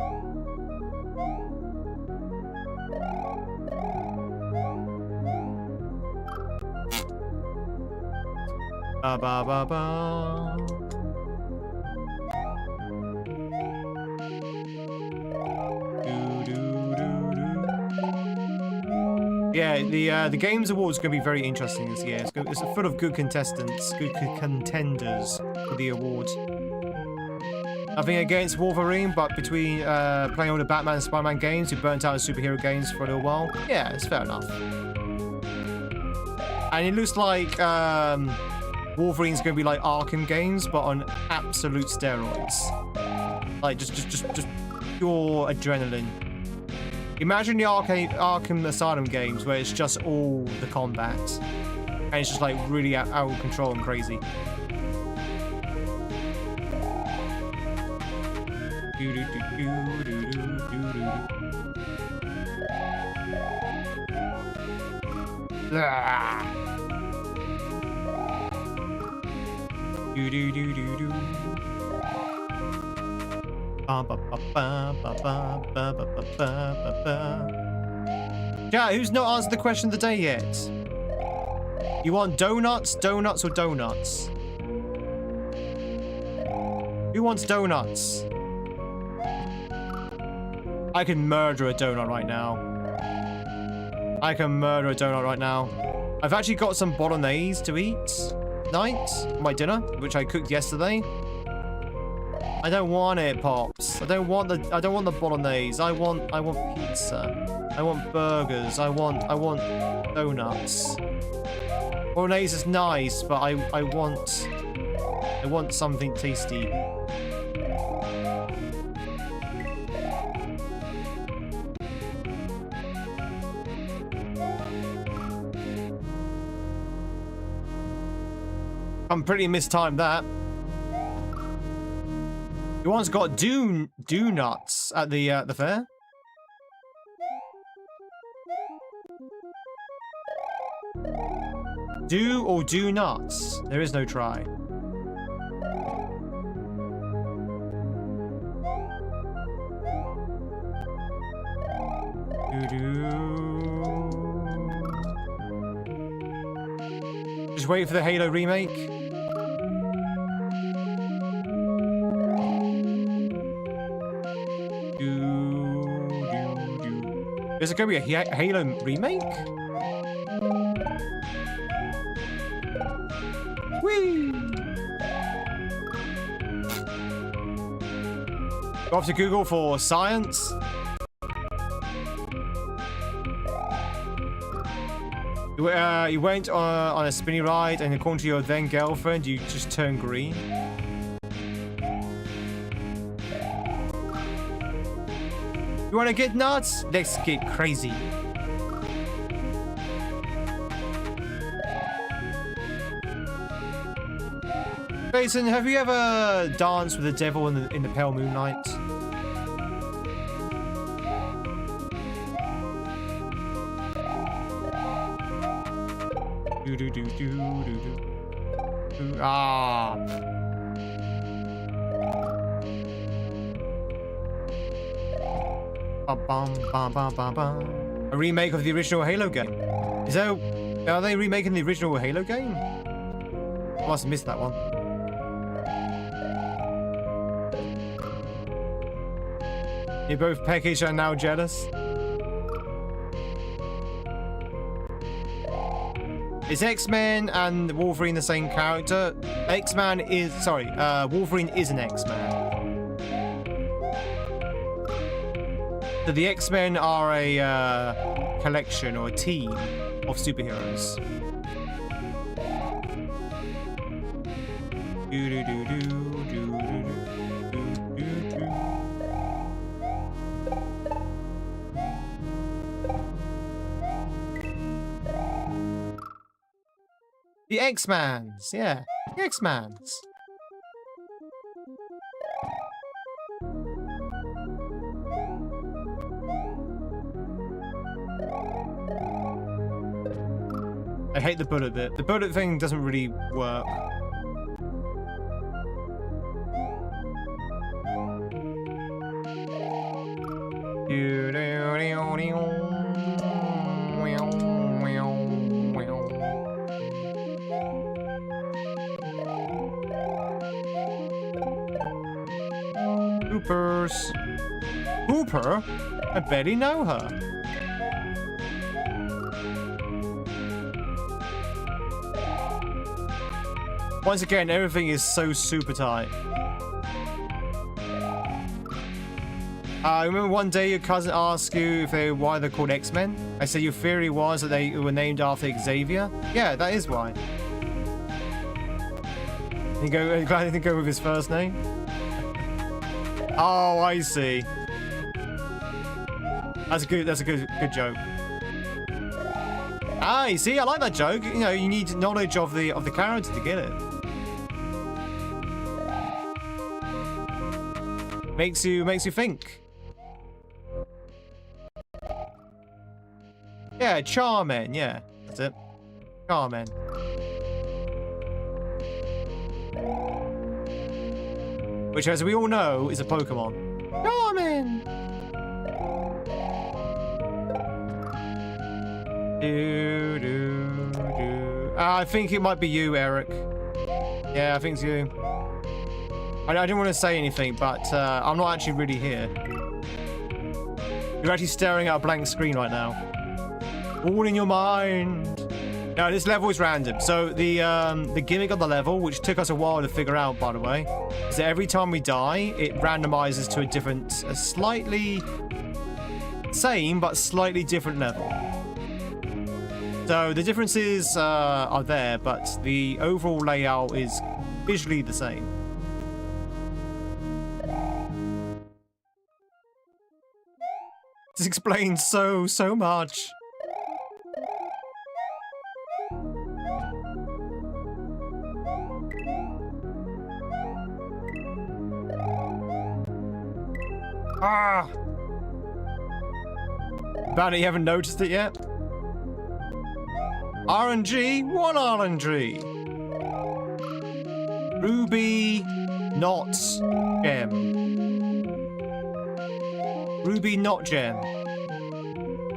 A: Ba ba ba ba. Yeah, the Games Awards are going to be very interesting this year. It's full of good contestants, good contenders for the award. Nothing against Wolverine, but between playing all the Batman and Spider-Man games, who burnt out in superhero games for a little while, yeah, it's fair enough. And it looks like Wolverine's going to be like Arkham games, but on absolute steroids. Like just pure adrenaline. Imagine the Arkham Asylum games where it's just all the combat, and it's just like really out of control and crazy. Yeah, who's not answered the question of the day yet? You want donuts, or donuts? Who wants donuts? I can murder a donut right now. I can murder a donut right now. I've actually got some bolognese to eat tonight for my dinner, which I cooked yesterday. I don't want it, Pops. I don't want the bolognese. I want pizza. I want burgers. I want donuts. Bolognese is nice, but I want something tasty. I'm pretty mistimed that. You once got do nuts at the fair? Do or do nuts? There is no try. Just wait for the Halo remake. Is it going to be a Halo remake? Whee! Go off to Google for science. You went on a spinny ride, and according to your then girlfriend, you just turned green. You wanna get nuts? Let's get crazy. Jason, have you ever danced with the devil in the pale moonlight? Ah. A remake of the original Halo game. Are they remaking the original Halo game? I must have missed that one. You're both peckish and now jealous. Is X-Men and Wolverine the same character? X-Man is... Sorry, Wolverine is an X-Man. So the X-Men are a collection or a team of superheroes. The X-Mans, yeah. The X-Mans. I hate the bullet bit. The bullet thing doesn't really work. Hoopers. Hooper? I barely know her. Once again, everything is so super tight. I remember one day your cousin asked you why they're called X-Men. I said your theory was that they were named after Xavier. Yeah, that is why. Glad he didn't go with his first name. Oh, I see. That's a good joke. Ah, you see, I like that joke. You know, you need knowledge of the character to get it. Makes you think. Yeah, Charmin, yeah. That's it. Charmin. Which, as we all know, is a Pokemon. Charmin! I think it might be you, Eric. Yeah, I think it's you. I didn't want to say anything, but I'm not actually really here. You're actually staring at a blank screen right now. All in your mind. No, this level is random. So the gimmick of the level, which took us a while to figure out, by the way, is that every time we die, it randomizes to a slightly same but slightly different level. So the differences are there, but the overall layout is visually the same. This explains so much. Ah! Bad you haven't noticed it yet? RNG? What RNG? Ruby, not gem. Ruby, not gem.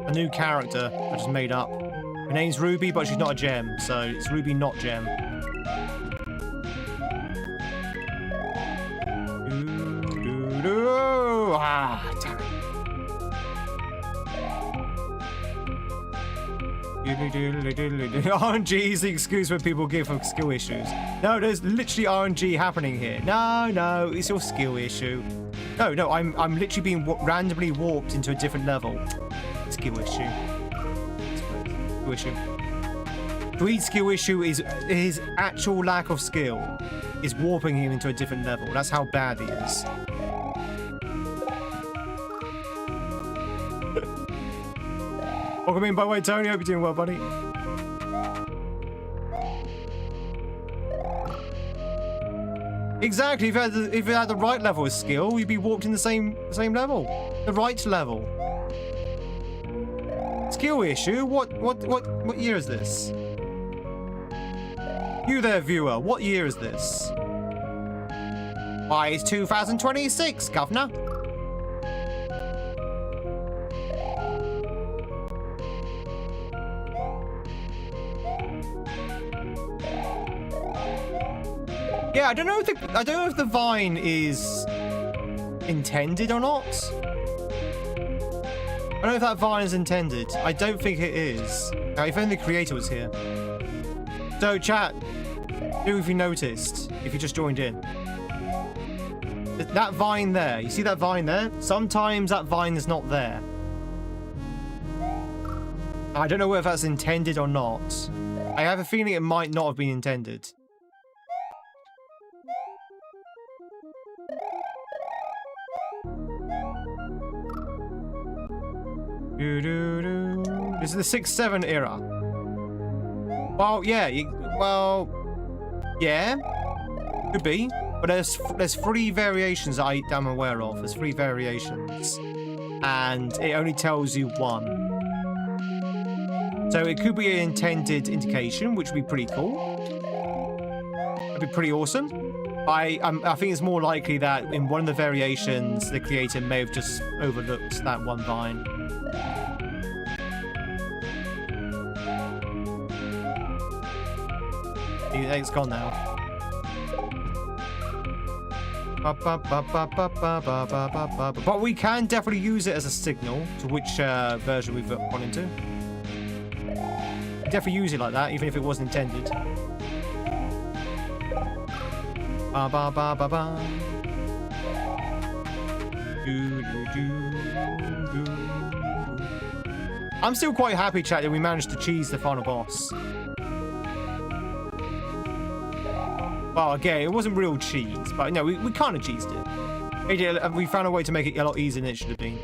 A: A new character I just made up. Her name's Ruby, but she's not a gem, so it's Ruby, not gem. Ah, damn it. RNG is the excuse when people give for skill issues. No, there's literally RNG happening here. No, it's your skill issue. No, I'm literally being randomly warped into a different level. Skill issue. Skill issue. Tweed's skill issue is his actual lack of skill is warping him into a different level. That's how bad he is. Welcome in, by the way, Tony. Hope you're doing well, buddy. Exactly. If you had the right level of skill, you'd be warped in the same level, the right level. Skill issue. What year is this? You there, viewer. What year is this? Why, it's 2026, governor. Yeah, I don't know if the vine is intended or not. I don't know if that vine is intended. I don't think it is. If only the creator was here. So, chat, do if you noticed, if you just joined in. That vine there, you see that vine there? Sometimes that vine is not there. I don't know whether that's intended or not. I have a feeling it might not have been intended. This is the 6-7 era. Well, yeah, yeah, could be. But there's 3 variations that I'm aware of. There's 3 variations, and it only tells you 1. So it could be an intended indication, which would be pretty cool. That'd be pretty awesome. I think it's more likely that in one of the variations, the creator may have just overlooked that one vine. It's gone now. But we can definitely use it as a signal to which version we've gone into. Definitely use it like that, even if it wasn't intended. Ba ba ba ba ba. I'm still quite happy, chat, that we managed to cheese the final boss. Well, again, it wasn't real cheese, but no, we kind of cheesed it. We found a way to make it a lot easier than it should have been.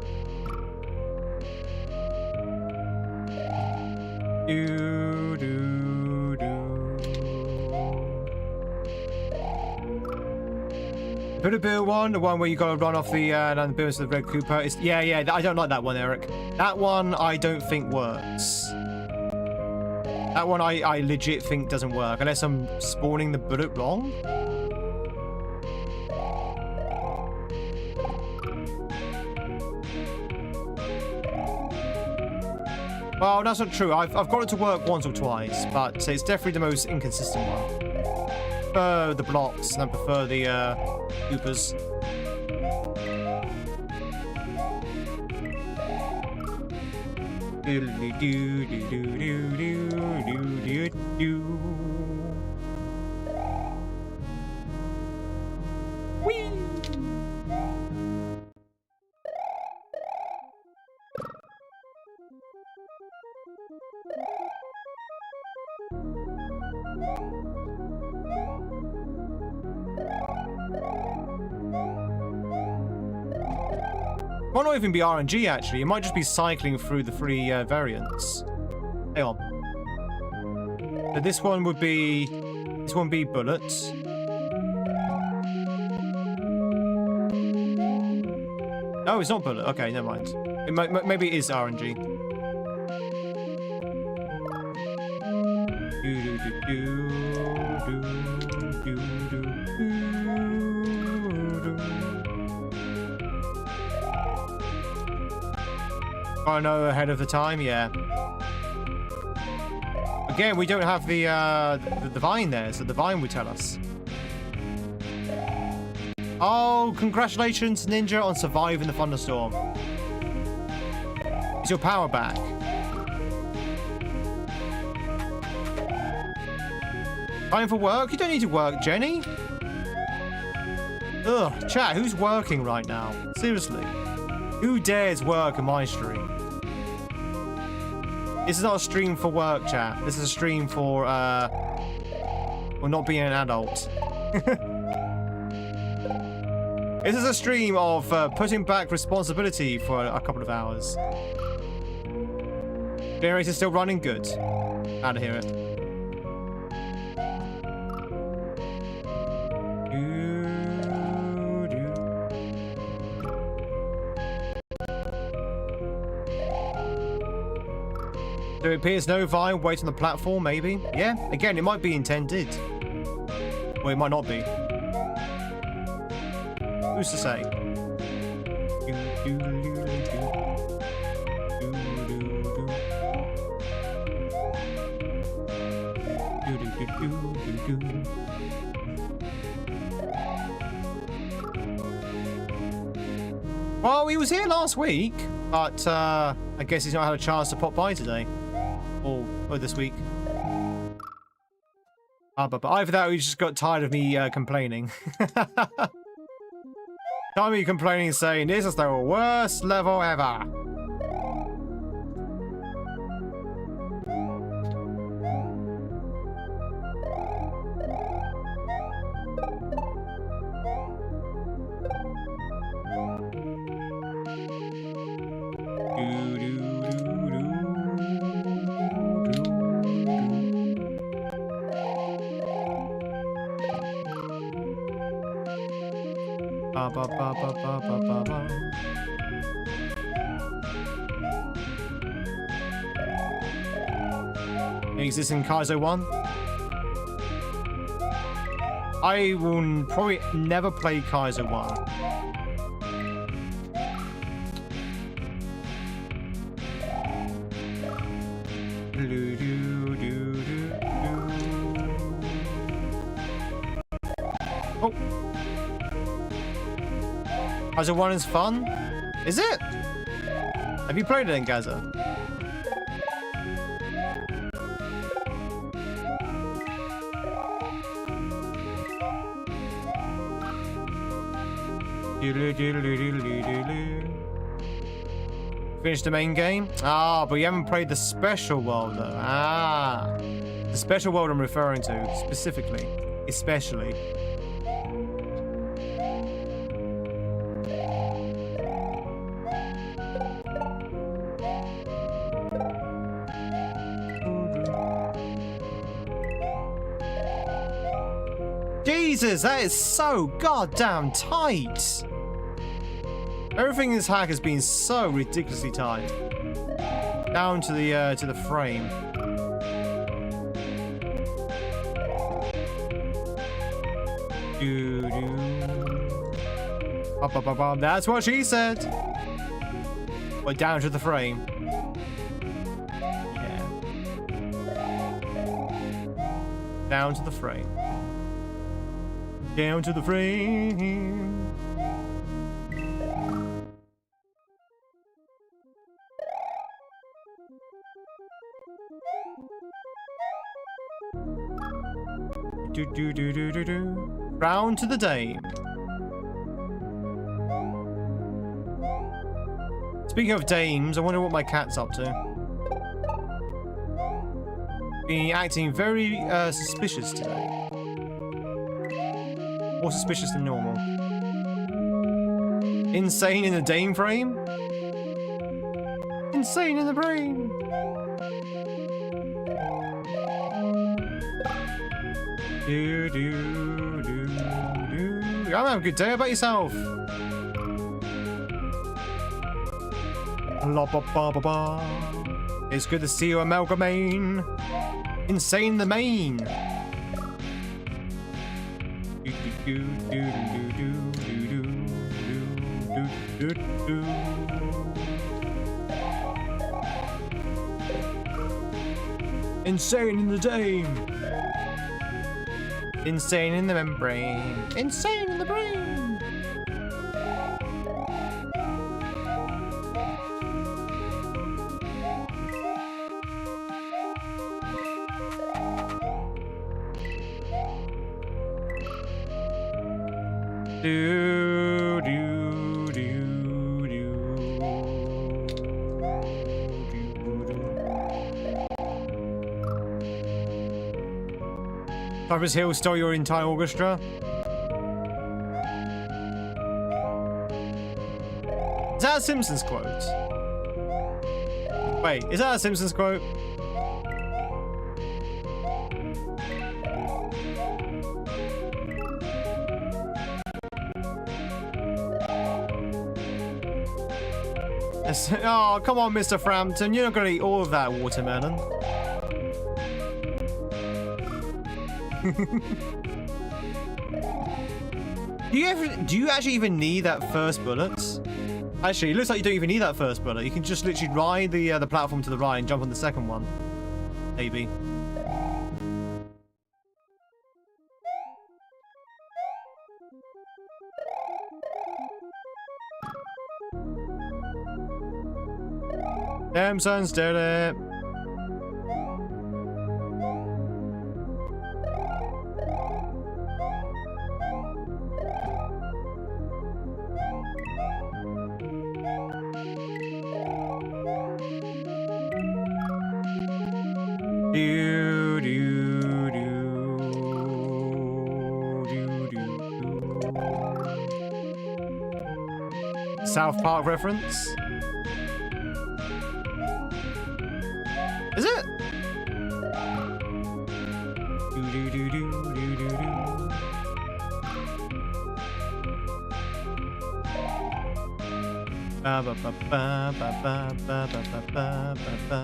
A: Bill one, the one where you gotta run off the buildings of the Red Cooper. Yeah, I don't like that one, Eric. That one I don't think works. That one I legit think doesn't work, unless I'm spawning the bullet wrong. Well, that's not true. I've got it to work once or twice, but it's definitely the most inconsistent one. I prefer the blocks, and I prefer the Coopers. Whee! Might not even be RNG, actually. It might just be cycling through the 3 variants. Hang on. So this one would be bullets. Oh, it's not bullet. Okay, never mind. Maybe it is RNG. I know ahead of the time, yeah. Again, we don't have the vine there, so the vine would tell us. Oh, congratulations, Ninja, on surviving the thunderstorm. Is your power back? Time for work? You don't need to work, Jenny. Ugh, chat, who's working right now? Seriously. Who dares work in my stream? This is not a stream for work, chat. This is a stream for, well, not being an adult. This is a stream of putting back responsibility for a couple of hours. Generator's still running? Good. Glad to hear it. There appears no vine. Wait on the platform, maybe? Yeah, again, it might be intended. Well, it might not be. Who's to say? Well, he was here last week, but I guess he's not had a chance to pop by today. Or this week. But either that or he just got tired of me complaining. Tired of me complaining, saying, this is the worst level ever. Is this in Kaizo 1? I will probably never play Kaizo 1. Oh. Kaizo 1 is fun? Is it? Have you played it in Gaza? Finished the main game? Ah, but you haven't played the special world though. Ah. The special world I'm referring to, specifically. Especially. Jesus, that is so goddamn tight. Everything in this hack has been so ridiculously tight. Down to the frame. That's what she said. But down to the frame. Yeah. Down to the frame. Down to the frame. Round to the dame. Speaking of dames, I wonder what my cat's up to. Being acting very suspicious today. More suspicious than normal. Insane in the dame frame? Insane in the brain. I'm having a good day. How about yourself? It's good to see you, Amalgamane. Insane in the main. Insane in the dame. Insane in the membrane. Insane in the brain. Cypress Hill stole your entire orchestra. Is that a Simpsons quote? Wait, is that a Simpsons quote? Oh, come on, Mr. Frampton. You're not going to eat all of that watermelon. Do you actually even need that first bullet? Actually, it looks like you don't even need that first bullet. You can just literally ride the platform to the right and jump on the second one. Maybe. Damson's did it. South Park reference? Is it? Ba ba ba ba ba ba ba ba ba ba.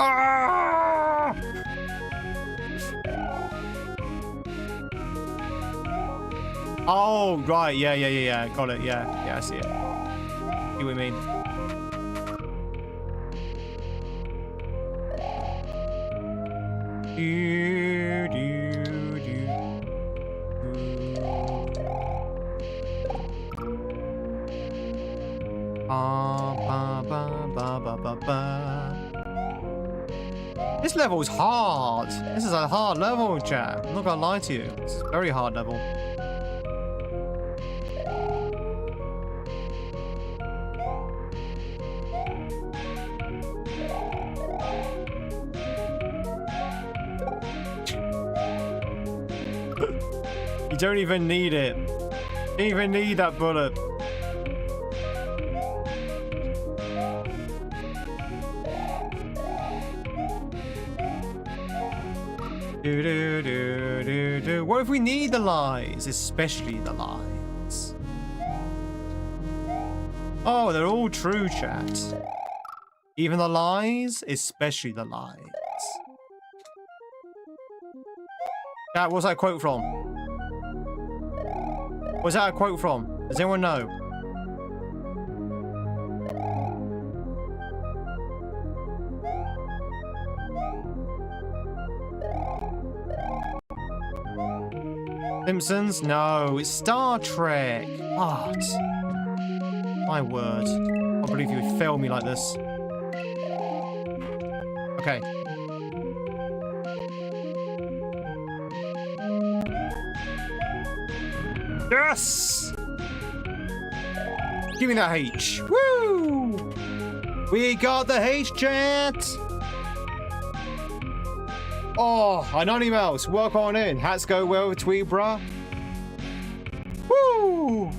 A: Ah! Oh, right. Yeah. Got it. Yeah, I see it. See what you mean. This level is hard. This is a hard level, chat. I'm not gonna lie to you. This is a very hard level. You don't even need it. You don't even need that bullet. What if we need the lies? Especially the lies. Oh, they're all true, chat. Even the lies, especially the lies. Chat, what's that quote from? What's that a quote from? Does anyone know? Simpsons? No, it's Star Trek. What? My word. I can't believe you would fail me like this. Okay. Yes! Give me that H. Woo! We got the H, chat! Oh, anonymous, welcome on in. Hats go well with Tweed, bruh. Woo!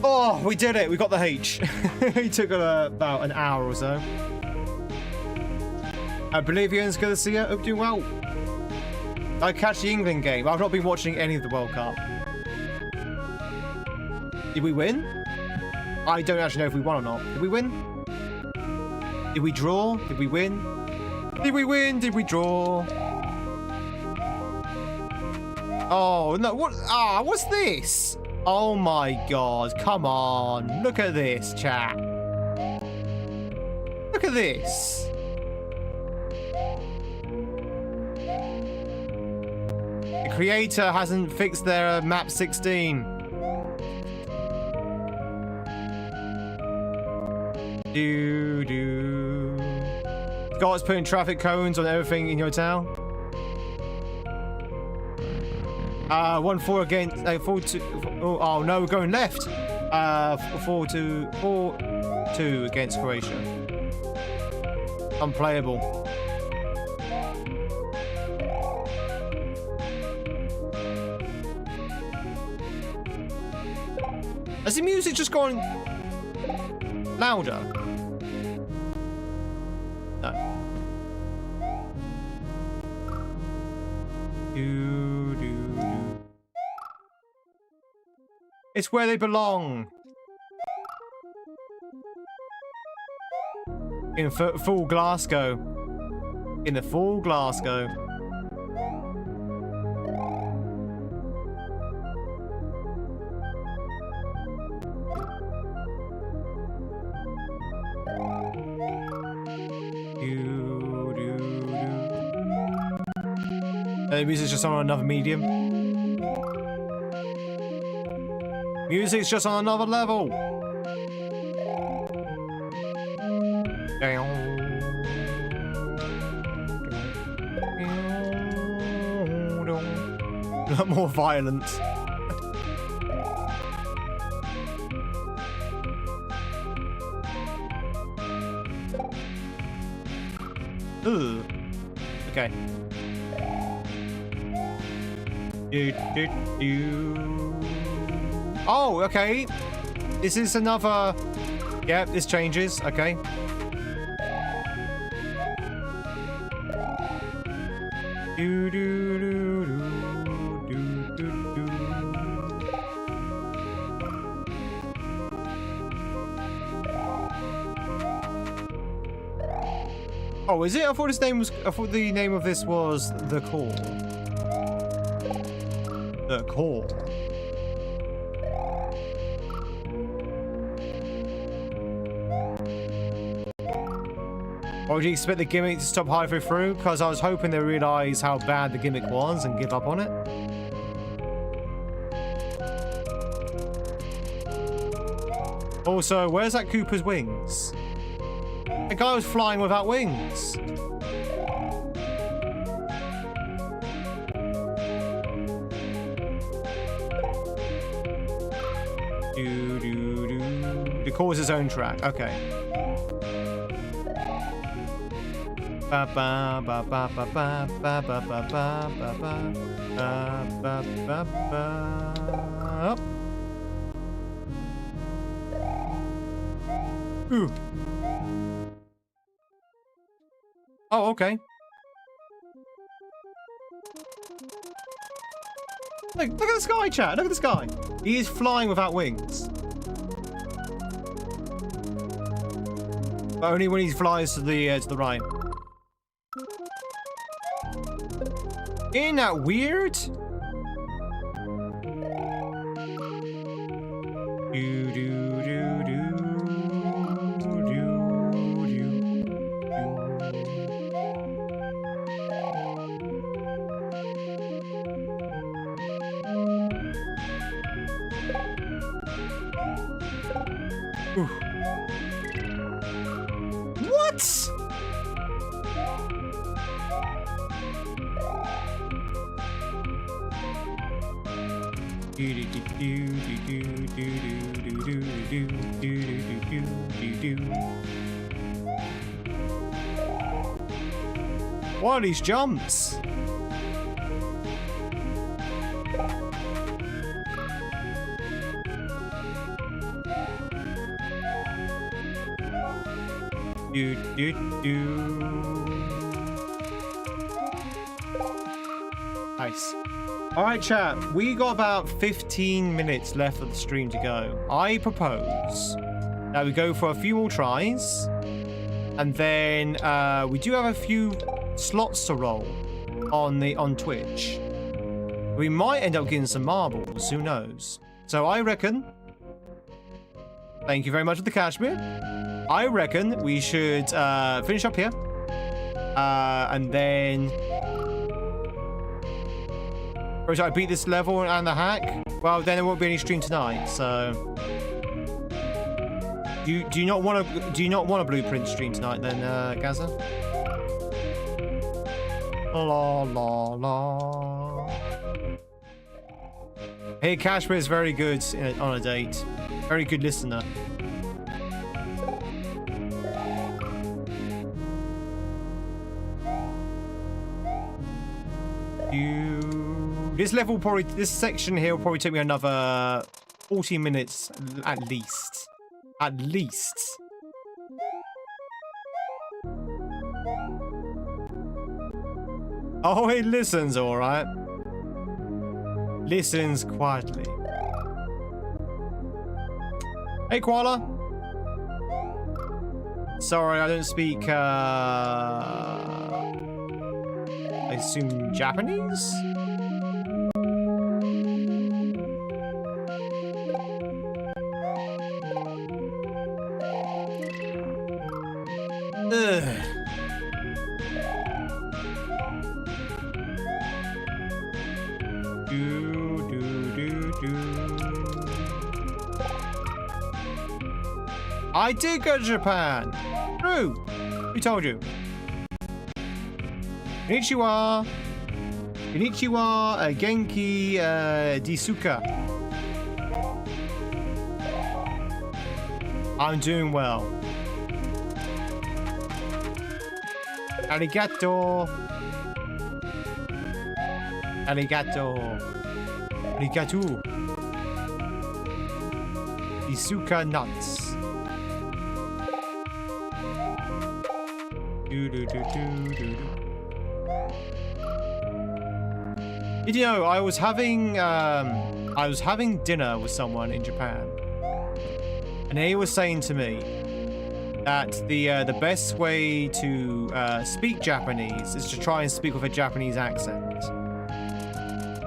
A: Oh, we did it. We got the H. It took about an hour or so. Oblivion's good to see you. Hope you're doing well. I catch the England game. I've not been watching any of the World Cup. Did we win? I don't actually know if we won or not. Did we win? Did we draw? Did we win? Did we win? Did we draw? Oh, no. What? Ah, what's this? Oh my god. Come on. Look at this, chat. Look at this. The creator hasn't fixed their map 16. Scott's putting traffic cones on everything in your town. 1-4 against 4-2. Oh no, we're going left. 4-2 against Croatia. Unplayable. Has the music just gone louder? No. It's where they belong. In full Glasgow. In the full Glasgow. The music's just on another medium. Music's just on another level. A lot more violent. Ugh. Okay. Oh, okay. This is another... Yeah, this changes. Okay. Oh, is it? I thought the name of this was The Call. The Call. Or would you expect the gimmick to stop halfway through? Because I was hoping they realize how bad the gimmick was and give up on it. Also, where's that Cooper's wings? The guy was flying without wings. He calls his own track. Okay. Ba ba ba ba ba ba ba ba ba ba ba ba ba. Ooh. Oh, okay. Look at the sky, chat. Look at the sky. He is flying without wings. But only when he flies to the right. Isn't that weird? Do do do do. What? What are these jumps? Nice. All right, chat. We got about 15 minutes left of the stream to go. I propose that we go for a few more tries, and then we do have a few slots to roll on Twitch. We might end up getting some marbles. Who knows? So I reckon. Thank you very much for the cashmere. I reckon we should finish up here, and then. Or should I beat this level and the hack? Well, then there won't be any stream tonight. So, do you not want a blueprint stream tonight then, Gaza? La la la. Hey, Kashmir is very good on a date. Very good listener. This section here will probably take me another 40 minutes at least. At least. Oh, it listens, all right. Listens quietly. Hey, Koala. Sorry, I don't speak, I assume Japanese? I did go to Japan. True. Who told you? Konnichiwa. Konnichiwa, Genki, Disuka. I'm doing well. Arigato. Arigato. Arigato. Disuka nuts. Did you know I was having dinner with someone in Japan, and he was saying to me that the best way to speak Japanese is to try and speak with a Japanese accent.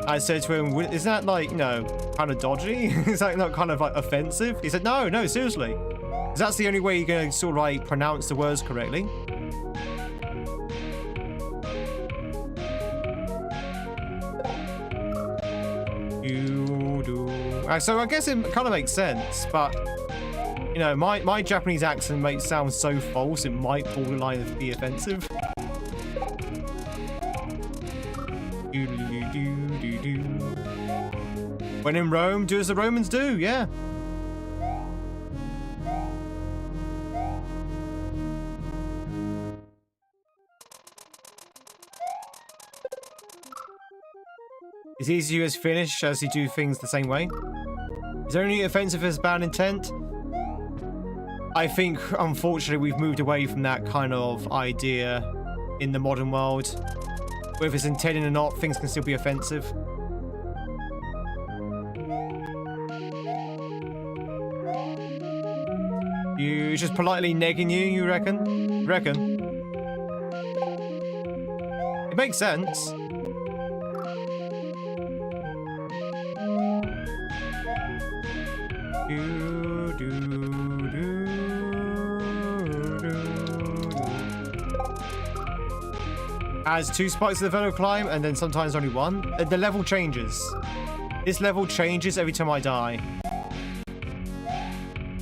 A: I said to him, "Isn't that like, you know, kind of dodgy? Is that not kind of like offensive?" He said, "No, no, seriously. 'Cause that's the only way you're gonna sort of like pronounce the words correctly." So I guess it kind of makes sense, but you know, my Japanese accent might sound so false it might borderline be offensive. When in Rome, do as the Romans do, yeah. It's easy to use Finnish as you do things the same way. Is there any offensive as bad intent? I think, unfortunately, we've moved away from that kind of idea in the modern world. Whether it's intended or not, things can still be offensive. You just politely negging you reckon? It makes sense. Has 2 spikes of the vertical climb and then sometimes only 1. The level changes. This level changes every time I die.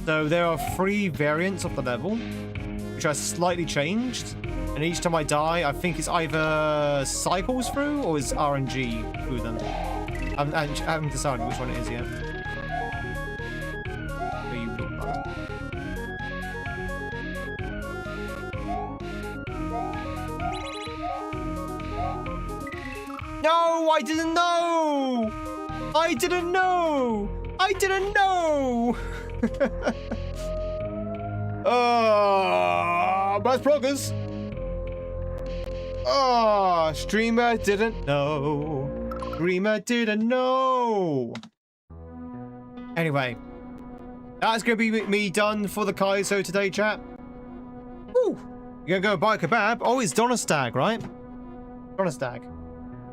A: So there are 3 variants of the level, which are slightly changed. And each time I die, I think it's either cycles through or is RNG through them. I haven't decided which one it is yet. No, I didn't know! I didn't know! I didn't know! Best progress. Oh, streamer didn't know. Streamer didn't know. Anyway, that's gonna be me done for the kaizo today, chat. Woo! You're gonna go buy a kebab? Oh, it's Donnerstag, right? Donnerstag.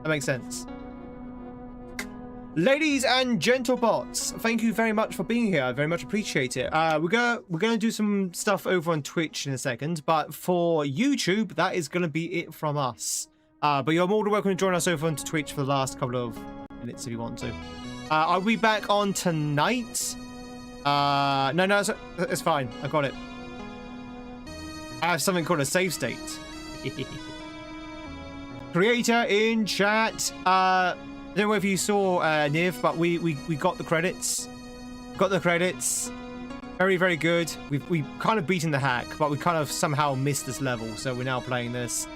A: That makes sense. Ladies and gentlebots, thank you very much for being here. I very much appreciate it. We're gonna do some stuff over on Twitch in a second, but for YouTube, that is gonna be it from us. But you're more than welcome to join us over on Twitch for the last couple of minutes if you want to. I'll be back on tonight. No, it's fine. I got it. I have something called a save state. Creator in chat. I don't know if you saw Niv, but we got the credits. Got the credits. Very, very good. We've kind of beaten the hack, but we kind of somehow missed this level, so we're now playing this.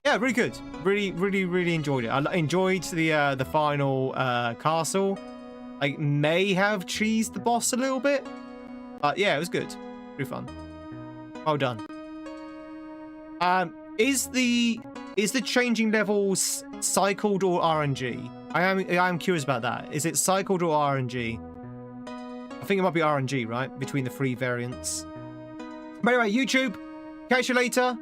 A: Yeah, really good. Really enjoyed it. I enjoyed the final castle. I may have cheesed the boss a little bit, but yeah, it was good. Pretty fun. Well done. Is the changing levels cycled or RNG? I am curious about that. Is it cycled or RNG? I think it might be RNG, right? Between the 3 variants. But anyway, YouTube, catch you later.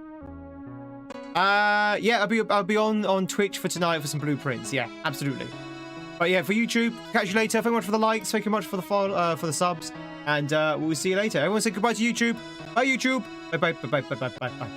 A: Yeah, I'll be on Twitch for tonight for some blueprints. Yeah, absolutely. But yeah, for YouTube, catch you later. Thank you much for the likes. Thank you much for the follow, for the subs, and we'll see you later. Everyone say goodbye to YouTube. Bye, YouTube. Bye.